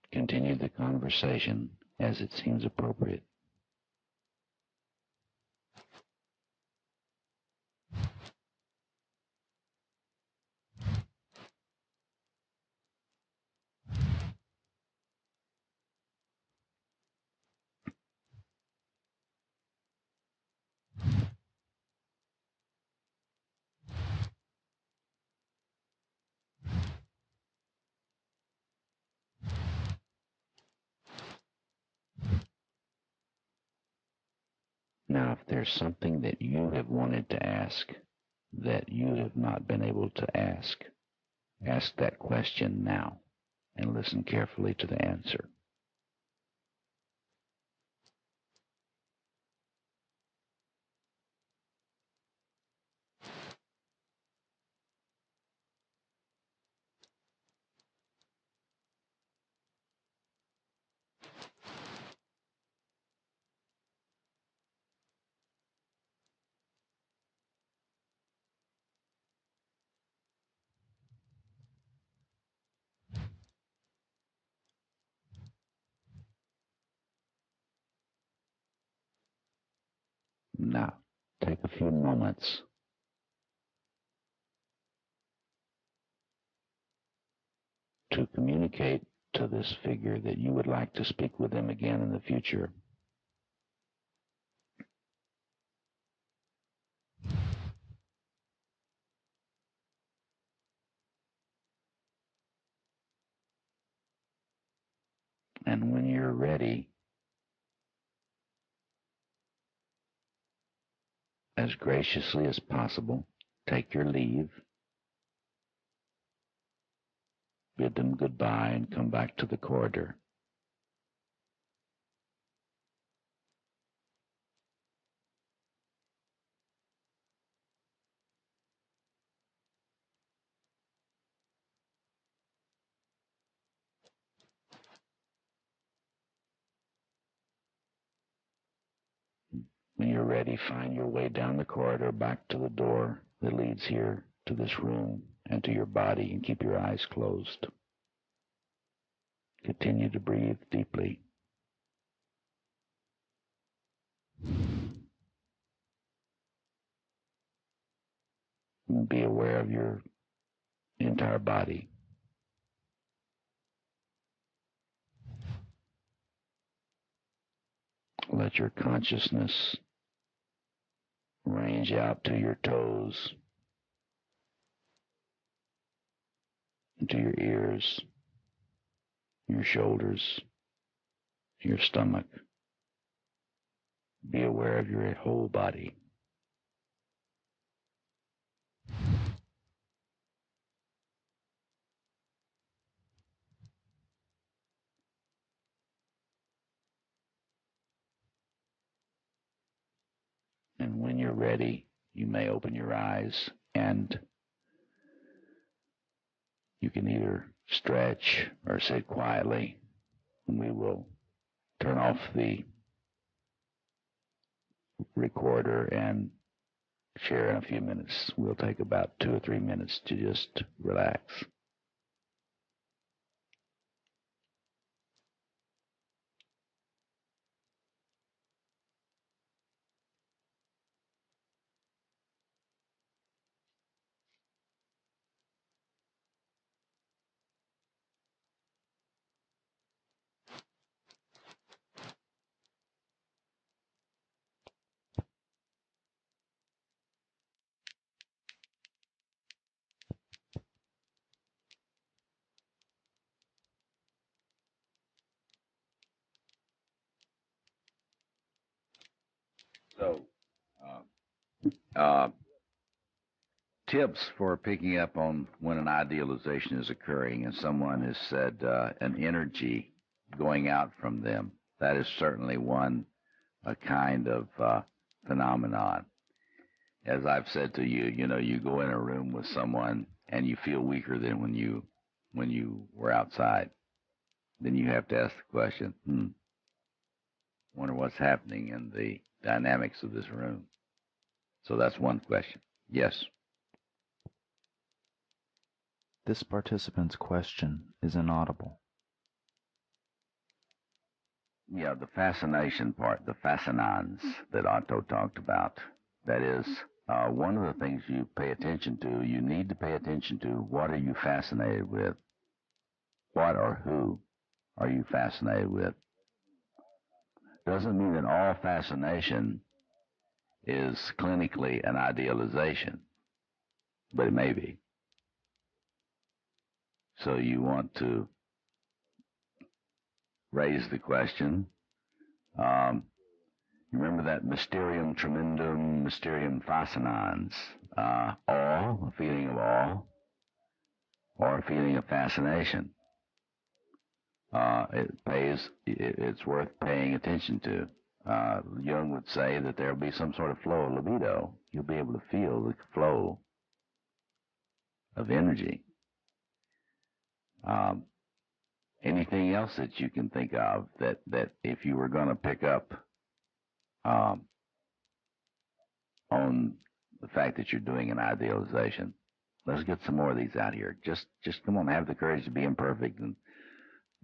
[SPEAKER 7] Continue the conversation as it seems appropriate. Now, if there's something that you have wanted to ask that you have not been able to ask that question now and listen carefully to the answer. Now, take a few moments to communicate to this figure that you would like to speak with them again in the future. And when you're ready, as graciously as possible, take your leave, bid them goodbye, and come back to the corridor. When you're ready, find your way down the corridor back to the door that leads here to this room and to your body, and keep your eyes closed. Continue to breathe deeply. And be aware of your entire body. Let your consciousness range out to your toes, into your ears, your shoulders, your stomach. Be aware of your whole body. And when you're ready, you may open your eyes, and you can either stretch or sit quietly. And we will turn off the recorder and share in a few minutes. We'll take about 2 or 3 minutes to just relax.
[SPEAKER 2] So, uh, tips for picking up on when an idealization is occurring, and someone has said an energy going out from them. That is certainly a kind of phenomenon. As I've said to you, you go in a room with someone and you feel weaker than when you were outside. Then you have to ask the question, wonder what's happening in the dynamics of this room. So that's one question. Yes.
[SPEAKER 3] This participant's question is inaudible.
[SPEAKER 2] Yeah, the fascination part, the fascinans that Otto talked about, that is one of the things you pay attention to. You need to pay attention to what are you fascinated with? What or who are you fascinated with? Doesn't mean that all fascination is clinically an idealization, but it may be. So you want to raise the question. Remember that mysterium tremendum, mysterium fascinans, awe, a feeling of awe, or a feeling of fascination. It's worth paying attention to. Jung would say that there'll be some sort of flow of libido. You'll be able to feel the flow of energy. Anything else that you can think of that if you were going to pick up on the fact that you're doing an idealization? Let's get some more of these out here. Just come on, have the courage to be imperfect, and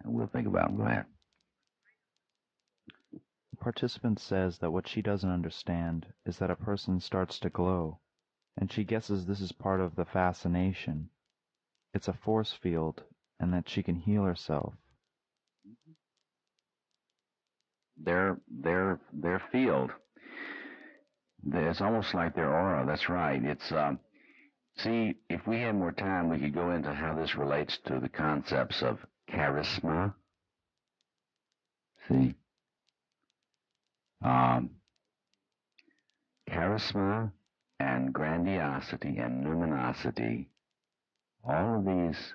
[SPEAKER 2] we'll think about them. Go ahead.
[SPEAKER 3] The participant says that what she doesn't understand is that a person starts to glow, and she guesses this is part of the fascination. It's a force field, and that she can heal herself.
[SPEAKER 2] Their field. It's almost like their aura. That's right. It's see, if we had more time, we could go into how this relates to the concepts of charisma. See, charisma and grandiosity and luminosity. All of these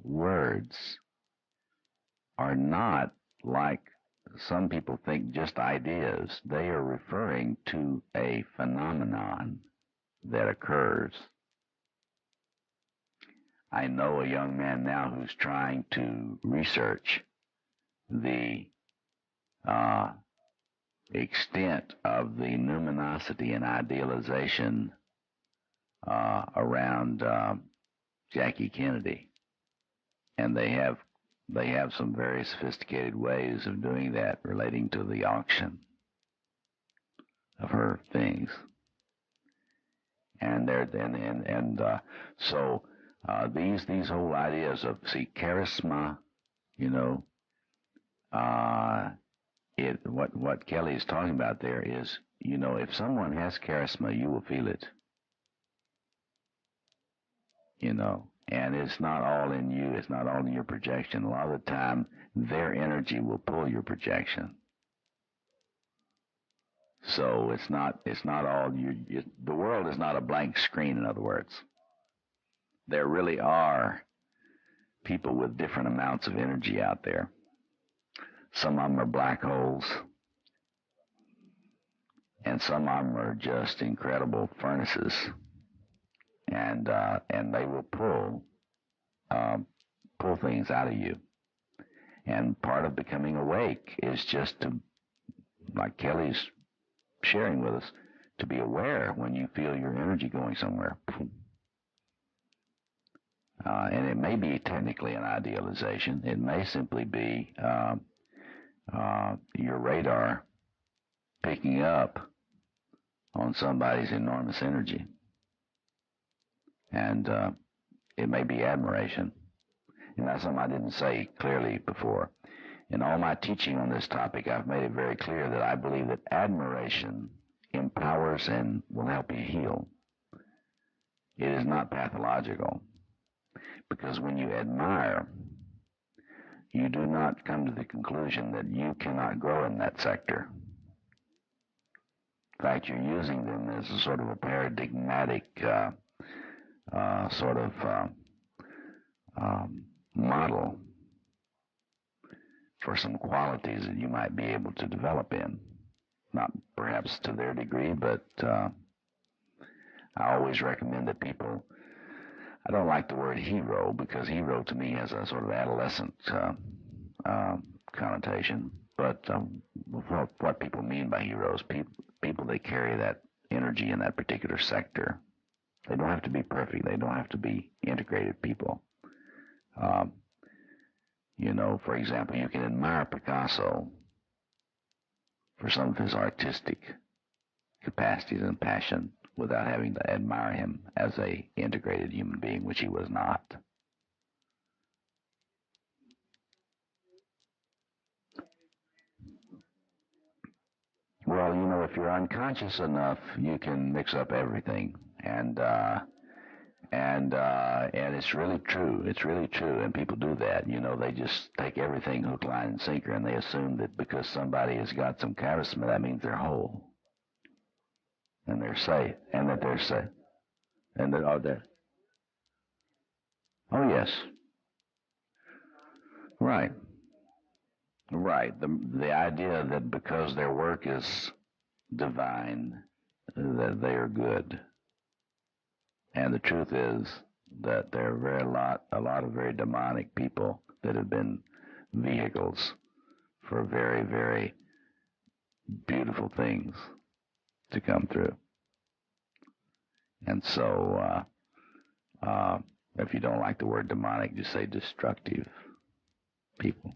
[SPEAKER 2] words are not like some people think just ideas. They are referring to a phenomenon that occurs. I know a young man now who's trying to research the extent of the numinosity and idealization around Jackie Kennedy, and they have some very sophisticated ways of doing that relating to the auction of her things, and so these whole ideas of charisma, what Kelly is talking about there is, if someone has charisma, you will feel it. And it's not all in you. It's not all in your projection. A lot of the time, their energy will pull your projection. So it's not all you. The world is not a blank screen, in other words. There really are people with different amounts of energy out there. Some of them are black holes, and some of them are just incredible furnaces. And they will pull things out of you. And part of becoming awake is just to, like Kelly's sharing with us, to be aware when you feel your energy going somewhere. And it may be technically an idealization. It may simply be your radar picking up on somebody's enormous energy. And it may be admiration. And that's something I didn't say clearly before. In all my teaching on this topic, I've made it very clear that I believe that admiration empowers and will help you heal. It is not pathological. Because when you admire, you do not come to the conclusion that you cannot grow in that sector.
[SPEAKER 7] fact, you're using them as a sort of a paradigmatic sort of model for some qualities that you might be able to develop in. Not perhaps to their degree, but I always recommend that people, I don't like the word hero, because hero to me has a sort of adolescent connotation, but what people mean by heroes, people that carry that energy in that particular sector. They don't have to be perfect. They don't have to be integrated people. You know, for example, you can admire Picasso for some of his artistic capacities and passion without having to admire him as a integrated human being, which he was not. Well, you know, if you're unconscious enough, you can mix up everything, and it's really true. It's really true, and people do that. You know, they just take everything hook, line, and sinker, and they assume that because somebody has got some charisma, that means they're whole, and they're safe, and that they're safe, and that they're. Oh yes, right, right. The idea that because their work is divine, that they are good, and the truth is that there are a lot of very demonic people that have been vehicles for very, very beautiful things to come through. And so, if you don't like the word demonic, just say destructive people.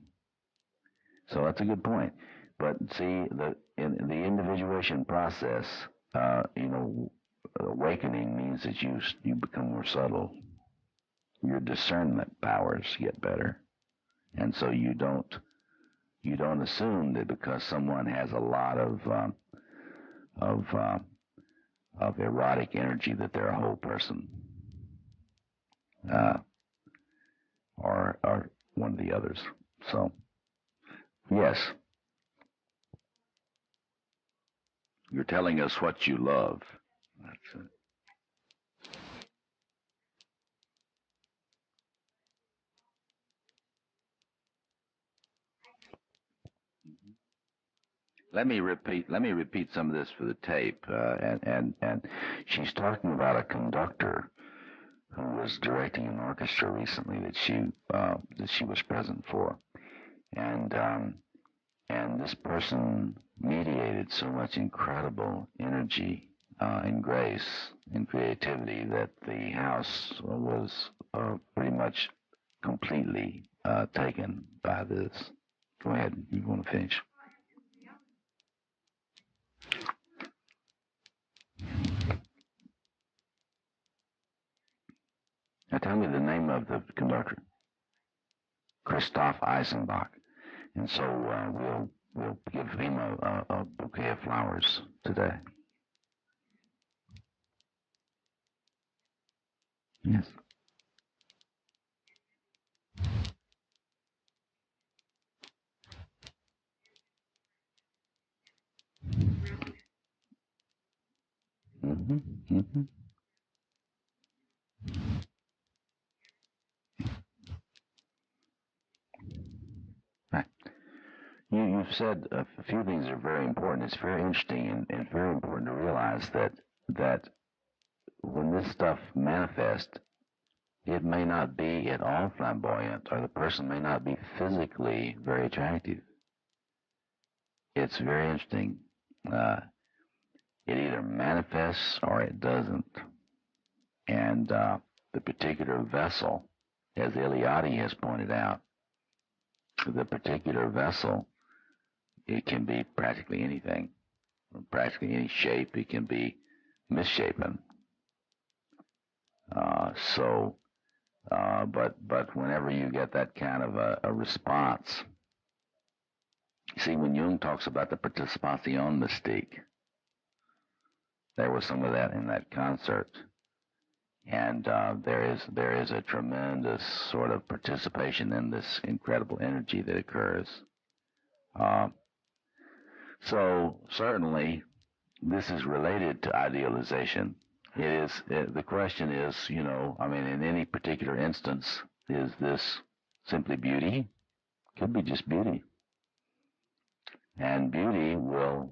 [SPEAKER 7] So that's a good point. But see, in the individuation process, you know, awakening means that you become more subtle. Your discernment powers get better, and so you don't assume that because someone has a lot of erotic energy that they're a whole person, or one of the others. So, yes, you're telling us what you love. That's it. Let me repeat some of this for the tape. And she's talking about a conductor who was directing an orchestra recently that she was present for, and this person mediated so much incredible energy and grace and creativity that the house was pretty much completely taken by this. Go ahead, you want to finish? Now tell me the name of the conductor. Christoph Eisenbach. And so we'll give him a bouquet of flowers today. Yes. Mm-hmm. Mm-hmm. Right. You've said a few things that are very important. It's very interesting and very important to realize that when this stuff manifests, it may not be at all flamboyant, or the person may not be physically very attractive. It's very interesting. It either manifests or it doesn't. And the particular vessel, as Eliade has pointed out, the particular vessel, it can be practically anything, practically any shape. It can be misshapen. But whenever you get that kind of a response, see, when Jung talks about the participation mystique, there was some of that in that concert, and there is a tremendous sort of participation in this incredible energy that occurs. So certainly
[SPEAKER 2] this is related to idealization. The question is, in any particular instance, is this simply beauty? Could be just beauty. And beauty will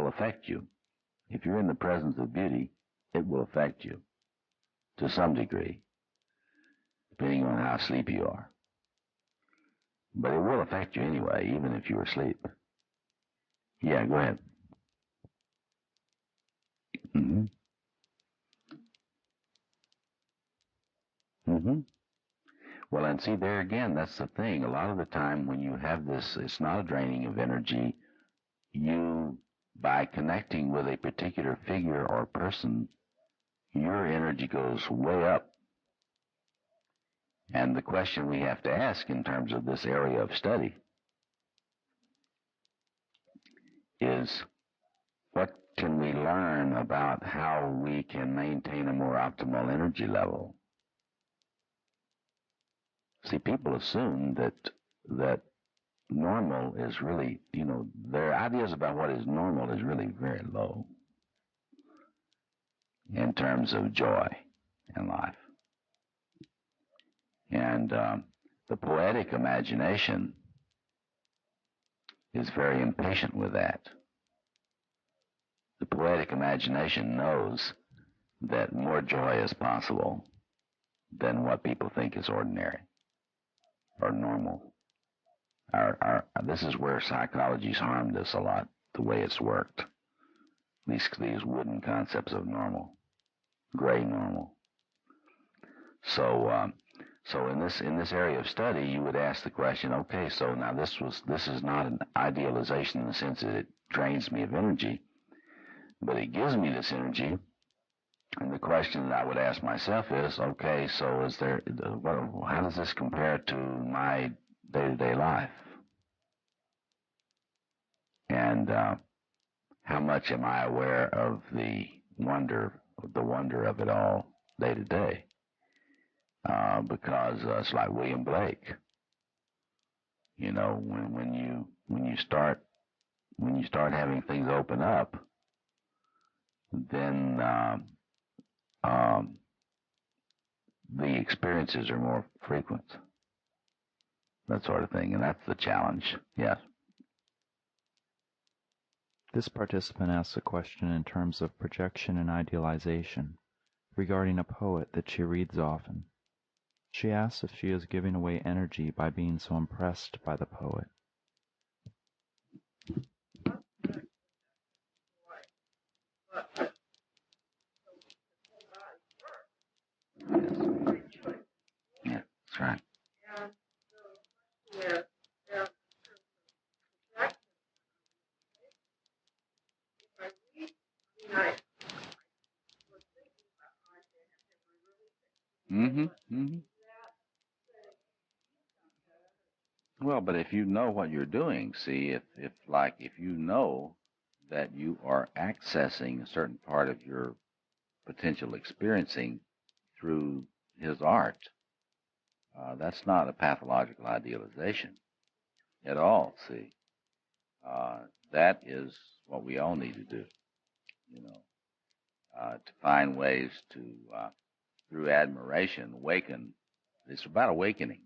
[SPEAKER 2] affect you. If you're in the presence of beauty, it will affect you to some degree, depending on how sleepy you are. But it will affect you anyway, even if you're asleep. Yeah, go ahead. Mm-hmm. Mm-hmm. Well, and see, there again, that's the thing. A lot of the time when you have this, it's not a draining of energy. You, by connecting with a particular figure or person, your energy goes way up. And the question we have to ask in terms of this area of study is, what can we learn about how we can maintain a more optimal energy level? See, people assume that normal is really, their ideas about what is normal is really very low in terms of joy in life. And the poetic imagination is very impatient with that. The poetic imagination knows that more joy is possible than what people think is ordinary or normal. This is where psychology's harmed us a lot, the way it's worked. These wooden concepts of normal, gray normal. So in this area of study, you would ask the question, okay, so now this is not an idealization in the sense that it drains me of energy, but it gives me this energy. And the question that I would ask myself is, okay, so how does this compare to my day-to-day life? And how much am I aware of the wonder of it all day to day? Because it's like William Blake. When you start having things open up, then the experiences are more frequent. That sort of thing, and that's the challenge. Yes.
[SPEAKER 3] This participant asks a question in terms of projection and idealization regarding a poet that she reads often. She asks if she is giving away energy by being so impressed by the poet.
[SPEAKER 2] Yeah, that's right. Mm-hmm. Mm-hmm. Well, but if you know what you're doing, see, if you know that you are accessing a certain part of your potential experiencing through his art, that's not a pathological idealization at all, see. That is what we all need to do, to find ways to, through admiration, awaken. It's about awakening.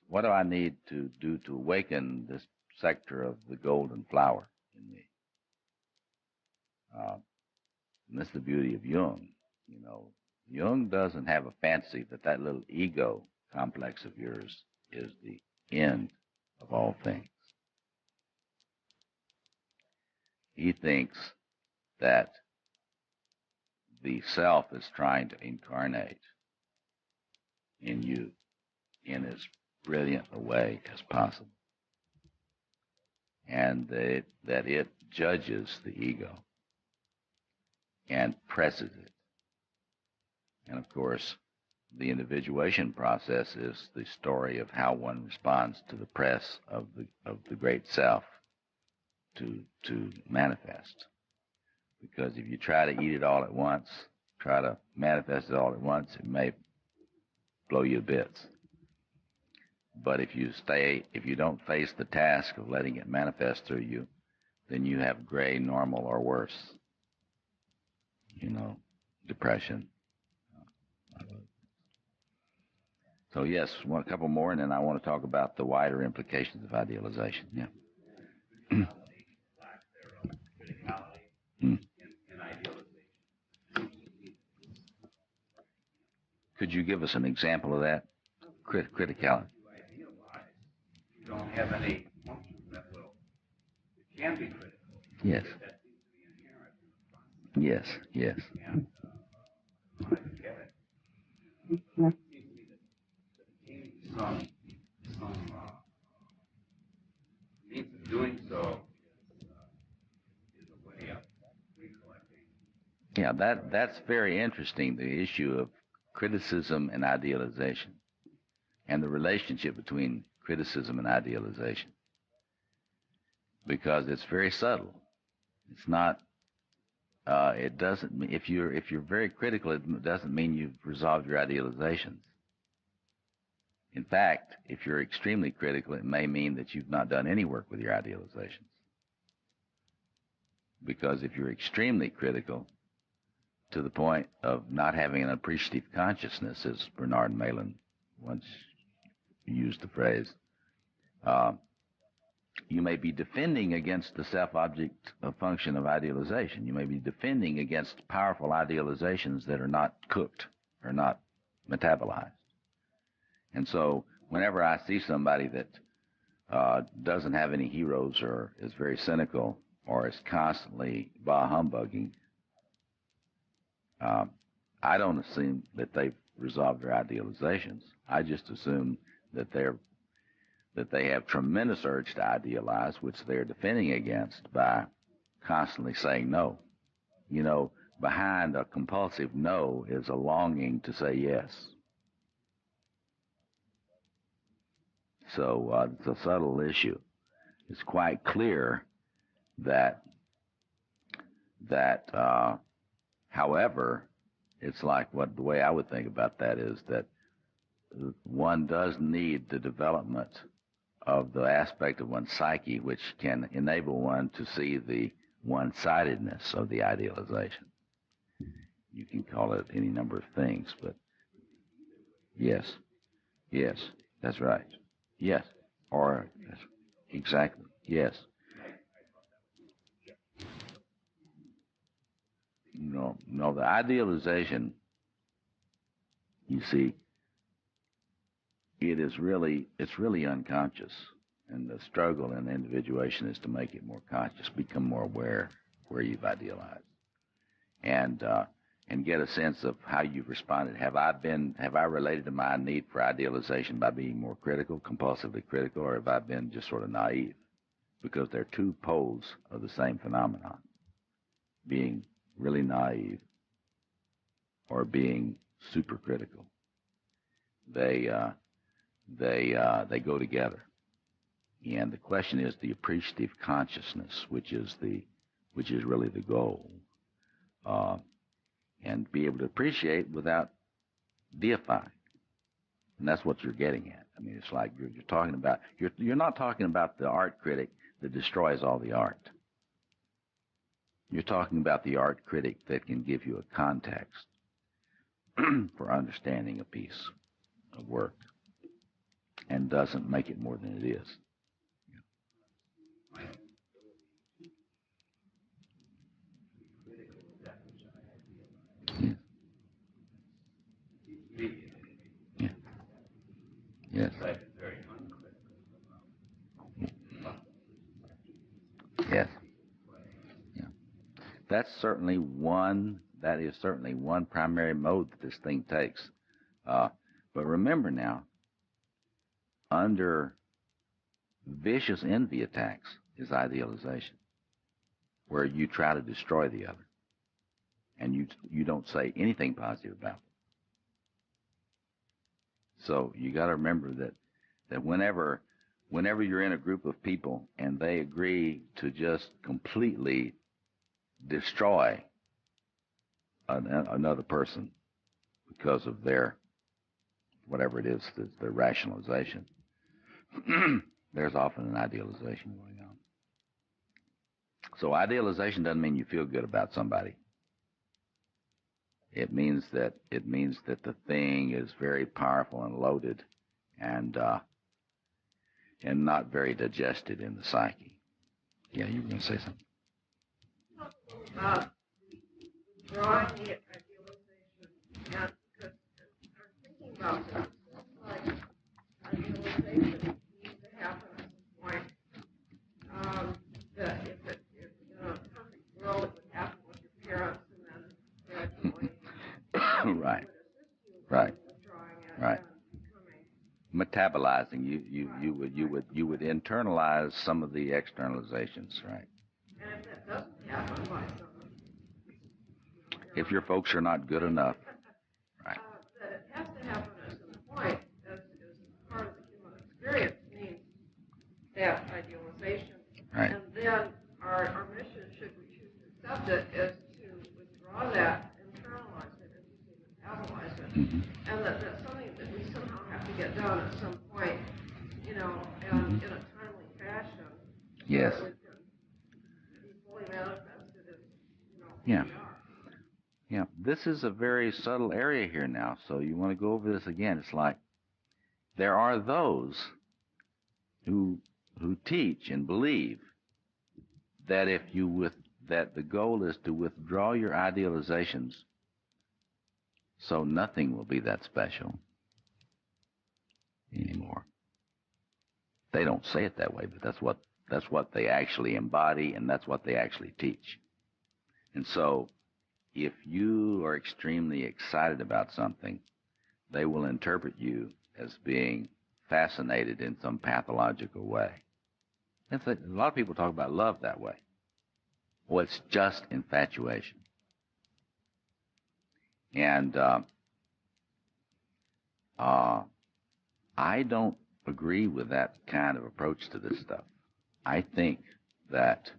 [SPEAKER 2] What do I need to do to awaken this sector of the golden flower in me? And that's the beauty of Jung. Jung doesn't have a fancy that little ego complex of yours is the end of all things. He thinks that the self is trying to incarnate in you in as brilliant a way as possible, and that it judges the ego and presses it. And of course, the individuation process is the story of how one responds to the press of the great self to manifest. Because if you try to eat it all at once, try to manifest it all at once, it may blow you to bits. But if you don't face the task of letting it manifest through you, then you have gray, normal, or worse. Depression. So yes, a couple more, and then I want to talk about the wider implications of idealization. Yeah. Could you give us an example of that? Criticality.
[SPEAKER 8] You don't have any functions that it can be critical.
[SPEAKER 2] Yes.
[SPEAKER 8] That seems to be inherent.
[SPEAKER 2] Yes.
[SPEAKER 8] And when I look at it, it seems to me that attaining some means of doing so is a way of recollecting.
[SPEAKER 2] Yeah, that's very interesting, the issue of criticism and idealization, and the relationship between criticism and idealization, because it's very subtle. It's not. It doesn't. If you're very critical, it doesn't mean you've resolved your idealizations. In fact, if you're extremely critical, it may mean that you've not done any work with your idealizations. Because if you're extremely critical, to the point of not having an appreciative consciousness, as Bernard Malin once used the phrase, you may be defending against the self-object function of idealization. You may be defending against powerful idealizations that are not cooked, are not metabolized. And so whenever I see somebody that doesn't have any heroes, or is very cynical, or is constantly bah humbugging, I don't assume that they've resolved their idealizations. I just assume that they have tremendous urge to idealize, which they're defending against by constantly saying no. Behind a compulsive no is a longing to say yes. So it's a subtle issue. It's quite clear that however, it's like the way I would think about that is that one does need the development of the aspect of one's psyche which can enable one to see the one-sidedness of the idealization. You can call it any number of things, but yes, that's right. Yes, or exactly, yes. No, the idealization, you see, it's really unconscious, and the struggle in individuation is to make it more conscious, become more aware where you've idealized, and get a sense of how you've responded. Have I related to my need for idealization by being more critical, compulsively critical, or have I been just sort of naive? Because they're two poles of the same phenomenon: being really naive or being super critical. They go together. And the question is the appreciative consciousness, which is really the goal, and be able to appreciate without deifying. And that's what you're getting at. I mean, it's like you're talking about. You're not talking about the art critic that destroys all the art. You're talking about the art critic that can give you a context for understanding a piece of work, and doesn't make it more than it is. Yeah. Yes. Yes. Yeah. That is certainly one primary mode that this thing takes. But remember now, under vicious envy attacks is idealization, where you try to destroy the other, and you don't say anything positive about it. So you got to remember that whenever you're in a group of people and they agree to just completely destroy another person because of their whatever it is, their rationalization, there's often an idealization going on. So idealization doesn't mean you feel good about somebody. It means that the thing is very powerful and loaded, and not very digested in the psyche. Yeah, you were going to say something.
[SPEAKER 4] Drawing the idealization, and because I'm thinking about this, it's like idealization needs to happen at some point. That if in a perfect world, it would happen with your parents, and then gradually
[SPEAKER 2] Right.
[SPEAKER 4] would assist you
[SPEAKER 2] Right.
[SPEAKER 4] with drawing it
[SPEAKER 2] Right.
[SPEAKER 4] and becoming.
[SPEAKER 2] Metabolizing. You would internalize some of the externalizations, right?
[SPEAKER 4] And if that doesn't happen by some,
[SPEAKER 2] If your folks are not good enough, right?
[SPEAKER 4] that it has to happen at some point as part of the human experience means that idealization.
[SPEAKER 2] Right.
[SPEAKER 4] And then our mission, should we choose to accept it, is to withdraw that, internalize it, as you say, metabolize it.
[SPEAKER 2] Mm-hmm.
[SPEAKER 4] And that's something that we somehow have to get done at some point, and in a timely fashion.
[SPEAKER 2] Yes.
[SPEAKER 4] So that we can be fully manifested as, who
[SPEAKER 2] Yeah.
[SPEAKER 4] we are.
[SPEAKER 2] Yeah, this is a very subtle area here now, so you want to go over this again. It's like there are those who teach and believe that that the goal is to withdraw your idealizations so nothing will be that special anymore. They don't say it that way, but that's what they actually embody, and that's what they actually teach. And so if you are extremely excited about something, they will interpret you as being fascinated in some pathological way. A lot of people talk about love that way. Well, it's just infatuation. And I don't agree with that kind of approach to this stuff. I think that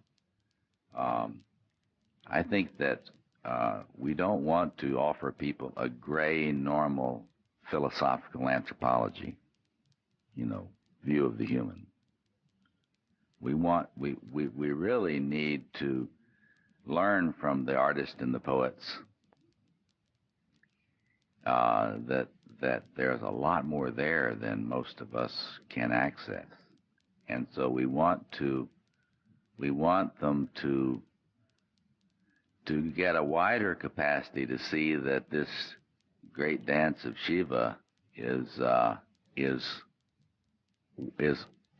[SPEAKER 2] we don't want to offer people a gray, normal, philosophical anthropology, view of the human. We really need to learn from the artists and the poets that there's a lot more there than most of us can access, and so we want them to get a wider capacity to see that this great dance of Shiva is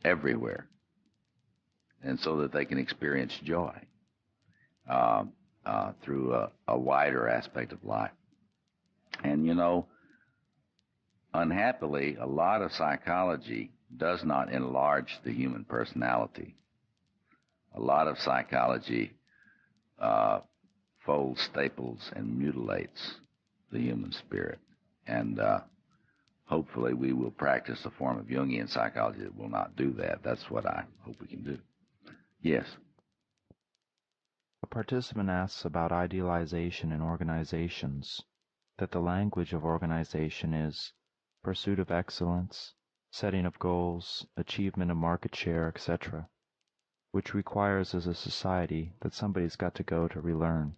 [SPEAKER 2] everywhere, and so that they can experience joy through a wider aspect of life. And unhappily, a lot of psychology does not enlarge the human personality. A lot of psychology folds, staples, and mutilates the human spirit. And hopefully we will practice a form of Jungian psychology that will not do that. That's what I hope we can do. Yes.
[SPEAKER 3] A participant asks about idealization in organizations, that the language of organization is pursuit of excellence, setting of goals, achievement of market share, etc., which requires as a society that somebody's got to go to relearn.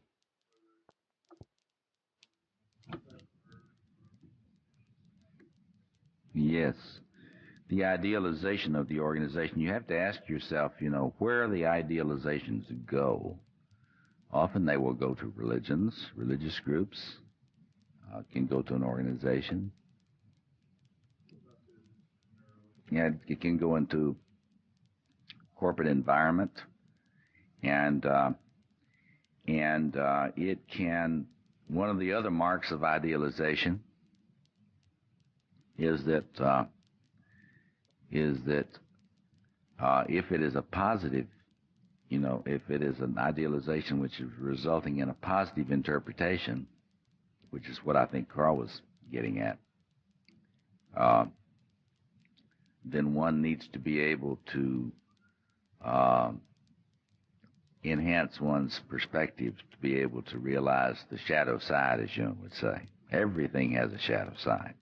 [SPEAKER 2] Yes. The idealization of the organization, you have to ask yourself, where the idealizations go. Often they will go to religions, religious groups, can go to an organization. Yeah, it can go into corporate environment, and it can. One of the other marks of idealization is that if it is a positive, if it is an idealization which is resulting in a positive interpretation, which is what I think Carl was getting at, then one needs to be able to enhance one's perspective to be able to realize the shadow side, as Jung would say. Everything has a shadow side.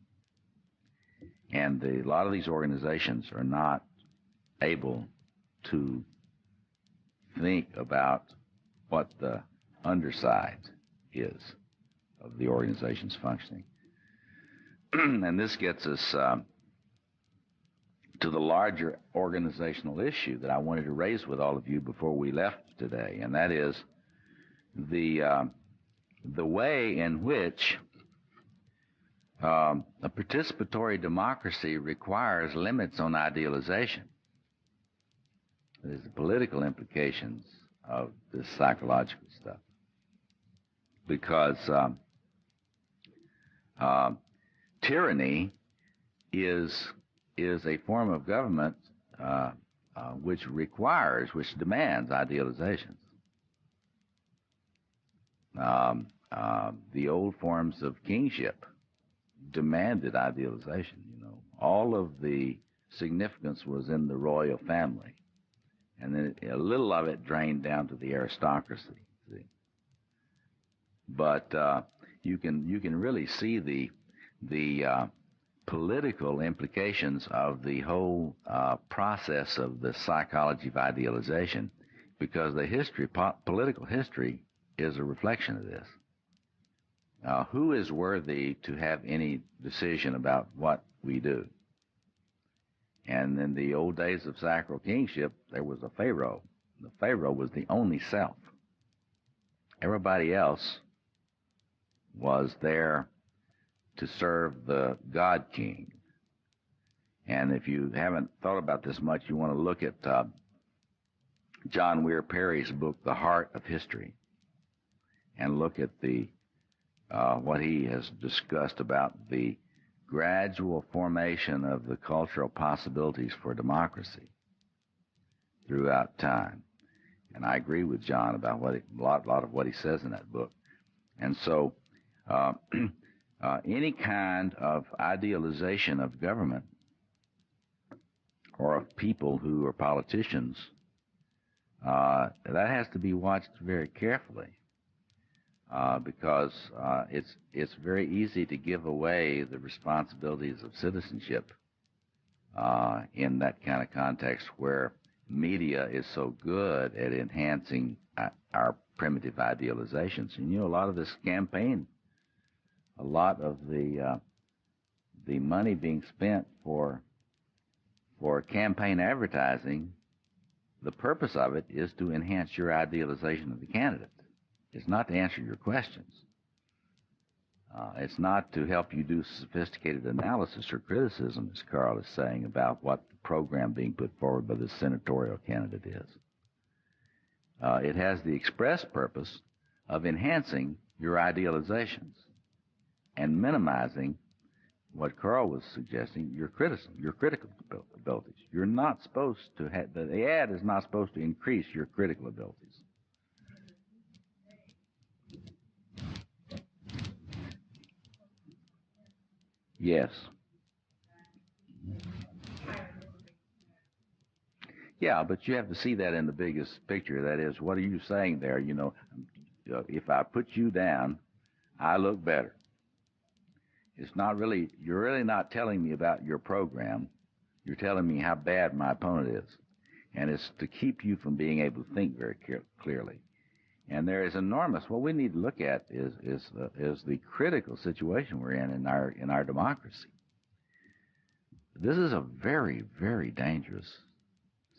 [SPEAKER 2] And a lot of these organizations are not able to think about what the underside is of the organization's functioning. And this gets us to the larger organizational issue that I wanted to raise with all of you before we left today, and that is the way in which a participatory democracy requires limits on idealization. There's the political implications of this psychological stuff, because tyranny is a form of government which demands idealizations. The old forms of kingship demanded idealization. All of the significance was in the royal family, and then a little of it drained down to the aristocracy. See? But you can really see the political implications of the whole process of the psychology of idealization, because the political history is a reflection of this. Who is worthy to have any decision about what we do? And in the old days of sacral kingship, there was a pharaoh. The pharaoh was the only self. Everybody else was there to serve the God King. And if you haven't thought about this much, you want to look at John Weir Perry's book, The Heart of History, and look at what he has discussed about the gradual formation of the cultural possibilities for democracy throughout time. And I agree with John about a lot of what he says in that book. And so any kind of idealization of government or of people who are politicians, that has to be watched very carefully. Because it's very easy to give away the responsibilities of citizenship in that kind of context where media is so good at enhancing our primitive idealizations. And a lot of this campaign, a lot of the money being spent for campaign advertising, the purpose of it is to enhance your idealization of the candidate. It's not to answer your questions. It's not to help you do sophisticated analysis or criticism, as Carl is saying, about what the program being put forward by the senatorial candidate is. It has the express purpose of enhancing your idealizations and minimizing what Carl was suggesting, your critical abilities. You're not supposed to have, the ad is not supposed to increase your critical abilities. Yes. Yeah, but you have to see that in the biggest picture. That is, what are you saying there? If I put you down, I look better. It's not really, you're really not telling me about your program. You're telling me how bad my opponent is. And it's to keep you from being able to think very clearly. And there is enormous, what we need to look at is the critical situation we're in our democracy. This is a very, very dangerous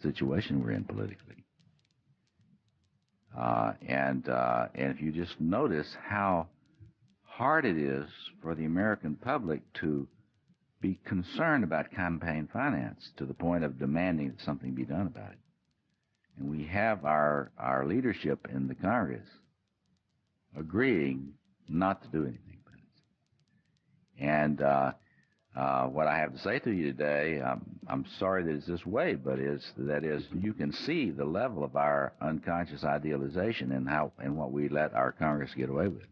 [SPEAKER 2] situation we're in politically. And if you just notice how hard it is for the American public to be concerned about campaign finance to the point of demanding that something be done about it. And we have our leadership in the Congress agreeing not to do anything about it. And what I have to say to you today, I'm sorry that it's this way, but that is you can see the level of our unconscious idealization and what we let our Congress get away with.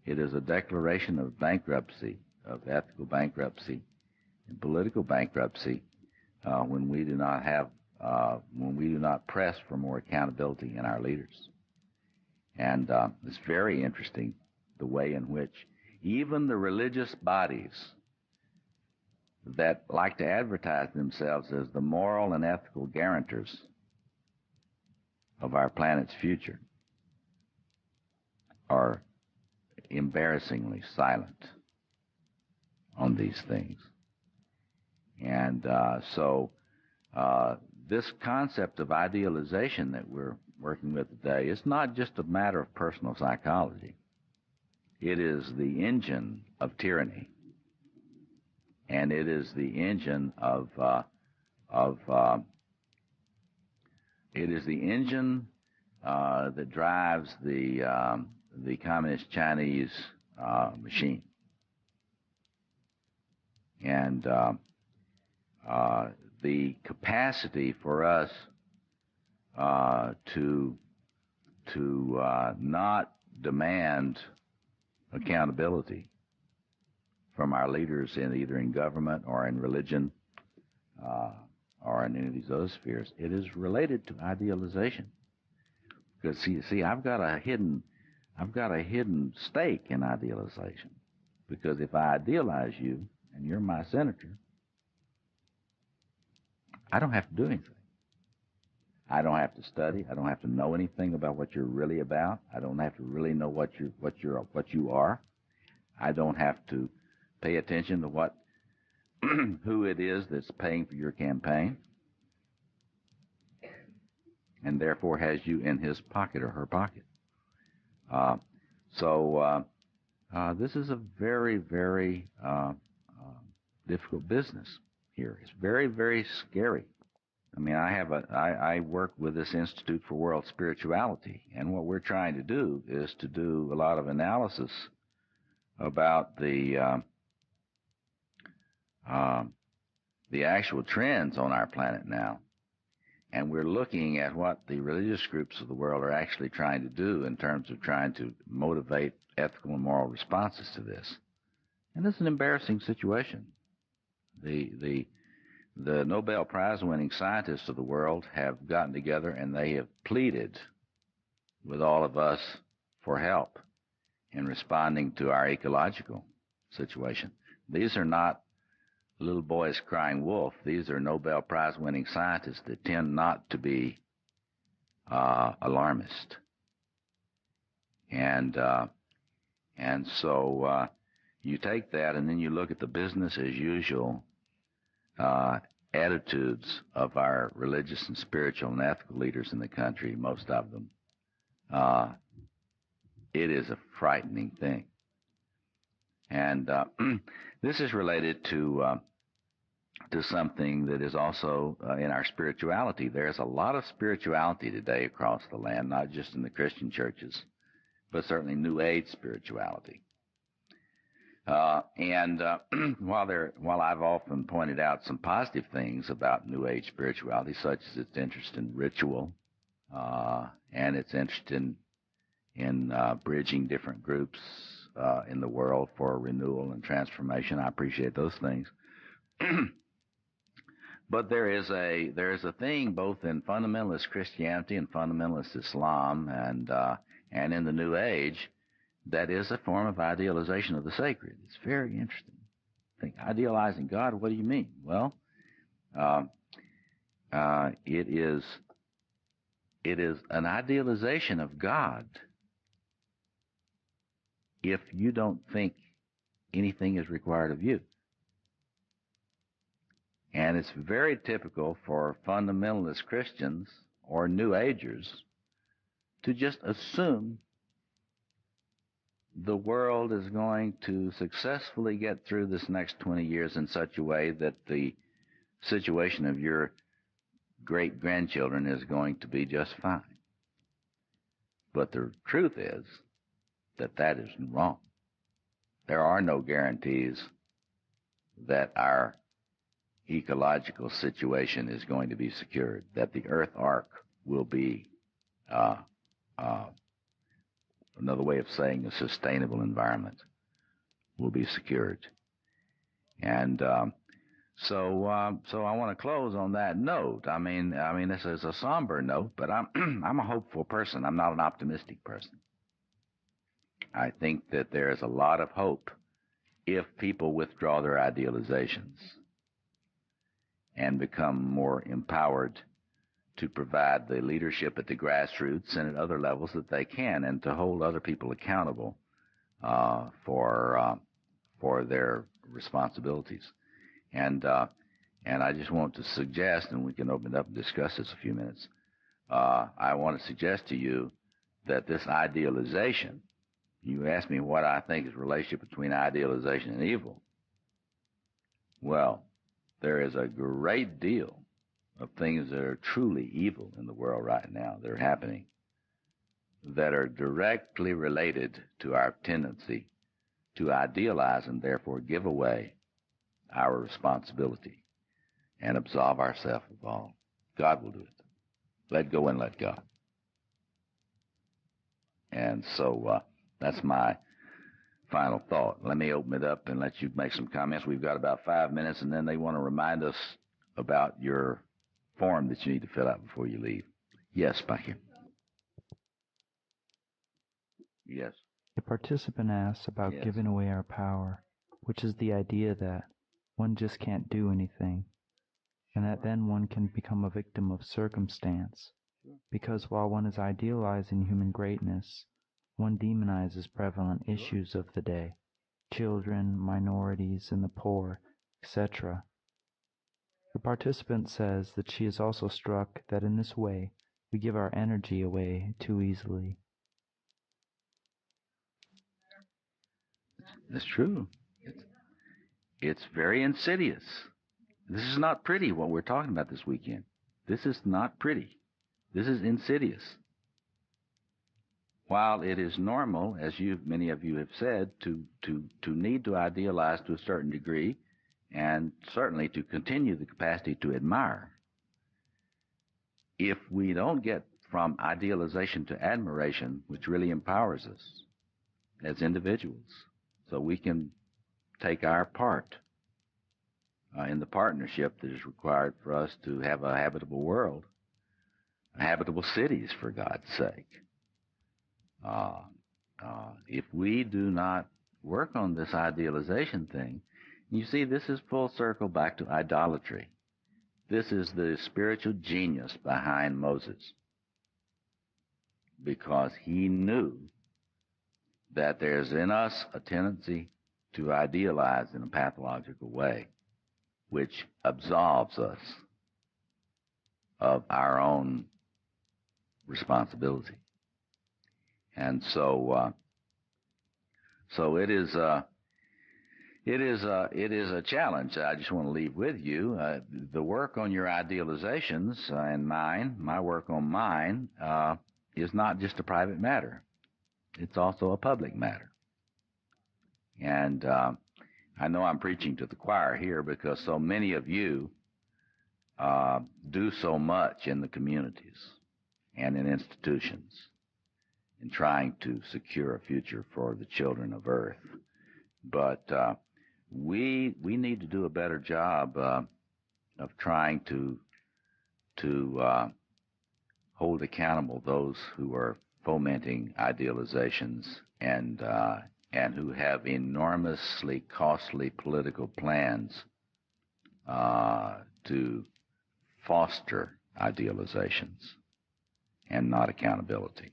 [SPEAKER 2] It is a declaration of bankruptcy, of ethical bankruptcy and political bankruptcy when we do not press for more accountability in our leaders. And it's very interesting the way in which even the religious bodies that like to advertise themselves as the moral and ethical guarantors of our planet's future are embarrassingly silent on these things. And so this concept of idealization that we're working with today is not just a matter of personal psychology. It is the engine of tyranny, and it is the engine it is the engine that drives the communist Chinese machine. And the capacity for us to not demand accountability from our leaders in either in government or in religion or in any of these other spheres, it is related to idealization. Because see, I've got a hidden stake in idealization. Because if I idealize you and you're my senator, I don't have to do anything. I don't have to study. I don't have to know anything about what you're really about. I don't have to really know what you are. I don't have to pay attention to what who it is that's paying for your campaign, and therefore has you in his pocket or her pocket. So this is a very, very difficult business here. It's very, very scary. I mean, I work with this Institute for World Spirituality, and what we're trying to do is to do a lot of analysis about the actual trends on our planet now. And we're looking at what the religious groups of the world are actually trying to do in terms of trying to motivate ethical and moral responses to this. And it's an embarrassing situation. The Nobel Prize-winning scientists of the world have gotten together and they have pleaded with all of us for help in responding to our ecological situation. These are not little boys crying wolf. These are Nobel Prize-winning scientists that tend not to be alarmist. And so you take that and then you look at the business as usual attitudes of our religious and spiritual and ethical leaders in the country, most of them. It is a frightening thing. And this is related to something that is also in our spirituality. There's a lot of spirituality today across the land, not just in the Christian churches, but certainly New Age spirituality. And while I've often pointed out some positive things about New Age spirituality, such as its interest in ritual and its interest in bridging different groups in the world for renewal and transformation, I appreciate those things. But there is a thing both in fundamentalist Christianity and fundamentalist Islam and in the New Age that is a form of idealization of the sacred. It's very interesting. Think, idealizing God, what do you mean? Well, it is an idealization of God if you don't think anything is required of you. And it's very typical for fundamentalist Christians or New Agers to just assume the world is going to successfully get through this next 20 years in such a way that the situation of your great-grandchildren is going to be just fine. But the truth is that that is wrong. There are no guarantees that our ecological situation is going to be secured, that the Earth arc will be, another way of saying a sustainable environment will be secured. And so I want to close on that note. I mean, this is a somber note, but I'm a hopeful person. I'm not an optimistic person. I think that there is a lot of hope if people withdraw their idealizations and become more empowered to provide the leadership at the grassroots and at other levels that they can, and to hold other people accountable for their responsibilities. And I just want to suggest, and we can open it up and discuss this a few minutes. I want to suggest to you that this idealization, you asked me what I think is the relationship between idealization and evil. Well, there is a great deal of things that are truly evil in the world right now that are happening, that are directly related to our tendency to idealize and therefore give away our responsibility and absolve ourselves of all. God will do it. Let go and let God. And so that's my final thought. Let me open it up and let you make some comments. We've got about 5 minutes, and then they want to remind us about your form that you need to fill out before you leave. Yes, back here. Yes.
[SPEAKER 3] A participant asks about
[SPEAKER 2] Yes.
[SPEAKER 3] giving away our power, which is the idea that one just can't do anything, and that then one can become a victim of circumstance, because while one is idealizing human greatness, one demonizes prevalent issues of the day, children, minorities, and the poor, etc. The participant says that she is also struck that in this way we give our energy away too easily.
[SPEAKER 2] That's true. It's very insidious. This is not pretty, what we're talking about this weekend. This is not pretty. This is insidious. While it is normal, as many of you have said, to need to idealize to a certain degree, and certainly to continue the capacity to admire, if we don't get from idealization to admiration, which really empowers us as individuals, so we can take our part in the partnership that is required for us to have a habitable world, habitable cities, for God's sake. If we do not work on this idealization thing, you see, this is full circle back to idolatry. This is the spiritual genius behind Moses, because he knew that there's in us a tendency to idealize in a pathological way, which absolves us of our own responsibility. And so it is a challenge. I just want to leave with you the work on your idealizations and mine. My work on mine is not just a private matter; it's also a public matter. And I know I'm preaching to the choir here because so many of you do so much in the communities and in institutions in trying to secure a future for the children of Earth. But we need to do a better job of trying to hold accountable those who are fomenting idealizations and who have enormously costly political plans to foster idealizations and not accountability.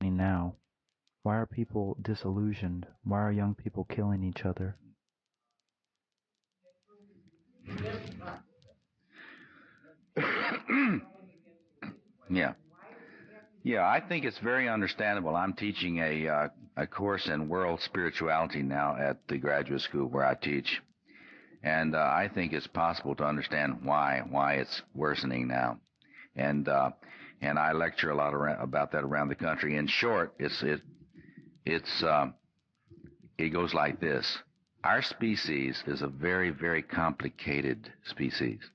[SPEAKER 3] Now, why are people disillusioned? Why are young people killing each other?
[SPEAKER 2] Yeah, I think it's very understandable. I'm teaching a course in world spirituality now at the graduate school where I teach, and I think it's possible to understand why it's worsening now, and I lecture a lot about that around the country. In short, it goes like this: our species is a very, very complicated species,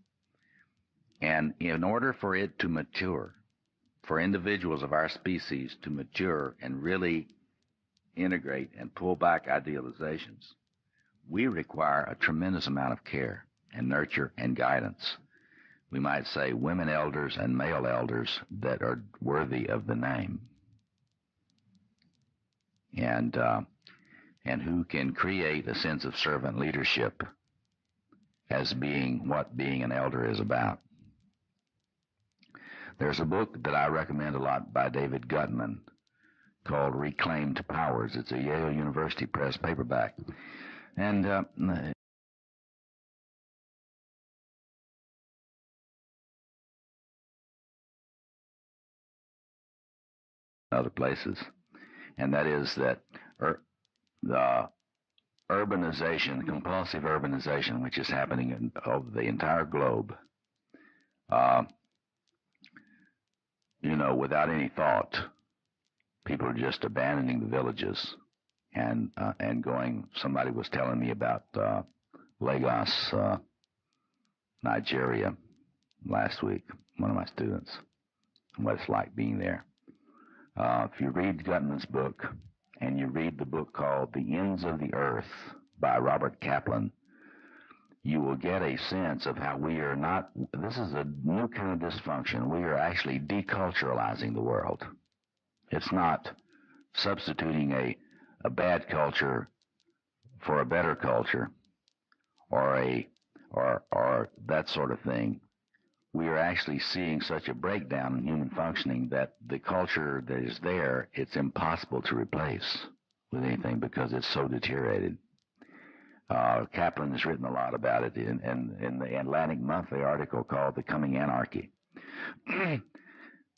[SPEAKER 2] and in order for it to mature, for individuals of our species to mature and really integrate and pull back idealizations, we require a tremendous amount of care and nurture and guidance. We might say women elders and male elders that are worthy of the name. And and who can create a sense of servant leadership as being what being an elder is about. There's a book that I recommend a lot by David Gutman called Reclaimed Powers. It's a Yale University Press paperback. And other places, and that is that the urbanization, compulsive urbanization, which is happening over the entire globe, without any thought, people are just abandoning the villages and going. Somebody was telling me about Lagos, Nigeria, last week. One of my students, what it's like being there. If you read Gutman's book, and you read the book called The Ends of the Earth by Robert Kaplan, you will get a sense of how we are not, this is a new kind of dysfunction. We are actually deculturalizing the world. It's not substituting a bad culture for a better culture or that sort of thing. We are actually seeing such a breakdown in human functioning that the culture that is there, it's impossible to replace with anything because it's so deteriorated. Kaplan has written a lot about it in the Atlantic Monthly article called The Coming Anarchy.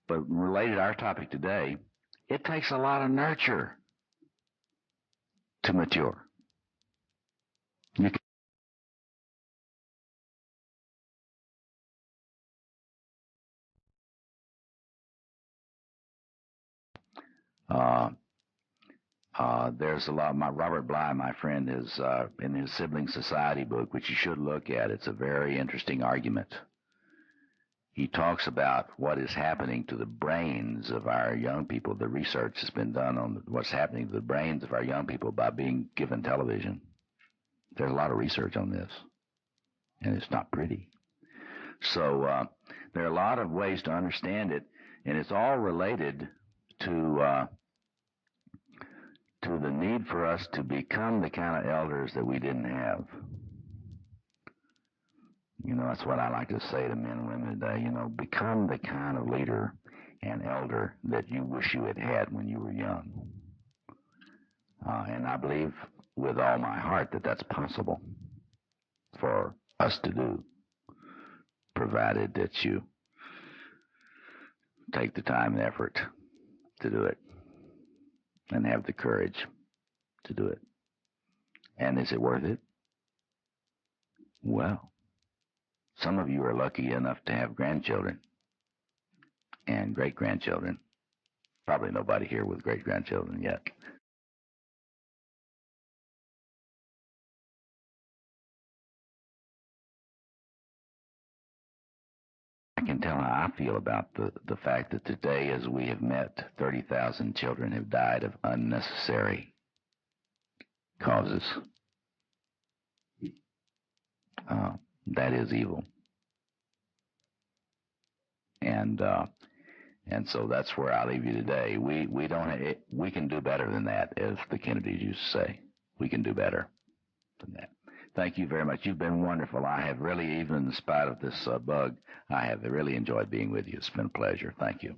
[SPEAKER 2] But related to our topic today, it takes a lot of nurture to mature. There's a lot. Robert Bly, my friend, is in his Sibling Society book, which you should look at. It's a very interesting argument. He talks about what is happening to the brains of our young people. The research has been done on what's happening to the brains of our young people by being given television. There's a lot of research on this, and it's not pretty. So there are a lot of ways to understand it, and it's all related to the need for us to become the kind of elders that we didn't have. That's what I like to say to men and women today. Become the kind of leader and elder that you wish you had had when you were young. And I believe with all my heart that that's possible for us to do, provided that you take the time and effort to do it and have the courage to do it. And is it worth it? Well, some of you are lucky enough to have grandchildren and great-grandchildren. Probably nobody here with great-grandchildren yet. I can tell how I feel about the fact that today, as we have met, 30,000 children have died of unnecessary causes. That is evil. And so that's where I leave you today. We can do better than that, as the Kennedys used to say. We can do better than that. Thank you very much. You've been wonderful. I have really, even in spite of this bug, I have really enjoyed being with you. It's been a pleasure. Thank you.